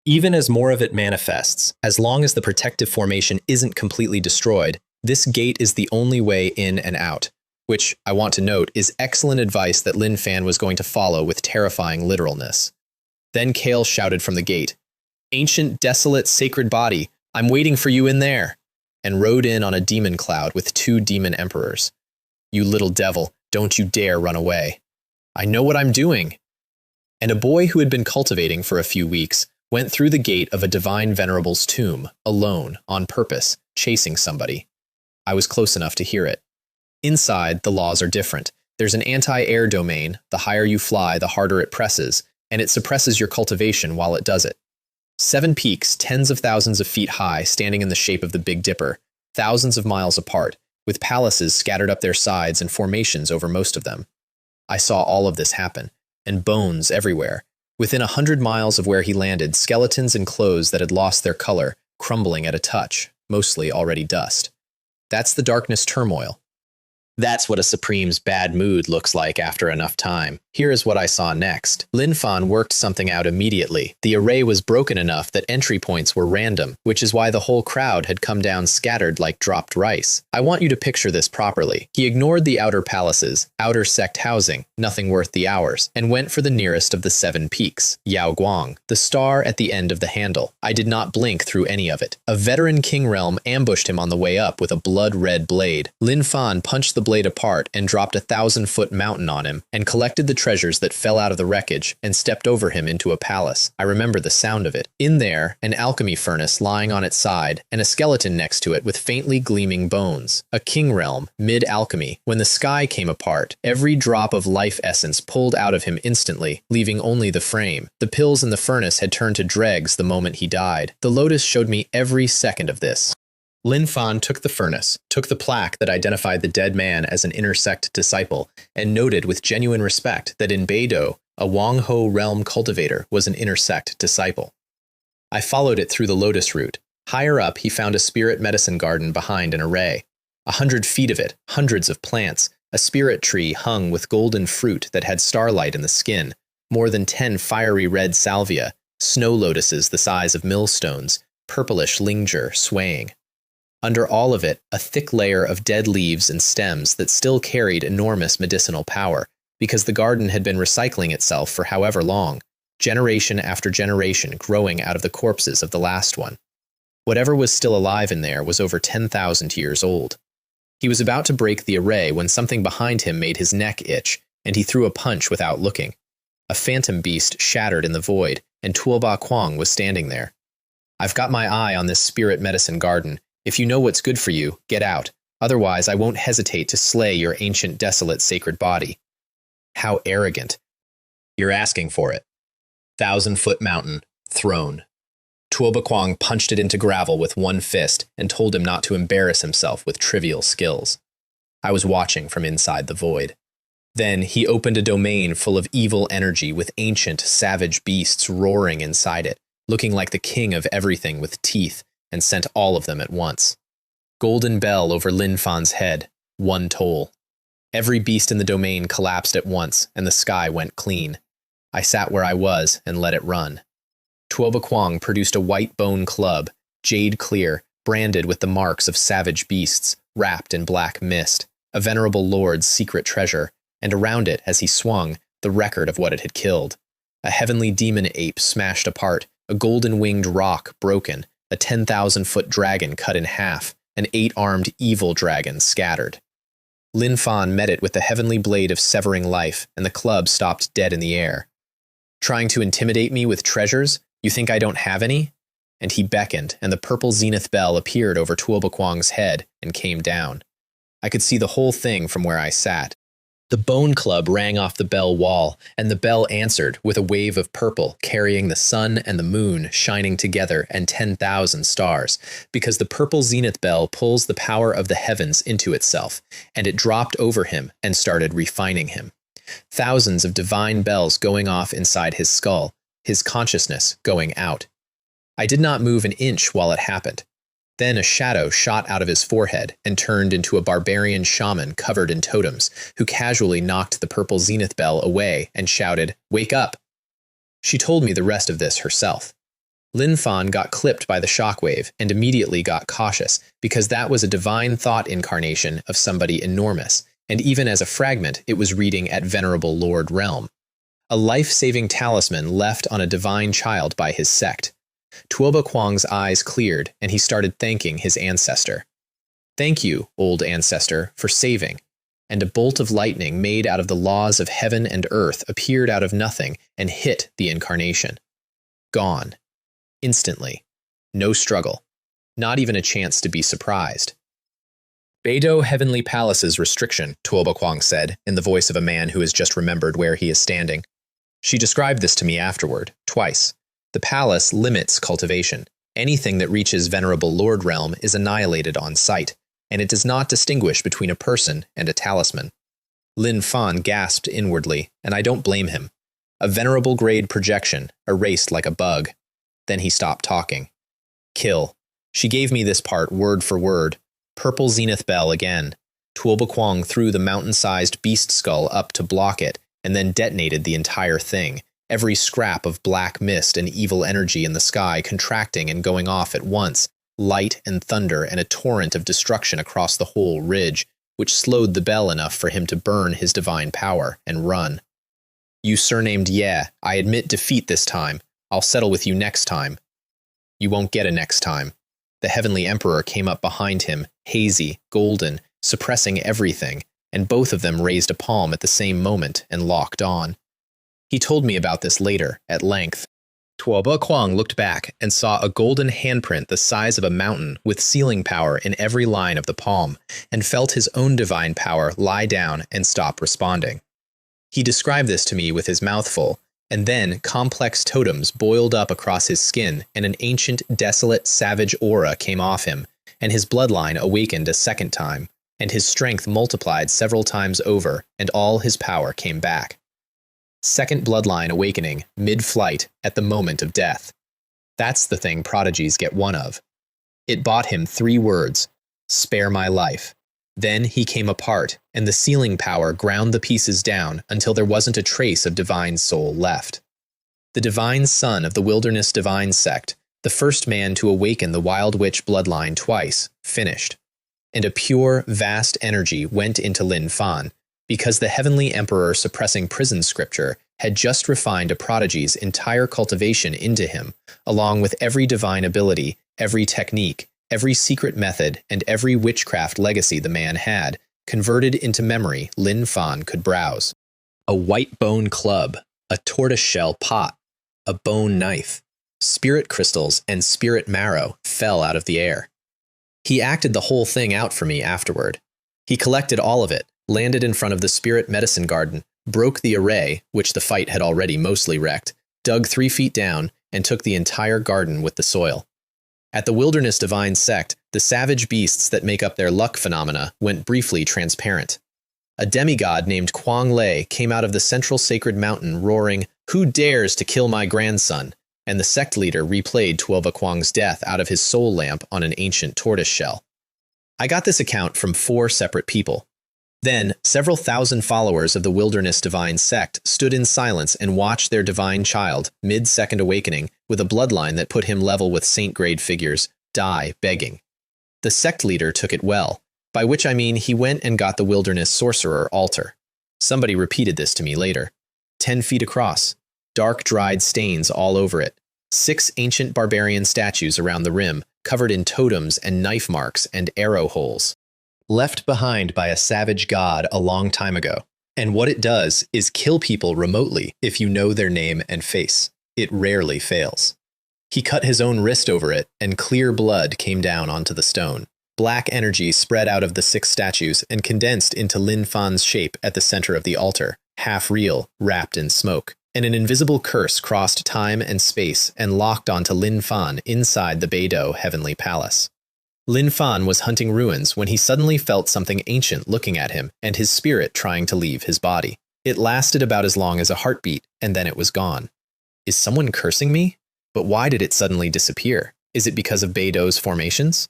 Even as more of it manifests, as long as the protective formation isn't completely destroyed, this gate is the only way in and out, which, I want to note, is excellent advice that Lin Fan was going to follow with terrifying literalness. Then Kale shouted from the gate, "Ancient, desolate, sacred body, I'm waiting for you in there," and rode in on a demon cloud with 2 demon emperors. "You little devil, don't you dare run away. I know what I'm doing." And a boy who had been cultivating for a few weeks went through the gate of a divine venerable's tomb, alone, on purpose, chasing somebody. I was close enough to hear it. Inside, the laws are different. There's an anti-air domain. The higher you fly, the harder it presses, and it suppresses your cultivation while it does it. 7 peaks, tens of thousands of feet high, standing in the shape of the Big Dipper, thousands of miles apart, with palaces scattered up their sides and formations over most of them. I saw all of this happen, and bones everywhere. Within 100 miles of where he landed, skeletons and clothes that had lost their color, crumbling at a touch, mostly already dust. That's the darkness turmoil. That's what a Supreme's bad mood looks like after enough time. Here is what I saw next. Lin Fan worked something out immediately. The array was broken enough that entry points were random, which is why the whole crowd had come down scattered like dropped rice. I want you to picture this properly. He ignored the outer palaces, outer sect housing, nothing worth the hours, and went for the nearest of the 7 peaks, Yao Guang, the star at the end of the handle. I did not blink through any of it. A veteran king realm ambushed him on the way up with a blood-red blade. Lin Fan punched the blade apart and dropped a 1,000-foot mountain on him, and collected the treasures that fell out of the wreckage and stepped over him into a palace. I remember the sound of it. In there, an alchemy furnace lying on its side, and a skeleton next to it with faintly gleaming bones. A king realm, mid-alchemy. When the sky came apart, every drop of life essence pulled out of him instantly, leaving only the frame. The pills in the furnace had turned to dregs the moment he died. The lotus showed me every second of this. Lin Fan took the furnace, took the plaque that identified the dead man as an inner sect disciple, and noted with genuine respect that in Beidou, a Wang Ho realm cultivator was an inner sect disciple. I followed it through the lotus route. Higher up, he found a spirit medicine garden behind an array. 100 feet of it, hundreds of plants, a spirit tree hung with golden fruit that had starlight in the skin, more than 10 fiery red salvia, snow lotuses the size of millstones, purplish linger swaying. Under all of it, a thick layer of dead leaves and stems that still carried enormous medicinal power, because the garden had been recycling itself for however long, generation after generation growing out of the corpses of the last one. Whatever was still alive in there was over 10,000 years old. He was about to break the array when something behind him made his neck itch, and he threw a punch without looking. A phantom beast shattered in the void, and Tuoba Kwang was standing there. I've got my eye on this spirit medicine garden. If you know what's good for you, get out. Otherwise, I won't hesitate to slay your ancient, desolate, sacred body. How arrogant. You're asking for it. 1,000-foot mountain, throne. Tuoba Kwang punched it into gravel with one fist and told him not to embarrass himself with trivial skills. I was watching from inside the void. Then he opened a domain full of evil energy with ancient, savage beasts roaring inside it, looking like the king of everything with teeth, and sent all of them at once. Golden bell over Lin Fan's head, one toll. Every beast in the domain collapsed at once, and the sky went clean. I sat where I was and let it run. Tuoba Kwang produced a white bone club, jade clear, branded with the marks of savage beasts, wrapped in black mist, a venerable lord's secret treasure, and around it, as he swung, the record of what it had killed. A heavenly demon ape smashed apart, a golden-winged rock broken, a 10,000-foot dragon cut in half, an 8-armed evil dragon scattered. Lin Fan met it with the heavenly blade of severing life, and the club stopped dead in the air. Trying to intimidate me with treasures? You think I don't have any? And he beckoned, and the purple zenith bell appeared over Tuoba Kwang's head and came down. I could see the whole thing from where I sat. The bone club rang off the bell wall, and the bell answered with a wave of purple, carrying the sun and the moon shining together and 10,000 stars, because the purple zenith bell pulls the power of the heavens into itself, and it dropped over him and started refining him. Thousands of divine bells going off inside his skull, his consciousness going out. I did not move an inch while it happened. Then a shadow shot out of his forehead and turned into a barbarian shaman covered in totems, who casually knocked the purple zenith bell away and shouted, "Wake up!" She told me the rest of this herself. Lin Fan got clipped by the shockwave and immediately got cautious, because that was a divine thought incarnation of somebody enormous, and even as a fragment, it was reading at Venerable Lord Realm. A life-saving talisman left on a divine child by his sect. Tuoba Kwang's eyes cleared, and he started thanking his ancestor. "Thank you, old ancestor, for saving." And a bolt of lightning made out of the laws of heaven and earth appeared out of nothing and hit the incarnation. Gone. Instantly. No struggle. Not even a chance to be surprised. Beidou Heavenly Palace's restriction, Tuoba Kwang said, in the voice of a man who has just remembered where he is standing. She described this to me afterward, twice. The palace limits cultivation. Anything that reaches Venerable Lord Realm is annihilated on sight, and it does not distinguish between a person and a talisman. Lin Fan gasped inwardly, and I don't blame him. A venerable grade projection, erased like a bug. Then he stopped talking. Kill. She gave me this part word for word. Purple zenith bell again. Tuoba Kwang threw the mountain-sized beast skull up to block it, and then detonated the entire thing, every scrap of black mist and evil energy in the sky contracting and going off at once, light and thunder and a torrent of destruction across the whole ridge, which slowed the bell enough for him to burn his divine power and run. You surnamed Ye, I admit defeat this time. I'll settle with you next time. You won't get a next time. The Heavenly Emperor came up behind him, hazy, golden, suppressing everything, and both of them raised a palm at the same moment and locked on. He told me about this later, at length. Tuoba Kwang looked back and saw a golden handprint the size of a mountain with sealing power in every line of the palm, and felt his own divine power lie down and stop responding. He described this to me with his mouth full, and then complex totems boiled up across his skin, and an ancient, desolate, savage aura came off him, and his bloodline awakened a second time, and his strength multiplied several times over, and all his power came back. Second bloodline awakening, mid-flight, at the moment of death. That's the thing prodigies get one of. It bought him 3 words, spare my life. Then he came apart, and the sealing power ground the pieces down until there wasn't a trace of divine soul left. The divine son of the Wilderness Divine Sect, the first man to awaken the Wild Witch bloodline twice, finished. And a pure, vast energy went into Lin Fan, because the Heavenly Emperor suppressing prison scripture had just refined a prodigy's entire cultivation into him, along with every divine ability, every technique, every secret method, and every witchcraft legacy the man had, converted into memory Lin Fan could browse. A white bone club, a tortoiseshell pot, a bone knife, spirit crystals, and spirit marrow fell out of the air. He acted the whole thing out for me afterward. He collected all of it, landed in front of the spirit medicine garden, broke the array, which the fight had already mostly wrecked, dug 3 feet down, and took the entire garden with the soil. At the Wilderness Divine Sect, the savage beasts that make up their luck phenomena went briefly transparent. A demigod named Kwang Lei came out of the central sacred mountain roaring, "Who dares to kill my grandson?" And the sect leader replayed Tuoba Kwang's death out of his soul lamp on an ancient tortoise shell. I got this account from 4 separate people. Then, several thousand followers of the Wilderness Divine Sect stood in silence and watched their divine child, mid-second awakening, with a bloodline that put him level with saint-grade figures, die begging. The sect leader took it well, by which I mean he went and got the Wilderness Sorcerer altar. Somebody repeated this to me later. 10 feet across, dark dried stains all over it, 6 ancient barbarian statues around the rim, covered in totems and knife marks and arrow holes. Left behind by a savage god a long time ago. And what it does is kill people remotely if you know their name and face. It rarely fails. He cut his own wrist over it, and clear blood came down onto the stone. Black energy spread out of the 6 statues and condensed into Lin Fan's shape at the center of the altar, half real, wrapped in smoke. And an invisible curse crossed time and space and locked onto Lin Fan inside the Beidou Heavenly Palace. Lin Fan was hunting ruins when he suddenly felt something ancient looking at him and his spirit trying to leave his body. It lasted about as long as a heartbeat, and then it was gone. Is someone cursing me? But why did it suddenly disappear? Is it because of Beidou's formations?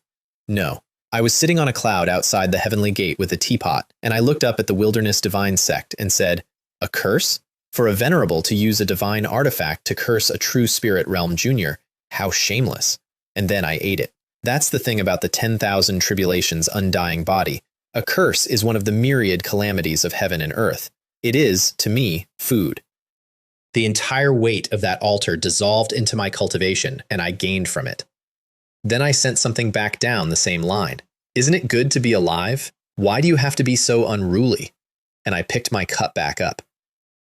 No. I was sitting on a cloud outside the Heavenly Gate with a teapot, and I looked up at the Wilderness Divine Sect and said, "A curse? For a venerable to use a divine artifact to curse a true spirit realm junior, how shameless." And then I ate it. That's the thing about the 10,000 tribulations undying body. A curse is one of the myriad calamities of heaven and earth. It is, to me, food. The entire weight of that altar dissolved into my cultivation, and I gained from it. Then I sent something back down the same line. Isn't it good to be alive? Why do you have to be so unruly? And I picked my cup back up.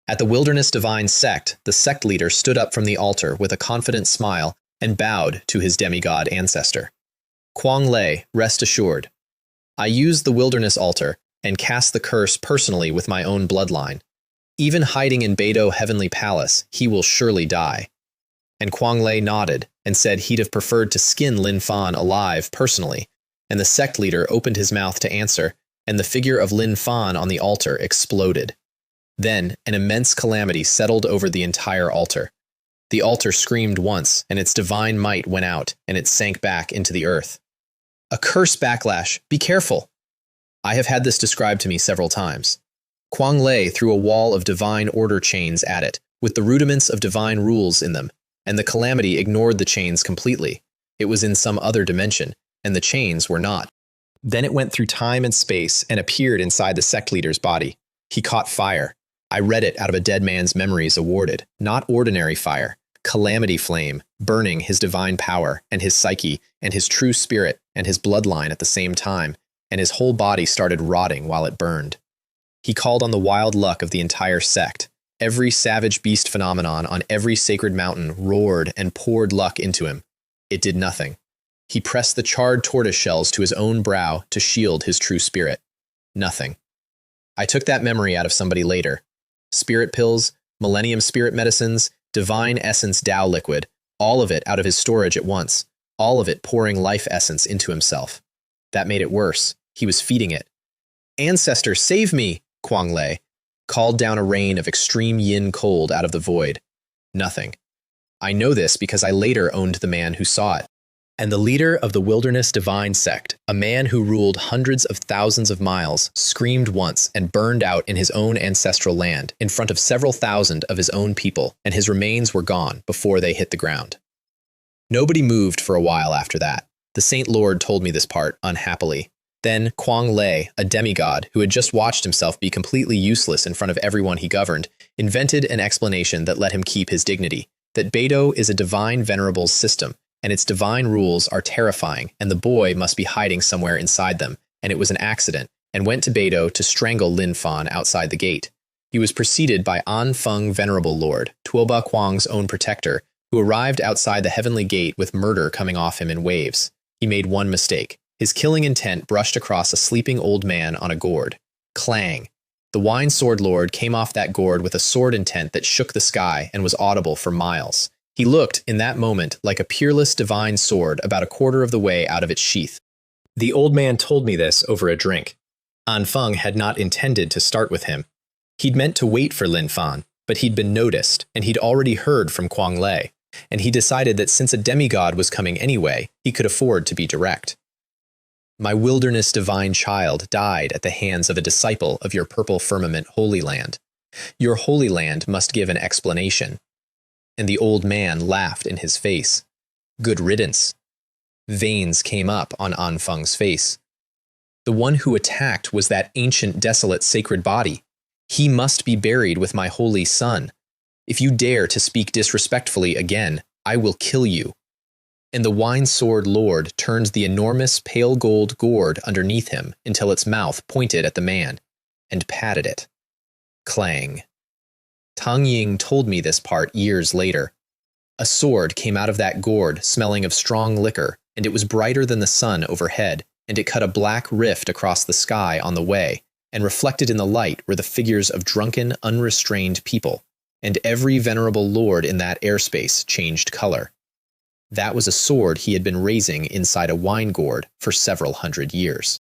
At the Wilderness Divine Sect, the sect leader stood up from the altar with a confident smile and bowed to his demigod ancestor. "Kwang Lei, rest assured. I used the wilderness altar and cast the curse personally with my own bloodline. Even hiding in Beidou Heavenly Palace, he will surely die. And Kuang Lei nodded and said he'd have preferred to skin Lin Fan alive personally, and the sect leader opened his mouth to answer, and the figure of Lin Fan on the altar exploded. Then, an immense calamity settled over the entire altar. The altar screamed once, and its divine might went out, and it sank back into the earth. A curse backlash! Be careful! I have had this described to me several times. Kuang Lei threw a wall of divine order chains at it, with the rudiments of divine rules in them, and the calamity ignored the chains completely. It was in some other dimension, and the chains were not. Then it went through time and space and appeared inside the sect leader's body. He caught fire. I read it out of a dead man's memories awarded, not ordinary fire, calamity flame, burning his divine power and his psyche and his true spirit and his bloodline at the same time, and his whole body started rotting while it burned. He called on the wild luck of the entire sect. Every savage beast phenomenon on every sacred mountain roared and poured luck into him. It did nothing. He pressed the charred tortoise shells to his own brow to shield his true spirit. Nothing. I took that memory out of somebody later. Spirit pills, millennium spirit medicines, divine essence Tao liquid, all of it out of his storage at once, all of it pouring life essence into himself. That made it worse. He was feeding it. "Ancestor, save me!" Kuang Lei called down a rain of extreme yin cold out of the void. Nothing. I know this because I later owned the man who saw it. And the leader of the wilderness divine sect, a man who ruled hundreds of thousands of miles, screamed once and burned out in his own ancestral land in front of several thousand of his own people, and his remains were gone before they hit the ground. Nobody moved for a while after that. The Saint Lord told me this part unhappily. Then Kuang Lei, a demigod who had just watched himself be completely useless in front of everyone he governed, invented an explanation that let him keep his dignity, that Beidou is a divine venerable's system, and its divine rules are terrifying, and the boy must be hiding somewhere inside them, and it was an accident, and went to Beidou to strangle Lin Fan outside the gate. He was preceded by An Feng Venerable Lord, Tuoba Kuang's own protector, who arrived outside the heavenly gate with murder coming off him in waves. He made one mistake. His killing intent brushed across a sleeping old man on a gourd. Clang! The wine sword lord came off that gourd with a sword intent that shook the sky and was audible for miles. He looked, in that moment, like a peerless divine sword about a quarter of the way out of its sheath. The old man told me this over a drink. An Feng had not intended to start with him. He'd meant to wait for Lin Fan, but he'd been noticed, and he'd already heard from Kuang Lei, and he decided that since a demigod was coming anyway, he could afford to be direct. My wilderness divine child died at the hands of a disciple of your purple firmament Holy Land. Your Holy Land must give an explanation. And the old man laughed in his face. Good riddance. Veins came up on An Feng's face. The one who attacked was that ancient desolate sacred body. He must be buried with my holy son. If you dare to speak disrespectfully again, I will kill you. And the wine sword lord turned the enormous pale gold gourd underneath him until its mouth pointed at the man, and patted it. Clang. Tang Ying told me this part years later. A sword came out of that gourd smelling of strong liquor, and it was brighter than the sun overhead, and it cut a black rift across the sky on the way, and reflected in the light were the figures of drunken, unrestrained people, and every venerable lord in that airspace changed color. That was a sword he had been raising inside a wine gourd for several hundred years.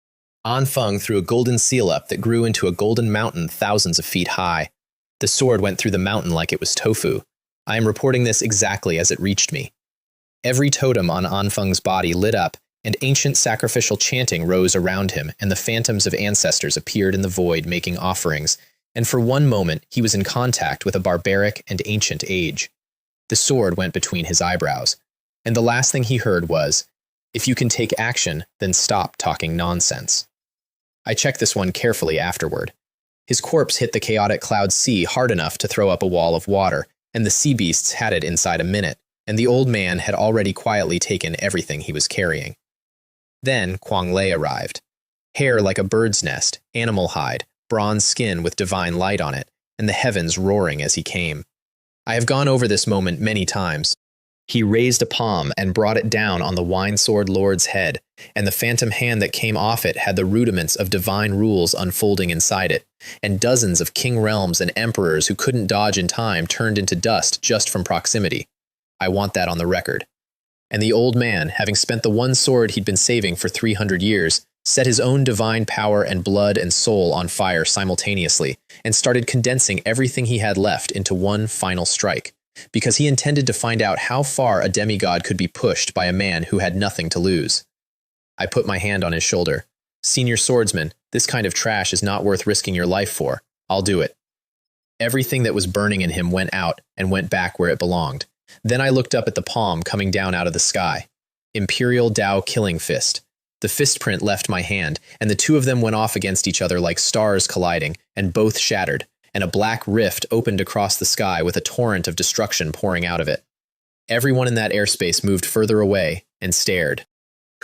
An Feng threw a golden seal up that grew into a golden mountain thousands of feet high. The sword went through the mountain like it was tofu. I am reporting this exactly as it reached me. Every totem on An Feng's body lit up, and ancient sacrificial chanting rose around him, and the phantoms of ancestors appeared in the void making offerings, and for one moment he was in contact with a barbaric and ancient age. The sword went between his eyebrows, and the last thing he heard was, "If you can take action, then stop talking nonsense." I checked this one carefully afterward. His corpse hit the chaotic cloud sea hard enough to throw up a wall of water, and the sea beasts had it inside a minute, and the old man had already quietly taken everything he was carrying. Then Kuang Lei arrived. Hair like a bird's nest, animal hide, bronze skin with divine light on it, and the heavens roaring as he came. I have gone over this moment many times. He raised a palm and brought it down on the wine-sword lord's head, and the phantom hand that came off it had the rudiments of divine rules unfolding inside it, and dozens of king realms and emperors who couldn't dodge in time turned into dust just from proximity. I want that on the record. And the old man, having spent the one sword he'd been saving for 300 years, set his own divine power and blood and soul on fire simultaneously, and started condensing everything he had left into one final strike, because he intended to find out how far a demigod could be pushed by a man who had nothing to lose. I put my hand on his shoulder. Senior swordsman, this kind of trash is not worth risking your life for. I'll do it. Everything that was burning in him went out and went back where it belonged. Then I looked up at the palm coming down out of the sky. Imperial Tao Killing Fist. The fist print left my hand, and the two of them went off against each other like stars colliding, and both shattered, and a black rift opened across the sky with a torrent of destruction pouring out of it. Everyone in that airspace moved further away and stared.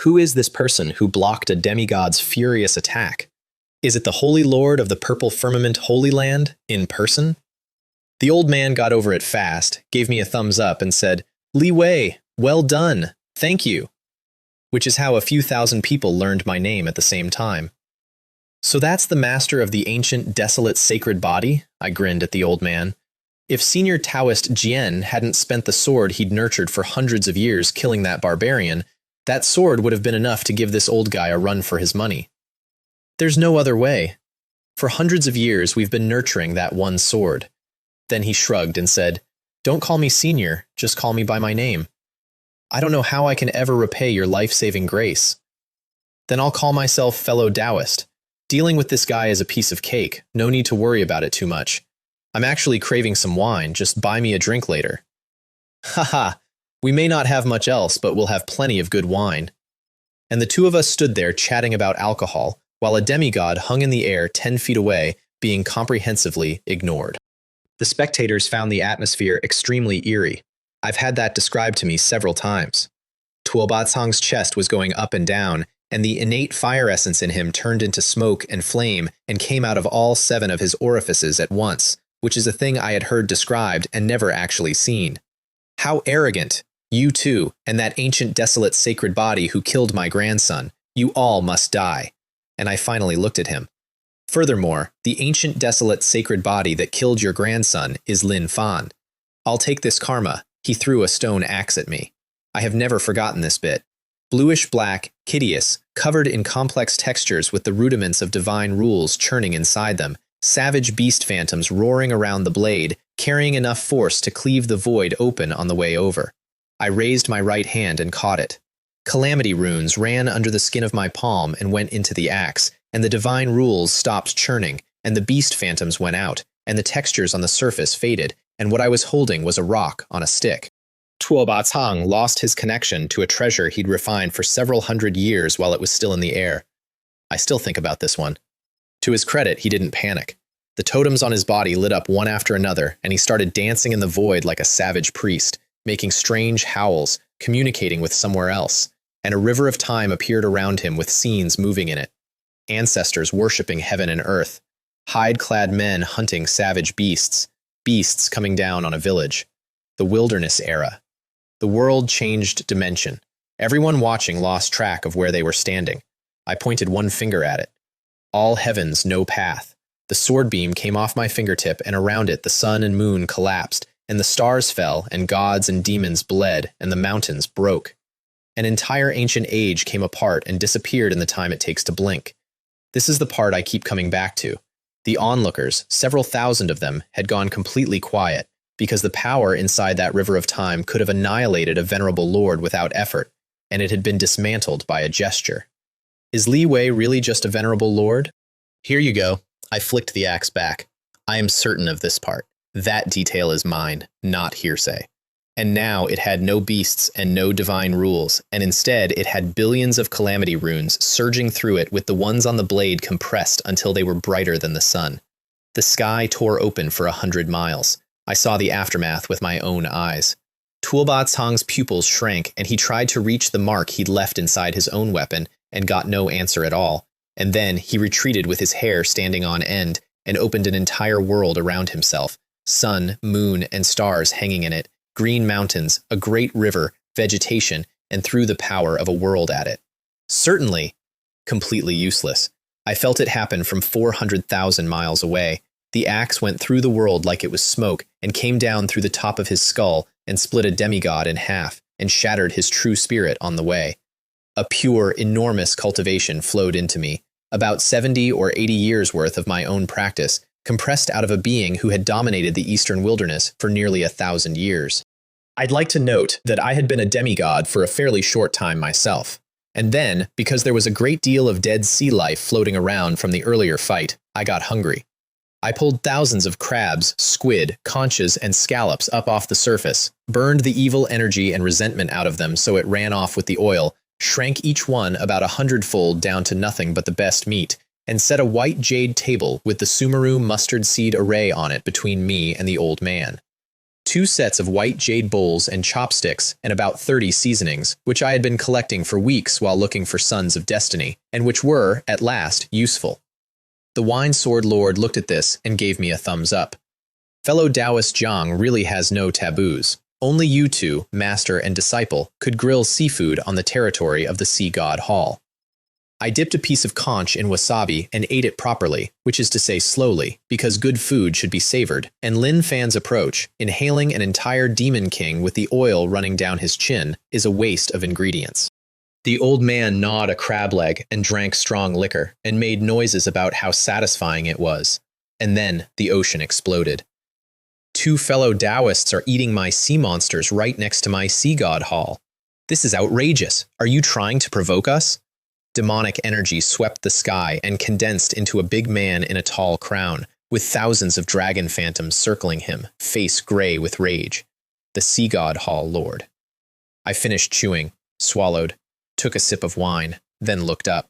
Who is this person who blocked a demigod's furious attack? Is it the Holy Lord of the Purple Firmament Holy Land in person? The old man got over it fast, gave me a thumbs up, and said, "Li Wei, well done, thank you," which is how a few thousand people learned my name at the same time. So that's the master of the ancient, desolate, sacred body? I grinned at the old man. If senior Taoist Jian hadn't spent the sword he'd nurtured for hundreds of years killing that barbarian, that sword would have been enough to give this old guy a run for his money. There's no other way. For hundreds of years, we've been nurturing that one sword. Then he shrugged and said, "Don't call me senior, just call me by my name. I don't know how I can ever repay your life-saving grace. Then I'll call myself fellow Taoist. Dealing with this guy is a piece of cake, no need to worry about it too much. I'm actually craving some wine, just buy me a drink later." Haha, we may not have much else, but we'll have plenty of good wine. And the two of us stood there chatting about alcohol, while a demigod hung in the air 10 feet away, being comprehensively ignored. The spectators found the atmosphere extremely eerie. I've had that described to me several times. Tuobatsang's chest was going up and down, and the innate fire essence in him turned into smoke and flame and came out of all 7 of his orifices at once, which is a thing I had heard described and never actually seen. How arrogant! You too, and that ancient desolate sacred body who killed my grandson, you all must die. And I finally looked at him. Furthermore, the ancient desolate sacred body that killed your grandson is Lin Fan. I'll take this karma. He threw a stone axe at me. I have never forgotten this bit. Bluish-black, hideous, covered in complex textures with the rudiments of divine rules churning inside them, savage beast phantoms roaring around the blade, carrying enough force to cleave the void open on the way over. I raised my right hand and caught it. Calamity runes ran under the skin of my palm and went into the axe, and the divine rules stopped churning, and the beast phantoms went out, and the textures on the surface faded, and what I was holding was a rock on a stick. Tuobatsang lost his connection to a treasure he'd refined for several hundred years while it was still in the air. I still think about this one. To his credit, he didn't panic. The totems on his body lit up one after another, and he started dancing in the void like a savage priest, making strange howls, communicating with somewhere else, and a river of time appeared around him with scenes moving in it. Ancestors worshipping heaven and earth, hide-clad men hunting savage beasts, beasts coming down on a village. The wilderness era. The world changed dimension. Everyone watching lost track of where they were standing. I pointed one finger at it. All heavens, no path. The sword beam came off my fingertip, and around it the sun and moon collapsed, and the stars fell, and gods and demons bled, and the mountains broke. An entire ancient age came apart and disappeared in the time it takes to blink. This is the part I keep coming back to. The onlookers, several thousand of them, had gone completely quiet, because the power inside that river of time could have annihilated a venerable lord without effort, and it had been dismantled by a gesture. Is Li Wei really just a venerable lord? Here you go. I flicked the axe back. I am certain of this part. That detail is mine, not hearsay. And now it had no beasts and no divine rules, and instead it had billions of calamity runes surging through it with the ones on the blade compressed until they were brighter than the sun. The sky tore open for 100 miles. I saw the aftermath with my own eyes. Tuobatsang's pupils shrank, and he tried to reach the mark he'd left inside his own weapon and got no answer at all. And then he retreated with his hair standing on end and opened an entire world around himself, sun, moon, and stars hanging in it, green mountains, a great river, vegetation, and threw the power of a world at it. Certainly, completely useless. I felt it happen from 400,000 miles away. The axe went through the world like it was smoke and came down through the top of his skull and split a demigod in half and shattered his true spirit on the way. A pure, enormous cultivation flowed into me, about 70 or 80 years worth of my own practice, compressed out of a being who had dominated the eastern wilderness for nearly 1,000 years. I'd like to note that I had been a demigod for a fairly short time myself. And then, because there was a great deal of dead sea life floating around from the earlier fight, I got hungry. I pulled thousands of crabs, squid, conches, and scallops up off the surface, burned the evil energy and resentment out of them so it ran off with the oil, shrank each one about 100-fold down to nothing but the best meat, and set a white jade table with the Sumeru mustard seed array on it between me and the old man. 2 sets of white jade bowls and chopsticks, and about 30 seasonings, which I had been collecting for weeks while looking for Sons of Destiny, and which were, at last, useful. The Wine Sword Lord looked at this and gave me a thumbs up. Fellow Taoist Zhang really has no taboos. Only you two, master and disciple, could grill seafood on the territory of the Sea God Hall. I dipped a piece of conch in wasabi and ate it properly, which is to say slowly, because good food should be savored, and Lin Fan's approach, inhaling an entire Demon King with the oil running down his chin, is a waste of ingredients. The old man gnawed a crab leg and drank strong liquor, and made noises about how satisfying it was. And then the ocean exploded. 2 fellow Taoists are eating my sea monsters right next to my sea god hall. This is outrageous. Are you trying to provoke us? Demonic energy swept the sky and condensed into a big man in a tall crown, with thousands of dragon phantoms circling him, face gray with rage. The Sea God Hall Lord. I finished chewing, swallowed, took a sip of wine, then looked up.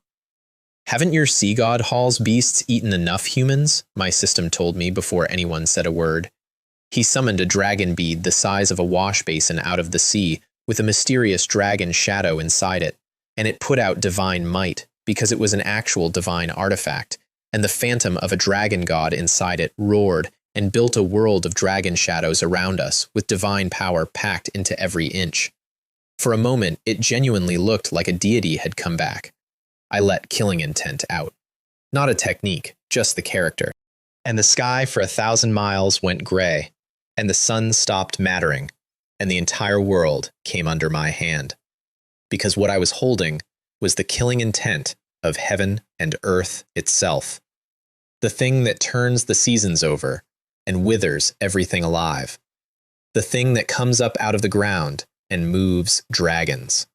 Haven't your Sea God Hall's beasts eaten enough humans? My system told me before anyone said a word. He summoned a dragon bead the size of a wash basin out of the sea, with a mysterious dragon shadow inside it. And it put out divine might, because it was an actual divine artifact, and the phantom of a dragon god inside it roared and built a world of dragon shadows around us with divine power packed into every inch. For a moment, it genuinely looked like a deity had come back. I let killing intent out. Not a technique, just the character. And the sky for 1,000 miles went gray, and the sun stopped mattering, and the entire world came under my hand. Because what I was holding was the killing intent of heaven and earth itself. The thing that turns the seasons over and withers everything alive. The thing that comes up out of the ground and moves dragons.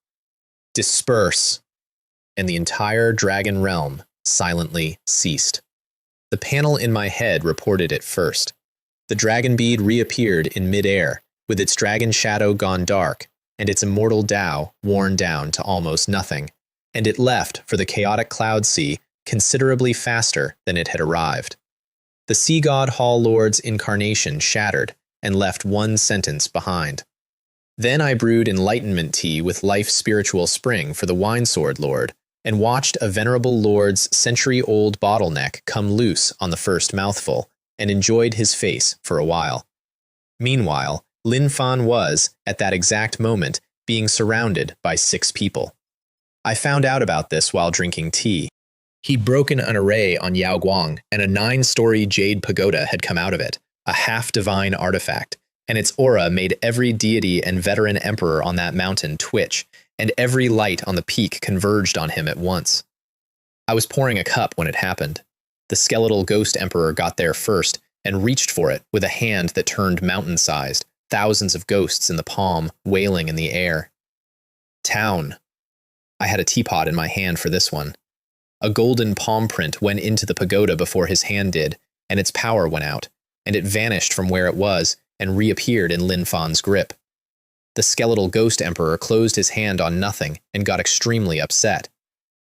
Disperse! And the entire dragon realm silently ceased. The panel in my head reported it first. The dragon bead reappeared in midair, with its dragon shadow gone dark, and its immortal Tao worn down to almost nothing, and it left for the chaotic cloud sea considerably faster than it had arrived. The Sea God Hall Lord's incarnation shattered and left one sentence behind. Then I brewed enlightenment tea with life spiritual spring for the Wine Sword Lord, and watched a venerable lord's century-old bottleneck come loose on the first mouthful, and enjoyed his face for a while. Meanwhile, Lin Fan was, at that exact moment, being surrounded by 6 people. I found out about this while drinking tea. He'd broken an array on Yao Guang, and a 9-story jade pagoda had come out of it, a half-divine artifact, and its aura made every deity and veteran emperor on that mountain twitch, and every light on the peak converged on him at once. I was pouring a cup when it happened. The skeletal ghost emperor got there first, and reached for it with a hand that turned mountain-sized, thousands of ghosts in the palm, wailing in the air. Town. I had a teapot in my hand for this one. A golden palm print went into the pagoda before his hand did, and its power went out, and it vanished from where it was and reappeared in Lin Fan's grip. The skeletal ghost emperor closed his hand on nothing and got extremely upset.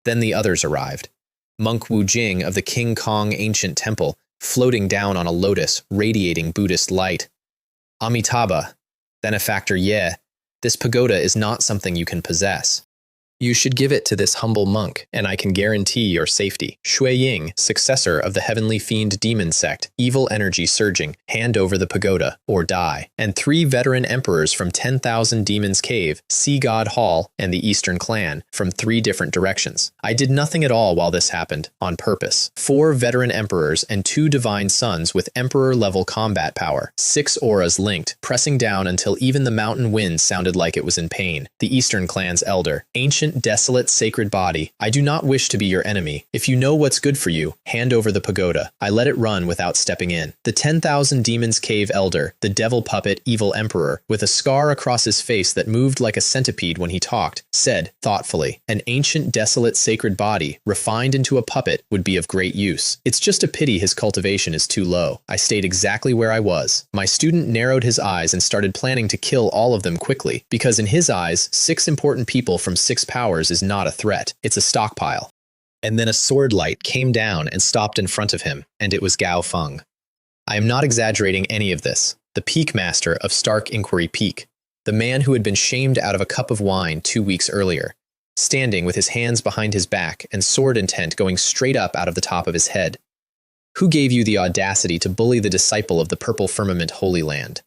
Then the others arrived. Monk Wu Jing of the King Kong ancient temple, floating down on a lotus, radiating Buddhist light. Amitabha, benefactor Ye, this pagoda is not something you can possess. You should give it to this humble monk, and I can guarantee your safety. Shui Ying, successor of the heavenly fiend demon sect, evil energy surging, hand over the pagoda, or die. And 3 veteran emperors from 10,000 Demons Cave, Sea God Hall, and the Eastern Clan, from 3 different directions. I did nothing at all while this happened, on purpose. 4 veteran emperors and 2 divine sons with emperor-level combat power. 6 auras linked, pressing down until even the mountain wind sounded like it was in pain. The Eastern Clan's elder, ancient, desolate, sacred body, I do not wish to be your enemy. If you know what's good for you, hand over the pagoda. I let it run without stepping in. The 10,000 Demons Cave elder, the devil puppet evil emperor, with a scar across his face that moved like a centipede when he talked, said thoughtfully, an ancient, desolate, sacred body, refined into a puppet, would be of great use. It's just a pity his cultivation is too low. I stayed exactly where I was. My student narrowed his eyes and started planning to kill all of them quickly, because in his eyes, 6 important people from 6 powers is not a threat, it's a stockpile. And then a sword light came down and stopped in front of him, and it was Gao Feng. I am not exaggerating any of this. The Peak Master of Stark Inquiry Peak, the man who had been shamed out of a cup of wine 2 weeks earlier, standing with his hands behind his back and sword intent going straight up out of the top of his head. Who gave you the audacity to bully the disciple of the Purple Firmament Holy Land?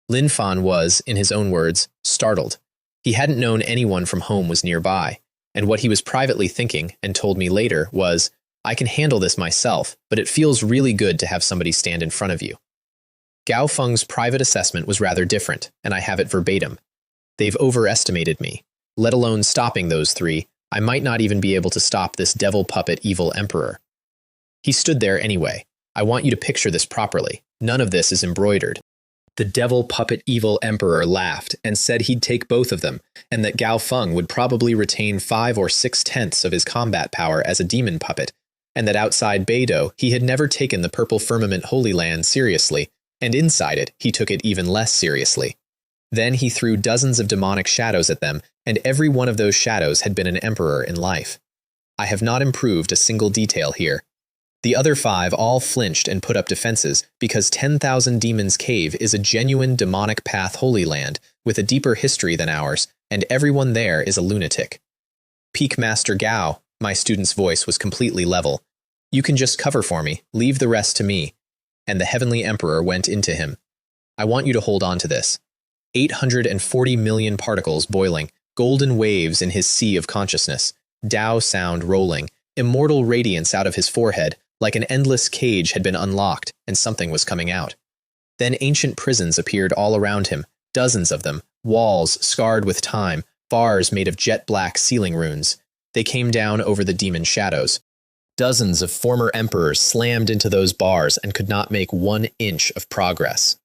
Lin Fan was, in his own words, startled. He hadn't known anyone from home was nearby, and what he was privately thinking, and told me later, was, I can handle this myself, but it feels really good to have somebody stand in front of you. Gao Feng's private assessment was rather different, and I have it verbatim. They've overestimated me. Let alone stopping those 3, I might not even be able to stop this devil puppet evil emperor. He stood there anyway. I want you to picture this properly. None of this is embroidered. The devil puppet evil emperor laughed and said he'd take both of them, and that Gao Feng would probably retain 5 or 6/10 of his combat power as a demon puppet, and that outside Beidou he had never taken the Purple Firmament Holy Land seriously, and inside it he took it even less seriously. Then he threw dozens of demonic shadows at them, and every one of those shadows had been an emperor in life. I have not improved a single detail here. The other 5 all flinched and put up defenses because 10,000 Demons Cave is a genuine demonic path holy land with a deeper history than ours, and everyone there is a lunatic. Peak Master Gao, my student's voice was completely level. You can just cover for me, leave the rest to me. And the Heavenly Emperor went into him. I want you to hold on to this. 840 million particles boiling, golden waves in his sea of consciousness, Tao sound rolling, immortal radiance out of his forehead, like an endless cage had been unlocked and something was coming out. Then ancient prisons appeared all around him, dozens of them, walls scarred with time, bars made of jet-black ceiling runes. They came down over the demon shadows. Dozens of former emperors slammed into those bars and could not make 1 inch of progress.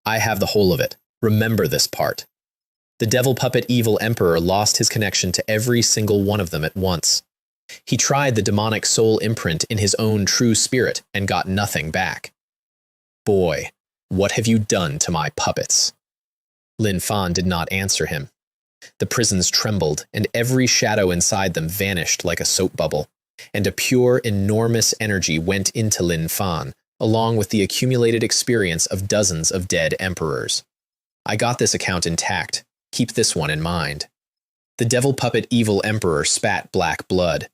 I have the whole of it. Remember this part. The devil puppet evil emperor lost his connection to every single one of them at once. He tried the demonic soul imprint in his own true spirit and got nothing back. Boy, what have you done to my puppets? Lin Fan did not answer him. The prisons trembled, and every shadow inside them vanished like a soap bubble, and a pure, enormous energy went into Lin Fan, along with the accumulated experience of dozens of dead emperors. I got this account intact. Keep this one in mind. The devil puppet evil emperor spat black blood.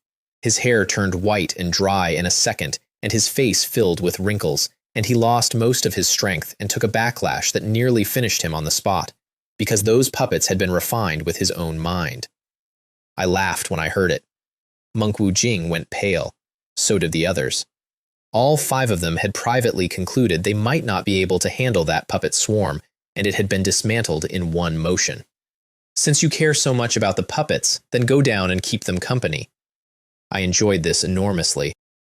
His hair turned white and dry in a second, and his face filled with wrinkles, and he lost most of his strength and took a backlash that nearly finished him on the spot, because those puppets had been refined with his own mind. I laughed when I heard it. Monk Wu Jing went pale. So did the others. All 5 of them had privately concluded they might not be able to handle that puppet swarm, and it had been dismantled in 1 motion. Since you care so much about the puppets, then go down and keep them company. I enjoyed this enormously.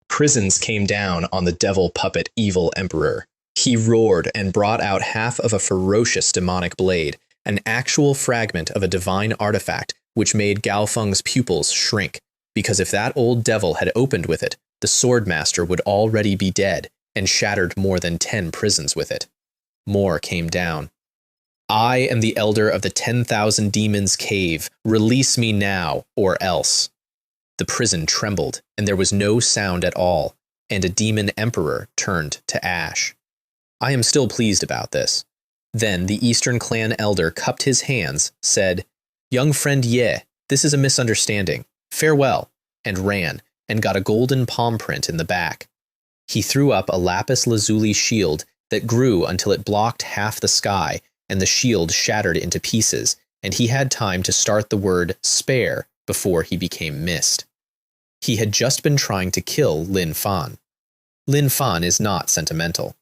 Prisons came down on the devil puppet evil emperor. He roared and brought out half of a ferocious demonic blade, an actual fragment of a divine artifact which made Gao Feng's pupils shrink, because if that old devil had opened with it, the swordmaster would already be dead and shattered more than 10 prisons with it. More came down. I am the elder of the 10,000 Demons Cave. Release me now, or else. The prison trembled, and there was no sound at all, and a demon emperor turned to ash. I am still pleased about this. Then the Eastern Clan elder cupped his hands, said, Young friend Ye, This is a misunderstanding. Farewell, and ran, and got a golden palm print in the back. He threw up a lapis lazuli shield that grew until it blocked half the sky, and the shield shattered into pieces, and he had time to start the word spare before he became mist. He had just been trying to kill Lin Fan. Lin Fan is not sentimental.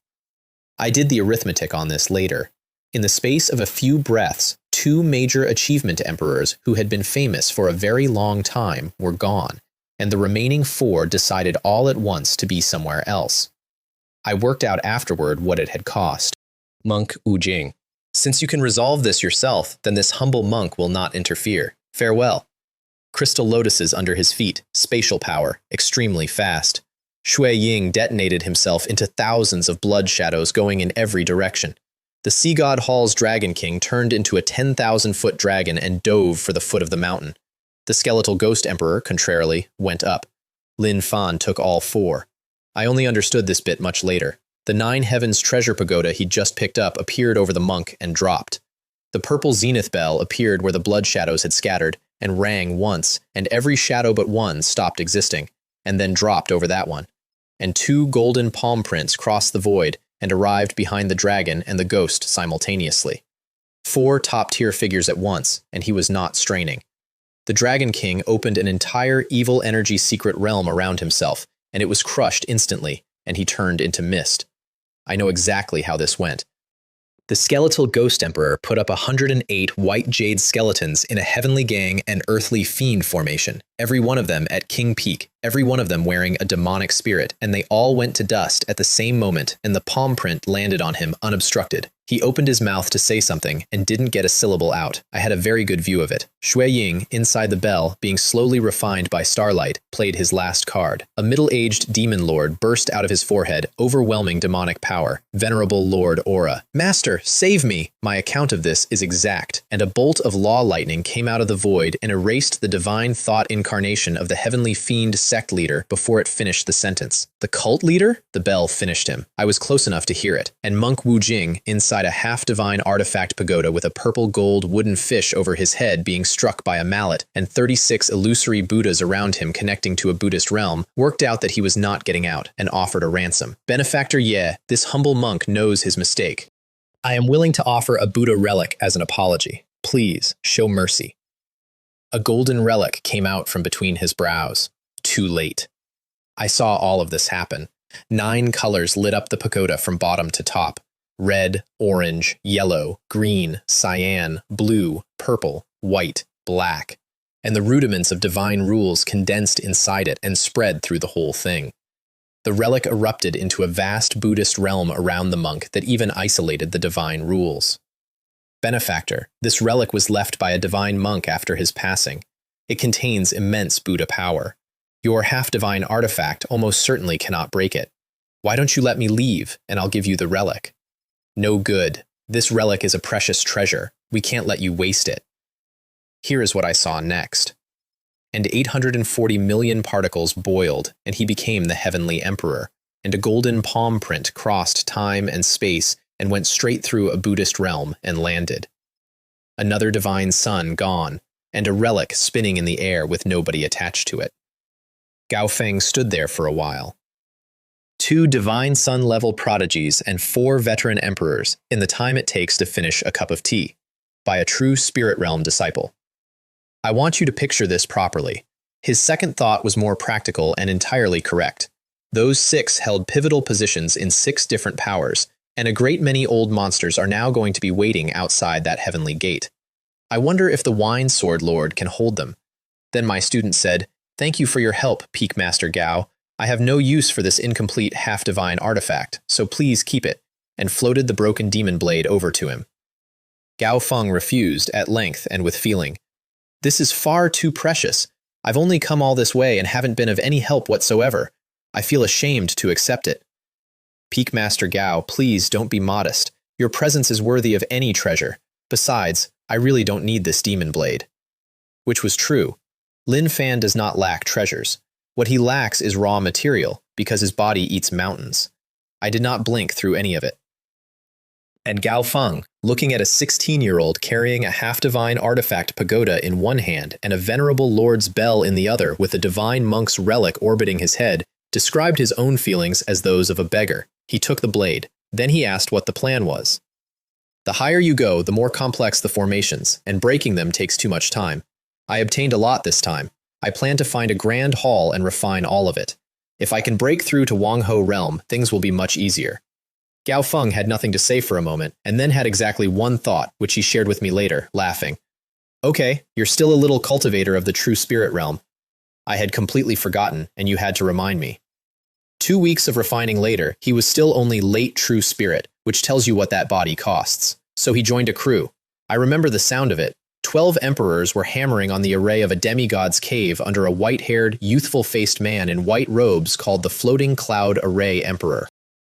I did the arithmetic on this later. In the space of a few breaths, 2 major achievement emperors who had been famous for a very long time were gone, and the remaining 4 decided all at once to be somewhere else. I worked out afterward what it had cost. Monk Wu Jing. Since you can resolve this yourself, then this humble monk will not interfere. Farewell. Crystal lotuses under his feet, spatial power, extremely fast. Shui Ying detonated himself into thousands of blood shadows going in every direction. The Sea God Hall's Dragon King turned into a 10,000-foot dragon and dove for the foot of the mountain. The skeletal ghost emperor, contrarily, went up. Lin Fan took all 4. I only understood this bit much later. The 9 Heavens treasure pagoda he'd just picked up appeared over the monk and dropped. The purple zenith bell appeared where the blood shadows had scattered and rang once, and every shadow but one stopped existing, and then dropped over that one. And 2 golden palm prints crossed the void and arrived behind the dragon and the ghost simultaneously. 4 top-tier figures at once, and he was not straining. The Dragon King opened an entire evil energy secret realm around himself, and it was crushed instantly, and he turned into mist. I know exactly how this went. The skeletal ghost emperor put up 108 white jade skeletons in a heavenly gang and earthly fiend formation, every one of them at King Peak, every one of them wearing a demonic spirit, and they all went to dust at the same moment, and the palm print landed on him unobstructed. He opened his mouth to say something and didn't get a syllable out. I had a very good view of it. Shui Ying, inside the bell, being slowly refined by starlight, played his last card. A middle-aged demon lord burst out of his forehead, overwhelming demonic power. Venerable Lord Aura. Master, save me! My account of this is exact. And a bolt of law lightning came out of the void and erased the divine thought incarnation of the heavenly fiend sect leader before it finished the sentence. The cult leader? The bell finished him. I was close enough to hear it. And Monk Wu Jing, inside a half-divine artifact pagoda with a purple-gold wooden fish over his head being struck by a mallet, and 36 illusory Buddhas around him connecting to a Buddhist realm, worked out that he was not getting out, and offered a ransom. Benefactor Ye, this humble monk knows his mistake. I am willing to offer a Buddha relic as an apology. Please, show mercy. A golden relic came out from between his brows. Too late. I saw all of this happen. 9 colors lit up the pagoda from bottom to top. Red, orange, yellow, green, cyan, blue, purple, white, black. And the rudiments of divine rules condensed inside it and spread through the whole thing. The relic erupted into a vast Buddhist realm around the monk that even isolated the divine rules. Benefactor, this relic was left by a divine monk after his passing. It contains immense Buddha power. Your half-divine artifact almost certainly cannot break it. Why don't you let me leave, and I'll give you the relic? No good. This relic is a precious treasure. We can't let you waste it. Here is what I saw next. And 840 million particles boiled, and he became the heavenly emperor, and a golden palm print crossed time and space and went straight through a Buddhist realm and landed. Another divine sun gone, and a relic spinning in the air with nobody attached to it. Gao Feng stood there for a while. 2 divine sun-level prodigies and 4 veteran emperors in the time it takes to finish a cup of tea, by a true spirit realm disciple. I want you to picture this properly. His second thought was more practical and entirely correct. Those 6 held pivotal positions in 6 different powers, and a great many old monsters are now going to be waiting outside that heavenly gate. I wonder if the Wine Sword Lord can hold them. Then my student said, "Thank you for your help, Peak Master Gao. I have no use for this incomplete half-divine artifact, so please keep it," and floated the broken demon blade over to him. Gao Feng refused, at length and with feeling. "This is far too precious. I've only come all this way and haven't been of any help whatsoever. I feel ashamed to accept it." Peak Master Gao, please don't be modest. Your presence is worthy of any treasure. Besides, I really don't need this demon blade. Which was true. Lin Fan does not lack treasures. What he lacks is raw material, because his body eats mountains. I did not blink through any of it. and Gao Feng, looking at a 16-year-old carrying a half-divine artifact pagoda in one hand and a venerable lord's bell in the other with a divine monk's relic orbiting his head, described his own feelings as those of a beggar. He took the blade. Then he asked what the plan was. The higher you go, the more complex the formations, and breaking them takes too much time. I obtained a lot this time. I plan to find a grand hall and refine all of it. If I can break through to Wang Ho realm, things will be much easier. Gao Feng had nothing to say for a moment, and then had exactly one thought, which he shared with me later, laughing. Okay, you're still a little cultivator of the true spirit realm. I had completely forgotten, and you had to remind me. 2 weeks of refining later, he was still only late true spirit, which tells you what that body costs. So he joined a crew. I remember the sound of it. 12 emperors were hammering on the array of a demigod's cave under a white-haired, youthful-faced man in white robes called the Floating Cloud Array Emperor.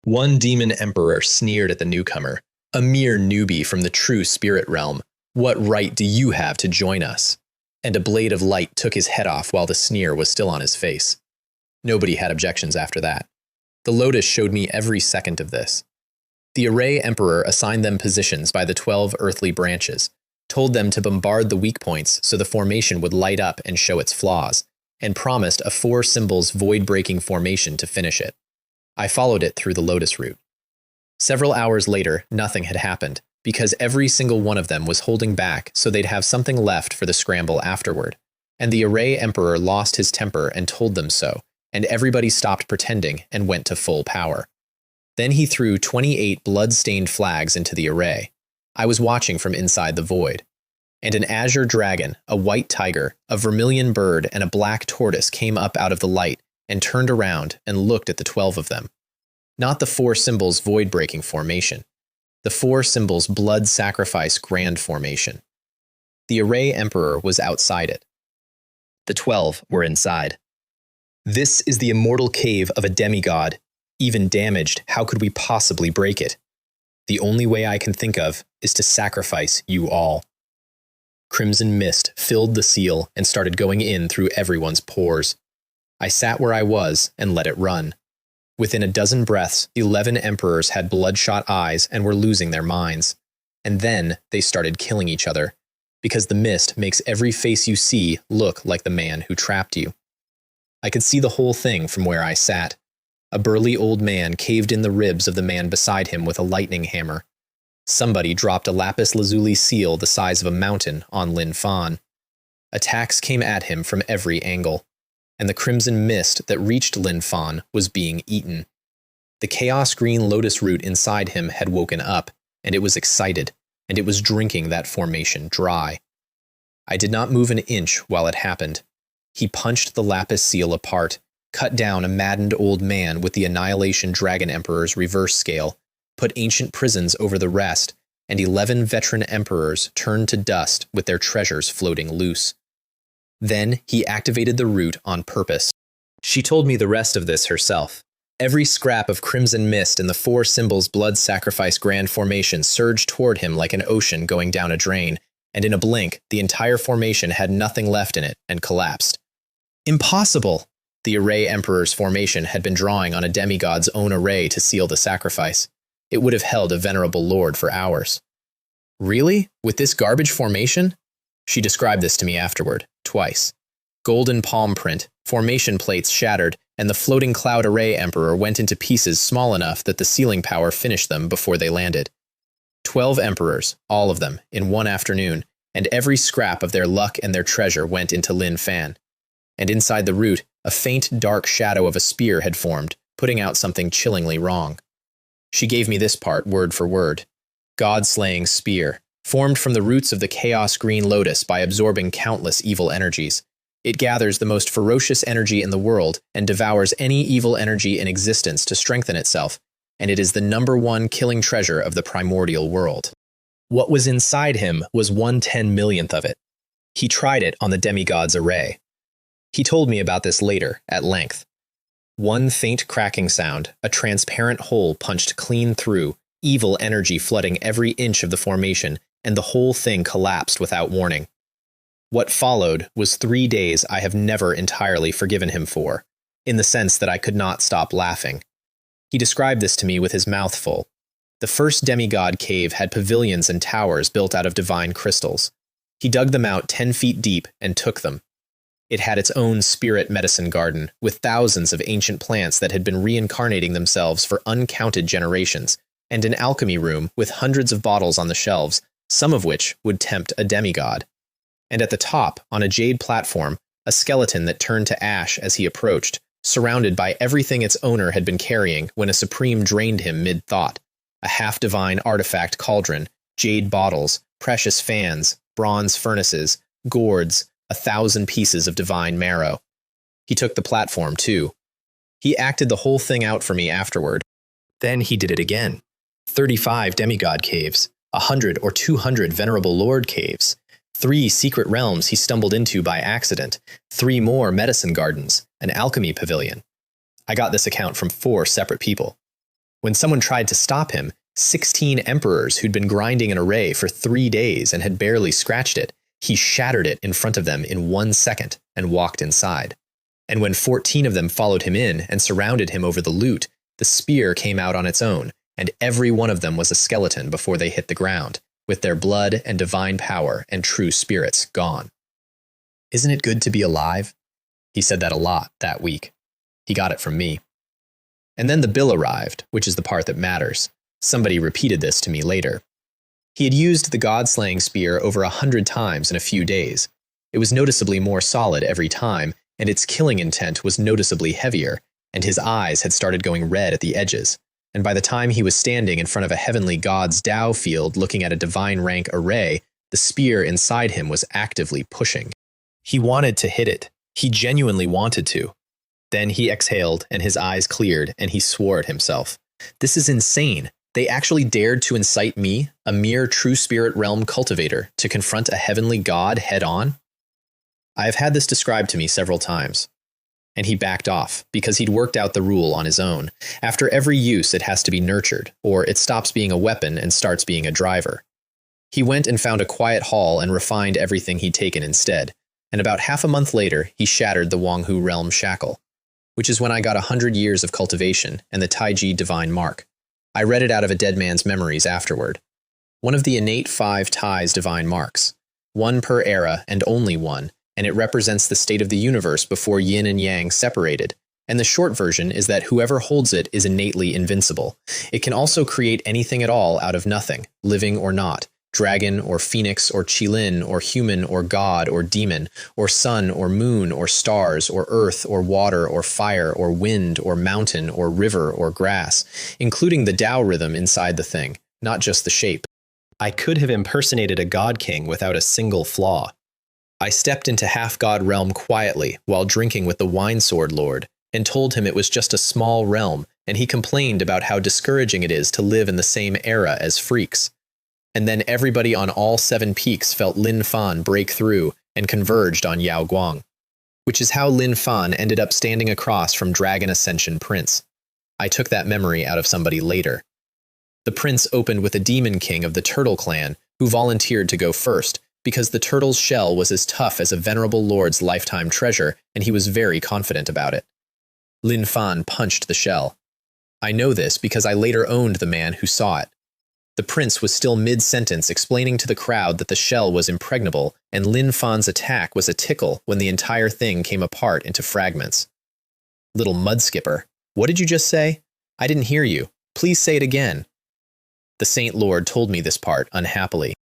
One demon emperor sneered at the newcomer. A mere newbie from the true spirit realm. What right do you have to join us? And a blade of light took his head off while the sneer was still on his face. Nobody had objections after that. The Lotus showed me every second of this. The Array Emperor assigned them positions by the 12 earthly branches, told them to bombard the weak points so the formation would light up and show its flaws, and promised a 4 symbols void-breaking formation to finish it. I followed it through the Lotus route. Several hours later, nothing had happened, because every single one of them was holding back so they'd have something left for the scramble afterward. And the Array Emperor lost his temper and told them so, and everybody stopped pretending and went to full power. Then he threw 28 blood-stained flags into the array. I was watching from inside the void. And an azure dragon, a white tiger, a vermilion bird, and a black tortoise came up out of the light and turned around and looked at the 12 of them. Not the 4 symbols void-breaking formation. The 4 symbols blood sacrifice grand formation. The Array Emperor was outside it. The 12 were inside. This is the immortal cave of a demigod. Even damaged, how could we possibly break it? The only way I can think of is to sacrifice you all. Crimson mist filled the seal and started going in through everyone's pores. I sat where I was and let it run. Within a dozen breaths, 11 emperors had bloodshot eyes and were losing their minds. And then they started killing each other, because the mist makes every face you see look like the man who trapped you. I could see the whole thing from where I sat. A burly old man caved in the ribs of the man beside him with a lightning hammer. Somebody dropped a lapis lazuli seal the size of a mountain on Lin Fan. Attacks came at him from every angle, and the crimson mist that reached Lin Fan was being eaten. The chaos green lotus root inside him had woken up, and it was excited, and it was drinking that formation dry. I did not move an inch while it happened. He punched the lapis seal apart, cut down a maddened old man with the Annihilation Dragon Emperor's reverse scale, put ancient prisons over the rest, and 11 veteran emperors turned to dust with their treasures floating loose. Then he activated the root on purpose. She told me the rest of this herself. Every scrap of crimson mist in the 4 symbols blood sacrifice grand formation surged toward him like an ocean going down a drain, and in a blink, the entire formation had nothing left in it and collapsed. Impossible! The Array Emperor's formation had been drawing on a demigod's own array to seal the sacrifice. It would have held a venerable lord for hours. Really? With this garbage formation? She described this to me afterward, twice. Golden palm print, formation plates shattered, and the floating cloud array emperor went into pieces small enough that the sealing power finished them before they landed. 12 emperors, all of them, in one afternoon, and every scrap of their luck and their treasure went into Lin Fan. And inside the root, a faint dark shadow of a spear had formed, putting out something chillingly wrong. She gave me this part word for word. God-slaying spear, formed from the roots of the chaos green lotus by absorbing countless evil energies. It gathers the most ferocious energy in the world and devours any evil energy in existence to strengthen itself, and it is the #1 killing treasure of the primordial world. What was inside him was 1/10,000,000th of it. He tried it on the demigod's array. He told me about this later, at length. One faint cracking sound, a transparent hole punched clean through, evil energy flooding every inch of the formation, and the whole thing collapsed without warning. What followed was 3 days I have never entirely forgiven him for, in the sense that I could not stop laughing. He described this to me with his mouth full. The first demigod cave had pavilions and towers built out of divine crystals. He dug them out 10 feet deep and took them. It had its own spirit medicine garden, with thousands of ancient plants that had been reincarnating themselves for uncounted generations, and an alchemy room with hundreds of bottles on the shelves, some of which would tempt a demigod. And at the top, on a jade platform, a skeleton that turned to ash as he approached, surrounded by everything its owner had been carrying when a supreme drained him mid-thought. A half-divine artifact cauldron, jade bottles, precious fans, bronze furnaces, gourds, 1,000 pieces of divine marrow. He took the platform, too. He acted the whole thing out for me afterward. Then he did it again. 35 demigod caves, 100 or 200 venerable lord caves, 3 secret realms he stumbled into by accident, 3 more medicine gardens, an alchemy pavilion. I got this account from 4 separate people. When someone tried to stop him, 16 emperors who'd been grinding an array for 3 days and had barely scratched it, he shattered it in front of them in 1 second and walked inside. And when 14 of them followed him in and surrounded him over the loot, the spear came out on its own, and every one of them was a skeleton before they hit the ground, with their blood and divine power and true spirits gone. Isn't it good to be alive? He said that a lot that week. He got it from me. And then the bill arrived, which is the part that matters. Somebody repeated this to me later. He had used the god-slaying spear over 100 times in a few days. It was noticeably more solid every time, and its killing intent was noticeably heavier, and his eyes had started going red at the edges. And by the time he was standing in front of a heavenly god's Tao field looking at a divine rank array, the spear inside him was actively pushing. He wanted to hit it. He genuinely wanted to. Then he exhaled, and his eyes cleared, and he swore at himself. This is insane. They actually dared to incite me, a mere true spirit realm cultivator, to confront a heavenly god head-on? I have had this described to me several times. And he backed off, because he'd worked out the rule on his own. After every use, it has to be nurtured, or it stops being a weapon and starts being a driver. He went and found a quiet hall and refined everything he'd taken instead, and about half a month later, he shattered the Wanghu realm shackle, which is when I got 100 years of cultivation and the Taiji divine mark. I read it out of a dead man's memories afterward. One of the innate 5 Tai's divine marks. 1 per era and only 1, and it represents the state of the universe before yin and yang separated. And the short version is that whoever holds it is innately invincible. It can also create anything at all out of nothing, living or not. Dragon or phoenix or qilin or human or god or demon or sun or moon or stars or earth or water or fire or wind or mountain or river or grass, including the Tao rhythm inside the thing, not just the shape. I could have impersonated a god king without a single flaw. I stepped into half-god realm quietly while drinking with the wine sword lord and told him it was just a small realm, and he complained about how discouraging it is to live in the same era as freaks. And then everybody on all 7 peaks felt Lin Fan break through and converged on Yao Guang, which is how Lin Fan ended up standing across from Dragon Ascension Prince. I took that memory out of somebody later. The prince opened with a demon king of the Turtle clan who volunteered to go first because the turtle's shell was as tough as a venerable lord's lifetime treasure, and he was very confident about it. Lin Fan punched the shell. I know this because I later owned the man who saw it. The prince was still mid-sentence explaining to the crowd that the shell was impregnable, and Lin Fan's attack was a tickle when the entire thing came apart into fragments. Little mudskipper, what did you just say? I didn't hear you. Please say it again. The Saint Lord told me this part unhappily.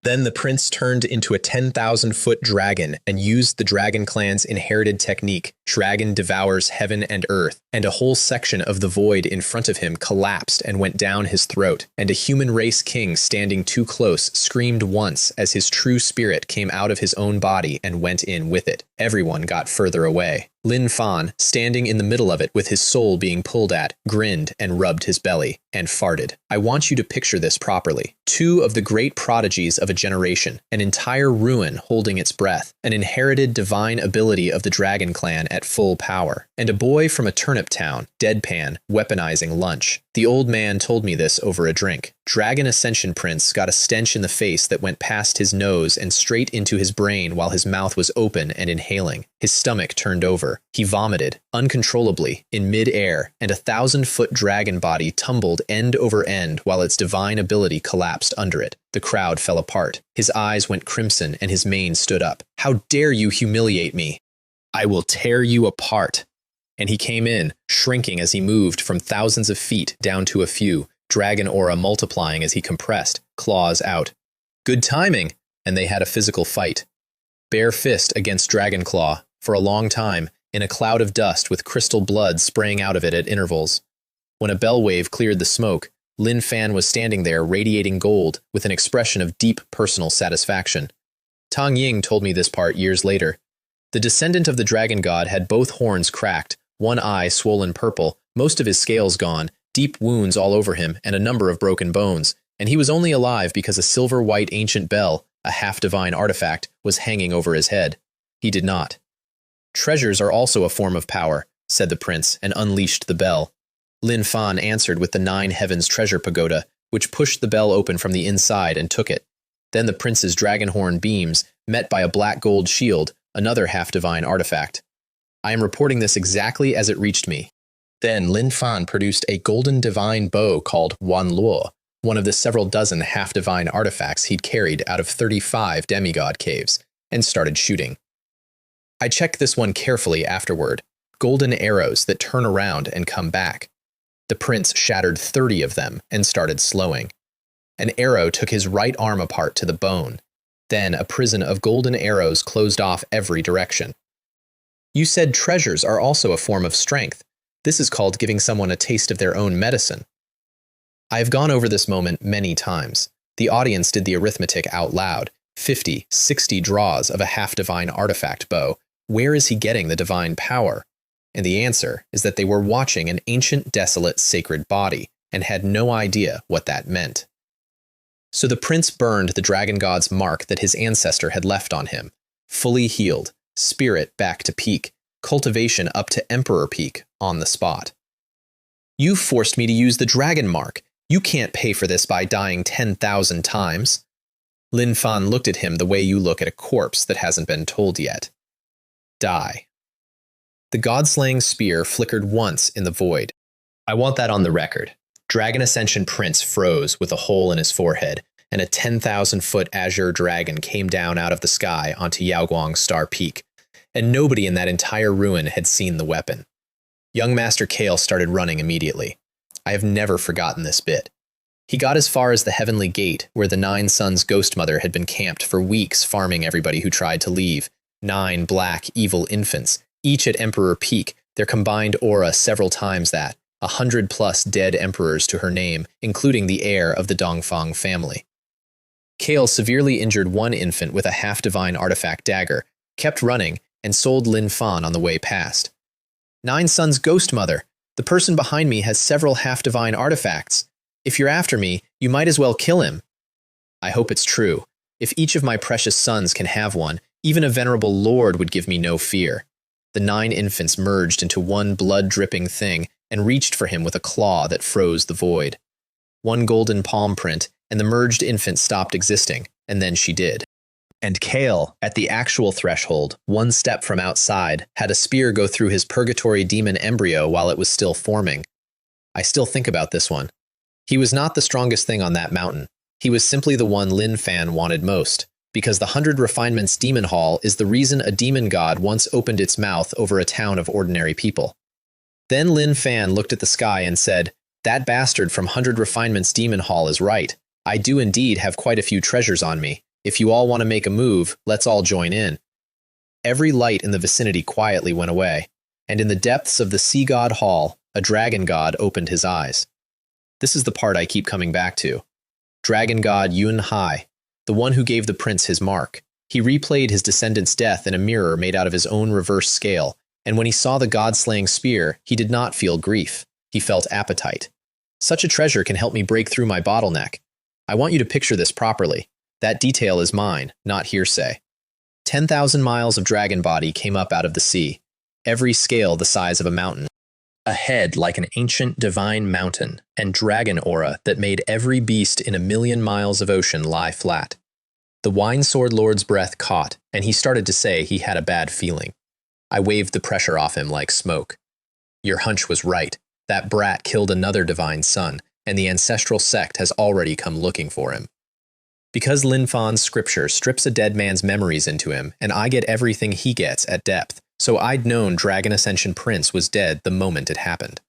Then the prince turned into a 10,000-foot dragon and used the dragon clan's inherited technique, Dragon Devours Heaven and Earth, and a whole section of the void in front of him collapsed and went down his throat, and a human race king standing too close screamed once as his true spirit came out of his own body and went in with it. Everyone got further away. Lin Fan, standing in the middle of it with his soul being pulled at, grinned and rubbed his belly, and farted. I want you to picture this properly. 2 of the great prodigies of a generation, an entire ruin holding its breath, an inherited divine ability of the dragon clan at at full power, and a boy from a turnip town, deadpan, weaponizing lunch. The old man told me this over a drink. Dragon Ascension Prince got a stench in the face that went past his nose and straight into his brain while his mouth was open and inhaling. His stomach turned over. He vomited, uncontrollably, in mid-air, and a 1,000-foot dragon body tumbled end over end while its divine ability collapsed under it. The crowd fell apart. His eyes went crimson and his mane stood up. "How dare you humiliate me? I will tear you apart." And he came in, shrinking as he moved from thousands of feet down to a few, dragon aura multiplying as he compressed, claws out. Good timing, and they had a physical fight. Bare fist against dragon claw, for a long time, in a cloud of dust with crystal blood spraying out of it at intervals. When a bell wave cleared the smoke, Lin Fan was standing there radiating gold with an expression of deep personal satisfaction. Tang Ying told me this part years later. The descendant of the dragon god had both horns cracked, one eye swollen purple, most of his scales gone, deep wounds all over him, and a number of broken bones, and he was only alive because a silver-white ancient bell, a half-divine artifact, was hanging over his head. He did not. "Treasures are also a form of power," said the prince, and unleashed the bell. Lin Fan answered with the 9 heavens treasure pagoda, which pushed the bell open from the inside and took it. Then the prince's dragon horn beams, met by a black gold shield, another half-divine artifact. I am reporting this exactly as it reached me. Then Lin Fan produced a golden divine bow called Wan Luo, one of the several dozen half-divine artifacts he'd carried out of 35 demigod caves, and started shooting. I checked this one carefully afterward. Golden arrows that turn around and come back. The prince shattered 30 of them and started slowing. An arrow took his right arm apart to the bone. Then a prison of golden arrows closed off every direction. You said treasures are also a form of strength. This is called giving someone a taste of their own medicine. I have gone over this moment many times. The audience did the arithmetic out loud. 50, 60 draws of a half-divine artifact bow. Where is he getting the divine power? And the answer is that they were watching an ancient, desolate, sacred body, and had no idea what that meant. So the prince burned the dragon god's mark that his ancestor had left on him, fully healed, spirit back to peak, cultivation up to emperor peak on the spot. You forced me to use the dragon mark. You can't pay for this by dying 10,000 times. Lin Fan looked at him the way you look at a corpse that hasn't been told yet. Die. The god-slaying spear flickered once in the void. I want that on the record. Dragon Ascension Prince froze with a hole in his forehead, and a 10,000-foot azure dragon came down out of the sky onto Yaoguang's star peak, and nobody in that entire ruin had seen the weapon. Young Master Kale started running immediately. I have never forgotten this bit. He got as far as the Heavenly Gate, where the 9 Sons' ghost mother had been camped for weeks farming everybody who tried to leave. 9 black, evil infants, each at Emperor Peak, their combined aura several times that, 100+ dead emperors to her name, including the heir of the Dongfang family. Kale severely injured one infant with a half-divine artifact dagger, kept running, and sold Lin Fan on the way past. 9 Sons' ghost mother, the person behind me has several half-divine artifacts. If you're after me, you might as well kill him. I hope it's true. If each of my precious sons can have one, even a venerable lord would give me no fear. The 9 infants merged into one blood-dripping thing and reached for him with a claw that froze the void. One golden palm print, and the merged infant stopped existing, and then she did. And Kale, at the actual threshold, one step from outside, had a spear go through his purgatory demon embryo while it was still forming. I still think about this one. He was not the strongest thing on that mountain. He was simply the one Lin Fan wanted most, because the 100 Refinements Demon Hall is the reason a demon god once opened its mouth over a town of ordinary people. Then Lin Fan looked at the sky and said, "That bastard from 100 Refinements Demon Hall is right. I do indeed have quite a few treasures on me. If you all want to make a move, let's all join in." Every light in the vicinity quietly went away, and in the depths of the Sea God Hall, a dragon god opened his eyes. This is the part I keep coming back to. Dragon god Yun Hai, the one who gave the prince his mark. He replayed his descendant's death in a mirror made out of his own reverse scale, and when he saw the god-slaying spear, he did not feel grief. He felt appetite. Such a treasure can help me break through my bottleneck. I want you to picture this properly. That detail is mine, not hearsay. 10,000 miles of dragon body came up out of the sea. every scale the size of a mountain, a head like an ancient divine mountain, and dragon aura that made every beast in 1,000,000 miles of ocean lie flat. The Wine Sword Lord's breath caught, and he started to say he had a bad feeling. I waved the pressure off him like smoke. Your hunch was right. That brat killed another divine son, and the ancestral sect has already come looking for him. Because Lin Fan's scripture strips a dead man's memories into him, and I get everything he gets at depth, so I'd known Dragon Ascension Prince was dead the moment it happened.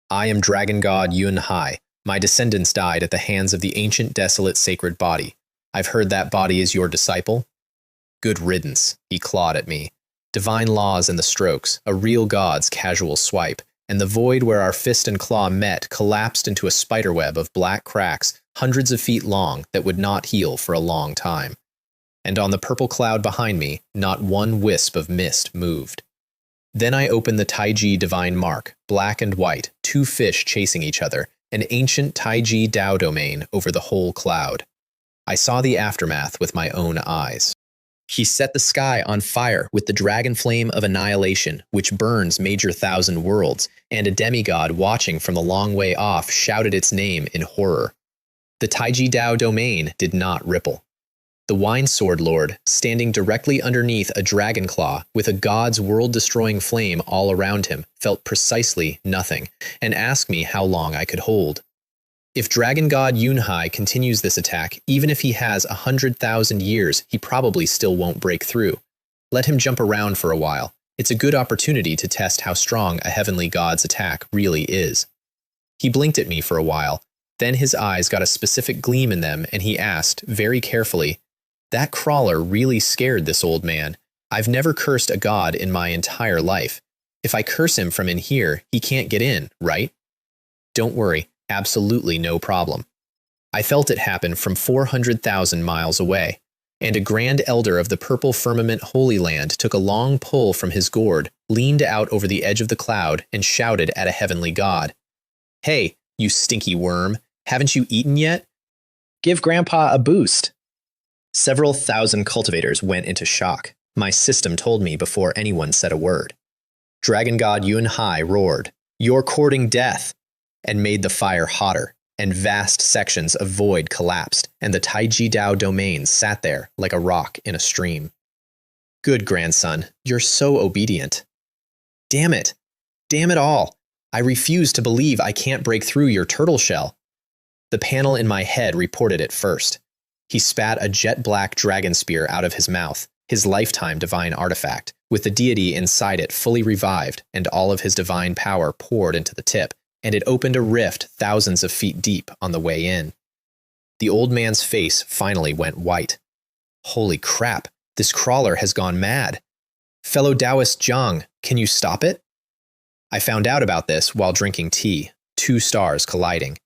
I am Dragon God Yun Hai. My descendants died at the hands of the ancient desolate sacred body. I've heard that body is your disciple? Good riddance, he clawed at me. Divine laws and the strokes, a real god's casual swipe, and the void where our fist and claw met collapsed into a spiderweb of black cracks hundreds of feet long that would not heal for a long time. And on the purple cloud behind me, not one wisp of mist moved. Then I opened the Taiji divine mark, black and white, two fish chasing each other, an ancient Taiji Dao domain over the whole cloud. I saw the aftermath with my own eyes. He set the sky on fire with the dragon flame of annihilation, which burns major thousand worlds, and a demigod watching from a long way off shouted its name in horror. The Taiji Dao domain did not ripple. The Wine Sword Lord, standing directly underneath a dragon claw with a god's world-destroying flame all around him, felt precisely nothing, and asked me how long I could hold. If Dragon God Yunhai continues this attack, even if he has 100,000 years, he probably still won't break through. Let him jump around for a while. It's a good opportunity to test how strong a heavenly god's attack really is. He blinked at me for a while, then his eyes got a specific gleam in them and he asked, very carefully, "That crawler really scared this old man. I've never cursed a god in my entire life. If I curse him from in here, he can't get in, right?" Don't worry. Absolutely no problem. I felt it happen from 400,000 miles away, and a grand elder of the purple firmament Holy Land took a long pull from his gourd, leaned out over the edge of the cloud, and shouted at a heavenly god. "Hey, you stinky worm, haven't you eaten yet? Give Grandpa a boost." Several thousand cultivators went into shock. My system told me before anyone said a word. Dragon God Yun Hai roared, "You're courting death!" and made the fire hotter, and vast sections of void collapsed, and the Taiji Dao domain sat there like a rock in a stream. Good grandson, you're so obedient. Damn it! Damn it all! I refuse to believe I can't break through your turtle shell. The panel in my head reported it first. He spat a jet-black dragon spear out of his mouth, his lifetime divine artifact, with the deity inside it fully revived, and all of his divine power poured into the tip, and it opened a rift thousands of feet deep on the way in. The old man's face finally went white. Holy crap, this crawler has gone mad. Fellow Taoist Jiang, can you stop it? I found out about this while drinking tea, two stars colliding.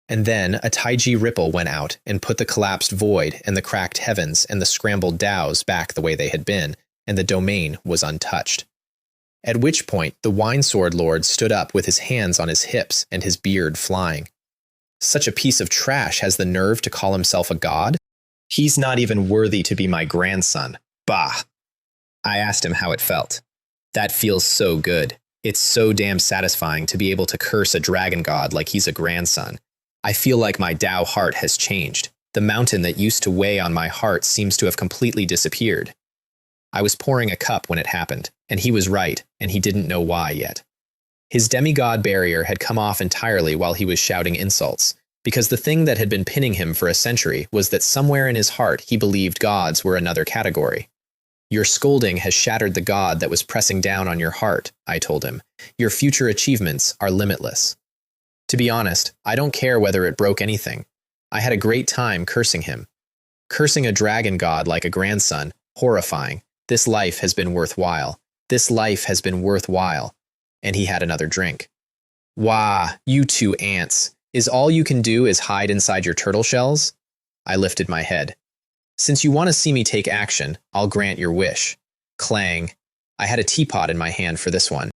And then a Taiji ripple went out and put the collapsed void and the cracked heavens and the scrambled Daos back the way they had been, and the domain was untouched. At which point, the Wine Sword Lord stood up with his hands on his hips and his beard flying. Such a piece of trash has the nerve to call himself a god? He's not even worthy to be my grandson. Bah! I asked him how it felt. That feels so good. It's so damn satisfying to be able to curse a dragon god like he's a grandson. I feel like my Tao heart has changed. The mountain that used to weigh on my heart seems to have completely disappeared. I was pouring a cup when it happened, and he was right, and he didn't know why yet. His demigod barrier had come off entirely while he was shouting insults, because the thing that had been pinning him for a century was that somewhere in his heart he believed gods were another category. Your scolding has shattered the god that was pressing down on your heart, I told him. Your future achievements are limitless. To be honest, I don't care whether it broke anything. I had a great time cursing him. Cursing a dragon god like a grandson, horrifying. This life has been worthwhile. This life has been worthwhile. And he had another drink. Wah, you two ants. Is all you can do is hide inside your turtle shells? I lifted my head. Since you want to see me take action, I'll grant your wish. Clang. I had a teapot in my hand for this one.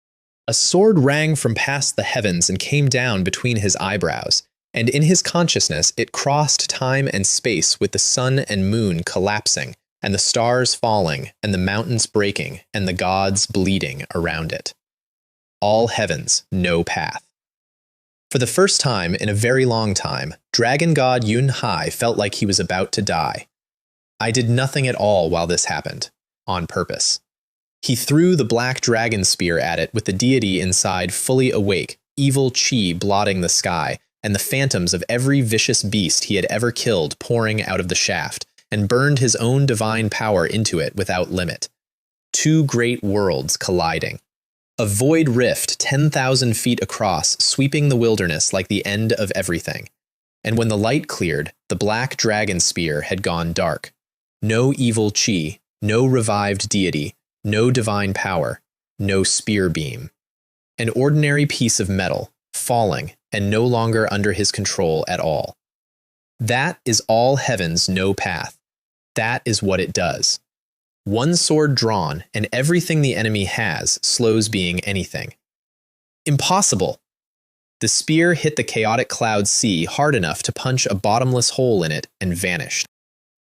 A sword rang from past the heavens and came down between his eyebrows, and in his consciousness it crossed time and space with the sun and moon collapsing, and the stars falling, and the mountains breaking, and the gods bleeding around it. All heavens, no path. For the first time in a very long time, Dragon God Yun Hai felt like he was about to die. I did nothing at all while this happened, on purpose. He threw the black dragon spear at it with the deity inside fully awake, evil chi blotting the sky, and the phantoms of every vicious beast he had ever killed pouring out of the shaft, and burned his own divine power into it without limit. Two great worlds colliding. A void rift 10,000 feet across, sweeping the wilderness like the end of everything. And when the light cleared, the black dragon spear had gone dark. No evil chi, no revived deity, no divine power, no spear beam. An ordinary piece of metal, falling, and no longer under his control at all. That is all heaven's no path. That is what it does. One sword drawn, and everything the enemy has slows being anything. Impossible! The spear hit the chaotic cloud sea hard enough to punch a bottomless hole in it and vanished.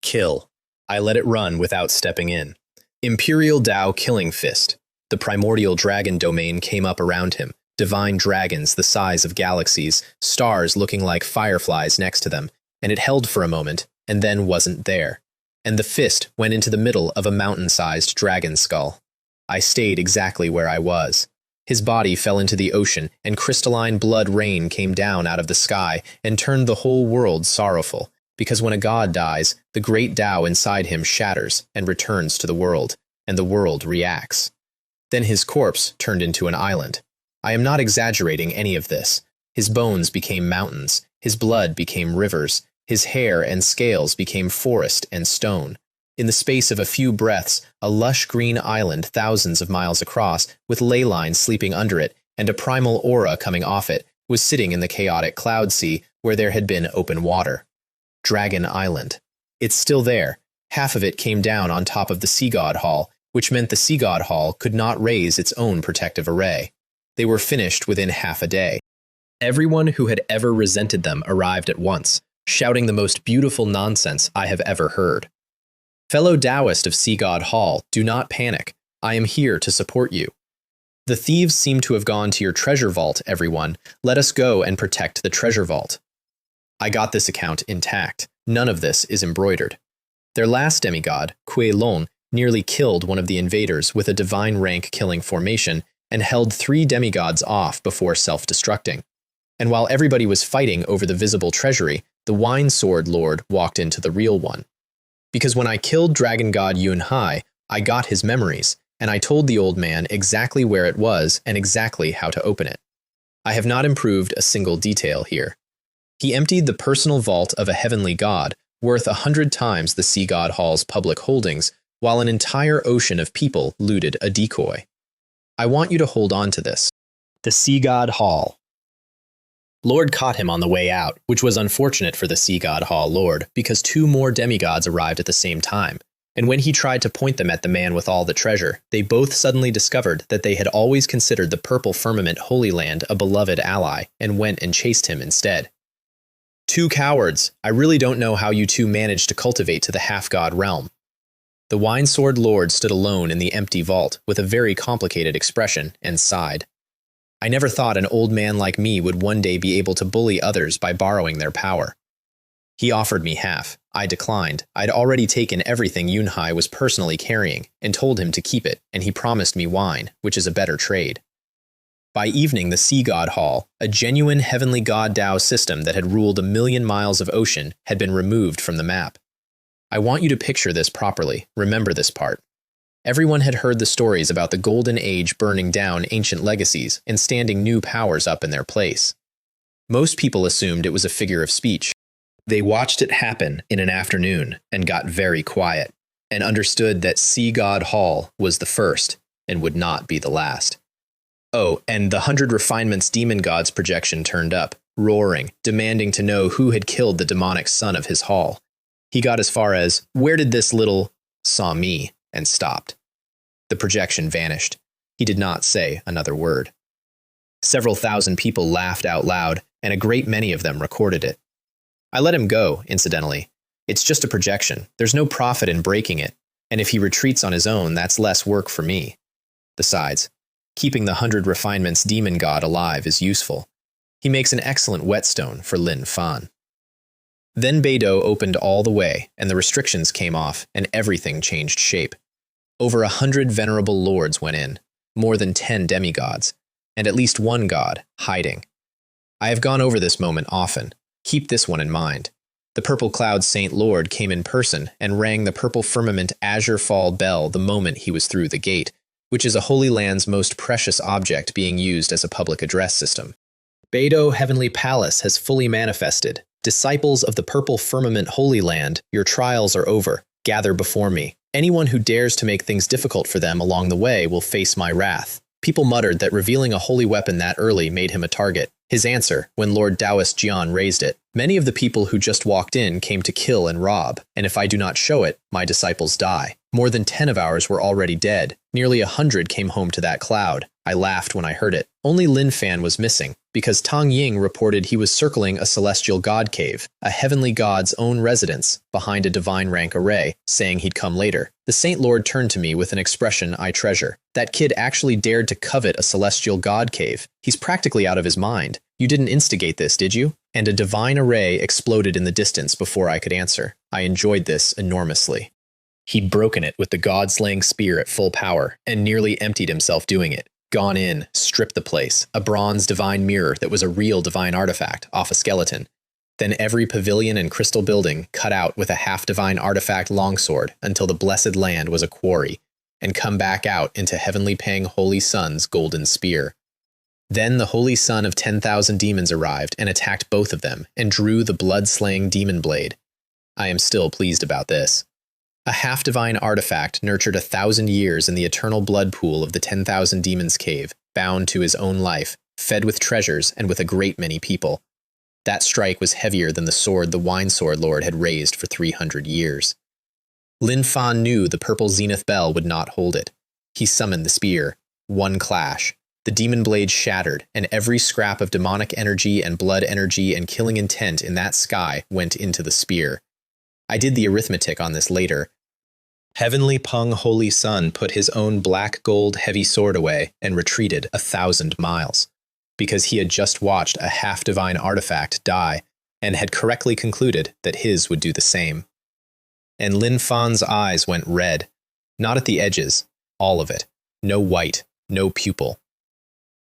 Kill. I let it run without stepping in. Imperial Tao Killing Fist. The primordial dragon domain came up around him, divine dragons the size of galaxies, stars looking like fireflies next to them, and it held for a moment, and then wasn't there. And the fist went into the middle of a mountain-sized dragon skull. I stayed exactly where I was. His body fell into the ocean, and crystalline blood rain came down out of the sky and turned the whole world sorrowful, because when a god dies, the great Tao inside him shatters and returns to the world, and the world reacts. Then his corpse turned into an island. I am not exaggerating any of this. His bones became mountains, his blood became rivers, his hair and scales became forest and stone. In the space of a few breaths, a lush green island thousands of miles across, with ley lines sleeping under it and a primal aura coming off it, was sitting in the chaotic cloud sea where there had been open water. Dragon Island. It's still there. Half of it came down on top of the Sea God Hall, which meant the Sea God Hall could not raise its own protective array. They were finished within half a day. Everyone who had ever resented them arrived at once, shouting the most beautiful nonsense I have ever heard. Fellow Taoist of Sea God Hall, do not panic. I am here to support you. The thieves seem to have gone to your treasure vault, everyone. Let us go and protect the treasure vault. I got this account intact. None of this is embroidered. Their last demigod, Kuei Long, nearly killed one of the invaders with a divine rank killing formation and held 3 demigods off before self-destructing. And while everybody was fighting over the visible treasury, the Wine Sword Lord walked into the real one. Because when I killed Dragon God Yun Hai, I got his memories, and I told the old man exactly where it was and exactly how to open it. I have not improved a single detail here. He emptied the personal vault of a heavenly god, worth 100 times the Sea God Hall's public holdings, while an entire ocean of people looted a decoy. I want you to hold on to this. The Sea God Hall. Lord caught him on the way out, which was unfortunate for the Sea God Hall Lord, because 2 more demigods arrived at the same time, and when he tried to point them at the man with all the treasure, they both suddenly discovered that they had always considered the Purple Firmament Holy Land a beloved ally, and went and chased him instead. 2 cowards! I really don't know how you 2 managed to cultivate to the half-god realm. The Wine Sword Lord stood alone in the empty vault, with a very complicated expression, and sighed. I never thought an old man like me would one day be able to bully others by borrowing their power. He offered me half. I declined. I'd already taken everything Yun Hai was personally carrying, and told him to keep it, and he promised me wine, which is a better trade. By evening, the Sea God Hall, a genuine heavenly god Tao system that had ruled 1,000,000 miles of ocean, had been removed from the map. I want you to picture this properly. Remember this part. Everyone had heard the stories about the Golden Age burning down ancient legacies and standing new powers up in their place. Most people assumed it was a figure of speech. They watched it happen in an afternoon and got very quiet, and understood that Sea God Hall was the first and would not be the last. Oh, and the 100 Refinements demon god's projection turned up, roaring, demanding to know who had killed the demonic son of his hall. He got as far as, "Where did this little saw me?" and stopped. The projection vanished. He did not say another word. Several thousand people laughed out loud, and a great many of them recorded it. I let him go, incidentally. It's just a projection. There's no profit in breaking it. And if he retreats on his own, that's less work for me. Besides, keeping the 100 Refinements demon god alive is useful. He makes an excellent whetstone for Lin Fan. Then Beidou opened all the way, and the restrictions came off, and everything changed shape. Over 100 venerable lords went in, more than 10 demigods, and at least one god, hiding. I have gone over this moment often. Keep this one in mind. The Purple Cloud Saint Lord came in person and rang the Purple Firmament Azure Fall bell the moment he was through the gate, which is a Holy Land's most precious object being used as a public address system. Beidou Heavenly Palace has fully manifested. Disciples of the Purple Firmament Holy Land, your trials are over. Gather before me. Anyone who dares to make things difficult for them along the way will face my wrath. People muttered that revealing a holy weapon that early made him a target. His answer, when Lord Taoist Jian raised it, many of the people who just walked in came to kill and rob, and if I do not show it, my disciples die. More than 10 of ours were already dead. Nearly 100 came home to that cloud. I laughed when I heard it. Only Lin Fan was missing, because Tang Ying reported he was circling a celestial god cave, a heavenly god's own residence, behind a divine rank array, saying he'd come later. The Saint Lord turned to me with an expression I treasure. That kid actually dared to covet a celestial god cave. He's practically out of his mind. You didn't instigate this, did you? And a divine array exploded in the distance before I could answer. I enjoyed this enormously. He'd broken it with the god-slaying spear at full power, and nearly emptied himself doing it. Gone in, stripped the place, a bronze divine mirror that was a real divine artifact, off a skeleton. Then every pavilion and crystal building cut out with a half-divine artifact longsword until the blessed land was a quarry, and come back out into Heavenly Pang Holy Sun's golden spear. Then the Holy Sun of 10,000 demons arrived and attacked both of them, and drew the blood-slaying demon blade. I am still pleased about this. A half-divine artifact nurtured 1,000 years in the eternal blood pool of the 10,000 demons' cave, bound to his own life, fed with treasures and with a great many people. That strike was heavier than the sword the Wine Sword Lord had raised for 300 years. Lin Fan knew the purple zenith bell would not hold it. He summoned the spear. One clash. The demon blade shattered, and every scrap of demonic energy and blood energy and killing intent in that sky went into the spear. I did the arithmetic on this later. Heavenly Peng Holy Sun put his own black gold heavy sword away and retreated 1,000 miles, because he had just watched a half-divine artifact die and had correctly concluded that his would do the same. And Lin Fan's eyes went red, not at the edges, all of it, no white, no pupil.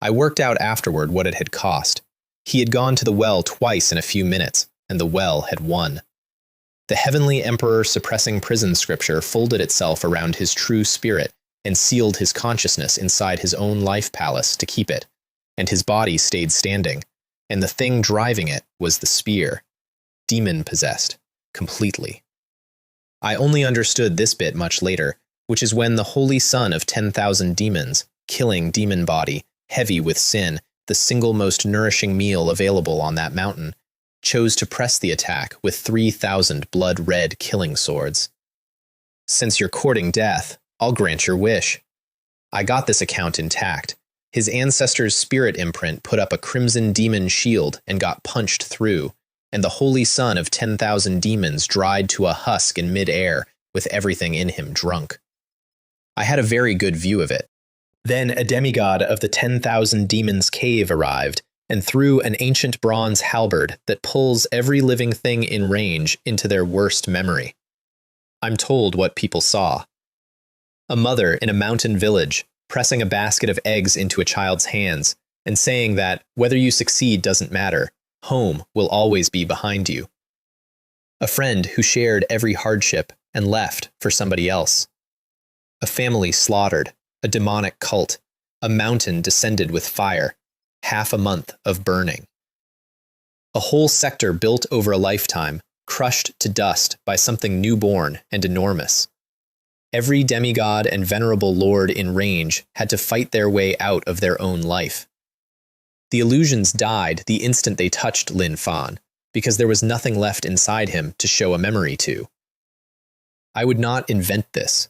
I worked out afterward what it had cost. He had gone to the well twice in a few minutes, and the well had won. The heavenly emperor suppressing prison scripture folded itself around his true spirit and sealed his consciousness inside his own life palace to keep it, and his body stayed standing, and the thing driving it was the spear, demon-possessed, completely. I only understood this bit much later, which is when the Holy Sun of 10,000 demons, killing demon body, heavy with sin, the single most nourishing meal available on that mountain, chose to press the attack with 3,000 blood-red killing swords. Since you're courting death, I'll grant your wish. I got this account intact. His ancestor's spirit imprint put up a crimson demon shield and got punched through, and the Holy Sun of 10,000 demons dried to a husk in mid-air with everything in him drunk. I had a very good view of it. Then a demigod of the 10,000 demons' cave arrived, and threw an ancient bronze halberd that pulls every living thing in range into their worst memory. I'm told what people saw. A mother in a mountain village pressing a basket of eggs into a child's hands and saying that whether you succeed doesn't matter, home will always be behind you. A friend who shared every hardship and left for somebody else. A family slaughtered, a demonic cult, a mountain descended with fire. Half a month of burning. A whole sector built over a lifetime, crushed to dust by something newborn and enormous. Every demigod and venerable lord in range had to fight their way out of their own life. The illusions died the instant they touched Lin Fan, because there was nothing left inside him to show a memory to. I would not invent this.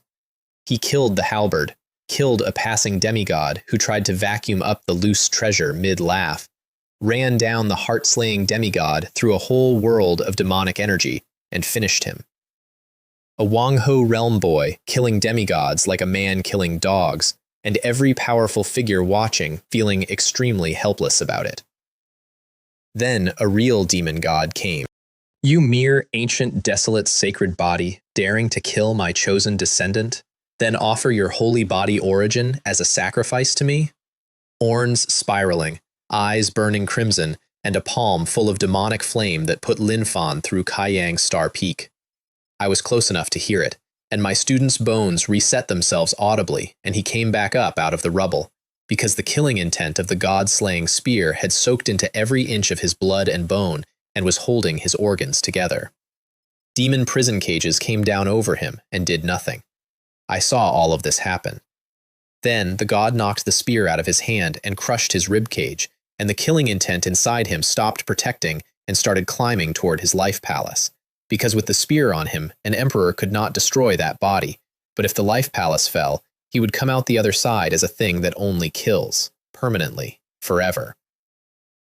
He killed the halberd, killed a passing demigod who tried to vacuum up the loose treasure mid-laugh, ran down the heart-slaying demigod through a whole world of demonic energy, and finished him. A Wang-ho realm boy killing demigods like a man killing dogs, and every powerful figure watching feeling extremely helpless about it. Then a real demon god came. You mere ancient desolate sacred body, daring to kill my chosen descendant, then offer your holy body origin as a sacrifice to me? Horns spiraling, eyes burning crimson, and a palm full of demonic flame that put Lin Fan through Kaiyang Star Peak. I was close enough to hear it, and my student's bones reset themselves audibly, and he came back up out of the rubble, because the killing intent of the god-slaying spear had soaked into every inch of his blood and bone and was holding his organs together. Demon prison cages came down over him and did nothing. I saw all of this happen. Then the god knocked the spear out of his hand and crushed his rib cage, and the killing intent inside him stopped protecting and started climbing toward his life palace. Because with the spear on him, an emperor could not destroy that body, but if the life palace fell, he would come out the other side as a thing that only kills, permanently, forever.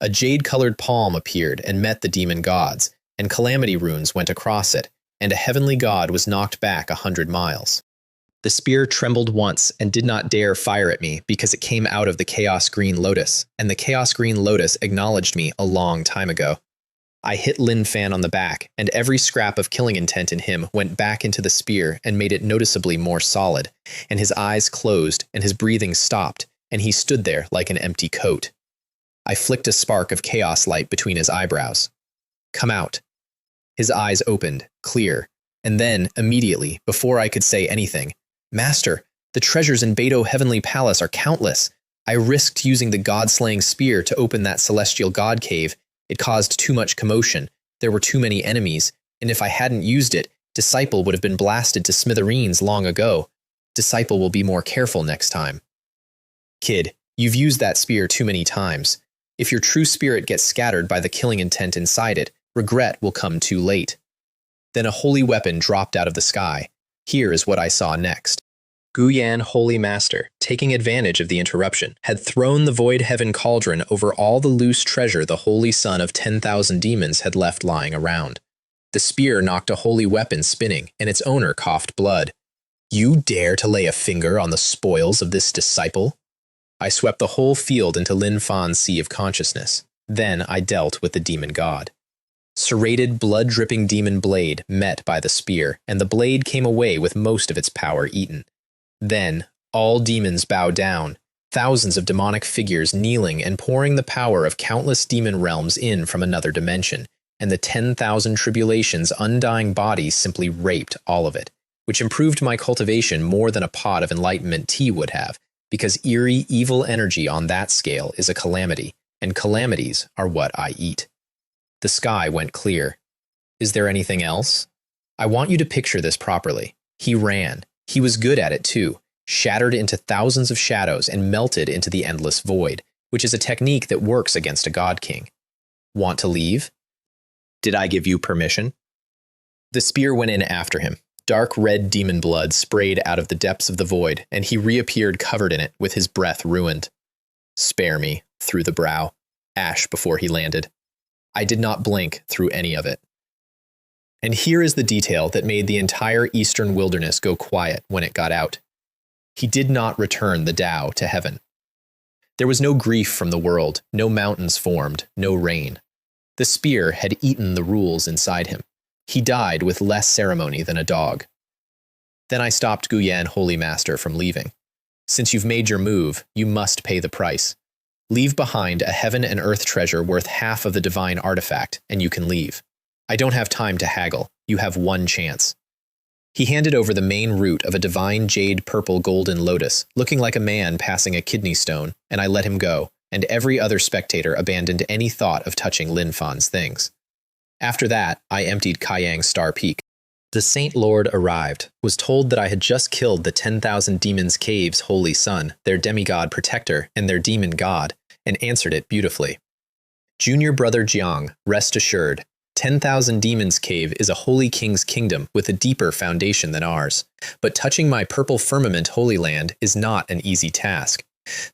A jade-colored palm appeared and met the demon gods, and calamity runes went across it, and a heavenly god was knocked back 100 miles. The spear trembled once and did not dare fire at me because it came out of the Chaos Green Lotus, and the Chaos Green Lotus acknowledged me a long time ago. I hit Lin Fan on the back, and every scrap of killing intent in him went back into the spear and made it noticeably more solid, and his eyes closed and his breathing stopped, and he stood there like an empty coat. I flicked a spark of chaos light between his eyebrows. Come out. His eyes opened, clear, and then, immediately, before I could say anything, Master, the treasures in Beidou Heavenly Palace are countless. I risked using the god-slaying spear to open that celestial god cave. It caused too much commotion. There were too many enemies, and if I hadn't used it, Disciple would have been blasted to smithereens long ago. Disciple will be more careful next time. Kid, you've used that spear too many times. If your true spirit gets scattered by the killing intent inside it, regret will come too late. Then a holy weapon dropped out of the sky. Here is what I saw next. Guyan Holy Master, taking advantage of the interruption, had thrown the Void Heaven Cauldron over all the loose treasure the Holy Son of 10,000 demons had left lying around. The spear knocked a holy weapon spinning, and its owner coughed blood. You dare to lay a finger on the spoils of this disciple? I swept the whole field into Lin Fan's sea of consciousness. Then I dealt with the demon god. Serrated, blood-dripping demon blade met by the spear, and the blade came away with most of its power eaten. Then, all demons bowed down, thousands of demonic figures kneeling and pouring the power of countless demon realms in from another dimension, and the 10,000 tribulations' undying body simply raped all of it, which improved my cultivation more than a pot of enlightenment tea would have, because eerie, evil energy on that scale is a calamity, and calamities are what I eat. The sky went clear. Is there anything else? I want you to picture this properly. He ran. He was good at it too, shattered into thousands of shadows and melted into the endless void, which is a technique that works against a god king. Want to leave? Did I give you permission? The spear went in after him. Dark red demon blood sprayed out of the depths of the void, and he reappeared covered in it with his breath ruined. Spare me, through the brow, ash before he landed. I did not blink through any of it. And here is the detail that made the entire eastern wilderness go quiet when it got out. He did not return the Tao to heaven. There was no grief from the world, no mountains formed, no rain. The spear had eaten the rules inside him. He died with less ceremony than a dog. Then I stopped Guyan Holy Master from leaving. Since you've made your move, you must pay the price. Leave behind a heaven and earth treasure worth half of the divine artifact, and you can leave. I don't have time to haggle. You have one chance. He handed over the main root of a divine jade purple golden lotus, looking like a man passing a kidney stone, and I let him go, and every other spectator abandoned any thought of touching Lin Fan's things. After that, I emptied Kaiyang Star Peak. The Saint Lord arrived, was told that I had just killed the 10,000 Demons Cave's holy son, their demigod protector, and their demon god, and answered it beautifully. Junior brother Jiang, rest assured, 10,000 Demons Cave is a holy king's kingdom with a deeper foundation than ours, but touching my purple firmament holy land is not an easy task.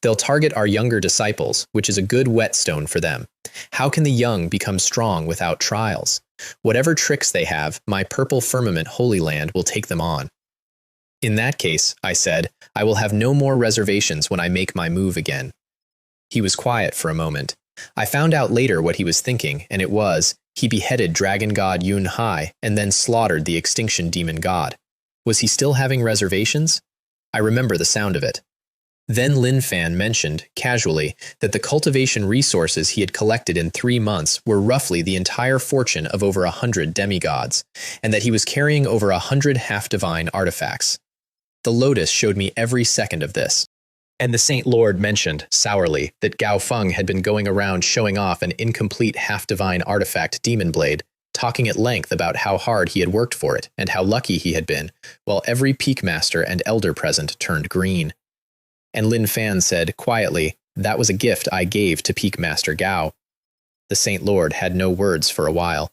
They'll target our younger disciples, which is a good whetstone for them. How can the young become strong without trials? Whatever tricks they have, my purple firmament Holy Land will take them on. In that case, I said, I will have no more reservations when I make my move again. He was quiet for a moment. I found out later what he was thinking, and it was, he beheaded Dragon God Yun Hai and then slaughtered the Extinction Demon God. Was he still having reservations? I remember the sound of it. Then Lin Fan mentioned, casually, that the cultivation resources he had collected in 3 months were roughly the entire fortune of over 100 demigods, and that he was carrying over 100 half-divine artifacts. The Lotus showed me every second of this. And the Saint Lord mentioned, sourly, that Gao Feng had been going around showing off an incomplete half-divine artifact demon blade, talking at length about how hard he had worked for it and how lucky he had been, while every peak master and elder present turned green. And Lin Fan said, quietly, that was a gift I gave to Peak Master Gao. The Saint Lord had no words for a while.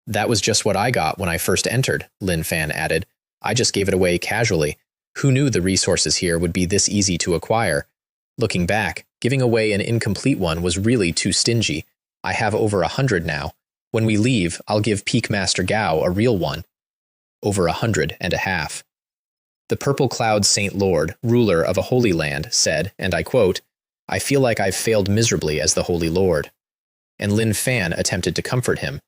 That was just what I got when I first entered, Lin Fan added. I just gave it away casually. Who knew the resources here would be this easy to acquire? Looking back, giving away an incomplete one was really too stingy. I have over 100 now. When we leave, I'll give Peak Master Gao a real one. Over 100.5. The Purple Cloud Saint Lord, ruler of a holy land, said, and I quote, I feel like I've failed miserably as the Holy Lord. And Lin Fan attempted to comfort him.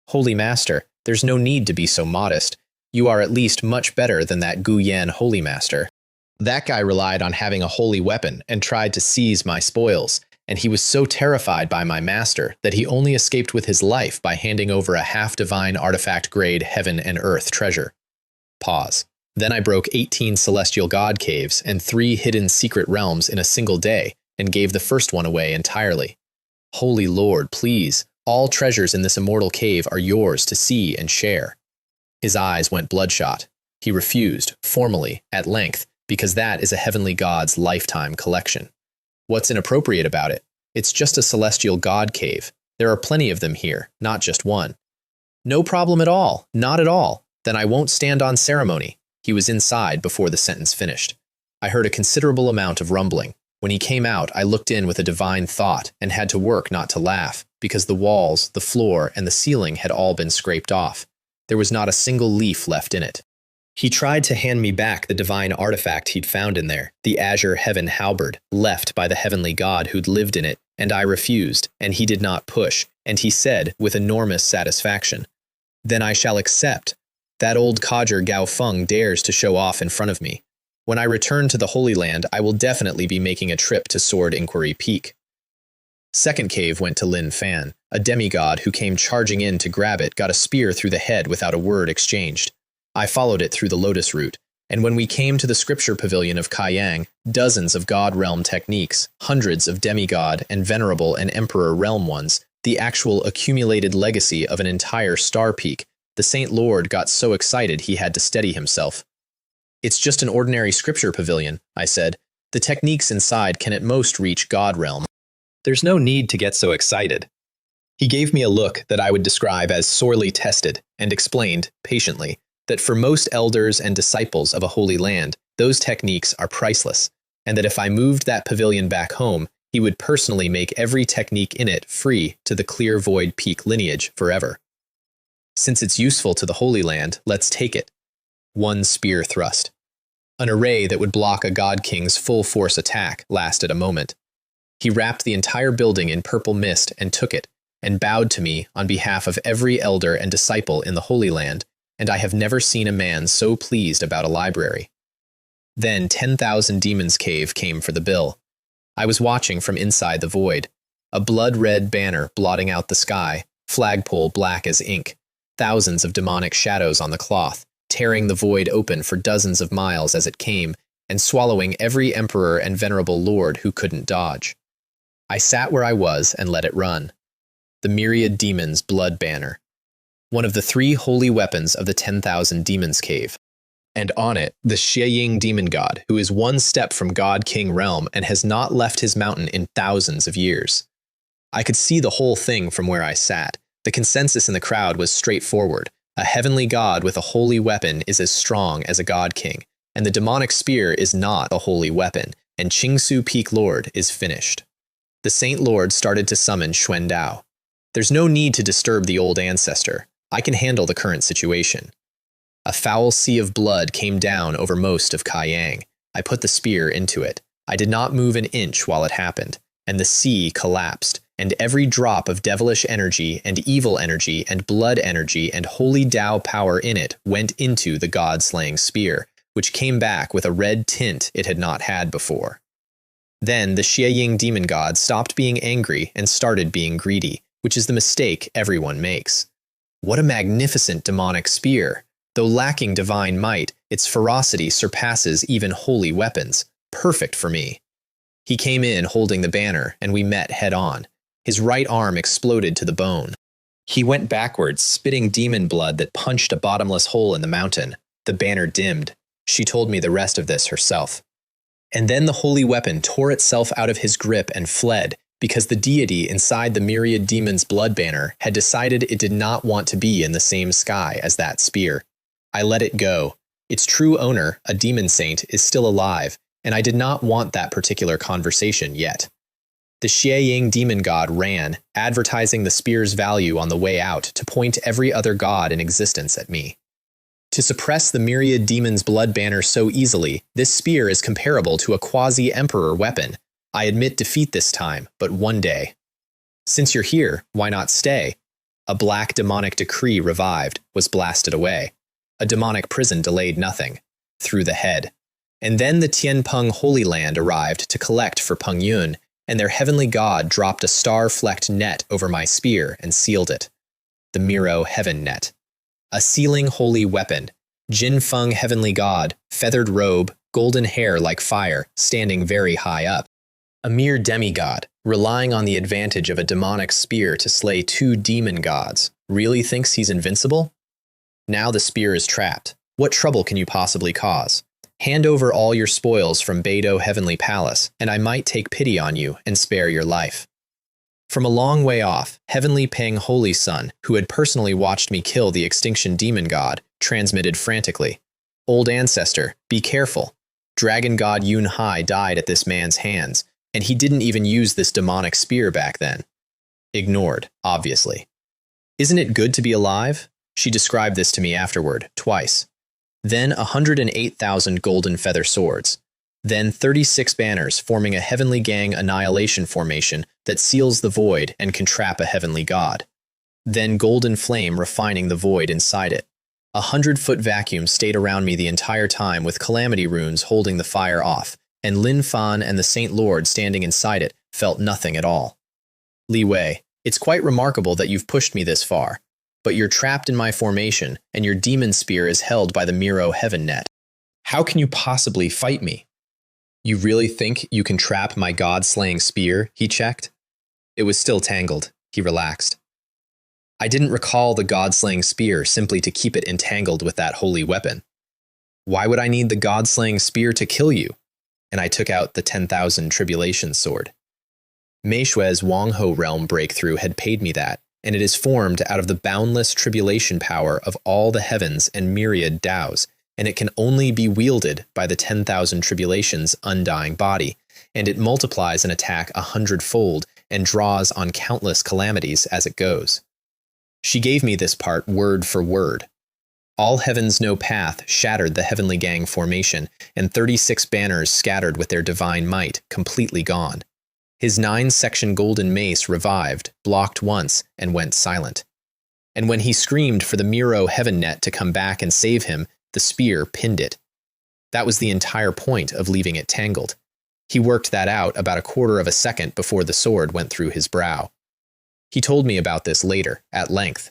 Holy Master, there's no need to be so modest. You are at least much better than that Gu Yan Holy Master. That guy relied on having a holy weapon and tried to seize my spoils, and he was so terrified by my master that he only escaped with his life by handing over a half-divine artifact-grade heaven and earth treasure. Pause. Then I broke 18 celestial god caves and 3 hidden secret realms in a single day and gave the first one away entirely. Holy Lord, please, all treasures in this immortal cave are yours to see and share. His eyes went bloodshot. He refused, formally, at length, because that is a heavenly god's lifetime collection. What's inappropriate about it? It's just a celestial god cave. There are plenty of them here, not just one. No problem at all, not at all. Then I won't stand on ceremony. He was inside before the sentence finished. I heard a considerable amount of rumbling. When he came out, I looked in with a divine thought and had to work not to laugh, because the walls, the floor, and the ceiling had all been scraped off. There was not a single leaf left in it. He tried to hand me back the divine artifact he'd found in there, the azure heaven halberd, left by the heavenly god who'd lived in it, and I refused, and he did not push, and he said, with enormous satisfaction, Then I shall accept. That old codger Gao Feng dares to show off in front of me. When I return to the Holy Land, I will definitely be making a trip to Sword Inquiry Peak. Second cave went to Lin Fan. A demigod who came charging in to grab it got a spear through the head without a word exchanged. I followed it through the Lotus route, and when we came to the scripture pavilion of Kaiyang, dozens of God realm techniques, hundreds of demigod and venerable and emperor realm ones, the actual accumulated legacy of an entire star peak, the Saint Lord got so excited he had to steady himself. It's just an ordinary scripture pavilion, I said. The techniques inside can at most reach God realm. There's no need to get so excited. He gave me a look that I would describe as sorely tested and explained, patiently, that for most elders and disciples of a holy land, those techniques are priceless, and that if I moved that pavilion back home, he would personally make every technique in it free to the Clear Void Peak lineage forever. Since it's useful to the Holy Land, let's take it. One spear thrust. An array that would block a God King's full force attack lasted a moment. He wrapped the entire building in purple mist and took it, and bowed to me on behalf of every elder and disciple in the Holy Land, and I have never seen a man so pleased about a library. Then 10,000 Demons Cave came for the bill. I was watching from inside the void. A blood-red banner blotting out the sky, flagpole black as ink, thousands of demonic shadows on the cloth, tearing the void open for dozens of miles as it came, and swallowing every emperor and venerable lord who couldn't dodge. I sat where I was and let it run. The myriad demons' blood banner. One of the 3 holy weapons of the 10,000 Demons Cave. And on it, the Xie demon god, who is one step from God King realm and has not left his mountain in thousands of years. I could see the whole thing from where I sat. The consensus in the crowd was straightforward. A heavenly god with a holy weapon is as strong as a God King, and the demonic spear is not a holy weapon, and Qingsu Peak Lord is finished. The Saint Lord started to summon Xuan Dao. There's no need to disturb the old ancestor. I can handle the current situation. A foul sea of blood came down over most of Kaiyang. I put the spear into it. I did not move an inch while it happened, and the sea collapsed, and every drop of devilish energy and evil energy and blood energy and holy Tao power in it went into the god-slaying spear, which came back with a red tint it had not had before. Then the Xieying demon god stopped being angry and started being greedy, which is the mistake everyone makes. What a magnificent demonic spear! Though lacking divine might, its ferocity surpasses even holy weapons. Perfect for me. He came in holding the banner, and we met head-on. His right arm exploded to the bone. He went backwards, spitting demon blood that punched a bottomless hole in the mountain. The banner dimmed. She told me the rest of this herself. And then the holy weapon tore itself out of his grip and fled, because the deity inside the myriad demons' blood banner had decided it did not want to be in the same sky as that spear. I let it go. Its true owner, a demon saint, is still alive, and I did not want that particular conversation yet. The Xieying demon god ran, advertising the spear's value on the way out to point every other god in existence at me. To suppress the myriad demons' blood banner so easily, this spear is comparable to a quasi-emperor weapon. I admit defeat this time, but one day. Since you're here, why not stay? A black demonic decree revived, was blasted away. A demonic prison delayed nothing. Through the head. And then the Tianpeng Holy Land arrived to collect for Peng Yun, and their heavenly god dropped a star-flecked net over my spear and sealed it. The Miro Heaven Net. A sealing holy weapon. Jin Feng Heavenly God, feathered robe, golden hair like fire, standing very high up. A mere demigod, relying on the advantage of a demonic spear to slay two demon gods, really thinks he's invincible? Now the spear is trapped. What trouble can you possibly cause? Hand over all your spoils from Beidou Heavenly Palace, and I might take pity on you and spare your life. From a long way off, Heavenly Peng Holy Sun, who had personally watched me kill the extinction demon god, transmitted frantically. Old ancestor, be careful. Dragon god Yun Hai died at this man's hands, and he didn't even use this demonic spear back then. Ignored, obviously. Isn't it good to be alive? She described this to me afterward, twice. Then 108,000 golden feather swords. Then 36 banners forming a heavenly gang annihilation formation that seals the void and can trap a heavenly god. Then golden flame refining the void inside it. 100-foot vacuum stayed around me the entire time with calamity runes holding the fire off, and Lin Fan and the Saint Lord standing inside it felt nothing at all. Li Wei, it's quite remarkable that you've pushed me this far, but you're trapped in my formation, and your demon spear is held by the Miro Heaven Net. How can you possibly fight me? You really think you can trap my god-slaying spear? He checked. It was still tangled. He relaxed. I didn't recall the god-slaying spear simply to keep it entangled with that holy weapon. Why would I need the god-slaying spear to kill you? And I took out the 10,000 tribulation sword. Mei Shui's Wangho realm breakthrough had paid me that, and it is formed out of the boundless tribulation power of all the heavens and myriad Taos, and it can only be wielded by the 10,000 tribulations' undying body, and it multiplies an attack 100-fold and draws on countless calamities as it goes. She gave me this part word for word. All heavens no path shattered the heavenly gang formation, and 36 banners scattered with their divine might, completely gone. His 9-section golden mace revived, blocked once, and went silent. And when he screamed for the Miro Heaven Net to come back and save him, the spear pinned it. That was the entire point of leaving it tangled. He worked that out about a quarter of a second before the sword went through his brow. He told me about this later, at length.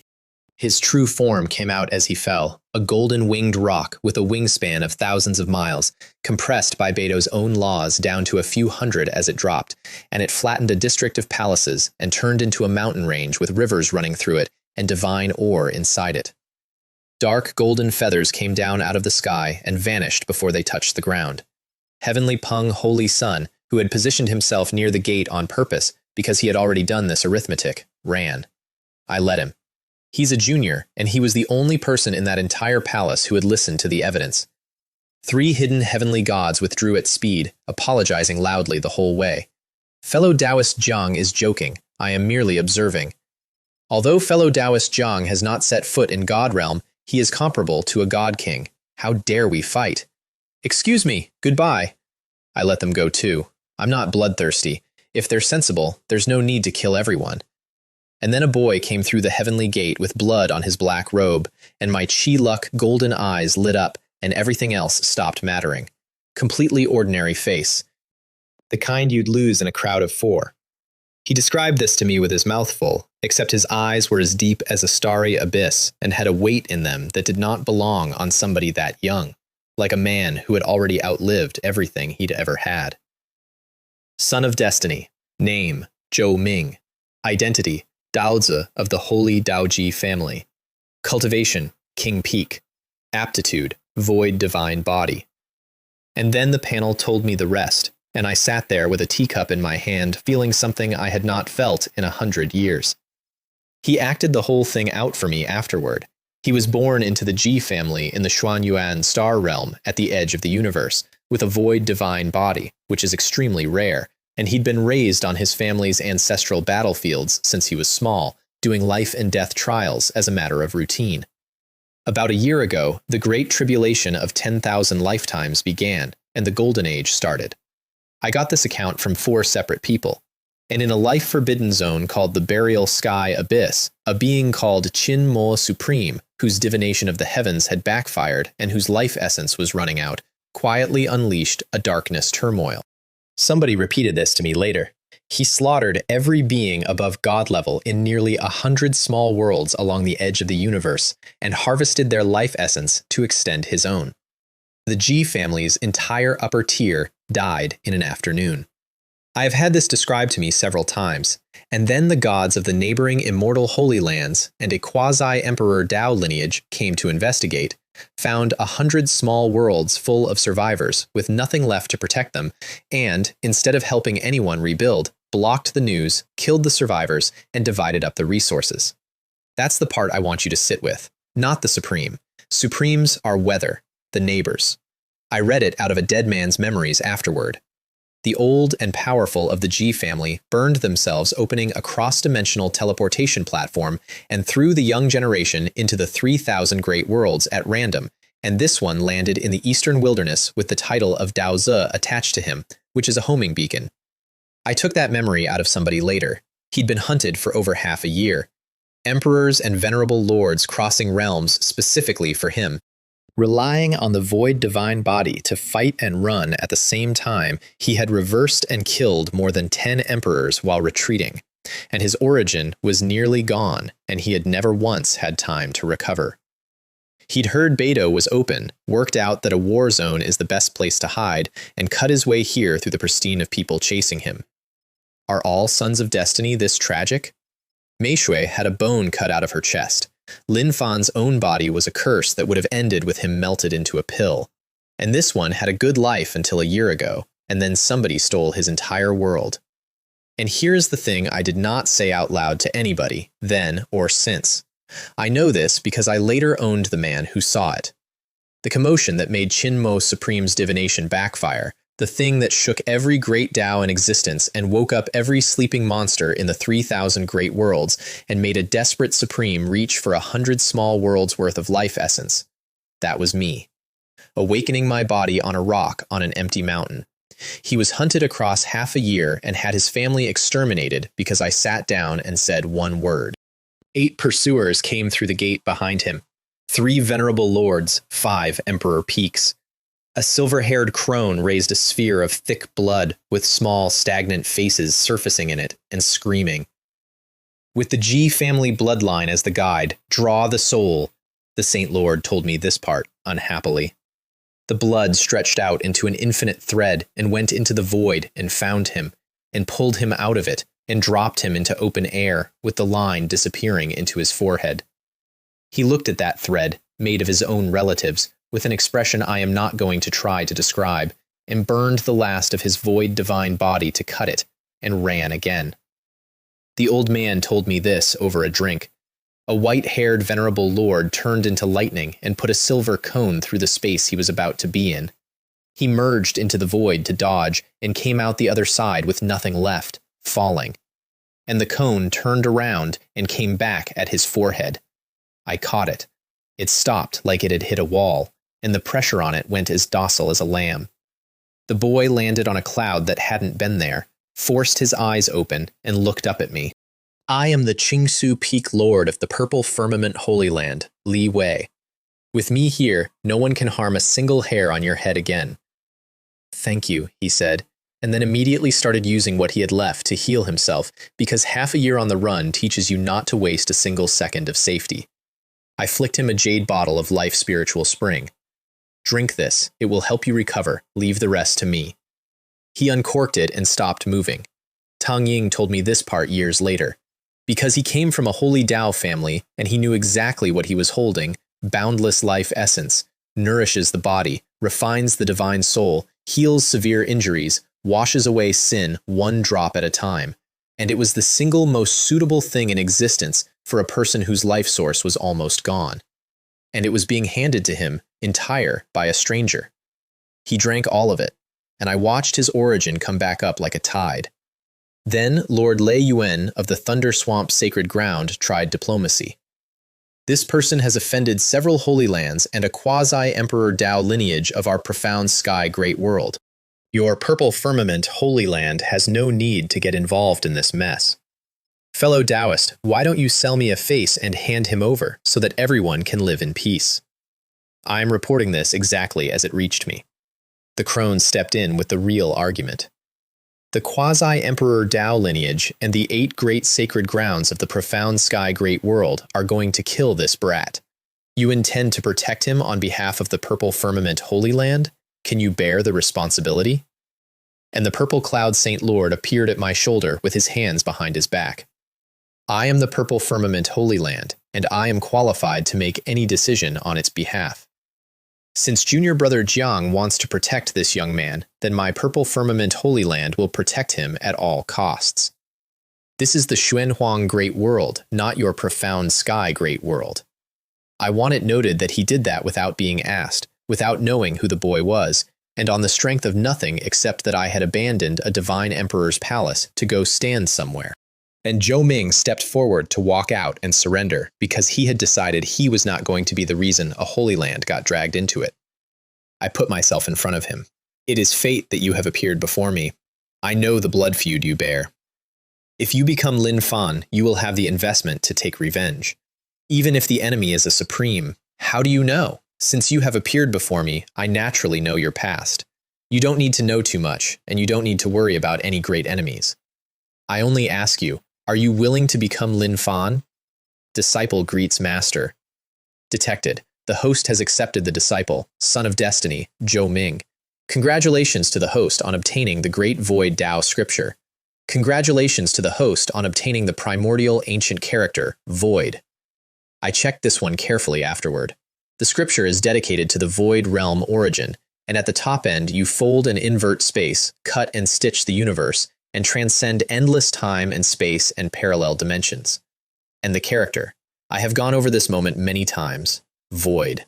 His true form came out as he fell, a golden winged rock with a wingspan of thousands of miles, compressed by Beidou's own laws down to a few hundred as it dropped, and it flattened a district of palaces and turned into a mountain range with rivers running through it and divine ore inside it. Dark golden feathers came down out of the sky and vanished before they touched the ground. Heavenly Peng Holy Sun, who had positioned himself near the gate on purpose because he had already done this arithmetic, ran. I let him. He's a junior, and he was the only person in that entire palace who had listened to the evidence. 3 hidden heavenly gods withdrew at speed, apologizing loudly the whole way. Fellow Taoist Jiang is joking. I am merely observing. Although fellow Taoist Jiang has not set foot in God realm, he is comparable to a God king. How dare we fight? Excuse me, goodbye. I let them go too. I'm not bloodthirsty. If they're sensible, there's no need to kill everyone. And then a boy came through the heavenly gate with blood on his black robe, and my chi-luck golden eyes lit up, and everything else stopped mattering. Completely ordinary face. The kind you'd lose in a crowd of 4. He described this to me with his mouth full, except his eyes were as deep as a starry abyss and had a weight in them that did not belong on somebody that young, like a man who had already outlived everything he'd ever had. Son of Destiny. Name, Zhou Ming. Identity, Daozi of the Holy Daoji family. Cultivation, King Peak. Aptitude, Void Divine Body. And then the panel told me the rest, and I sat there with a teacup in my hand, feeling something I had not felt in 100 years. He acted the whole thing out for me afterward. He was born into the Ji family in the Xuanyuan star realm at the edge of the universe, with a void divine body, which is extremely rare, and he'd been raised on his family's ancestral battlefields since he was small, doing life and death trials as a matter of routine. About a year ago, the Great Tribulation of 10,000 lifetimes began, and the Golden Age started. I got this account from 4 separate people. And in a life-forbidden zone called the Burial Sky Abyss, a being called Qin Mo Supreme, whose divination of the heavens had backfired and whose life essence was running out, quietly unleashed a darkness turmoil. Somebody repeated this to me later. He slaughtered every being above God level in nearly 100 small worlds along the edge of the universe and harvested their life essence to extend his own. The Ji family's entire upper tier died in an afternoon. I have had this described to me several times, and then the gods of the neighboring immortal Holy Lands and a quasi-emperor Dao lineage came to investigate, found 100 small worlds full of survivors with nothing left to protect them, and, instead of helping anyone rebuild, blocked the news, killed the survivors, and divided up the resources. That's the part I want you to sit with, not the Supreme. Supremes are weather, the neighbors. I read it out of a dead man's memories afterward. The old and powerful of the Ji family burned themselves opening a cross-dimensional teleportation platform and threw the young generation into the 3,000 great worlds at random, and this one landed in the eastern wilderness with the title of Daozi attached to him, which is a homing beacon. I took that memory out of somebody later. He'd been hunted for over half a year. Emperors and venerable lords crossing realms specifically for him. Relying on the void divine body to fight and run at the same time, he had reversed and killed more than 10 emperors while retreating, and his origin was nearly gone, and he had never once had time to recover. He'd heard Beidou was open, worked out that a war zone is the best place to hide, and cut his way here through the pristine of people chasing him. Are all sons of destiny this tragic? Meishui had a bone cut out of her chest. Lin Fan's own body was a curse that would have ended with him melted into a pill. And this one had a good life until a year ago, and then somebody stole his entire world. And here's the thing I did not say out loud to anybody, then or since. I know this because I later owned the man who saw it. The commotion that made Qin Mo Supreme's divination backfire, the thing that shook every great Tao in existence and woke up every sleeping monster in the 3,000 great worlds and made a desperate Supreme reach for 100 small worlds worth of life essence. That was me. Awakening my body on a rock on an empty mountain. He was hunted across half a year and had his family exterminated because I sat down and said one word. 8 pursuers came through the gate behind him. 3 venerable lords, 5 emperor peaks. A silver-haired crone raised a sphere of thick blood with small, stagnant faces surfacing in it and screaming. With the Ji family bloodline as the guide, draw the soul, the Saint Lord told me this part, unhappily. The blood stretched out into an infinite thread and went into the void and found him, and pulled him out of it, and dropped him into open air, with the line disappearing into his forehead. He looked at that thread, made of his own relatives, with an expression I am not going to try to describe, and burned the last of his void divine body to cut it, and ran again. The old man told me this over a drink. A white-haired venerable lord turned into lightning and put a silver cone through the space he was about to be in. He merged into the void to dodge and came out the other side with nothing left, falling. and the cone turned around and came back at his forehead. I caught it. It stopped like it had hit a wall, and the pressure on it went as docile as a lamb. The boy landed on a cloud that hadn't been there, forced his eyes open, and looked up at me. I am the Qingsu Peak Lord of the Purple Firmament Holy Land, Li Wei. With me here, no one can harm a single hair on your head again. Thank you, he said, and then immediately started using what he had left to heal himself, because half a year on the run teaches you not to waste a single second of safety. I flicked him a jade bottle of Life Spiritual Spring. Drink this, it will help you recover, leave the rest to me. He uncorked it and stopped moving. Tang Ying told me this part years later. Because he came from a holy Tao family and he knew exactly what he was holding, boundless life essence, nourishes the body, refines the divine soul, heals severe injuries, washes away sin one drop at a time, and it was the single most suitable thing in existence for a person whose life source was almost gone. And it was being handed to him, entire, by a stranger. He drank all of it, and I watched his origin come back up like a tide. Then Lord Lei Yuan of the Thunder Swamp Sacred Ground tried diplomacy. This person has offended several holy lands and a quasi-emperor Tao lineage of our profound sky great world. Your Purple Firmament Holy Land has no need to get involved in this mess. Fellow Taoist, why don't you sell me a face and hand him over so that everyone can live in peace? I am reporting this exactly as it reached me. The crone stepped in with the real argument. The quasi-emperor Tao lineage and the 8 great sacred grounds of the profound sky great world are going to kill this brat. You intend to protect him on behalf of the Purple Firmament Holy Land? Can you bear the responsibility? And the Purple Cloud Saint Lord appeared at my shoulder with his hands behind his back. I am the Purple Firmament Holy Land, and I am qualified to make any decision on its behalf. Since Junior Brother Jiang wants to protect this young man, then my Purple Firmament Holy Land will protect him at all costs. This is the Xuanhuang Great World, not your profound sky Great World. I want it noted that he did that without being asked, without knowing who the boy was, and on the strength of nothing except that I had abandoned a divine emperor's palace to go stand somewhere. And Zhou Ming stepped forward to walk out and surrender because he had decided he was not going to be the reason a holy land got dragged into it. I put myself in front of him. It is fate that you have appeared before me. I know the blood feud you bear. If you become Lin Fan, you will have the investment to take revenge. Even if the enemy is a supreme, how do you know? Since you have appeared before me, I naturally know your past. You don't need to know too much, and you don't need to worry about any great enemies. I only ask you, are you willing to become Lin Fan? Disciple greets master. Detected. The host has accepted the disciple, son of destiny, Zhou Ming. Congratulations to the host on obtaining the great void Tao scripture. Congratulations to the host on obtaining the primordial ancient character, void. I checked this one carefully afterward. The scripture is dedicated to the void realm origin, and at the top end you fold and invert space, cut and stitch the universe, and transcend endless time and space and parallel dimensions. And the character. I have gone over this moment many times. Void.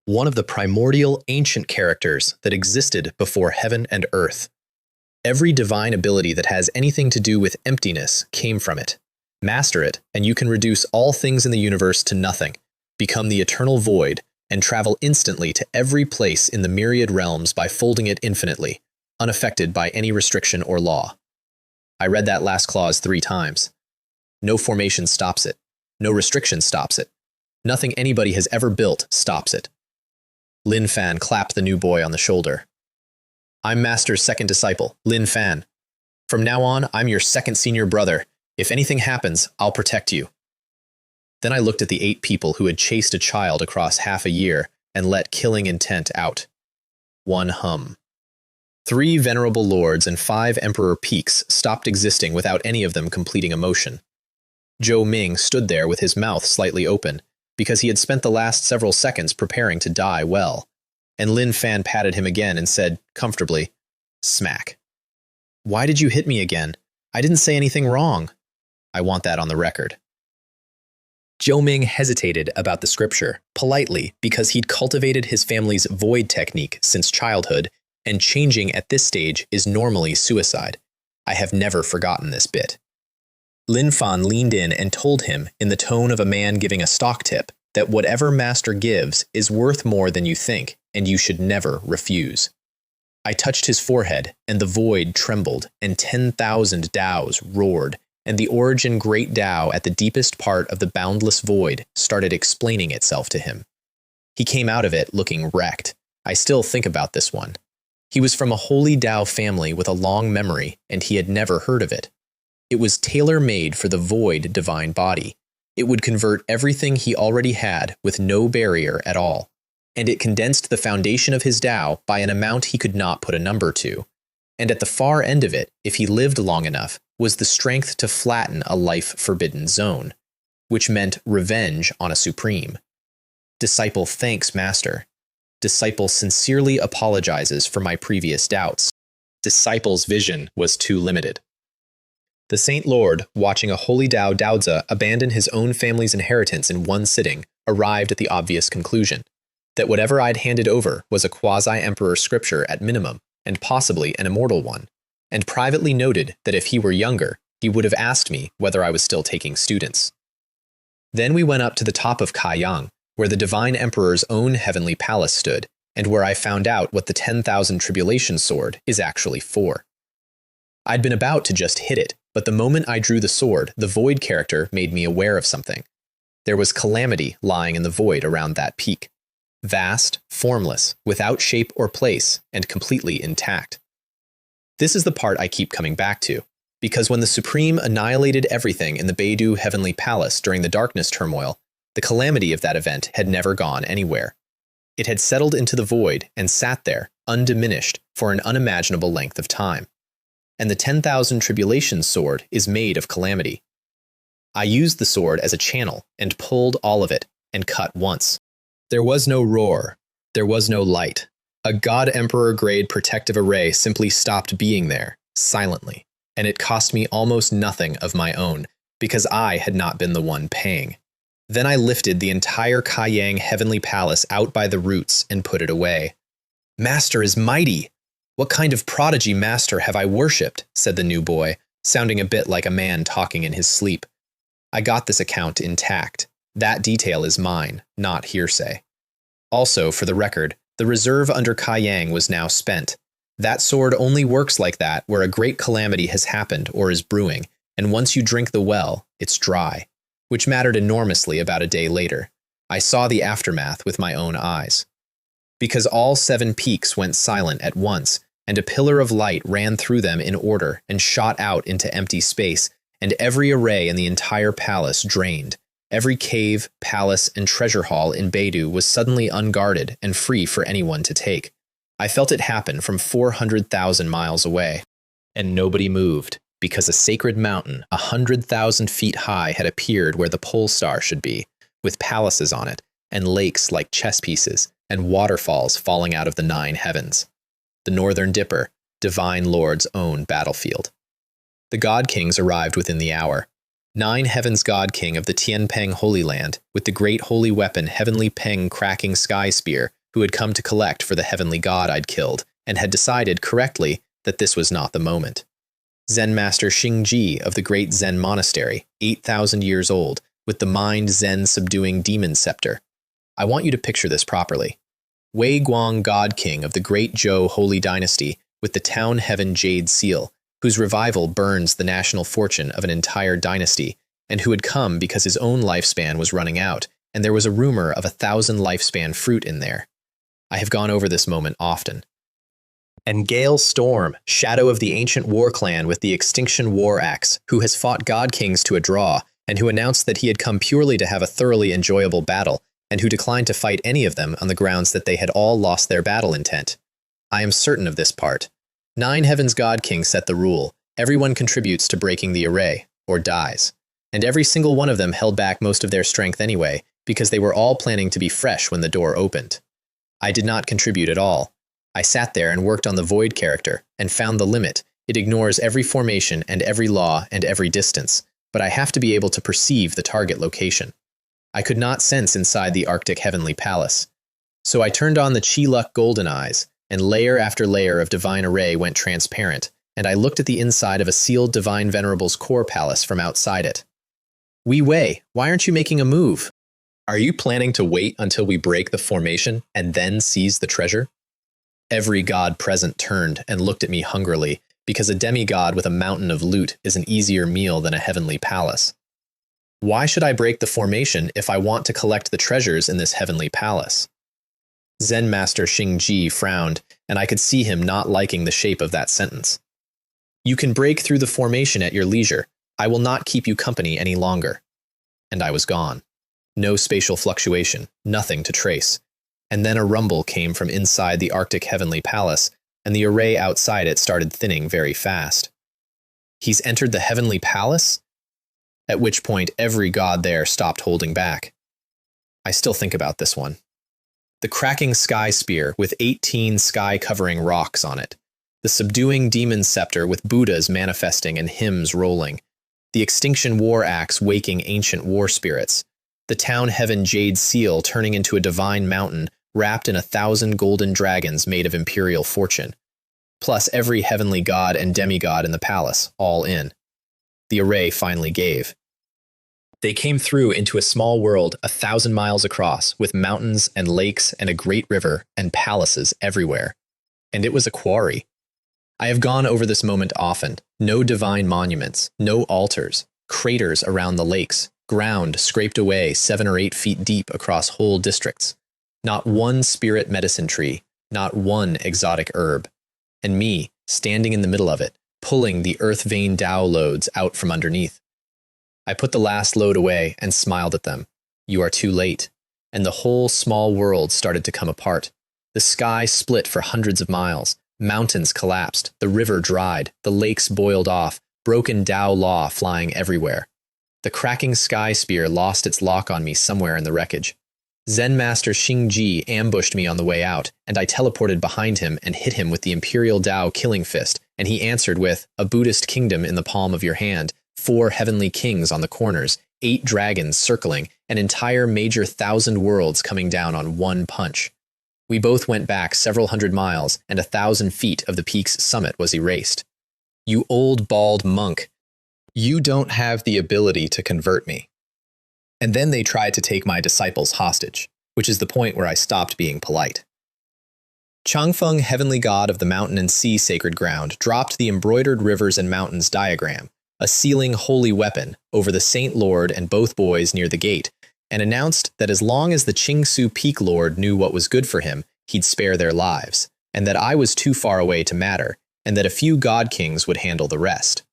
One of the primordial ancient characters that existed before heaven and earth. Every divine ability that has anything to do with emptiness came from it. Master it, and you can reduce all things in the universe to nothing, become the eternal void, and travel instantly to every place in the myriad realms by folding it infinitely, unaffected by any restriction or law. I read that last clause 3 times. No formation stops it. No restriction stops it. Nothing anybody has ever built stops it. Lin Fan clapped the new boy on the shoulder. I'm Master's second disciple, Lin Fan. From now on, I'm your second senior brother. If anything happens, I'll protect you. Then I looked at the 8 people who had chased a child across half a year and let killing intent out. One hum. 3 venerable lords and 5 emperor peaks stopped existing without any of them completing a motion. Zhou Ming stood there with his mouth slightly open, because he had spent the last several seconds preparing to die well, and Lin Fan patted him again and said, comfortably, smack. Why did you hit me again? I didn't say anything wrong. I want that on the record. Zhou Ming hesitated about the scripture, politely, because he'd cultivated his family's void technique since childhood, and changing at this stage is normally suicide. I have never forgotten this bit. Lin Fan leaned in and told him, in the tone of a man giving a stock tip, that whatever master gives is worth more than you think, and you should never refuse. I touched his forehead, and the void trembled, and 10,000 Taos roared, and the origin great Tao at the deepest part of the boundless void started explaining itself to him. He came out of it looking wrecked. I still think about this one. He was from a holy Tao family with a long memory, and he had never heard of it. It was tailor-made for the void divine body. It would convert everything he already had with no barrier at all. And it condensed the foundation of his Tao by an amount he could not put a number to. And at the far end of it, if he lived long enough, was the strength to flatten a life-forbidden zone, which meant revenge on a supreme. Disciple thanks Master. Disciple sincerely apologizes for my previous doubts. Disciple's vision was too limited. The Saint Lord, watching a holy Tao Daozi abandon his own family's inheritance in one sitting, arrived at the obvious conclusion that whatever I'd handed over was a quasi-emperor scripture at minimum, and possibly an immortal one, and privately noted that if he were younger, he would have asked me whether I was still taking students. Then we went up to the top of Kaiyang, where the divine emperor's own heavenly palace stood, and where I found out what the 10,000 tribulation sword is actually for. I'd been about to just hit it, but the moment I drew the sword, the void character made me aware of something. There was calamity lying in the void around that peak. Vast, formless, without shape or place, and completely intact. This is the part I keep coming back to, because when the Supreme annihilated everything in the Beidou Heavenly Palace during the darkness turmoil, the calamity of that event had never gone anywhere. It had settled into the void and sat there, undiminished, for an unimaginable length of time. And the 10,000 tribulation sword is made of calamity. I used the sword as a channel and pulled all of it and cut once. There was no roar. There was no light. A God-Emperor-grade protective array simply stopped being there, silently, and it cost me almost nothing of my own, because I had not been the one paying. Then I lifted the entire Kaiyang Heavenly Palace out by the roots and put it away. Master is mighty! What kind of prodigy master have I worshipped? Said the new boy, sounding a bit like a man talking in his sleep. I got this account intact. That detail is mine, not hearsay. Also, for the record, the reserve under Kaiyang was now spent. That sword only works like that where a great calamity has happened or is brewing, and once you drink the well, it's dry, which mattered enormously about a day later. I saw the aftermath with my own eyes. Because all 7 peaks went silent at once, and a pillar of light ran through them in order and shot out into empty space, and every array in the entire palace drained. Every cave, palace, and treasure hall in Beidou was suddenly unguarded and free for anyone to take. I felt it happen from 400,000 miles away. And nobody moved, because a sacred mountain 100,000 feet high had appeared where the pole star should be, with palaces on it, and lakes like chess pieces, and waterfalls falling out of the 9 heavens. The Northern Dipper, Divine Lord's own battlefield. The God Kings arrived within the hour. 9 Heavens God King of the Tianpeng Holy Land, with the great holy weapon Heavenly Peng cracking sky spear, who had come to collect for the heavenly god I'd killed, and had decided correctly that this was not the moment. Zen Master Xingji of the great Zen monastery, 8,000 years old, with the mind Zen subduing demon scepter. I want you to picture this properly. Wei Guang God King of the great Zhou Holy Dynasty, with the town heaven jade seal, whose revival burns the national fortune of an entire dynasty, and who had come because his own lifespan was running out, and there was a rumor of 1,000 lifespan fruit in there. I have gone over this moment often. And Gale Storm, shadow of the ancient war clan with the Extinction War Axe, who has fought God Kings to a draw, and who announced that he had come purely to have a thoroughly enjoyable battle, and who declined to fight any of them on the grounds that they had all lost their battle intent. I am certain of this part. 9 Heavens God Kings set the rule. Everyone contributes to breaking the array, or dies. And every single one of them held back most of their strength anyway, because they were all planning to be fresh when the door opened. I did not contribute at all. I sat there and worked on the void character, and found the limit. It ignores every formation and every law and every distance, but I have to be able to perceive the target location. I could not sense inside the Arctic Heavenly Palace. So I turned on the Chi Luck Golden Eyes, and layer after layer of divine array went transparent, and I looked at the inside of a sealed Divine Venerable's core palace from outside it. Wei Wei, why aren't you making a move? Are you planning to wait until we break the formation and then seize the treasure? Every god present turned and looked at me hungrily, because a demigod with a mountain of loot is an easier meal than a heavenly palace. Why should I break the formation if I want to collect the treasures in this heavenly palace? Zen Master Xingji frowned, and I could see him not liking the shape of that sentence. You can break through the formation at your leisure. I will not keep you company any longer. And I was gone. No spatial fluctuation, nothing to trace. And then a rumble came from inside the Arctic Heavenly Palace, and the array outside it started thinning very fast. He's entered the Heavenly Palace? At which point every god there stopped holding back. I still think about this one. The cracking sky spear with 18 sky-covering rocks on it. The subduing demon scepter with Buddhas manifesting and hymns rolling. The extinction war axe waking ancient war spirits. The town heaven jade seal turning into a divine mountain wrapped in 1,000 golden dragons made of imperial fortune. Plus every heavenly god and demigod in the palace, all in. The array finally gave. They came through into a small world 1,000 miles across, with mountains and lakes and a great river and palaces everywhere. And it was a quarry. I have gone over this moment often. No divine monuments, no altars, craters around the lakes, ground scraped away 7 or 8 feet deep across whole districts. Not one spirit medicine tree, not one exotic herb. And me, standing in the middle of it, pulling the earth vein Tao loads out from underneath. I put the last load away and smiled at them. You are too late. And the whole small world started to come apart. The sky split for hundreds of miles. Mountains collapsed. The river dried. The lakes boiled off. Broken Tao law flying everywhere. The cracking sky spear lost its lock on me somewhere in the wreckage. Zen Master Xingji ambushed me on the way out, and I teleported behind him and hit him with the Imperial Tao killing fist, and he answered with, a Buddhist kingdom in the palm of your hand, 4 heavenly kings on the corners, 8 dragons circling, an entire major 1,000 worlds coming down on one punch. We both went back several hundred miles, and 1,000 feet of the peak's summit was erased. You old bald monk, you don't have the ability to convert me. And then they tried to take my disciples hostage, which is the point where I stopped being polite. Changfeng, heavenly god of the mountain and sea sacred ground, dropped the embroidered rivers and mountains diagram, a sealing holy weapon, over the Saint Lord and both boys near the gate, and announced that as long as the Qingsu Peak Lord knew what was good for him, he'd spare their lives, and that I was too far away to matter, and that a few god kings would handle the rest.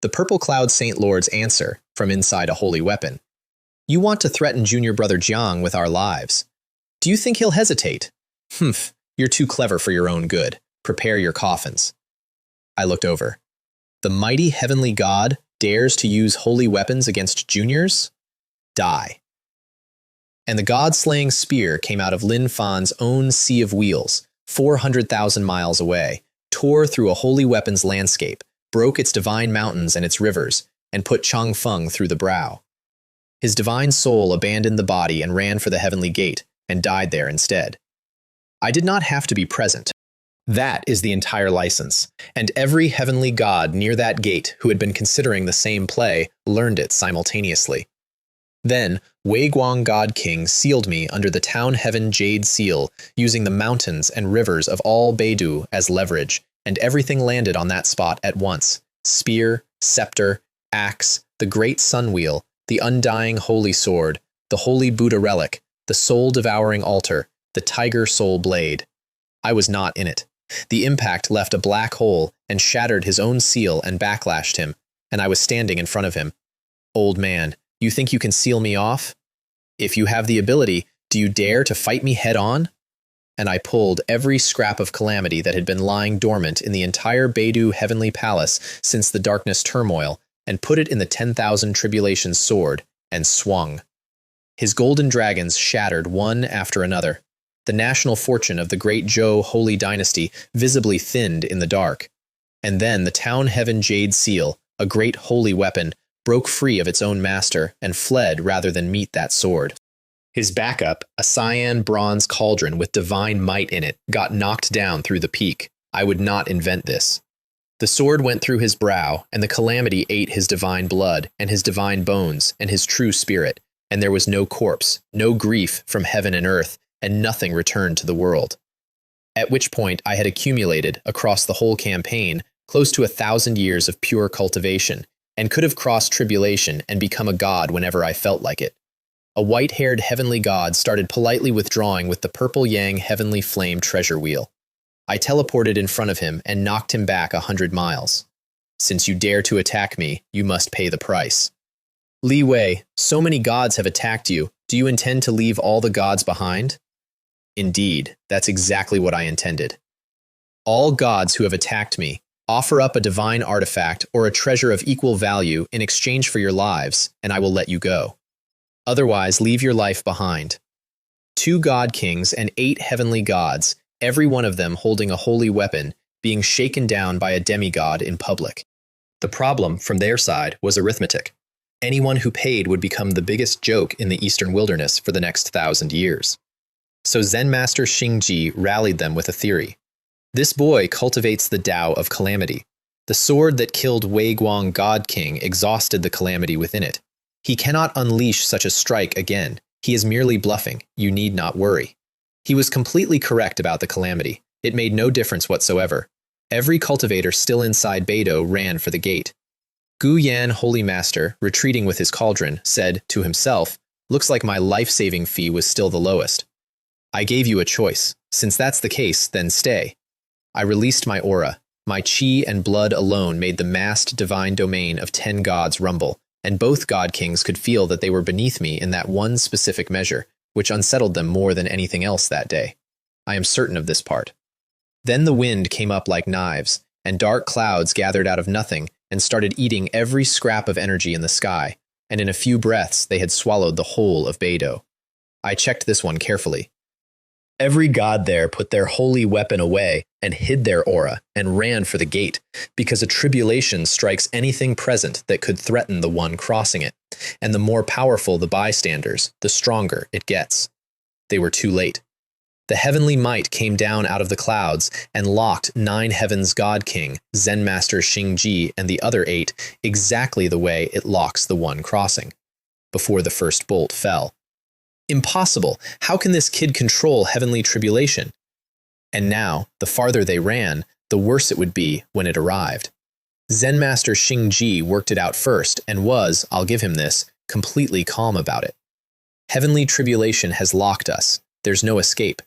The Purple Cloud Saint Lord's answer, from inside a holy weapon, you want to threaten junior brother Jiang with our lives. Do you think he'll hesitate? Humph, you're too clever for your own good. Prepare your coffins. I looked over. The mighty heavenly god dares to use holy weapons against juniors? Die. And the god-slaying spear came out of Lin Fan's own Sea of Wheels, 400,000 miles away, tore through a holy weapons landscape, broke its divine mountains and its rivers, and put Changfeng through the brow. His divine soul abandoned the body and ran for the heavenly gate, and died there instead. I did not have to be present. That is the entire license, and every heavenly god near that gate who had been considering the same play learned it simultaneously. Then, Wei Guang God King sealed me under the Town Heaven Jade Seal, using the mountains and rivers of all Beidou as leverage, and everything landed on that spot at once. Spear, scepter, axe, the great sun wheel, the undying holy sword, the holy Buddha relic, the soul-devouring altar, the tiger soul blade. I was not in it. The impact left a black hole and shattered his own seal and backlashed him, and I was standing in front of him. Old man, you think you can seal me off? If you have the ability, do you dare to fight me head-on? And I pulled every scrap of calamity that had been lying dormant in the entire Beidou Heavenly Palace since the darkness turmoil, and put it in the 10,000 Tribulations sword, and swung. His golden dragons shattered one after another. The national fortune of the great Zhou holy dynasty visibly thinned in the dark. And then the Town Heaven Jade Seal, a great holy weapon, broke free of its own master and fled rather than meet that sword. His backup, a cyan bronze cauldron with divine might in it, got knocked down through the peak. I would not invent this. The The sword went through his brow, and the calamity ate his divine blood, and his divine bones, and his true spirit, and there was no corpse, no grief from heaven and earth, and nothing returned to the world. At which point I had accumulated, across the whole campaign, close to 1,000 years of pure cultivation, and could have crossed tribulation and become a god whenever I felt like it. A white-haired heavenly god started politely withdrawing with the purple yang heavenly flame treasure wheel. I teleported in front of him and knocked him back 100 miles. Since you dare to attack me, you must pay the price. Li Wei, so many gods have attacked you. Do you intend to leave all the gods behind? Indeed, that's exactly what I intended. All gods who have attacked me, offer up a divine artifact or a treasure of equal value in exchange for your lives, and I will let you go. Otherwise, leave your life behind. 2 god kings and 8 heavenly gods, every one of them holding a holy weapon, being shaken down by a demigod in public. The problem, from their side, was arithmetic. Anyone who paid would become the biggest joke in the eastern wilderness for the next 1,000 years. So Zen Master Xingji rallied them with a theory. This boy cultivates the Tao of calamity. The sword that killed Wei Guang God King exhausted the calamity within it. He cannot unleash such a strike again. He is merely bluffing. You need not worry. He was completely correct about the calamity. It made no difference whatsoever. Every cultivator still inside Beidou ran for the gate. Gu Yan, Holy Master, retreating with his cauldron, said to himself, "Looks like my life-saving fee was still the lowest. I gave you a choice. Since that's the case, then stay." I released my aura. My chi and blood alone made the massed divine domain of 10 gods rumble, and both god kings could feel that they were beneath me in that one specific measure, which unsettled them more than anything else that day. I am certain of this part. Then the wind came up like knives, and dark clouds gathered out of nothing and started eating every scrap of energy in the sky, and in a few breaths they had swallowed the whole of Beidou. I checked this one carefully. Every god there put their holy weapon away and hid their aura and ran for the gate, because a tribulation strikes anything present that could threaten the one crossing it, and the more powerful the bystanders, the stronger it gets. They were too late. The heavenly might came down out of the clouds and locked 9 heavens god king, Zen Master Xingji, and the other 8 exactly the way it locks the one crossing, before the first bolt fell. Impossible! How can this kid control heavenly tribulation? And now, the farther they ran, the worse it would be when it arrived. Zen Master Xingji worked it out first and was, I'll give him this, completely calm about it. Heavenly tribulation has locked us. There's no escape.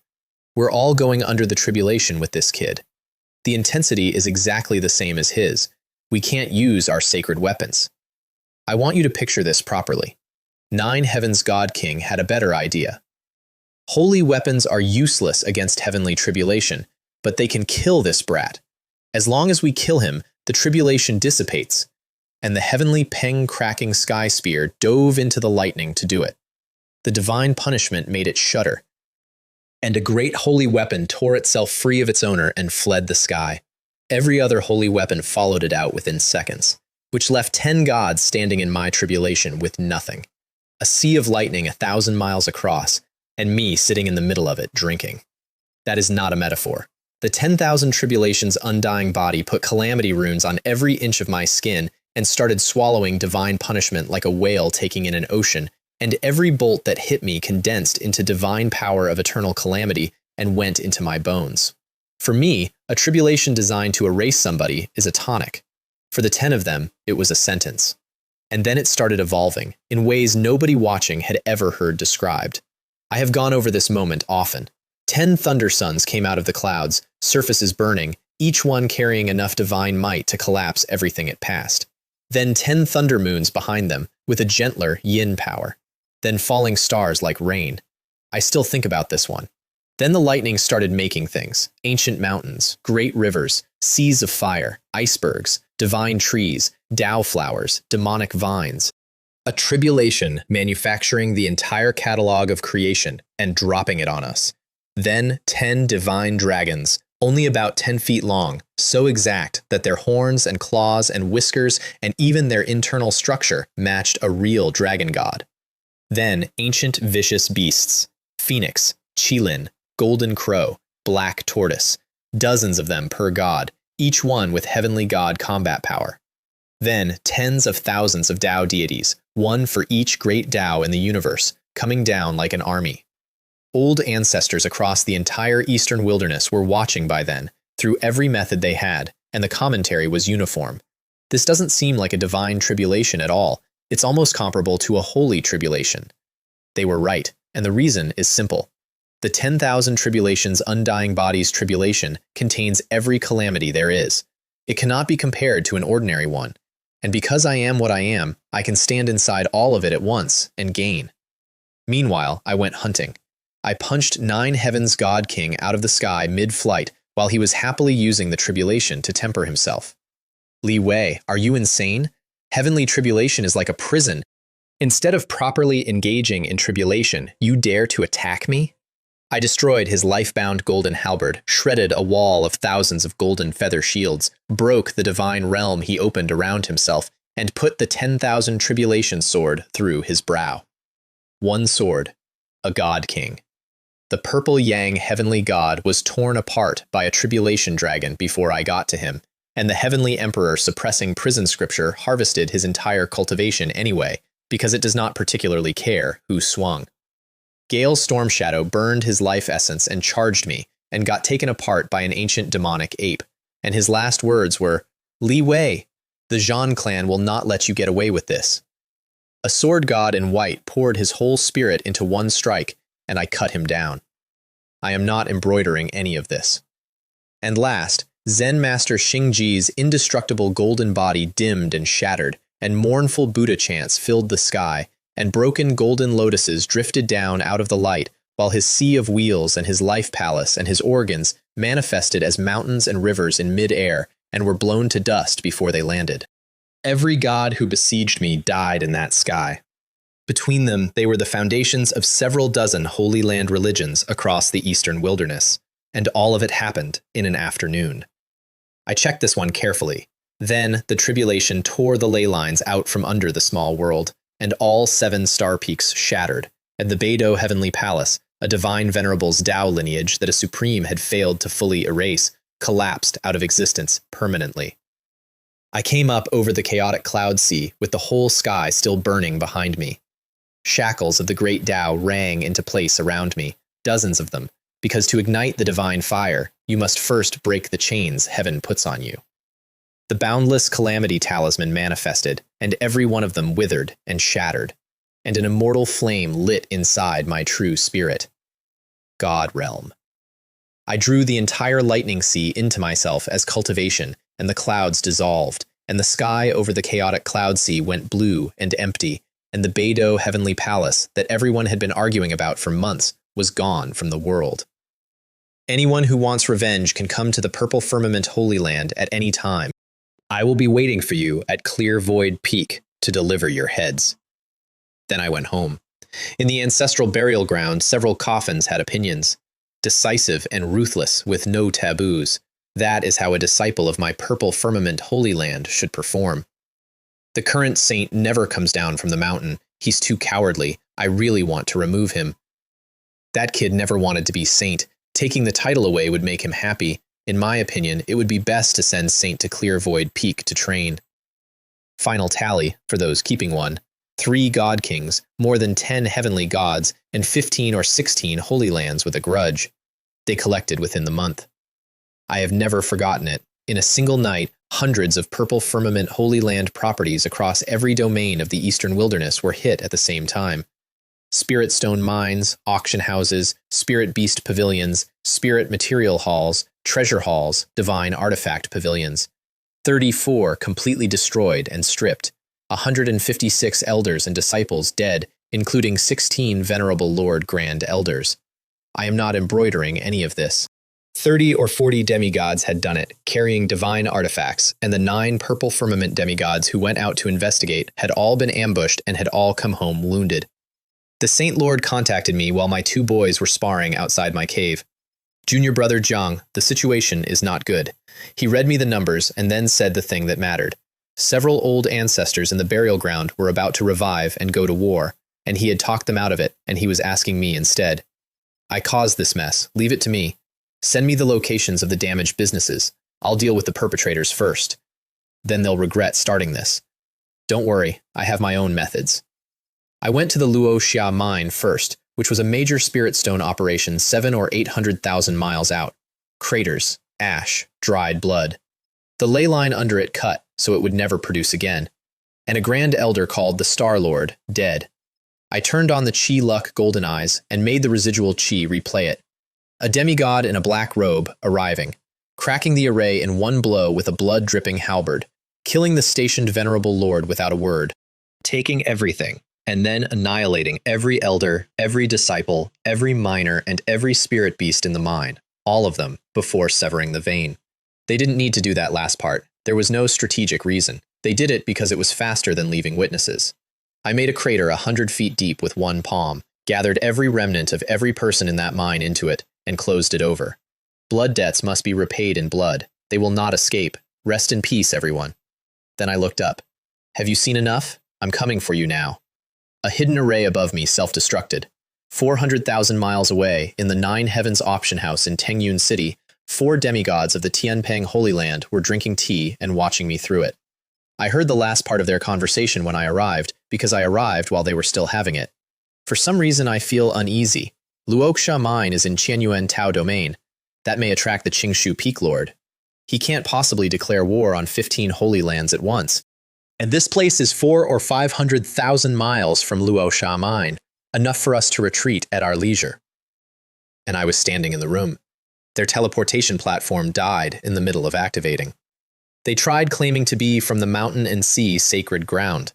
We're all going under the tribulation with this kid. The intensity is exactly the same as his. We can't use our sacred weapons. I want you to picture this properly. 9 Heavens God King had a better idea. Holy weapons are useless against heavenly tribulation, but they can kill this brat. As long as we kill him, the tribulation dissipates, and the heavenly peng-cracking sky spear dove into the lightning to do it. The divine punishment made it shudder, and a great holy weapon tore itself free of its owner and fled the sky. Every other holy weapon followed it out within seconds, which left 10 gods standing in my tribulation with nothing. A sea of lightning 1,000 miles across, and me sitting in the middle of it, drinking. That is not a metaphor. The 10,000 tribulation's undying body put calamity runes on every inch of my skin and started swallowing divine punishment like a whale taking in an ocean, and every bolt that hit me condensed into divine power of eternal calamity and went into my bones. For me, a tribulation designed to erase somebody is a tonic. For the 10 of them, it was a sentence. And then it started evolving, in ways nobody watching had ever heard described. I have gone over this moment often. 10 thunder suns came out of the clouds, surfaces burning, each one carrying enough divine might to collapse everything it passed. Then 10 thunder moons behind them, with a gentler yin power. Then falling stars like rain. I still think about this one. Then the lightning started making things, ancient mountains, great rivers, seas of fire, icebergs, divine trees, Tao flowers, demonic vines. A tribulation manufacturing the entire catalog of creation and dropping it on us. Then 10 divine dragons, only about 10 feet long, so exact that their horns and claws and whiskers and even their internal structure matched a real dragon god. Then ancient vicious beasts, phoenix, qilin, golden crow, black tortoise, dozens of them per god, each one with heavenly god combat power. Then tens of thousands of Tao deities, one for each great Tao in the universe, coming down like an army. Old ancestors across the entire eastern wilderness were watching by then, through every method they had, and the commentary was uniform. This doesn't seem like a divine tribulation at all. It's almost comparable to a holy tribulation. They were right, and the reason is simple. The 10,000 tribulations undying bodies tribulation contains every calamity there is. It cannot be compared to an ordinary one. And because I am what I am, I can stand inside all of it at once and gain. Meanwhile, I went hunting. I punched 9 heavens god king out of the sky mid-flight while he was happily using the tribulation to temper himself. Li Wei, are you insane? Heavenly tribulation is like a prison. Instead of properly engaging in tribulation, you dare to attack me? I destroyed his life-bound golden halberd, shredded a wall of thousands of golden feather shields, broke the divine realm he opened around himself, and put the 10,000 tribulation sword through his brow. One sword, a god king. The purple yang heavenly god was torn apart by a tribulation dragon before I got to him, and the heavenly emperor suppressing prison scripture harvested his entire cultivation anyway, because it does not particularly care who swung. Gale Stormshadow burned his life essence and charged me, and got taken apart by an ancient demonic ape, and his last words were, Li Wei, the Zhan clan will not let you get away with this. A sword god in white poured his whole spirit into one strike, and I cut him down. I am not embroidering any of this. And last, Zen Master Xingji's indestructible golden body dimmed and shattered, and mournful Buddha chants filled the sky, and broken golden lotuses drifted down out of the light, while his sea of wheels and his life palace and his organs manifested as mountains and rivers in mid-air and were blown to dust before they landed. Every god who besieged me died in that sky. Between them, they were the foundations of several dozen Holy Land religions across the eastern wilderness, and all of it happened in an afternoon. I checked this one carefully. Then the tribulation tore the ley lines out from under the small world, and all 7 star peaks shattered, and the Beidou Heavenly Palace, a divine venerable's Tao lineage that a supreme had failed to fully erase, collapsed out of existence permanently. I came up over the chaotic cloud sea with the whole sky still burning behind me. Shackles of the great Tao rang into place around me, dozens of them, because to ignite the divine fire, you must first break the chains heaven puts on you. The boundless calamity talisman manifested, and every one of them withered and shattered, and an immortal flame lit inside my true spirit. God realm. I drew the entire lightning sea into myself as cultivation, and the clouds dissolved, and the sky over the chaotic cloud sea went blue and empty, and the Beidou Heavenly Palace that everyone had been arguing about for months was gone from the world. Anyone who wants revenge can come to the Purple Firmament Holy Land at any time. I will be waiting for you at Clear Void Peak to deliver your heads. Then I went home. In the ancestral burial ground, several coffins had opinions. Decisive and ruthless, with no taboos. That is how a disciple of my Purple Firmament Holy Land should perform. The current saint never comes down from the mountain. He's too cowardly. I really want to remove him. That kid never wanted to be saint. Taking the title away would make him happy. In my opinion, it would be best to send Saint to Clear Void Peak to train. Final tally, for those keeping one, 3 god kings, more than 10 heavenly gods, and 15 or 16 holy lands with a grudge. They collected within the month. I have never forgotten it. In a single night, hundreds of Purple Firmament Holy Land properties across every domain of the eastern wilderness were hit at the same time. Spirit stone mines, auction houses, spirit beast pavilions, spirit material halls, treasure halls, divine artifact pavilions. 34 completely destroyed and stripped. 156 elders and disciples dead, including 16 venerable Lord Grand Elders. I am not embroidering any of this. 30 or 40 demigods had done it, carrying divine artifacts, and the 9 Purple Firmament demigods who went out to investigate had all been ambushed and had all come home wounded. The Saint Lord contacted me while my 2 boys were sparring outside my cave. Junior brother Zhang, the situation is not good. He read me the numbers and then said the thing that mattered. Several old ancestors in the burial ground were about to revive and go to war, and he had talked them out of it, and he was asking me instead. I caused this mess. Leave it to me. Send me the locations of the damaged businesses. I'll deal with the perpetrators first. Then they'll regret starting this. Don't worry, I have my own methods. I went to the Luo Xia mine first, which was a major spirit stone operation 700,000 or 800,000 miles out. Craters, ash, dried blood. The ley line under it cut, so it would never produce again. And a grand elder called the Star Lord, dead. I turned on the Chi Luck Golden Eyes and made the residual Chi replay it. A demigod in a black robe arriving, cracking the array in one blow with a blood-dripping halberd, killing the stationed venerable lord without a word, taking everything, and then annihilating every elder, every disciple, every miner, and every spirit beast in the mine, all of them, before severing the vein. They didn't need to do that last part. There was no strategic reason. They did it because it was faster than leaving witnesses. I made a crater 100 feet deep with one palm, gathered every remnant of every person in that mine into it, and closed it over. Blood debts must be repaid in blood. They will not escape. Rest in peace, everyone. Then I looked up. Have you seen enough? I'm coming for you now. A hidden array above me self-destructed. 400,000 miles away, in the Nine Heavens auction house in Tengyun City, 4 demigods of the Tianpeng Holy Land were drinking tea and watching me through it. I heard the last part of their conversation when I arrived, because I arrived while they were still having it. For some reason I feel uneasy. Luoxia Mine is in Qianyuan Tao Domain. That may attract the Qingshu Peak Lord. He can't possibly declare war on 15 holy lands at once. And this place is 400,000 or 500,000 miles from Luoxia Mine, enough for us to retreat at our leisure. And I was standing in the room. Their teleportation platform died in the middle of activating. They tried claiming to be from the mountain and sea sacred ground.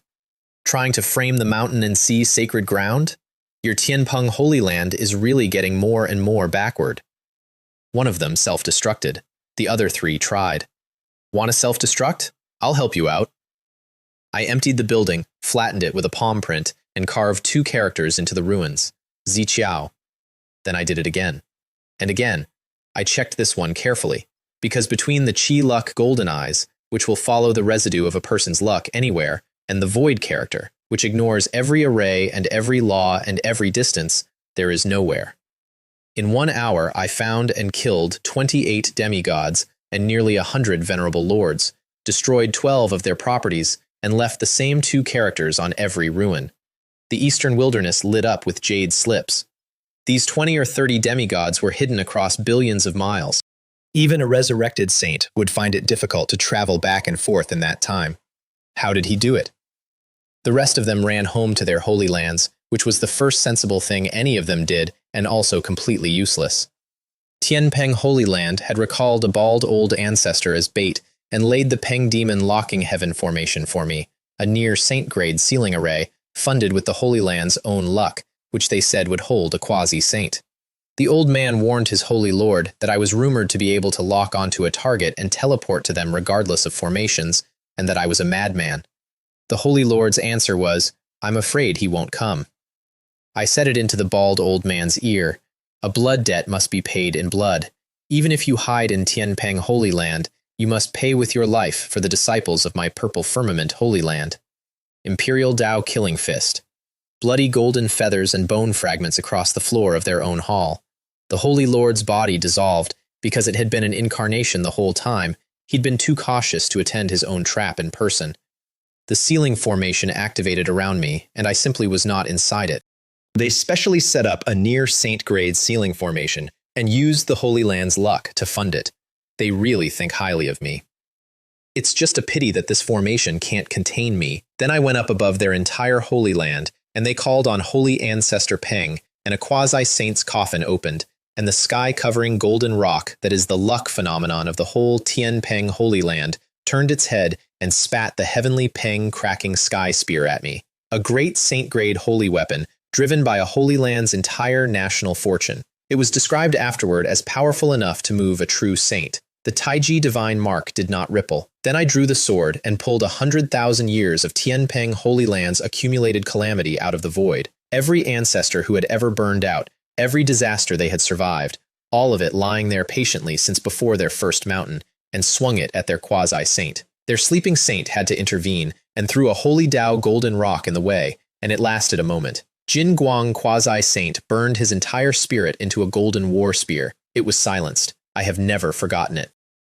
Trying to frame the mountain and sea sacred ground? Your Tianpeng Holy Land is really getting more and more backward. One of them self-destructed. The other 3 tried. Want to self-destruct? I'll help you out. I emptied the building, flattened it with a palm print, and carved 2 characters into the ruins. Ziqiao. Then I did it again. And again. I checked this one carefully, because between the Chi Luck Golden Eyes, which will follow the residue of a person's luck anywhere, and the Void character, which ignores every array and every law and every distance, there is nowhere. In 1 hour, I found and killed 28 demigods and nearly 100 venerable lords, destroyed 12 of their properties, and left the same 2 characters on every ruin. The eastern wilderness lit up with jade slips. These 20 or 30 demigods were hidden across billions of miles. Even a resurrected saint would find it difficult to travel back and forth in that time. How did he do it? The rest of them ran home to their holy lands, which was the first sensible thing any of them did, and also completely useless. Tianpeng Holy Land had recalled a bald old ancestor as bait and laid the Peng Demon Locking Heaven formation for me, a near saint-grade sealing array funded with the Holy Land's own luck, which they said would hold a quasi-saint. The old man warned his holy lord that I was rumored to be able to lock onto a target and teleport to them regardless of formations, and that I was a madman. The holy lord's answer was, I'm afraid he won't come. I said it into the bald old man's ear. A blood debt must be paid in blood. Even if you hide in Tianpeng Holy Land, you must pay with your life for the disciples of my purple firmament Holy Land. Imperial Dao Killing Fist. Bloody golden feathers and bone fragments across the floor of their own hall. The Holy Lord's body dissolved because it had been an incarnation the whole time. He'd been too cautious to attend his own trap in person. The sealing formation activated around me, and I simply was not inside it. They specially set up a near saint-grade sealing formation and used the Holy Land's luck to fund it. They really think highly of me. It's just a pity that this formation can't contain me. Then I went up above their entire Holy Land, and they called on Holy Ancestor Peng, and a quasi-saint's coffin opened, and the sky-covering golden rock that is the luck phenomenon of the whole Tianpeng Holy Land turned its head and spat the heavenly Peng cracking sky spear at me, a great saint-grade holy weapon driven by a Holy Land's entire national fortune. It was described afterward as powerful enough to move a true saint. The Taiji divine mark did not ripple. Then I drew the sword and pulled 100,000 years of Tianpeng Holy Land's accumulated calamity out of the void. Every ancestor who had ever burned out, every disaster they had survived, all of it lying there patiently since before their first mountain, and swung it at their quasi-saint. Their sleeping saint had to intervene and threw a holy Dao golden rock in the way, and it lasted a moment. Jin Guang quasi-saint burned his entire spirit into a golden war spear. It was silenced. I have never forgotten it.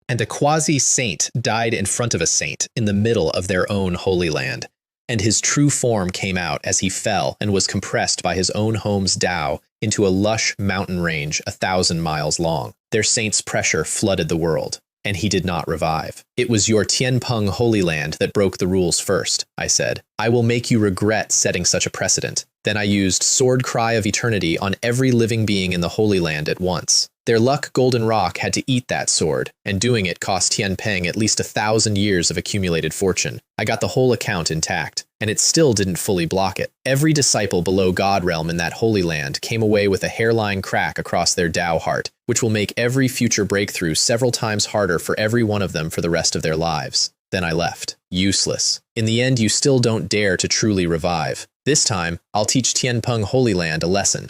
And a quasi-saint died in front of a saint in the middle of their own holy land. And his true form came out as he fell and was compressed by his own home's Tao into a lush mountain range 1,000 miles long. Their saint's pressure flooded the world, and he did not revive. It was your Tianpeng Holy Land that broke the rules first, I said. I will make you regret setting such a precedent. Then I used Sword Cry of Eternity on every living being in the Holy Land at once. Their luck Golden Rock had to eat that sword, and doing it cost Tianpeng at least 1,000 years of accumulated fortune. I got the whole account intact, and it still didn't fully block it. Every disciple below God Realm in that Holy Land came away with a hairline crack across their Tao heart, which will make every future breakthrough several times harder for every one of them for the rest of their lives. Then I left. Useless. In the end, you still don't dare to truly revive. This time, I'll teach Tianpeng Holy Land a lesson.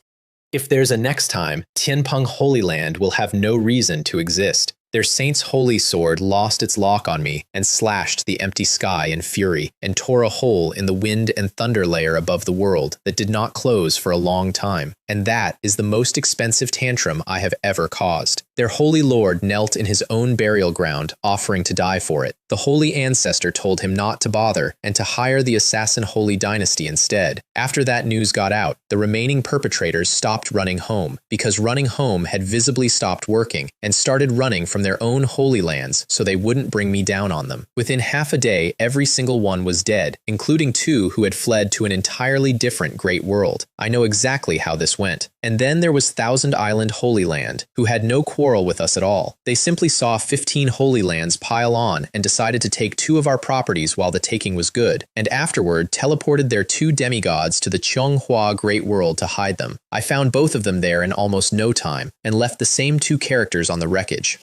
If there's a next time, Tianpeng Holy Land will have no reason to exist. Their saint's holy sword lost its lock on me and slashed the empty sky in fury and tore a hole in the wind and thunder layer above the world that did not close for a long time. And that is the most expensive tantrum I have ever caused. Their holy lord knelt in his own burial ground, offering to die for it. The holy ancestor told him not to bother and to hire the assassin holy dynasty instead. After that news got out, the remaining perpetrators stopped running home because running home had visibly stopped working and started running from their own holy lands so they wouldn't bring me down on them. Within half a day, every single one was dead, including 2 who had fled to an entirely different great world. I know exactly how this went. And then there was Thousand Island Holy Land, who had no quarrel with us at all. They simply saw 15 holy lands pile on and decided to take 2 of our properties while the taking was good, and afterward teleported their 2 demigods to the Chonghua Great World to hide them. I found both of them there in almost no time, and left the same 2 characters on the wreckage.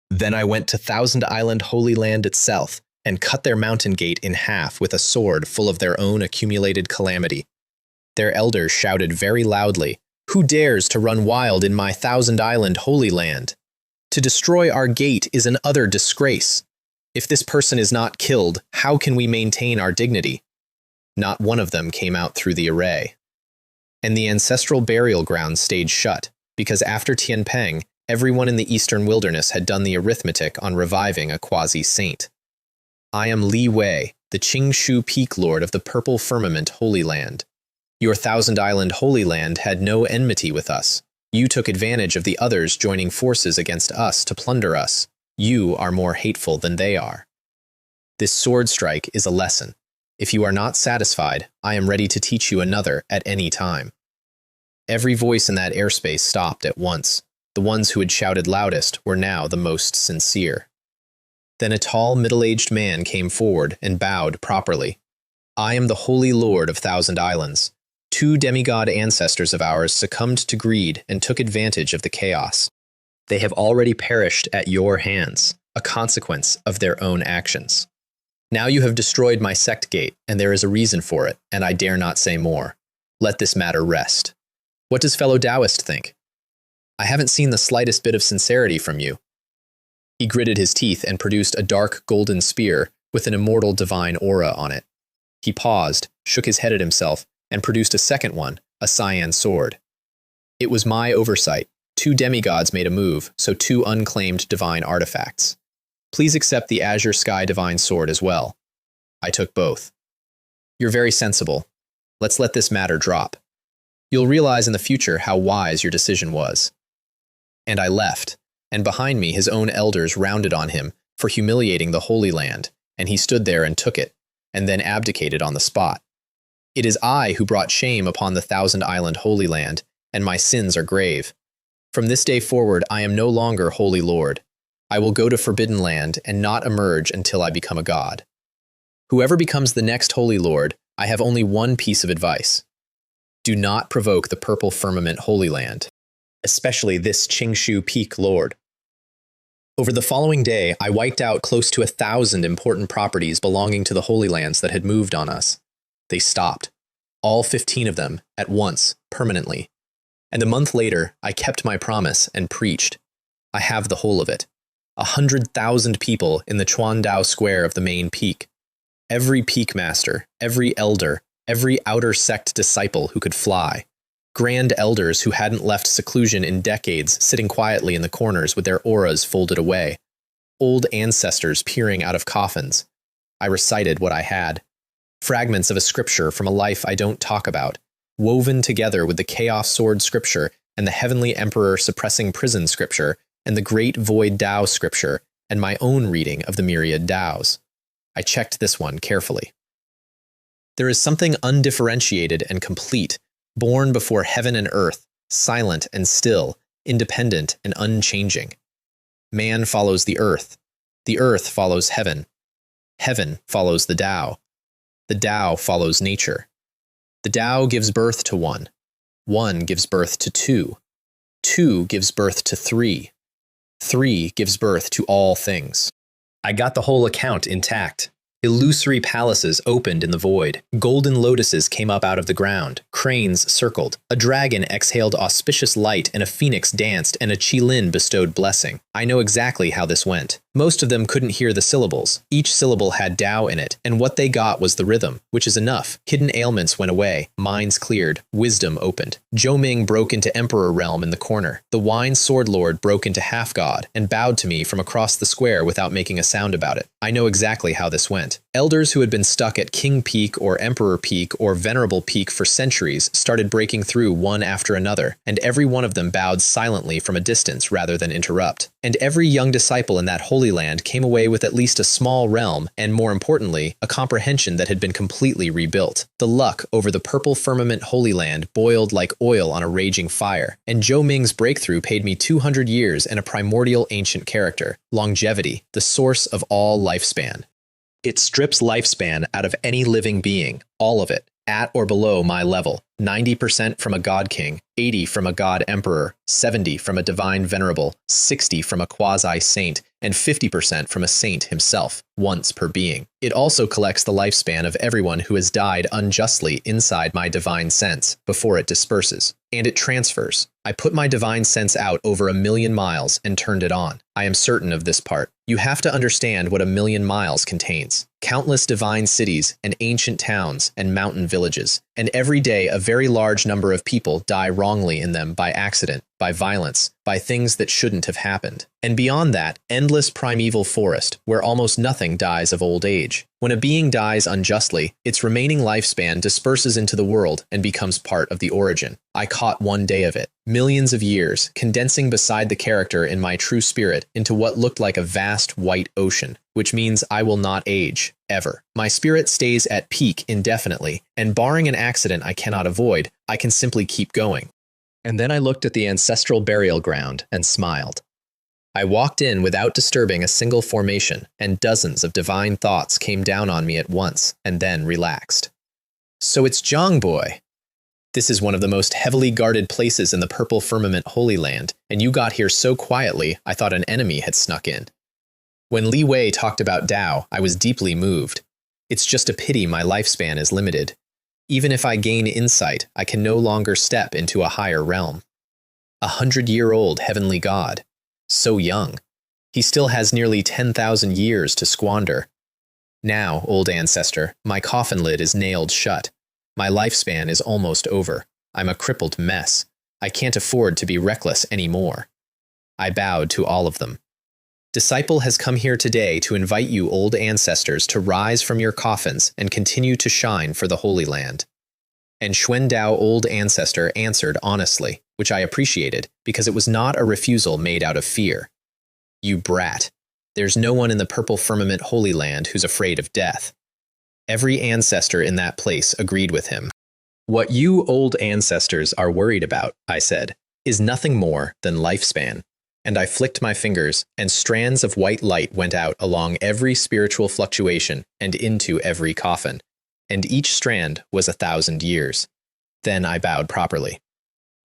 Then I went to Thousand Island Holy Land itself, and cut their mountain gate in half with a sword full of their own accumulated calamity. Their elders shouted very loudly, "Who dares to run wild in my Thousand Island Holy Land? To destroy our gate is an utter disgrace. If this person is not killed, how can we maintain our dignity?" Not one of them came out through the array. And the ancestral burial ground stayed shut, because after Tianpeng, everyone in the eastern wilderness had done the arithmetic on reviving a quasi-saint. I am Li Wei, the Qingshu Peak Lord of the Purple Firmament Holy Land. Your Thousand Island Holy Land had no enmity with us. You took advantage of the others joining forces against us to plunder us. You are more hateful than they are. This sword strike is a lesson. If you are not satisfied, I am ready to teach you another at any time. Every voice in that airspace stopped at once. The ones who had shouted loudest were now the most sincere. Then a tall, middle-aged man came forward and bowed properly. I am the Holy Lord of Thousand Islands. 2 demigod ancestors of ours succumbed to greed and took advantage of the chaos. They have already perished at your hands, a consequence of their own actions. Now you have destroyed my sect gate, and there is a reason for it, and I dare not say more. Let this matter rest. What does fellow Taoist think? I haven't seen the slightest bit of sincerity from you. He gritted his teeth and produced a dark golden spear with an immortal divine aura on it. He paused, shook his head at himself, and produced a second one, a cyan sword. It was my oversight. 2 demigods made a move, so 2 unclaimed divine artifacts. Please accept the Azure Sky Divine Sword as well. I took both. You're very sensible. Let's let this matter drop. You'll realize in the future how wise your decision was. And I left, and behind me his own elders rounded on him for humiliating the Holy Land, and he stood there and took it, and then abdicated on the spot. It is I who brought shame upon the Thousand Island Holy Land, and my sins are grave. From this day forward, I am no longer Holy Lord. I will go to Forbidden Land and not emerge until I become a god. Whoever becomes the next Holy Lord, I have only one piece of advice. Do not provoke the Purple Firmament Holy Land, especially this Qingshu Peak Lord. Over the following day, I wiped out close to 1,000 important properties belonging to the Holy Lands that had moved on us. They stopped, all 15 of them, at once, permanently. And a month later, I kept my promise and preached. I have the whole of it. 100,000 people in the Chuandao Square of the main peak. Every peak master, every elder, every outer sect disciple who could fly. Grand elders who hadn't left seclusion in decades, sitting quietly in the corners with their auras folded away. old ancestors peering out of coffins. I recited what I had. Fragments of a scripture from a life I don't talk about, woven together with the Chaos Sword scripture and the Heavenly Emperor suppressing prison scripture and the Great Void Tao scripture and my own reading of the myriad Taos. I checked this one carefully. There is something undifferentiated and complete, born before heaven and earth, silent and still, independent and unchanging. Man follows the earth follows heaven follows the Tao follows nature. The Tao gives birth to one gives birth to two gives birth to three gives birth to all things. I got the whole account intact. Illusory palaces opened in the void. Golden lotuses came up out of the ground. Cranes circled. A dragon exhaled auspicious light, and a phoenix danced, and a qilin bestowed blessing. I know exactly how this went. Most of them couldn't hear the syllables. Each syllable had Tao in it, and what they got was the rhythm, which is enough. Hidden ailments went away. Minds cleared. Wisdom opened. Zhou Ming broke into Emperor realm in the corner. The Wine Sword Lord broke into half-god, and bowed to me from across the square without making a sound about it. I know exactly how this went. Elders who had been stuck at King Peak or Emperor Peak or Venerable Peak for centuries started breaking through one after another, and every one of them bowed silently from a distance rather than interrupt. And every young disciple in that holy land came away with at least a small realm, and more importantly, a comprehension that had been completely rebuilt. The luck over the purple firmament holy land boiled like oil on a raging fire, and Zhou Ming's breakthrough paid me 200 years and a primordial ancient character, longevity, the source of all lifespan. It strips lifespan out of any living being, all of it, at or below my level, 90% from a god king, 80 from a god emperor, 70 from a divine venerable, 60 from a quasi-saint, and 50% from a saint himself, once per being. It also collects the lifespan of everyone who has died unjustly inside my divine sense before it disperses. And it transfers. I put my divine sense out over 1,000,000 miles and turned it on. I am certain of this part. You have to understand what 1,000,000 miles contains. Countless divine cities and ancient towns and mountain villages. And every day a very large number of people die wrongly in them by accident, by violence, by things that shouldn't have happened. And beyond that, endless primeval forest, where almost nothing dies of old age. When a being dies unjustly, its remaining lifespan disperses into the world and becomes part of the origin. I caught one day of it. Millions of years, condensing beside the character in my true spirit into what looked like a vast white ocean, which means I will not age, ever. My spirit stays at peak indefinitely, and barring an accident I cannot avoid, I can simply keep going. And then I looked at the ancestral burial ground and smiled. I walked in without disturbing a single formation, and dozens of divine thoughts came down on me at once, and then relaxed. So it's Zhang Boy. This is one of the most heavily guarded places in the Purple Firmament Holy Land, and you got here so quietly I thought an enemy had snuck in. When Li Wei talked about Tao, I was deeply moved. It's just a pity my lifespan is limited. Even if I gain insight, I can no longer step into a higher realm. 100-year-old heavenly god. So young. He still has nearly 10,000 years to squander. Now, old ancestor, my coffin lid is nailed shut. My lifespan is almost over. I'm a crippled mess. I can't afford to be reckless anymore. I bowed to all of them. Disciple has come here today to invite you old ancestors to rise from your coffins and continue to shine for the Holy Land. And Xuan Dao old ancestor answered honestly, which I appreciated because it was not a refusal made out of fear. You brat. There's no one in the Purple Firmament Holy Land who's afraid of death. Every ancestor in that place agreed with him. What you old ancestors are worried about, I said, is nothing more than lifespan. And I flicked my fingers, and strands of white light went out along every spiritual fluctuation and into every coffin. And each strand was 1,000 years. Then I bowed properly.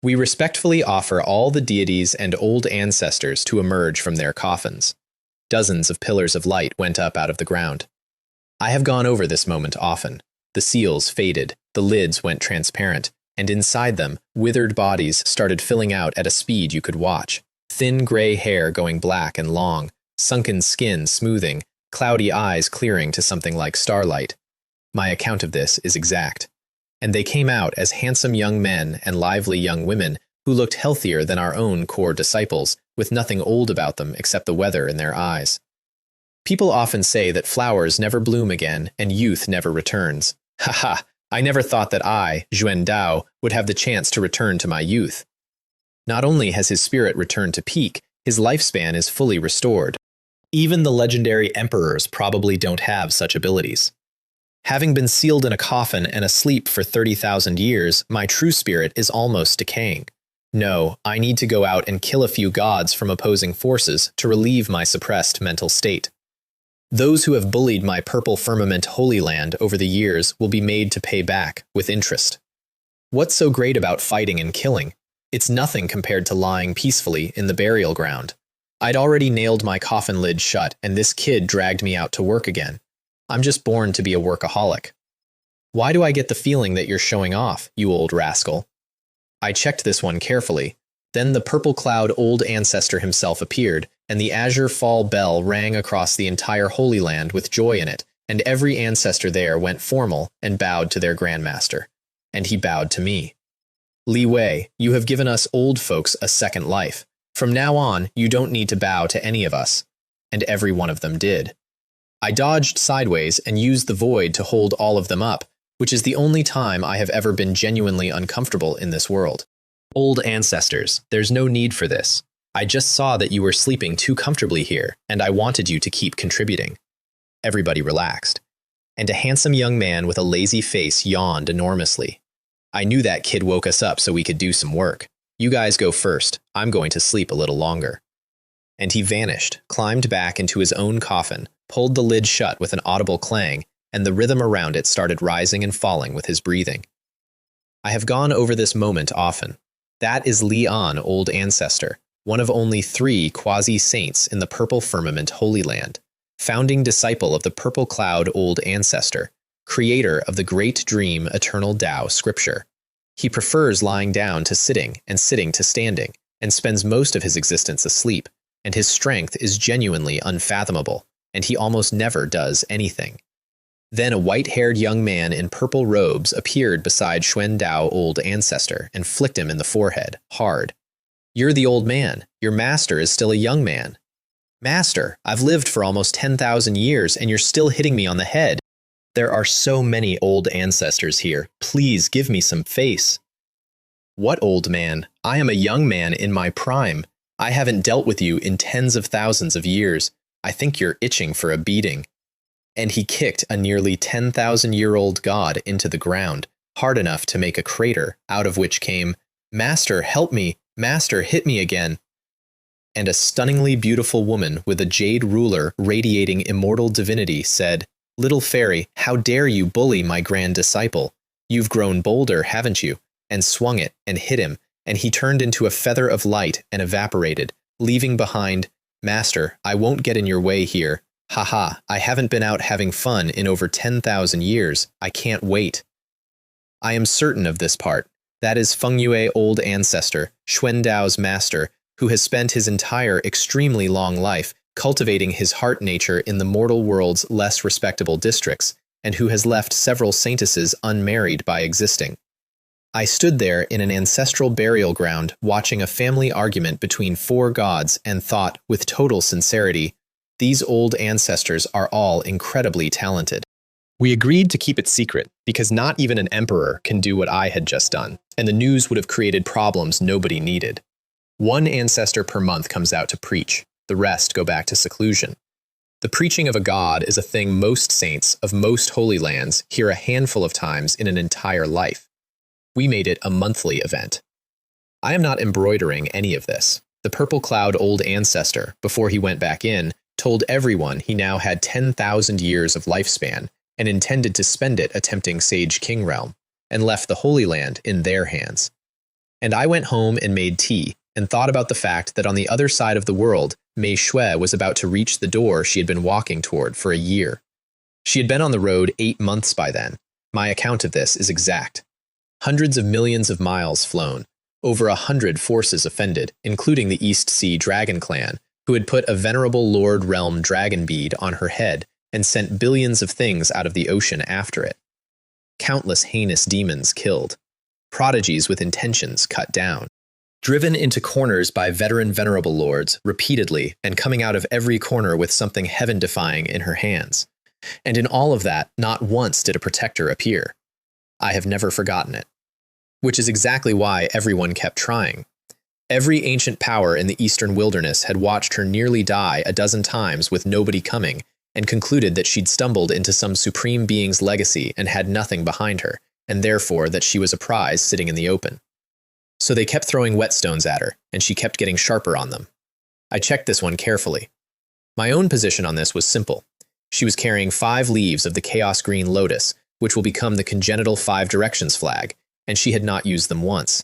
We respectfully offer all the deities and old ancestors to emerge from their coffins. Dozens of pillars of light went up out of the ground. I have gone over this moment often. The seals faded, the lids went transparent, and inside them, withered bodies started filling out at a speed you could watch. Thin gray hair going black and long, sunken skin smoothing, cloudy eyes clearing to something like starlight. My account of this is exact. And they came out as handsome young men and lively young women who looked healthier than our own core disciples, with nothing old about them except the weather in their eyes. People often say that flowers never bloom again and youth never returns. Haha, I never thought that I, Xuan Dao, would have the chance to return to my youth. Not only has his spirit returned to peak, his lifespan is fully restored. Even the legendary emperors probably don't have such abilities. Having been sealed in a coffin and asleep for 30,000 years, my true spirit is almost decaying. No, I need to go out and kill a few gods from opposing forces to relieve my suppressed mental state. Those who have bullied my purple firmament holy land over the years will be made to pay back with interest. What's so great about fighting and killing? It's nothing compared to lying peacefully in the burial ground. I'd already nailed my coffin lid shut, and this kid dragged me out to work again. I'm just born to be a workaholic. Why do I get the feeling that you're showing off, you old rascal? I checked this one carefully. Then the purple cloud old ancestor himself appeared, and the azure fall bell rang across the entire Holy Land with joy in it, and every ancestor there went formal and bowed to their grandmaster. And he bowed to me. Li Wei, you have given us old folks a second life. From now on, you don't need to bow to any of us. And every one of them did. I dodged sideways and used the void to hold all of them up, which is the only time I have ever been genuinely uncomfortable in this world. Old ancestors, there's no need for this. I just saw that you were sleeping too comfortably here, and I wanted you to keep contributing. Everybody relaxed. And a handsome young man with a lazy face yawned enormously. I knew that kid woke us up so we could do some work. You guys go first. I'm going to sleep a little longer. And he vanished, climbed back into his own coffin, pulled the lid shut with an audible clang, and the rhythm around it started rising and falling with his breathing. I have gone over this moment often. That is Li An, old ancestor, one of only 3 quasi-saints in the purple firmament Holy Land, founding disciple of the purple cloud old ancestor, creator of the great dream eternal Tao scripture. He prefers lying down to sitting and sitting to standing, and spends most of his existence asleep, and his strength is genuinely unfathomable, and he almost never does anything. Then a white-haired young man in purple robes appeared beside Xuan Dao old ancestor and flicked him in the forehead, hard. You're the old man. Your master is still a young man. Master, I've lived for almost 10,000 years and you're still hitting me on the head. There are so many old ancestors here. Please give me some face. What old man? I am a young man in my prime. I haven't dealt with you in tens of thousands of years. I think you're itching for a beating. And he kicked a nearly 10,000-year-old god into the ground, hard enough to make a crater, out of which came, Master, help me! Master, hit me again! And a stunningly beautiful woman with a jade ruler radiating immortal divinity said, Little fairy, how dare you bully my grand disciple? You've grown bolder, haven't you? And swung it and hit him, and he turned into a feather of light and evaporated, leaving behind, Master, I won't get in your way here. Haha, I haven't been out having fun in over 10,000 years. I can't wait. I am certain of this part. That is Feng Yue old ancestor, Xuan Dao's master, who has spent his entire extremely long life cultivating his heart nature in the mortal world's less respectable districts, and who has left several saintesses unmarried by existing. I stood there in an ancestral burial ground watching a family argument between 4 gods and thought, with total sincerity, these old ancestors are all incredibly talented. We agreed to keep it secret because not even an emperor can do what I had just done, and the news would have created problems nobody needed. 1 ancestor per month comes out to preach, the rest go back to seclusion. The preaching of a god is a thing most saints of most holy lands hear a handful of times in an entire life. We made it a monthly event. I am not embroidering any of this. The purple cloud old ancestor, before he went back in, told everyone he now had 10,000 years of lifespan and intended to spend it attempting Sage King Realm, and left the Holy Land in their hands. And I went home and made tea, and thought about the fact that on the other side of the world, Mei Shui was about to reach the door she had been walking toward for a year. She had been on the road 8 months by then. My account of this is exact. Hundreds of millions of miles flown, over 100 forces offended, including the East Sea Dragon Clan, who had put a venerable Lord Realm dragon bead on her head and sent billions of things out of the ocean after it. Countless heinous demons killed. Prodigies with intentions cut down. driven into corners by veteran venerable lords repeatedly and coming out of every corner with something heaven-defying in her hands. And in all of that, not once did a protector appear. I have never forgotten it. Which is exactly why everyone kept trying. Every ancient power in the eastern wilderness had watched her nearly die a dozen times with nobody coming, and concluded that she'd stumbled into some supreme being's legacy and had nothing behind her, and therefore that she was a prize sitting in the open. So they kept throwing whetstones at her, and she kept getting sharper on them. I checked this one carefully. My own position on this was simple. She was carrying 5 leaves of the chaos green lotus, which will become the congenital 5 directions flag, and she had not used them once.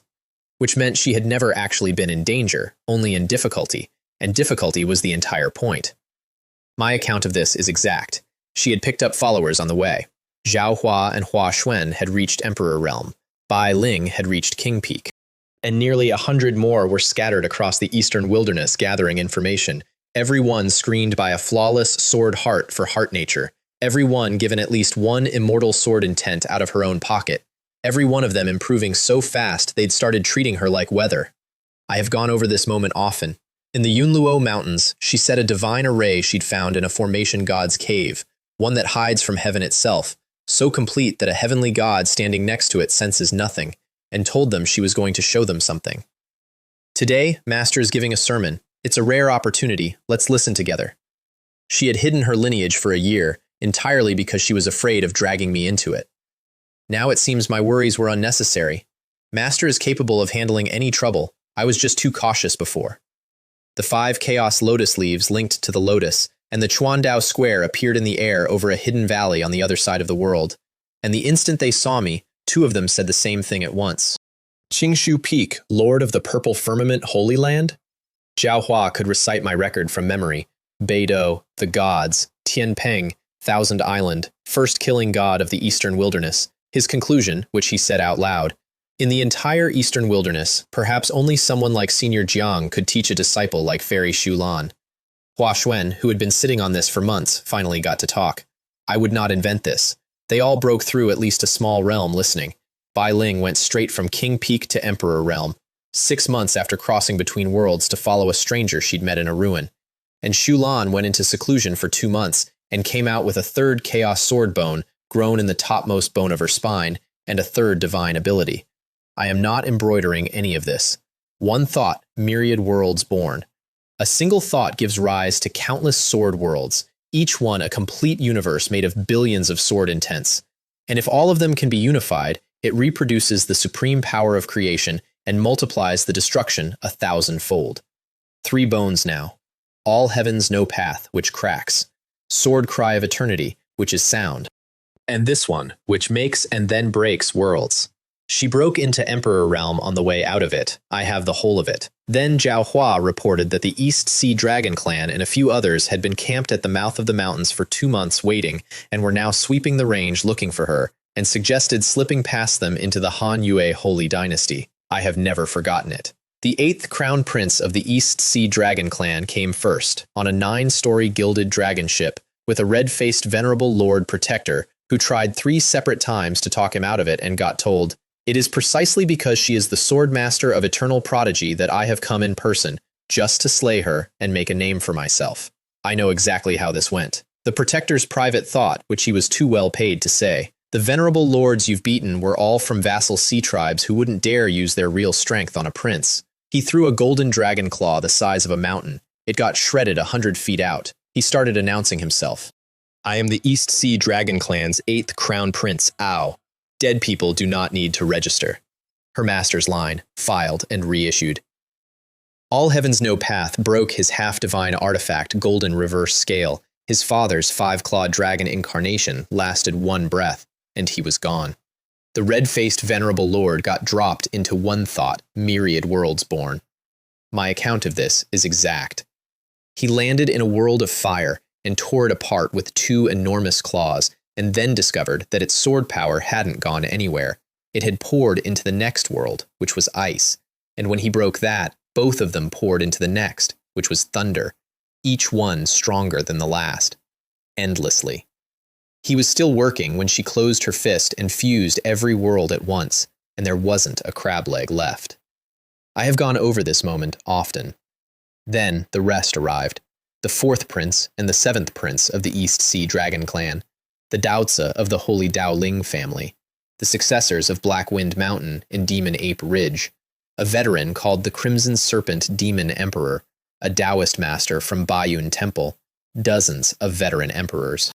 Which meant she had never actually been in danger, only in difficulty, and difficulty was the entire point. My account of this is exact. She had picked up followers on the way. Zhao Hua and Hua Xuan had reached Emperor Realm. Bai Ling had reached King Peak. And nearly 100 more were scattered across the eastern wilderness gathering information, every one screened by a flawless sword heart for heart nature, every one given at least one immortal sword intent out of her own pocket, every one of them improving so fast they'd started treating her like weather. I have gone over this moment often. In the Yunluo Mountains, she said a divine array she'd found in a formation god's cave, one that hides from heaven itself, so complete that a heavenly god standing next to it senses nothing, and told them she was going to show them something. Today, Master is giving a sermon. It's a rare opportunity. Let's listen together. She had hidden her lineage for a year, entirely because she was afraid of dragging me into it. Now it seems my worries were unnecessary. Master is capable of handling any trouble. I was just too cautious before. The 5 chaos lotus leaves linked to the lotus, and the Chuandao square appeared in the air over a hidden valley on the other side of the world. And the instant they saw me, 2 of them said the same thing at once. Qingshu Peak, Lord of the Purple Firmament Holy Land? Zhao Hua could recite my record from memory. Beidou, the gods, Tianpeng, Thousand Island, first killing god of the eastern wilderness. His conclusion, which he said out loud, in the entire eastern wilderness, perhaps only someone like Senior Jiang could teach a disciple like Fairy Shulan. Hua Xuan, who had been sitting on this for months, finally got to talk. I would not invent this. They all broke through at least a small realm listening. Bai Ling went straight from King Peak to Emperor Realm, 6 months after crossing between worlds to follow a stranger she'd met in a ruin. And Shulan went into seclusion for 2 months and came out with a 3rd chaos sword bone grown in the topmost bone of her spine and a 3rd divine ability. I am not embroidering any of this. One thought, myriad worlds born. A single thought gives rise to countless sword worlds, each one a complete universe made of billions of sword intents. And if all of them can be unified, it reproduces the supreme power of creation and multiplies the destruction 1,000-fold. 3 bones now. All heavens no path, which cracks. Sword cry of eternity, which is sound. And this one, which makes and then breaks worlds. She broke into Emperor Realm on the way out of it. I have the whole of it. Then Zhao Hua reported that the East Sea Dragon Clan and a few others had been camped at the mouth of the mountains for 2 months waiting and were now sweeping the range looking for her, and suggested slipping past them into the Han Yue Holy Dynasty. I have never forgotten it. The 8th crown prince of the East Sea Dragon Clan came first, on a 9-story gilded dragon ship, with a red-faced venerable lord protector who tried 3 separate times to talk him out of it and got told, "It is precisely because she is the sword master of eternal prodigy that I have come in person, just to slay her and make a name for myself." I know exactly how this went. The protector's private thought, which he was too well paid to say. The venerable lords you've beaten were all from vassal sea tribes who wouldn't dare use their real strength on a prince. He threw a golden dragon claw the size of a mountain. It got shredded 100 feet out. He started announcing himself. "I am the East Sea Dragon Clan's 8th crown prince, Ao. Dead people do not need to register." Her master's line, filed and reissued. All Heaven's No Path broke his half-divine artifact golden reverse scale. His father's 5-clawed dragon incarnation lasted 1 breath, and he was gone. The red-faced venerable lord got dropped into one thought, myriad worlds born. My account of this is exact. He landed in a world of fire and tore it apart with 2 enormous claws, and then discovered that its sword power hadn't gone anywhere. It had poured into the next world, which was ice, and when he broke that, both of them poured into the next, which was thunder, each one stronger than the last, endlessly. He was still working when she closed her fist and fused every world at once, and there wasn't a crab leg left. I have gone over this moment often. Then the rest arrived, the fourth prince and the seventh prince of the East Sea Dragon clan, the Daozi of the Holy Daoling family, the successors of Black Wind Mountain and Demon Ape Ridge, a veteran called the Crimson Serpent Demon Emperor, a Taoist master from Bayun Temple, dozens of veteran emperors.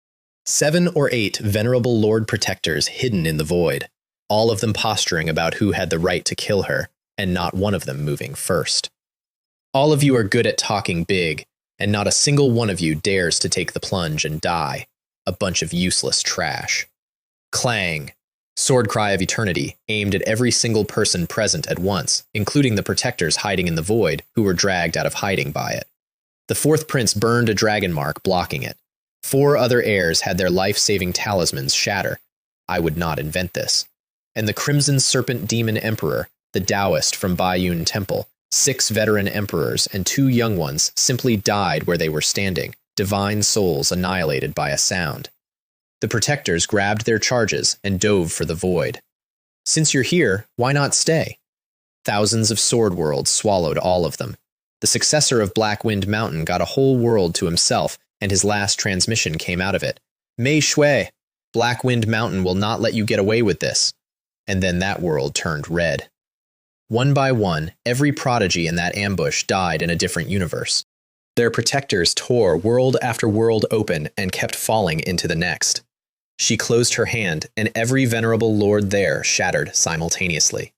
7 or 8 venerable Lord Protectors hidden in the void, all of them posturing about who had the right to kill her, and not one of them moving first. All of you are good at talking big, and not a single one of you dares to take the plunge and die. A bunch of useless trash. Clang! Sword cry of eternity, aimed at every single person present at once, including the protectors hiding in the void, who were dragged out of hiding by it. The fourth prince burned a dragon mark blocking it. 4 other heirs had their life-saving talismans shatter. I would not invent this. And the Crimson Serpent Demon Emperor, the Taoist from Bayun Temple, 6 veteran emperors and 2 young ones simply died where they were standing, divine souls annihilated by a sound. The protectors grabbed their charges and dove for the void. Since you're here, why not stay? Thousands of sword worlds swallowed all of them. The successor of Black Wind Mountain got a whole world to himself, and his last transmission came out of it. Mei Shui, Black Wind Mountain will not let you get away with this. And then that world turned red. One by one, every prodigy in that ambush died in a different universe. Their protectors tore world after world open and kept falling into the next. She closed her hand, and every venerable lord there shattered simultaneously.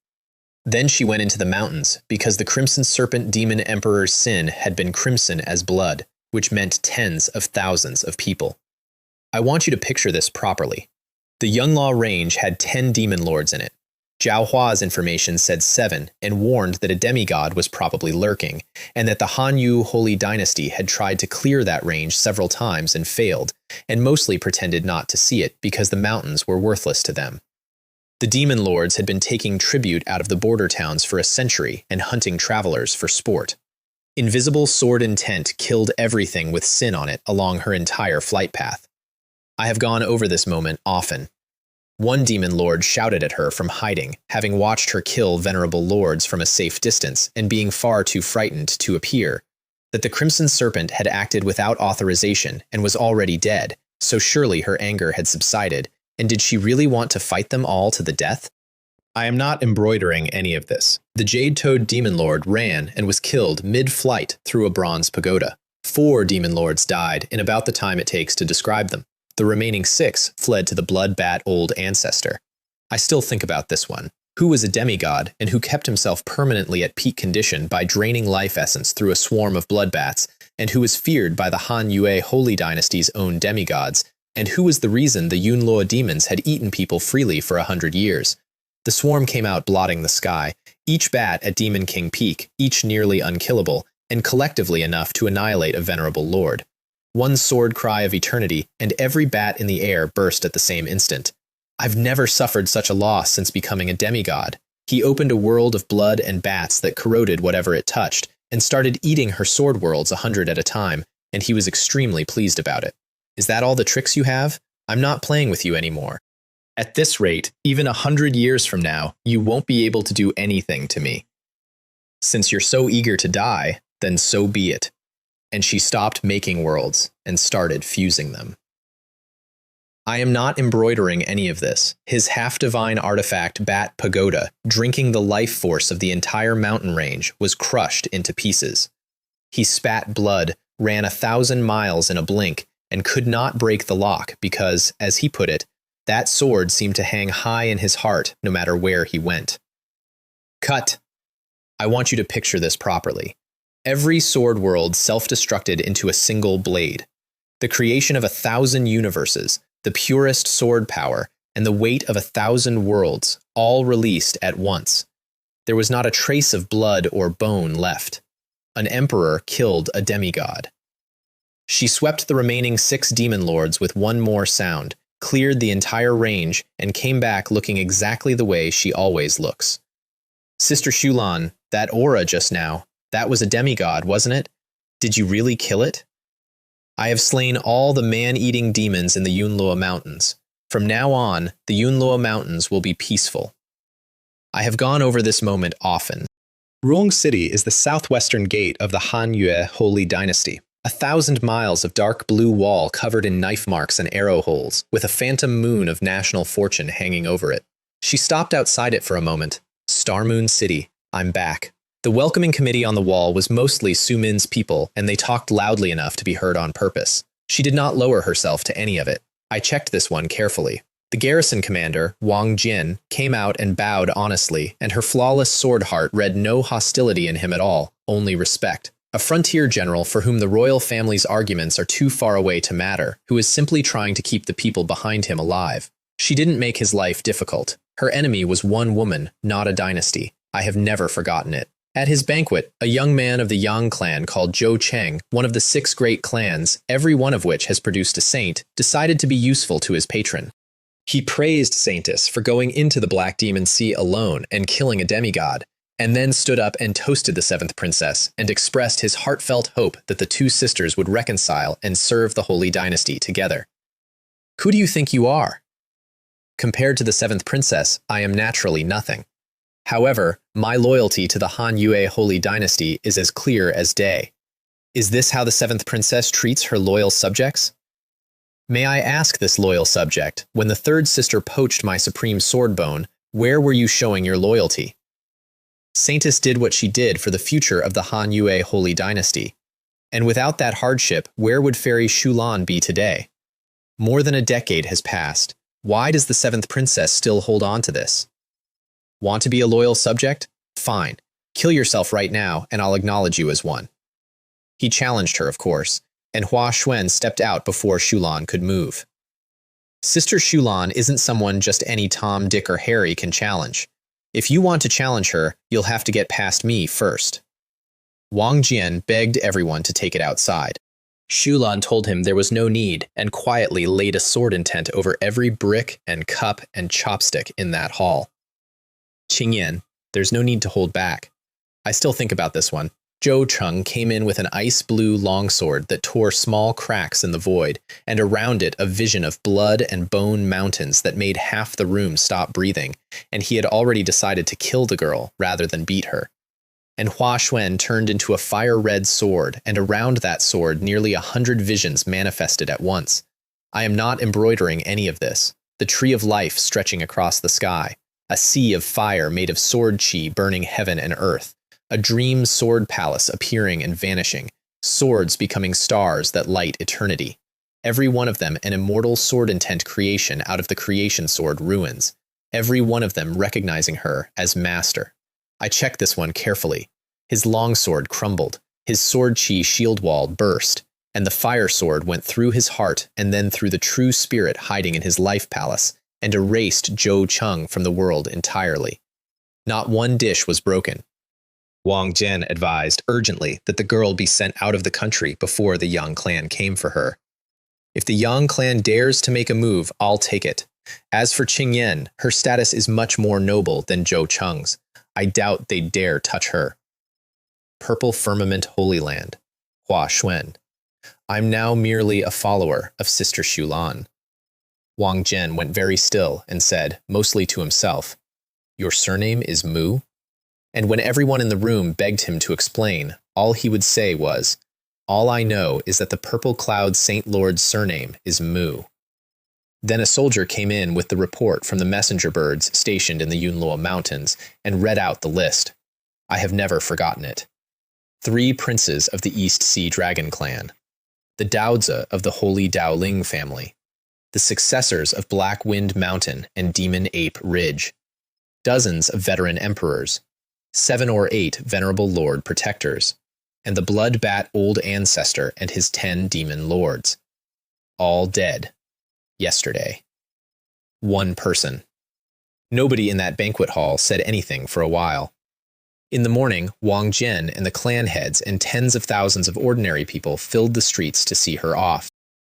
Then she went into the mountains, because the Crimson Serpent Demon Emperor's sin had been crimson as blood, which meant tens of thousands of people. I want you to picture this properly. The Yunlaw Range had 10 demon lords in it. Zhao Hua's information said 7 and warned that a demigod was probably lurking, and that the Hanyu Holy Dynasty had tried to clear that range several times and failed, and mostly pretended not to see it because the mountains were worthless to them. The demon lords had been taking tribute out of the border towns for a century and hunting travelers for sport. Invisible sword intent killed everything with sin on it along her entire flight path. I have gone over this moment often. One demon lord shouted at her from hiding, having watched her kill venerable lords from a safe distance and being far too frightened to appear, that the Crimson Serpent had acted without authorization and was already dead, so surely her anger had subsided, and did she really want to fight them all to the death? I am not embroidering any of this. The Jade-Toed Demon Lord ran and was killed mid-flight through a bronze pagoda. 4 demon lords died in about the time it takes to describe them. The remaining 6 fled to the blood-bat old ancestor. I still think about this one. Who was a demigod and who kept himself permanently at peak condition by draining life essence through a swarm of bloodbats, and who was feared by the Han Yue Holy Dynasty's own demigods, and who was the reason the Yunluo demons had eaten people freely for 100 years. The swarm came out blotting the sky, each bat at Demon King Peak, each nearly unkillable, and collectively enough to annihilate a venerable lord. One sword cry of eternity, and every bat in the air burst at the same instant. I've never suffered such a loss since becoming a demigod. He opened a world of blood and bats that corroded whatever it touched, and started eating her sword worlds 100 at a time, and he was extremely pleased about it. Is that all the tricks you have? I'm not playing with you anymore. At this rate, even 100 years from now, you won't be able to do anything to me. Since you're so eager to die, then so be it. And she stopped making worlds and started fusing them. I am not embroidering any of this. His half-divine artifact Bat Pagoda, drinking the life force of the entire mountain range, was crushed into pieces. He spat blood, ran 1,000 miles in a blink, and could not break the lock because, as he put it, that sword seemed to hang high in his heart no matter where he went. Cut! I want you to picture this properly. Every sword world self-destructed into a single blade. The creation of 1,000 universes, the purest sword power, and the weight of 1,000 worlds, all released at once. There was not a trace of blood or bone left. An emperor killed a demigod. She swept the remaining 6 demon lords with one more sound, cleared the entire range, and came back looking exactly the way she always looks. Sister Shulan, that aura just now, that was a demigod, wasn't it? Did you really kill it? I have slain all the man-eating demons in the Yunluo Mountains. From now on, the Yunluo Mountains will be peaceful. I have gone over this moment often. Rong City is the southwestern gate of the Hanhua Holy Dynasty. 1,000 miles of dark blue wall covered in knife marks and arrow holes, with a phantom moon of national fortune hanging over it. She stopped outside it for a moment. Star Moon City, I'm back. The welcoming committee on the wall was mostly Su Min's people, and they talked loudly enough to be heard on purpose. She did not lower herself to any of it. I checked this one carefully. The garrison commander, Wang Jin, came out and bowed honestly, and her flawless sword heart read no hostility in him at all, only respect. A frontier general for whom the royal family's arguments are too far away to matter, who is simply trying to keep the people behind him alive. She didn't make his life difficult. Her enemy was one woman, not a dynasty. I have never forgotten it. At his banquet, a young man of the Yang clan called Zhou Cheng, one of the 6 great clans, every one of which has produced a saint, decided to be useful to his patron. He praised Saintus for going into the Black Demon Sea alone and killing a demigod, and then stood up and toasted the 7th princess and expressed his heartfelt hope that the 2 sisters would reconcile and serve the Holy Dynasty together. Who do you think you are? Compared to the 7th princess, I am naturally nothing. However, my loyalty to the Hanhua Holy Dynasty is as clear as day. Is this how the 7th princess treats her loyal subjects? May I ask this loyal subject, when the 3rd sister poached my supreme sword bone, where were you showing your loyalty? Saintus did what she did for the future of the Hanhua Holy Dynasty. And without that hardship, where would Fairy Shulan be today? More than a decade has passed. Why does the 7th princess still hold on to this? Want to be a loyal subject? Fine. Kill yourself right now, and I'll acknowledge you as one. He challenged her, of course, and Hua Xuan stepped out before Shulan could move. Sister Shulan isn't someone just any Tom, Dick, or Harry can challenge. If you want to challenge her, you'll have to get past me first. Wang Jian begged everyone to take it outside. Shulan told him there was no need and quietly laid a sword intent over every brick and cup and chopstick in that hall. Qingyan, there's no need to hold back. I still think about this one. Zhou Cheng came in with an ice blue longsword that tore small cracks in the void, and around it a vision of blood and bone mountains that made half the room stop breathing, and he had already decided to kill the girl rather than beat her. And Hua Xuan turned into a fire-red sword, and around that sword nearly 100 visions manifested at once. I am not embroidering any of this. The tree of life stretching across the sky, a sea of fire made of sword chi burning heaven and earth, a dream sword palace appearing and vanishing, swords becoming stars that light eternity. Every one of them an immortal sword intent creation out of the creation sword ruins, every one of them recognizing her as master. I checked this one carefully. His longsword crumbled, his sword chi shield wall burst, and the fire sword went through his heart and then through the true spirit hiding in his life palace, and erased Zhou Cheng from the world entirely. Not one dish was broken. Wang Jian advised urgently that the girl be sent out of the country before the Yang clan came for her. If the Yang clan dares to make a move, I'll take it. As for Qingyan, her status is much more noble than Zhou Cheng's. I doubt they'd dare touch her. Purple Firmament Holy Land, Hua Xuan. I'm now merely a follower of Sister Shulan. Wang Jian went very still and said, mostly to himself, Your surname is Mu? And when everyone in the room begged him to explain, all he would say was, All I know is that the Purple Cloud Saint Lord's surname is Mu. Then a soldier came in with the report from the messenger birds stationed in the Yunluo Mountains and read out the list. I have never forgotten it. 3 princes of the East Sea Dragon clan, the Daozi of the Holy Daoling family, the successors of Black Wind Mountain and Demon Ape Ridge, dozens of veteran emperors, 7 or 8 venerable lord protectors, and the blood bat old ancestor and his 10 demon lords. All dead. Yesterday. 1 person. Nobody in that banquet hall said anything for a while. In the morning, Wang Jian and the clan heads and tens of thousands of ordinary people filled the streets to see her off.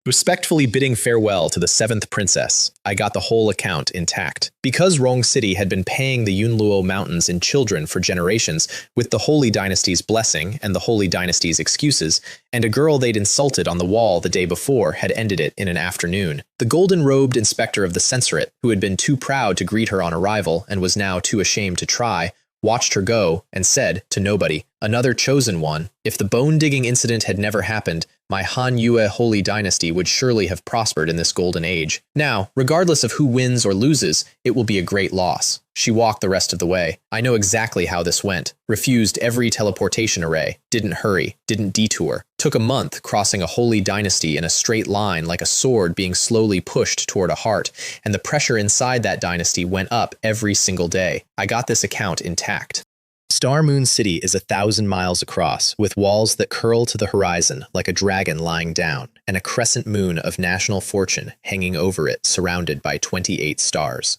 Respectfully bidding farewell to the 7th princess, I got the whole account intact. Because Rong City had been paying the Yunluo Mountains in children for generations with the Holy Dynasty's blessing and the Holy Dynasty's excuses, and a girl they'd insulted on the wall the day before had ended it in an afternoon, the golden-robed inspector of the censorate, who had been too proud to greet her on arrival and was now too ashamed to try, watched her go, and said to nobody, "Another chosen one. If the bone-digging incident had never happened, my manhwa holy dynasty would surely have prospered in this golden age. Now, regardless of who wins or loses, it will be a great loss." She walked the rest of the way. I know exactly how this went. Refused every teleportation array. Didn't hurry. Didn't detour. Took a month crossing a holy dynasty in a straight line like a sword being slowly pushed toward a heart, and the pressure inside that dynasty went up every single day. I got this account intact. Star Moon City is 1,000 miles across, with walls that curl to the horizon like a dragon lying down, and a crescent moon of national fortune hanging over it, surrounded by 28 stars.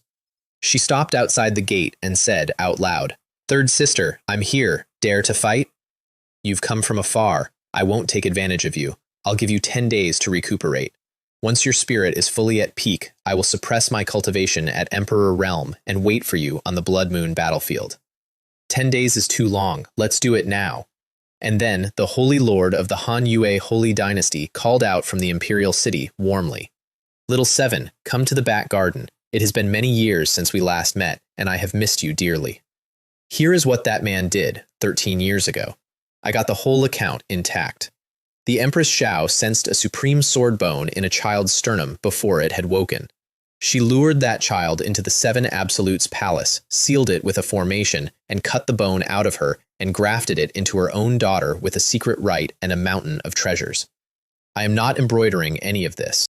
She stopped outside the gate and said out loud, "Third sister, I'm here. Dare to fight? You've come from afar. I won't take advantage of you. I'll give you 10 days to recuperate. Once your spirit is fully at peak, I will suppress my cultivation at Emperor Realm and wait for you on the Blood Moon battlefield. 10 days is too long. Let's do it now." And then the Holy Lord of the Han-Yue Holy Dynasty called out from the Imperial City warmly, "Little Seven, come to the back garden. It has been many years since we last met, and I have missed you dearly." Here is what that man did 13 years ago. I got the whole account intact. The Empress Xiao sensed a supreme sword bone in a child's sternum before it had woken. She lured that child into the Seven Absolutes Palace, sealed it with a formation, and cut the bone out of her and grafted it into her own daughter with a secret rite and a mountain of treasures. I am not embroidering any of this.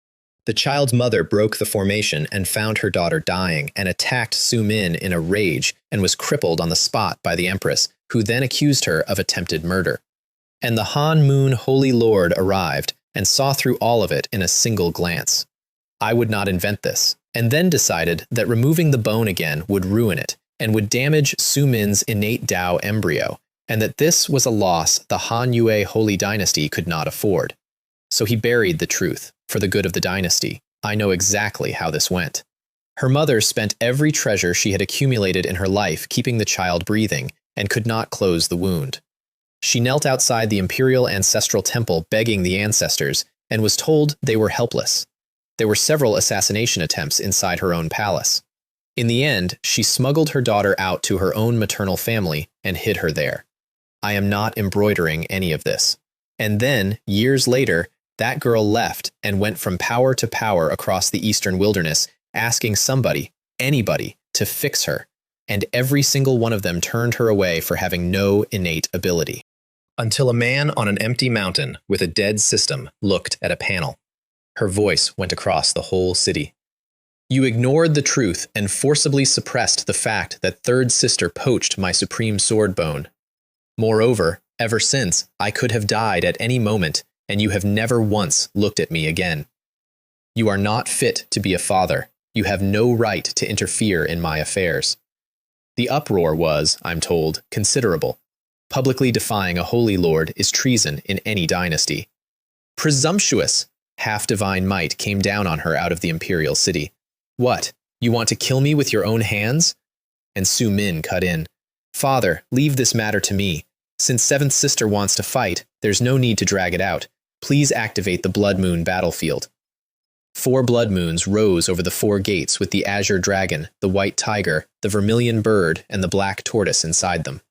The child's mother broke the formation and found her daughter dying and attacked Su Min in a rage and was crippled on the spot by the Empress, who then accused her of attempted murder. And the Han Moon Holy Lord arrived and saw through all of it in a single glance. I would not invent this, and then decided that removing the bone again would ruin it and would damage Su Min's innate Tao embryo, and that this was a loss the Han-Yue Holy Dynasty could not afford. So he buried the truth, for the good of the dynasty. I know exactly how this went. Her mother spent every treasure she had accumulated in her life keeping the child breathing, and could not close the wound. She knelt outside the imperial ancestral temple begging the ancestors, and was told they were helpless. There were several assassination attempts inside her own palace. In the end, she smuggled her daughter out to her own maternal family and hid her there. I am not embroidering any of this. And then, years later, that girl left and went from power to power across the eastern wilderness, asking somebody, anybody, to fix her, and every single one of them turned her away for having no innate ability. Until a man on an empty mountain with a dead system looked at a panel. Her voice went across the whole city. "You ignored the truth and forcibly suppressed the fact that Third Sister poached my supreme sword bone. Moreover, ever since, I could have died at any moment, and you have never once looked at me again. You are not fit to be a father. You have no right to interfere in my affairs." The uproar was, I'm told, considerable. Publicly defying a holy lord is treason in any dynasty. Presumptuous! Half-divine might came down on her out of the imperial city. "What? You want to kill me with your own hands?" And Su Min cut in. "Father, leave this matter to me. Since Seventh Sister wants to fight, there's no need to drag it out. Please activate the Blood Moon battlefield." 4 blood moons rose over the 4 gates with the azure dragon, the white tiger, the vermilion bird, and the black tortoise inside them.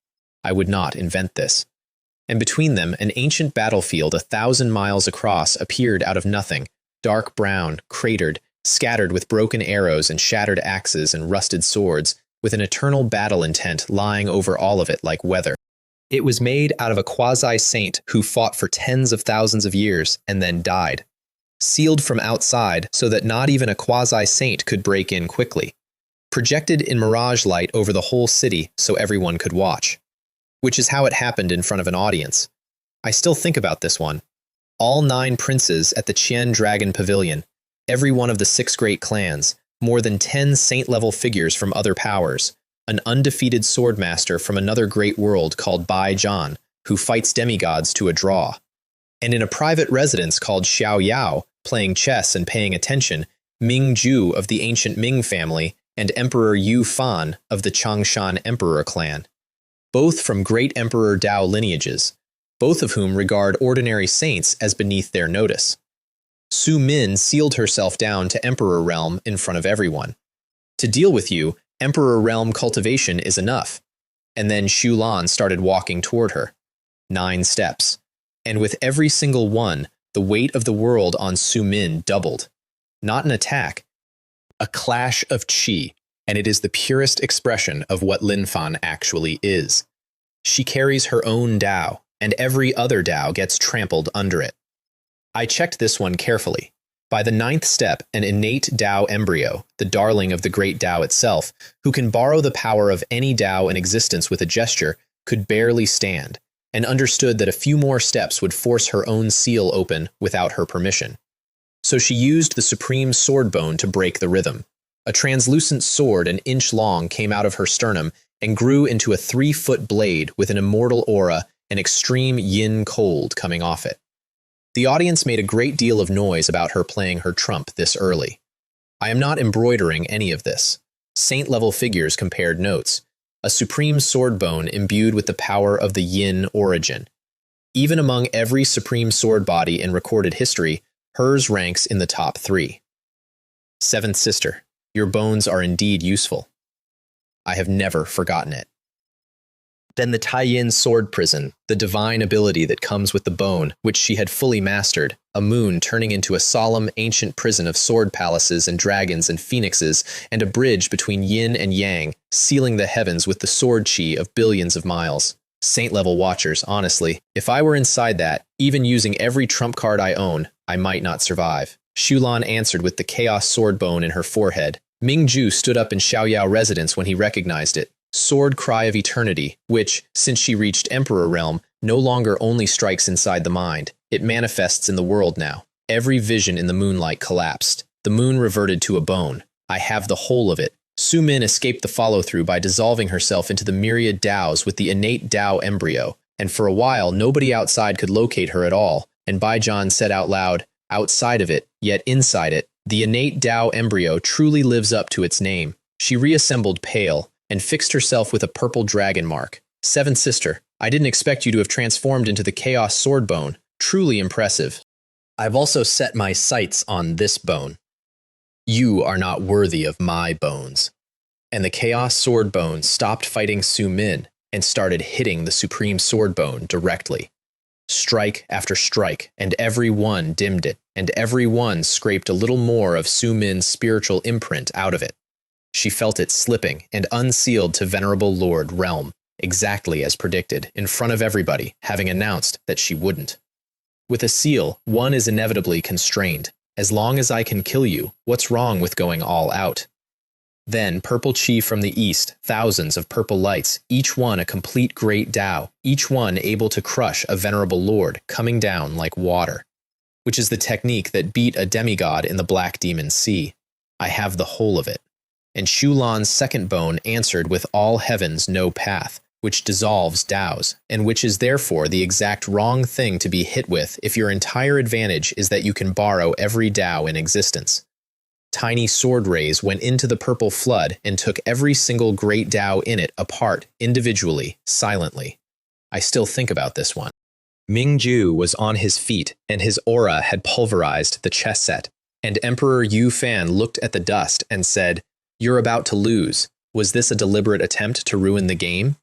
I would not invent this. And between them, an ancient battlefield 1,000 miles across appeared out of nothing, dark brown, cratered, scattered with broken arrows and shattered axes and rusted swords, with an eternal battle intent lying over all of it like weather. It was made out of a quasi-saint who fought for tens of thousands of years and then died. Sealed from outside so that not even a quasi-saint could break in quickly. Projected in mirage light over the whole city so everyone could watch. Which is how it happened in front of an audience. I still think about this one. All 9 princes at the Qian Dragon Pavilion, every one of the 6 great clans, more than 10 saint-level figures from other powers, an undefeated swordmaster from another great world called Bai Zhan, who fights demigods to a draw. And in a private residence called Xiao Yao, playing chess and paying attention, Ming Ju of the ancient Ming family and Emperor Yu Fan of the Changshan Emperor clan. Both from great Emperor Dao lineages, both of whom regard ordinary saints as beneath their notice. Su Min sealed herself down to Emperor Realm in front of everyone. To deal with you, Emperor Realm cultivation is enough. And then Shulan started walking toward her. 9 steps. And with every single one, the weight of the world on Su Min doubled. Not an attack, a clash of qi, and it is the purest expression of what Lin Fan actually is. She carries her own Tao, and every other Tao gets trampled under it. I checked this one carefully. By the 9th step, an innate Tao embryo, the darling of the great Tao itself, who can borrow the power of any Tao in existence with a gesture, could barely stand, and understood that a few more steps would force her own seal open without her permission. So she used the supreme sword bone to break the rhythm. A translucent sword an inch long came out of her sternum and grew into a 3-foot blade with an immortal aura and extreme yin cold coming off it. The audience made a great deal of noise about her playing her trump this early. I am not embroidering any of this. Saint-level figures compared notes. A supreme sword bone imbued with the power of the yin origin. Even among every supreme sword body in recorded history, hers ranks in the top 3. 7th sister, your bones are indeed useful. I have never forgotten it. Then the Tai-Yin sword prison, the divine ability that comes with the bone, which she had fully mastered, a moon turning into a solemn, ancient prison of sword palaces and dragons and phoenixes, and a bridge between yin and yang, sealing the heavens with the sword chi of billions of miles. Saint-level watchers, honestly, if I were inside that, even using every trump card I own, I might not survive. Shulan answered with the chaos sword bone in her forehead. Mingju stood up in Xiaoyao residence when he recognized it. Sword cry of eternity, which, since she reached Emperor realm, no longer only strikes inside the mind. It manifests in the world now. Every vision in the moonlight collapsed. The moon reverted to a bone. I have the whole of it. Su Min escaped the follow-through by dissolving herself into the myriad Taos with the innate Tao embryo, and for a while nobody outside could locate her at all, and Baijan said out loud, outside of it, yet inside it, the innate Tao embryo truly lives up to its name. She reassembled pale, and fixed herself with a purple dragon mark. 7th sister, I didn't expect you to have transformed into the chaos sword bone. Truly impressive. I've also set my sights on this bone. You are not worthy of my bones. And the chaos sword bone stopped fighting Su Min and started hitting the supreme sword bone directly. Strike after strike, and every one dimmed it, and every one scraped a little more of Su Min's spiritual imprint out of it. She felt it slipping and unsealed to Venerable Lord Realm, exactly as predicted, in front of everybody, having announced that she wouldn't. With a seal, one is inevitably constrained. As long as I can kill you, what's wrong with going all out? Then, purple chi from the east, thousands of purple lights, each one a complete great Tao, each one able to crush a Venerable Lord, coming down like water. Which is the technique that beat a demigod in the Black Demon Sea. I have the whole of it. And Shulan's second bone answered with all heavens no path, which dissolves Taos, and which is therefore the exact wrong thing to be hit with if your entire advantage is that you can borrow every Tao in existence. Tiny sword rays went into the purple flood and took every single great Tao in it apart, individually, silently. I still think about this one. Mingju was on his feet, and his aura had pulverized the chess set, and Emperor Yu Fan looked at the dust and said, "You're about to lose. Was this a deliberate attempt to ruin the game?"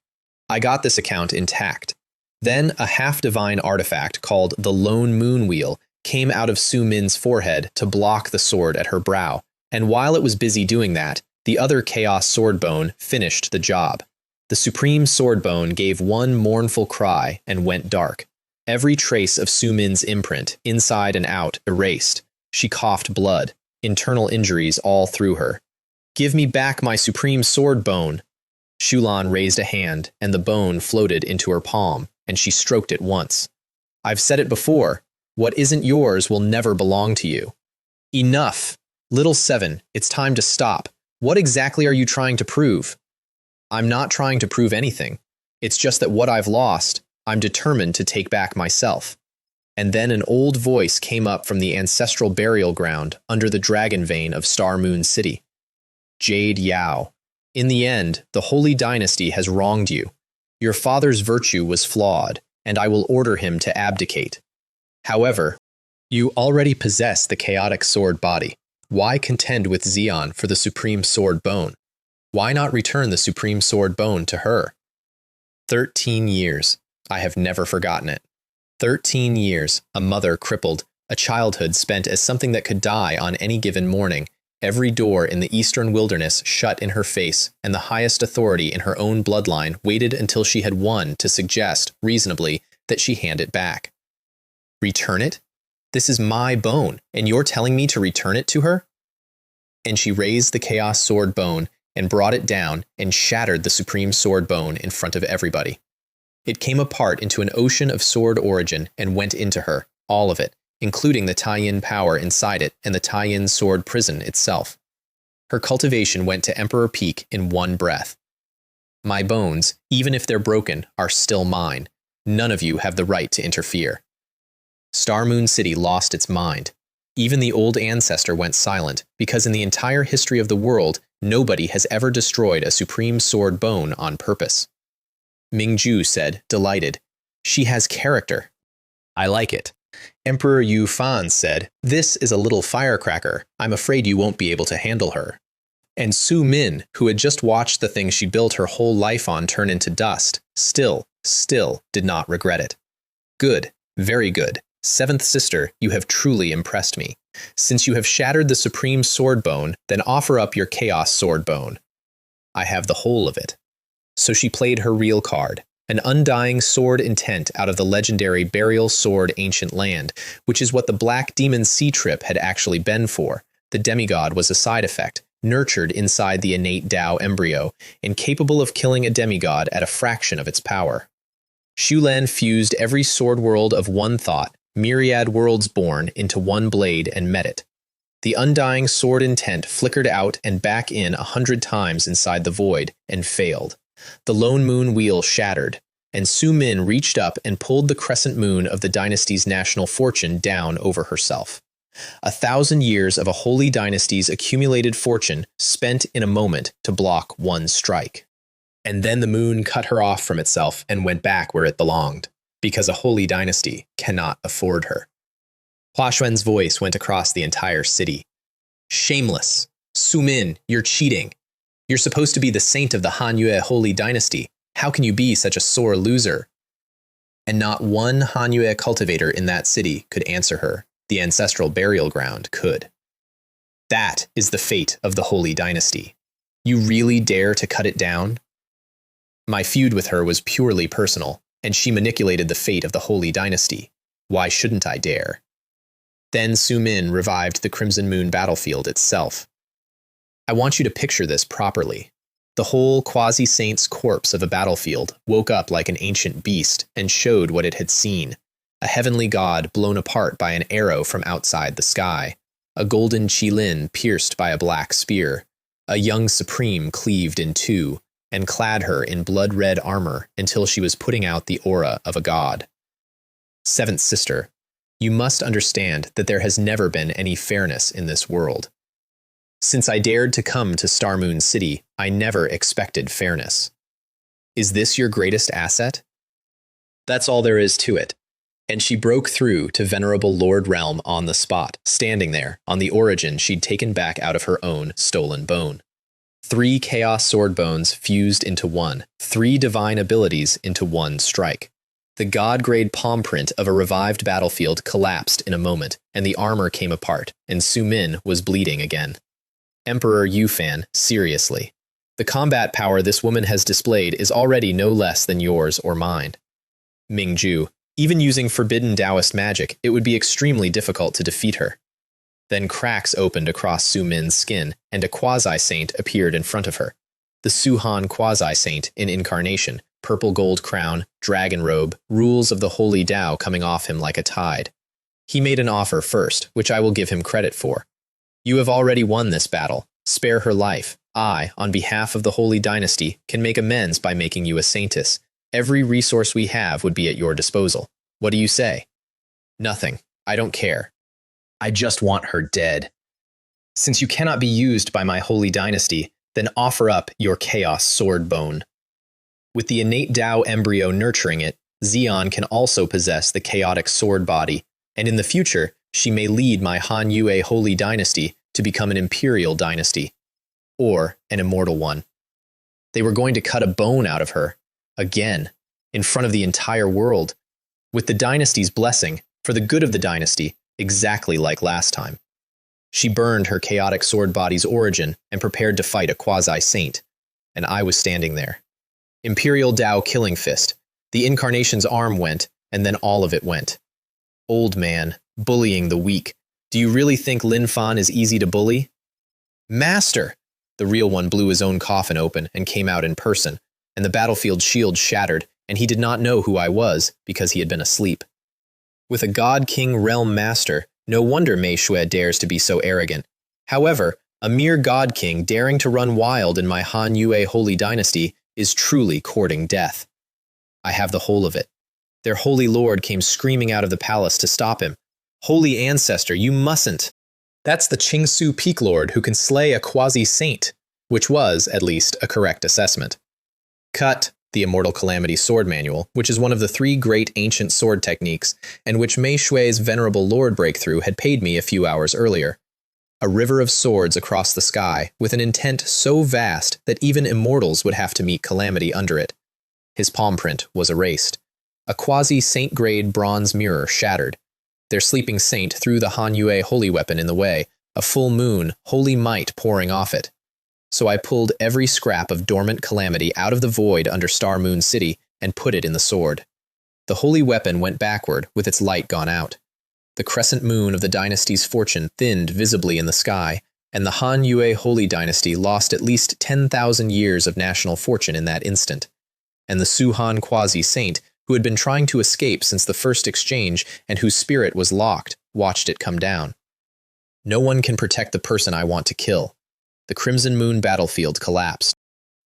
I got this account intact. Then a half-divine artifact called the Lone Moon Wheel came out of Su Min's forehead to block the sword at her brow, and while it was busy doing that, the other Chaos Sword Bone finished the job. The Supreme Sword Bone gave one mournful cry and went dark. Every trace of Su Min's imprint, inside and out, erased. She coughed blood, internal injuries all through her. "Give me back my Supreme Sword Bone." Shulan raised a hand, and the bone floated into her palm, and she stroked it once. "I've said it before. What isn't yours will never belong to you." "Enough! Little Seven, it's time to stop. What exactly are you trying to prove?" "I'm not trying to prove anything. It's just that what I've lost, I'm determined to take back myself." And then an old voice came up from the ancestral burial ground under the dragon vein of Star Moon City. "Jade Yao, in the end, the Holy Dynasty has wronged you. Your father's virtue was flawed, and I will order him to abdicate. However, you already possess the chaotic sword body. Why contend with Xion for the Supreme Sword Bone? Why not return the Supreme Sword Bone to her?" 13 years. I have never forgotten it. 13 years, a mother crippled, a childhood spent as something that could die on any given morning, every door in the eastern wilderness shut in her face, and the highest authority in her own bloodline waited until she had won to suggest, reasonably, that she hand it back. Return it? This is my bone, and you're telling me to return it to her? And she raised the Chaos Sword Bone and brought it down and shattered the Supreme Sword Bone in front of everybody. It came apart into an ocean of sword origin and went into her, all of it, including the tie-in power inside it and the tie-in sword prison itself. Her cultivation went to Emperor Peak in one breath. My bones, even if they're broken, are still mine. None of you have the right to interfere. Star Moon City lost its mind. Even the old ancestor went silent, because in the entire history of the world, nobody has ever destroyed a Supreme Sword Bone on purpose. Mingju said, delighted, "She has character." "I like it." Emperor Yu Fan said, "This is a little firecracker. I'm afraid you won't be able to handle her." And Su Min, who had just watched the thing she built her whole life on turn into dust, still did not regret it. Good, very good. Seventh sister, you have truly impressed me. Since you have shattered the Supreme Sword Bone, then offer up your Chaos Sword Bone. I have the whole of it. So she played her real card, an undying sword intent out of the legendary Burial Sword Ancient Land, which is what the Black Demon Sea Trip had actually been for. The demigod was a side effect, nurtured inside the innate Tao embryo, and capable of killing a demigod at a fraction of its power. Shulan fused every sword world of one thought, myriad worlds born, into one blade and met it. The undying sword intent flickered out and back in 100 times inside the void, and failed. The lone moon wheel shattered, and Su Min reached up and pulled the crescent moon of the dynasty's national fortune down over herself. 1,000 years of a holy dynasty's accumulated fortune spent in a moment to block one strike. And then the moon cut her off from itself and went back where it belonged, because a holy dynasty cannot afford her. Hua Xuan's voice went across the entire city. Shameless! Su Min, you're cheating! You're supposed to be the saint of the Hanyue holy dynasty. How can you be such a sore loser? And not one Hanyue cultivator in that city could answer her. The ancestral burial ground could. That is the fate of the holy dynasty. You really dare to cut it down? My feud with her was purely personal, and she manipulated the fate of the holy dynasty. Why shouldn't I dare? Then Su Min revived the Crimson Moon battlefield itself. I want you to picture this properly. The whole quasi-saints corpse of a battlefield woke up like an ancient beast and showed what it had seen. A heavenly god blown apart by an arrow from outside the sky. A golden qilin pierced by a black spear. A young supreme cleaved in two, and clad her in blood-red armor until she was putting out the aura of a god. Seventh sister, you must understand that there has never been any fairness in this world. Since I dared to come to Star Moon City, I never expected fairness. Is this your greatest asset? That's all there is to it. And she broke through to Venerable Lord Realm on the spot, standing there, on the origin she'd taken back out of her own stolen bone. 3 Chaos Sword Bones fused into one, 3 divine abilities into one strike. The god-grade palm print of a revived battlefield collapsed in a moment, and the armor came apart, and Su Min was bleeding again. Emperor Yufan, seriously. The combat power this woman has displayed is already no less than yours or mine. Mingju, even using forbidden Taoist magic, it would be extremely difficult to defeat her. Then cracks opened across Su Min's skin, and a quasi-saint appeared in front of her. The Suhan quasi-saint in incarnation, purple gold crown, dragon robe, rules of the holy Tao coming off him like a tide. He made an offer first, which I will give him credit for. You have already won this battle. Spare her life. I, on behalf of the holy dynasty, can make amends by making you a saintess. Every resource we have would be at your disposal. What do you say? Nothing. I don't care. I just want her dead. Since you cannot be used by my holy dynasty, then offer up your Chaos Sword Bone. With the innate Tao embryo nurturing it, Xion can also possess the chaotic sword body, and in the future, she may lead my Han Yue holy dynasty to become an imperial dynasty, or an immortal one. They were going to cut a bone out of her. Again, in front of the entire world, with the dynasty's blessing, for the good of the dynasty, exactly like last time. She burned her chaotic sword body's origin and prepared to fight a quasi-saint, and I was standing there. Imperial Tao killing fist. The incarnation's arm went, and then all of it went. Old man, bullying the weak. Do you really think Lin Fan is easy to bully? Master! The real one blew his own coffin open and came out in person, and the battlefield shield shattered, and he did not know who I was because he had been asleep. With a God-King realm master, no wonder Mei Shui dares to be so arrogant. However, a mere God-King daring to run wild in my Han Yue holy dynasty is truly courting death. I have the whole of it. Their holy lord came screaming out of the palace to stop him. Holy ancestor, you mustn't! That's the Qingsu Peak Lord who can slay a quasi-saint, which was, at least, a correct assessment. Cut, the Immortal Calamity Sword Manual, which is one of the 3 great ancient sword techniques, and which Mei Shui's venerable lord breakthrough had paid me a few hours earlier. A river of swords across the sky, with an intent so vast that even immortals would have to meet calamity under it. His palm print was erased. A quasi-saint-grade bronze mirror shattered. Their sleeping saint threw the Han Yue holy weapon in the way, a full moon, holy might pouring off it. So I pulled every scrap of dormant calamity out of the void under Star Moon City and put it in the sword. The holy weapon went backward with its light gone out. The crescent moon of the dynasty's fortune thinned visibly in the sky, and the Han Yue holy dynasty lost at least 10,000 years of national fortune in that instant. And the Su-Han quasi-saint, who had been trying to escape since the first exchange and whose spirit was locked, watched it come down. No one can protect the person I want to kill. The Crimson Moon battlefield collapsed,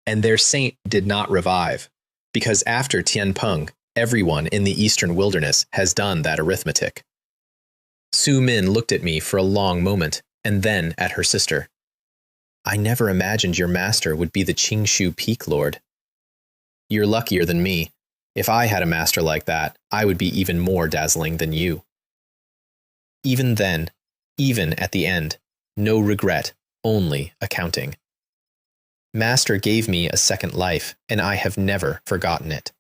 and their saint did not revive, because after Tianpeng, everyone in the eastern wilderness has done that arithmetic. Su Min looked at me for a long moment, and then at her sister. I never imagined your master would be the Qingshu Peak Lord. You're luckier than me. If I had a master like that, I would be even more dazzling than you. Even then, even at the end, no regret, only accounting. Master gave me a second life, and I have never forgotten it.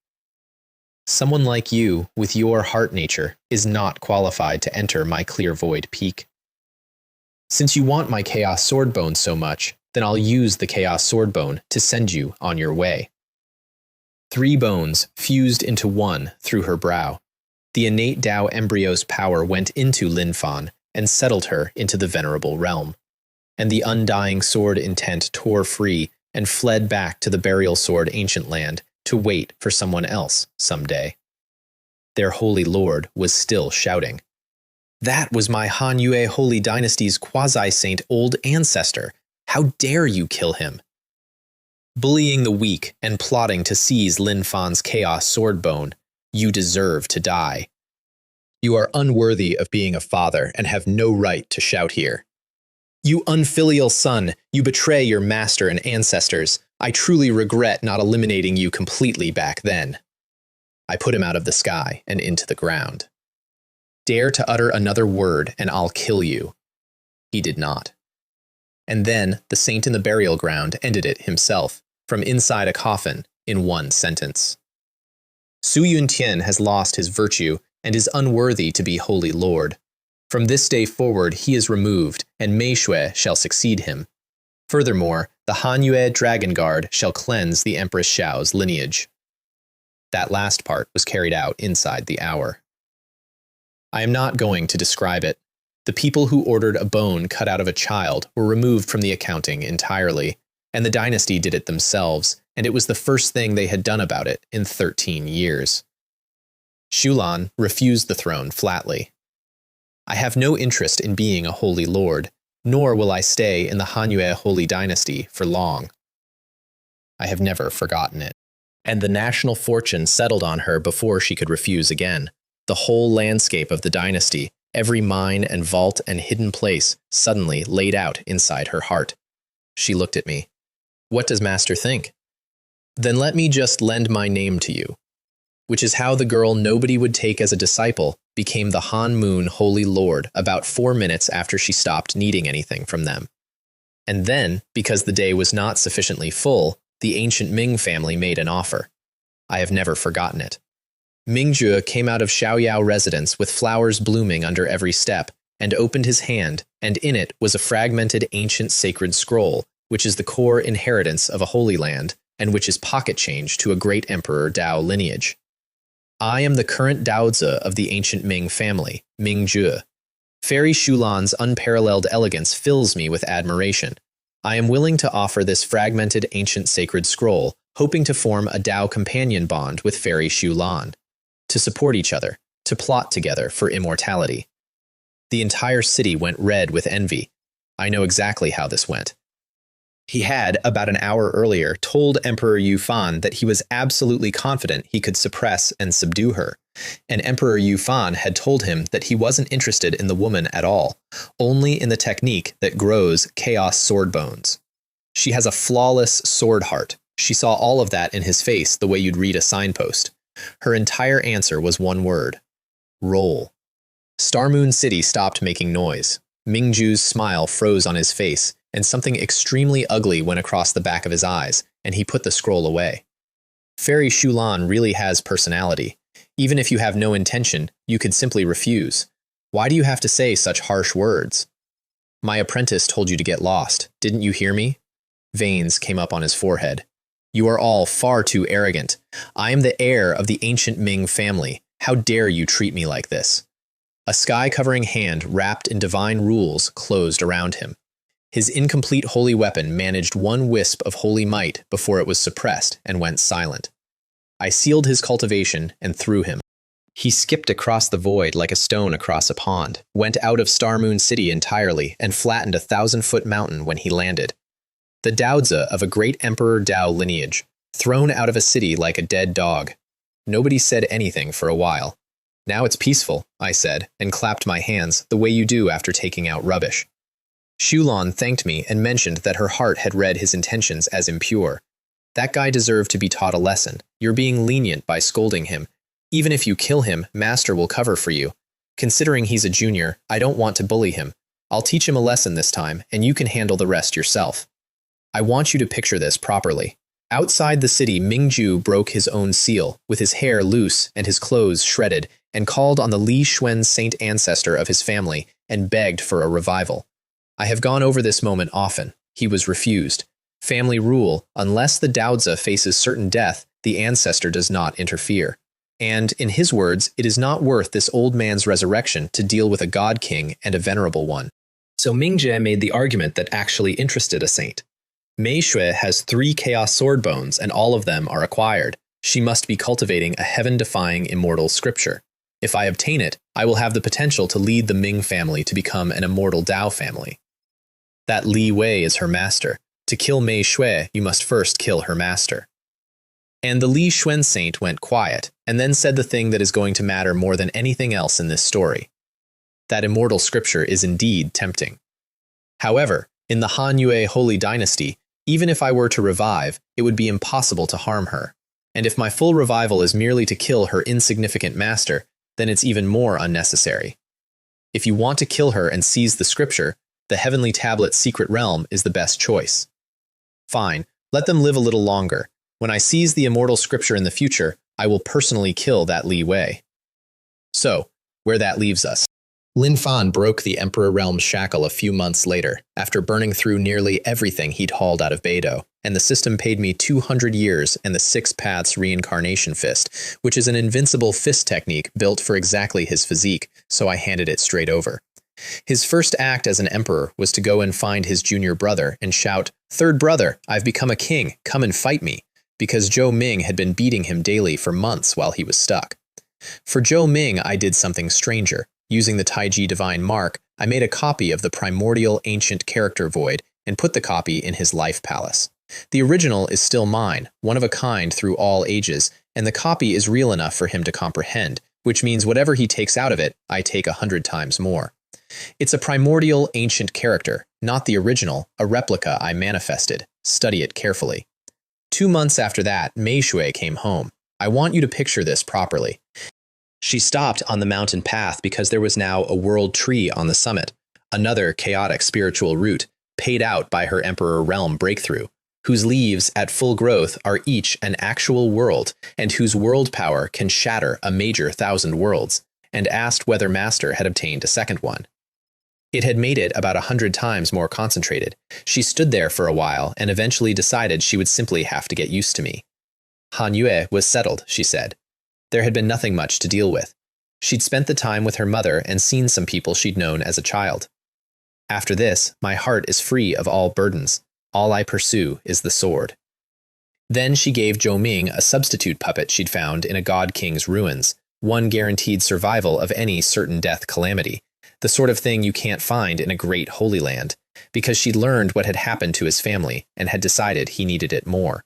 Someone like you, with your heart nature, is not qualified to enter my clear void peak. Since you want my Chaos Sword Bone so much, then I'll use the Chaos Sword Bone to send you on your way. 3 bones fused into one through her brow. The innate Tao embryo's power went into Lin Fan and settled her into the venerable realm. And the undying sword intent tore free and fled back to the burial sword ancient land to wait for someone else someday. Their holy lord was still shouting. That was my Han Yue holy dynasty's quasi-saint old ancestor. How dare you kill him? Bullying the weak and plotting to seize Lin Fan's Chaos Sword Bone, you deserve to die. You are unworthy of being a father and have no right to shout here. You unfilial son, you betray your master and ancestors. I truly regret not eliminating you completely back then. I put him out of the sky and into the ground. Dare to utter another word and I'll kill you. He did not. And then the saint in the burial ground ended it himself, from inside a coffin, in one sentence. Su Yuntian has lost his virtue and is unworthy to be holy lord. From this day forward he is removed, and Mei Shui shall succeed him. Furthermore, the Han Yue Dragon Guard shall cleanse the Empress Xiao's lineage. That last part was carried out inside the hour. I am not going to describe it. The people who ordered a bone cut out of a child were removed from the accounting entirely, and the dynasty did it themselves, and it was the first thing they had done about it in 13 years. Shulan refused the throne flatly. I have no interest in being a holy lord, nor will I stay in the Han Yue holy dynasty for long. I have never forgotten it. And the national fortune settled on her before she could refuse again. The whole landscape of the dynasty, every mine and vault and hidden place, suddenly laid out inside her heart. She looked at me. What does Master think? Then let me just lend my name to you. Which is how the girl nobody would take as a disciple became the Han Moon Holy Lord about 4 minutes after she stopped needing anything from them. And then, because the day was not sufficiently full, the ancient Ming family made an offer. I have never forgotten it. Mingjue came out of Xiaoyao residence with flowers blooming under every step, and opened his hand, and in it was a fragmented ancient sacred scroll, which is the core inheritance of a holy land, and which is pocket change to a great emperor Dao lineage. I am the current Daozi of the ancient Ming family, Mingjue. Fairy Shulan's unparalleled elegance fills me with admiration. I am willing to offer this fragmented ancient sacred scroll, hoping to form a Dao companion bond with Fairy Shulan, to support each other, to plot together for immortality. The entire city went red with envy. I know exactly how this went. He had, about an hour earlier, told Emperor Yufan that he was absolutely confident he could suppress and subdue her, and Emperor Yufan had told him that he wasn't interested in the woman at all, only in the technique that grows chaos sword bones. She has a flawless sword heart. She saw all of that in his face the way you'd read a signpost. Her entire answer was one word: roll. Star Moon City stopped making noise. Mingju's smile froze on his face, and something extremely ugly went across the back of his eyes, and he put the scroll away. Fairy Shulan really has personality. Even if you have no intention, you could simply refuse. Why do you have to say such harsh words? My apprentice told you to get lost. Didn't you hear me? Veins came up on his forehead. You are all far too arrogant. I am the heir of the ancient Ming family. How dare you treat me like this? A sky-covering hand wrapped in divine rules closed around him. His incomplete holy weapon managed one wisp of holy might before it was suppressed and went silent. I sealed his cultivation and threw him. He skipped across the void like a stone across a pond, went out of Star Moon City entirely, and flattened a 1,000-foot mountain when he landed. The Daozi of a great Emperor Dao lineage, thrown out of a city like a dead dog. Nobody said anything for a while. Now it's peaceful, I said, and clapped my hands the way you do after taking out rubbish. Shulan thanked me and mentioned that her heart had read his intentions as impure. That guy deserved to be taught a lesson. You're being lenient by scolding him. Even if you kill him, Master will cover for you. Considering he's a junior, I don't want to bully him. I'll teach him a lesson this time, and you can handle the rest yourself. I want you to picture this properly. Outside the city, Mingju broke his own seal, with his hair loose and his clothes shredded, and called on the Li Xuan saint ancestor of his family and begged for a revival. I have gone over this moment often. He was refused. Family rule: unless the Daozi faces certain death, the ancestor does not interfere. And, in his words, it is not worth this old man's resurrection to deal with a god king and a venerable one. So Mingjie made the argument that actually interested a saint. Mei Shui has 3 chaos sword bones, and all of them are acquired. She must be cultivating a heaven-defying immortal scripture. If I obtain it, I will have the potential to lead the Ming family to become an immortal Dao family. That Li Wei is her master. To kill Mei Shui, you must first kill her master. And the Li Xuan saint went quiet, and then said the thing that is going to matter more than anything else in this story. That immortal scripture is indeed tempting. However, in the Han Yue Holy Dynasty, even if I were to revive, it would be impossible to harm her. And if my full revival is merely to kill her insignificant master, then it's even more unnecessary. If you want to kill her and seize the scripture, the Heavenly Tablet's secret realm is the best choice. Fine, let them live a little longer. When I seize the immortal scripture in the future, I will personally kill that Li Wei. So, where that leaves us. Lin Fan broke the Emperor Realm's shackle a few months later, after burning through nearly everything he'd hauled out of Beidou, and the system paid me 200 years and the 6 paths reincarnation fist, which is an invincible fist technique built for exactly his physique, so I handed it straight over. His first act as an emperor was to go and find his junior brother and shout, "Third brother, I've become a king, come and fight me," because Zhou Ming had been beating him daily for months while he was stuck. For Zhou Ming, I did something stranger. Using the Taiji Divine Mark, I made a copy of the primordial ancient character void and put the copy in his life palace. The original is still mine, one of a kind through all ages, and the copy is real enough for him to comprehend, which means whatever he takes out of it, I take 100 times more. It's a primordial ancient character, not the original, a replica I manifested. Study it carefully. 2 months after that, Mei Shui came home. I want you to picture this properly. She stopped on the mountain path because there was now a world tree on the summit, another chaotic spiritual route, paid out by her Emperor Realm breakthrough. whose leaves at full growth are each an actual world, and whose world power can shatter a major 1,000 worlds, and asked whether Master had obtained a second one. It had made it about 100 times more concentrated. She stood there for a while and eventually decided she would simply have to get used to me. Han Yue was settled, she said. There had been nothing much to deal with. She'd spent the time with her mother and seen some people she'd known as a child. After this, my heart is free of all burdens. All I pursue is the sword. Then she gave Zhou Ming a substitute puppet she'd found in a god king's ruins, one guaranteed survival of any certain death calamity, the sort of thing you can't find in a great holy land, because she'd learned what had happened to his family and had decided he needed it more.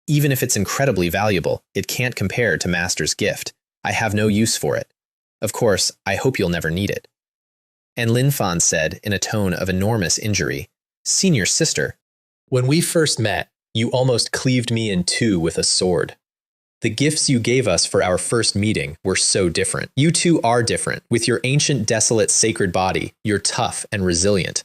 Even if it's incredibly valuable, it can't compare to Master's gift. I have no use for it. Of course, I hope you'll never need it. And Lin Fan said, in a tone of enormous injury, Senior sister, when we first met, you almost cleaved me in two with a sword. The gifts you gave us for our first meeting were so different. You two are different. With your ancient, desolate, sacred body, you're tough and resilient.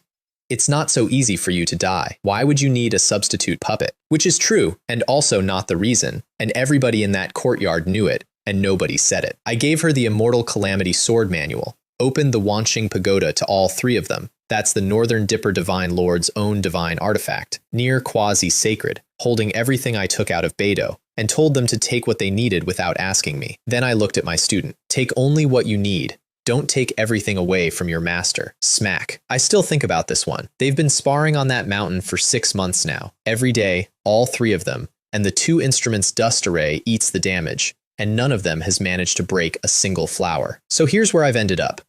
It's not so easy for you to die. Why would you need a substitute puppet? Which is true, and also not the reason, and everybody in that courtyard knew it, and nobody said it. I gave her the Immortal Calamity Sword Manual, opened the Wanqing Pagoda to all three of them. That's the Northern Dipper Divine Lord's own divine artifact, near quasi-sacred, holding everything I took out of Beidou, and told them to take what they needed without asking me. Then I looked at my student. Take only what you need. Don't take everything away from your master. Smack. I still think about this one. They've been sparring on that mountain for 6 months now. Every day, all three of them, and the 2 instruments' dust array eats the damage, and none of them has managed to break a single flower. So here's where I've ended up.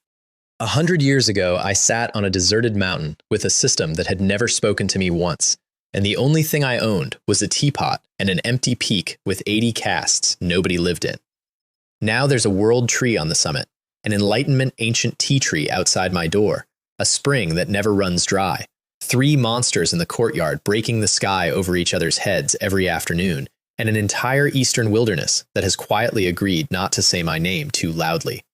100 years ago, I sat on a deserted mountain with a system that had never spoken to me once, and the only thing I owned was a teapot and an empty peak with 80 casts nobody lived in. Now there's a world tree on the summit, an enlightenment ancient tea tree outside my door, a spring that never runs dry, 3 monsters in the courtyard breaking the sky over each other's heads every afternoon, and an entire eastern wilderness that has quietly agreed not to say my name too loudly.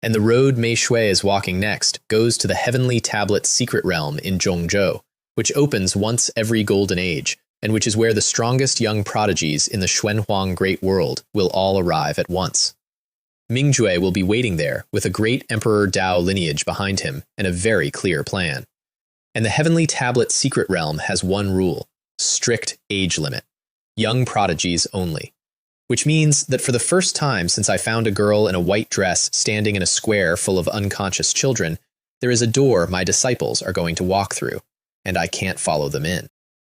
And the road Mei Shui is walking next goes to the Heavenly Tablet's secret realm in Zhongzhou, which opens once every golden age, and which is where the strongest young prodigies in the Xuanhuang Great World will all arrive at once. Mingjue will be waiting there with a great Emperor Dao lineage behind him and a very clear plan. And the Heavenly Tablet's secret realm has one rule: strict age limit. Young prodigies only. Which means that for the first time since I found a girl in a white dress standing in a square full of unconscious children, there is a door my disciples are going to walk through, and I can't follow them in.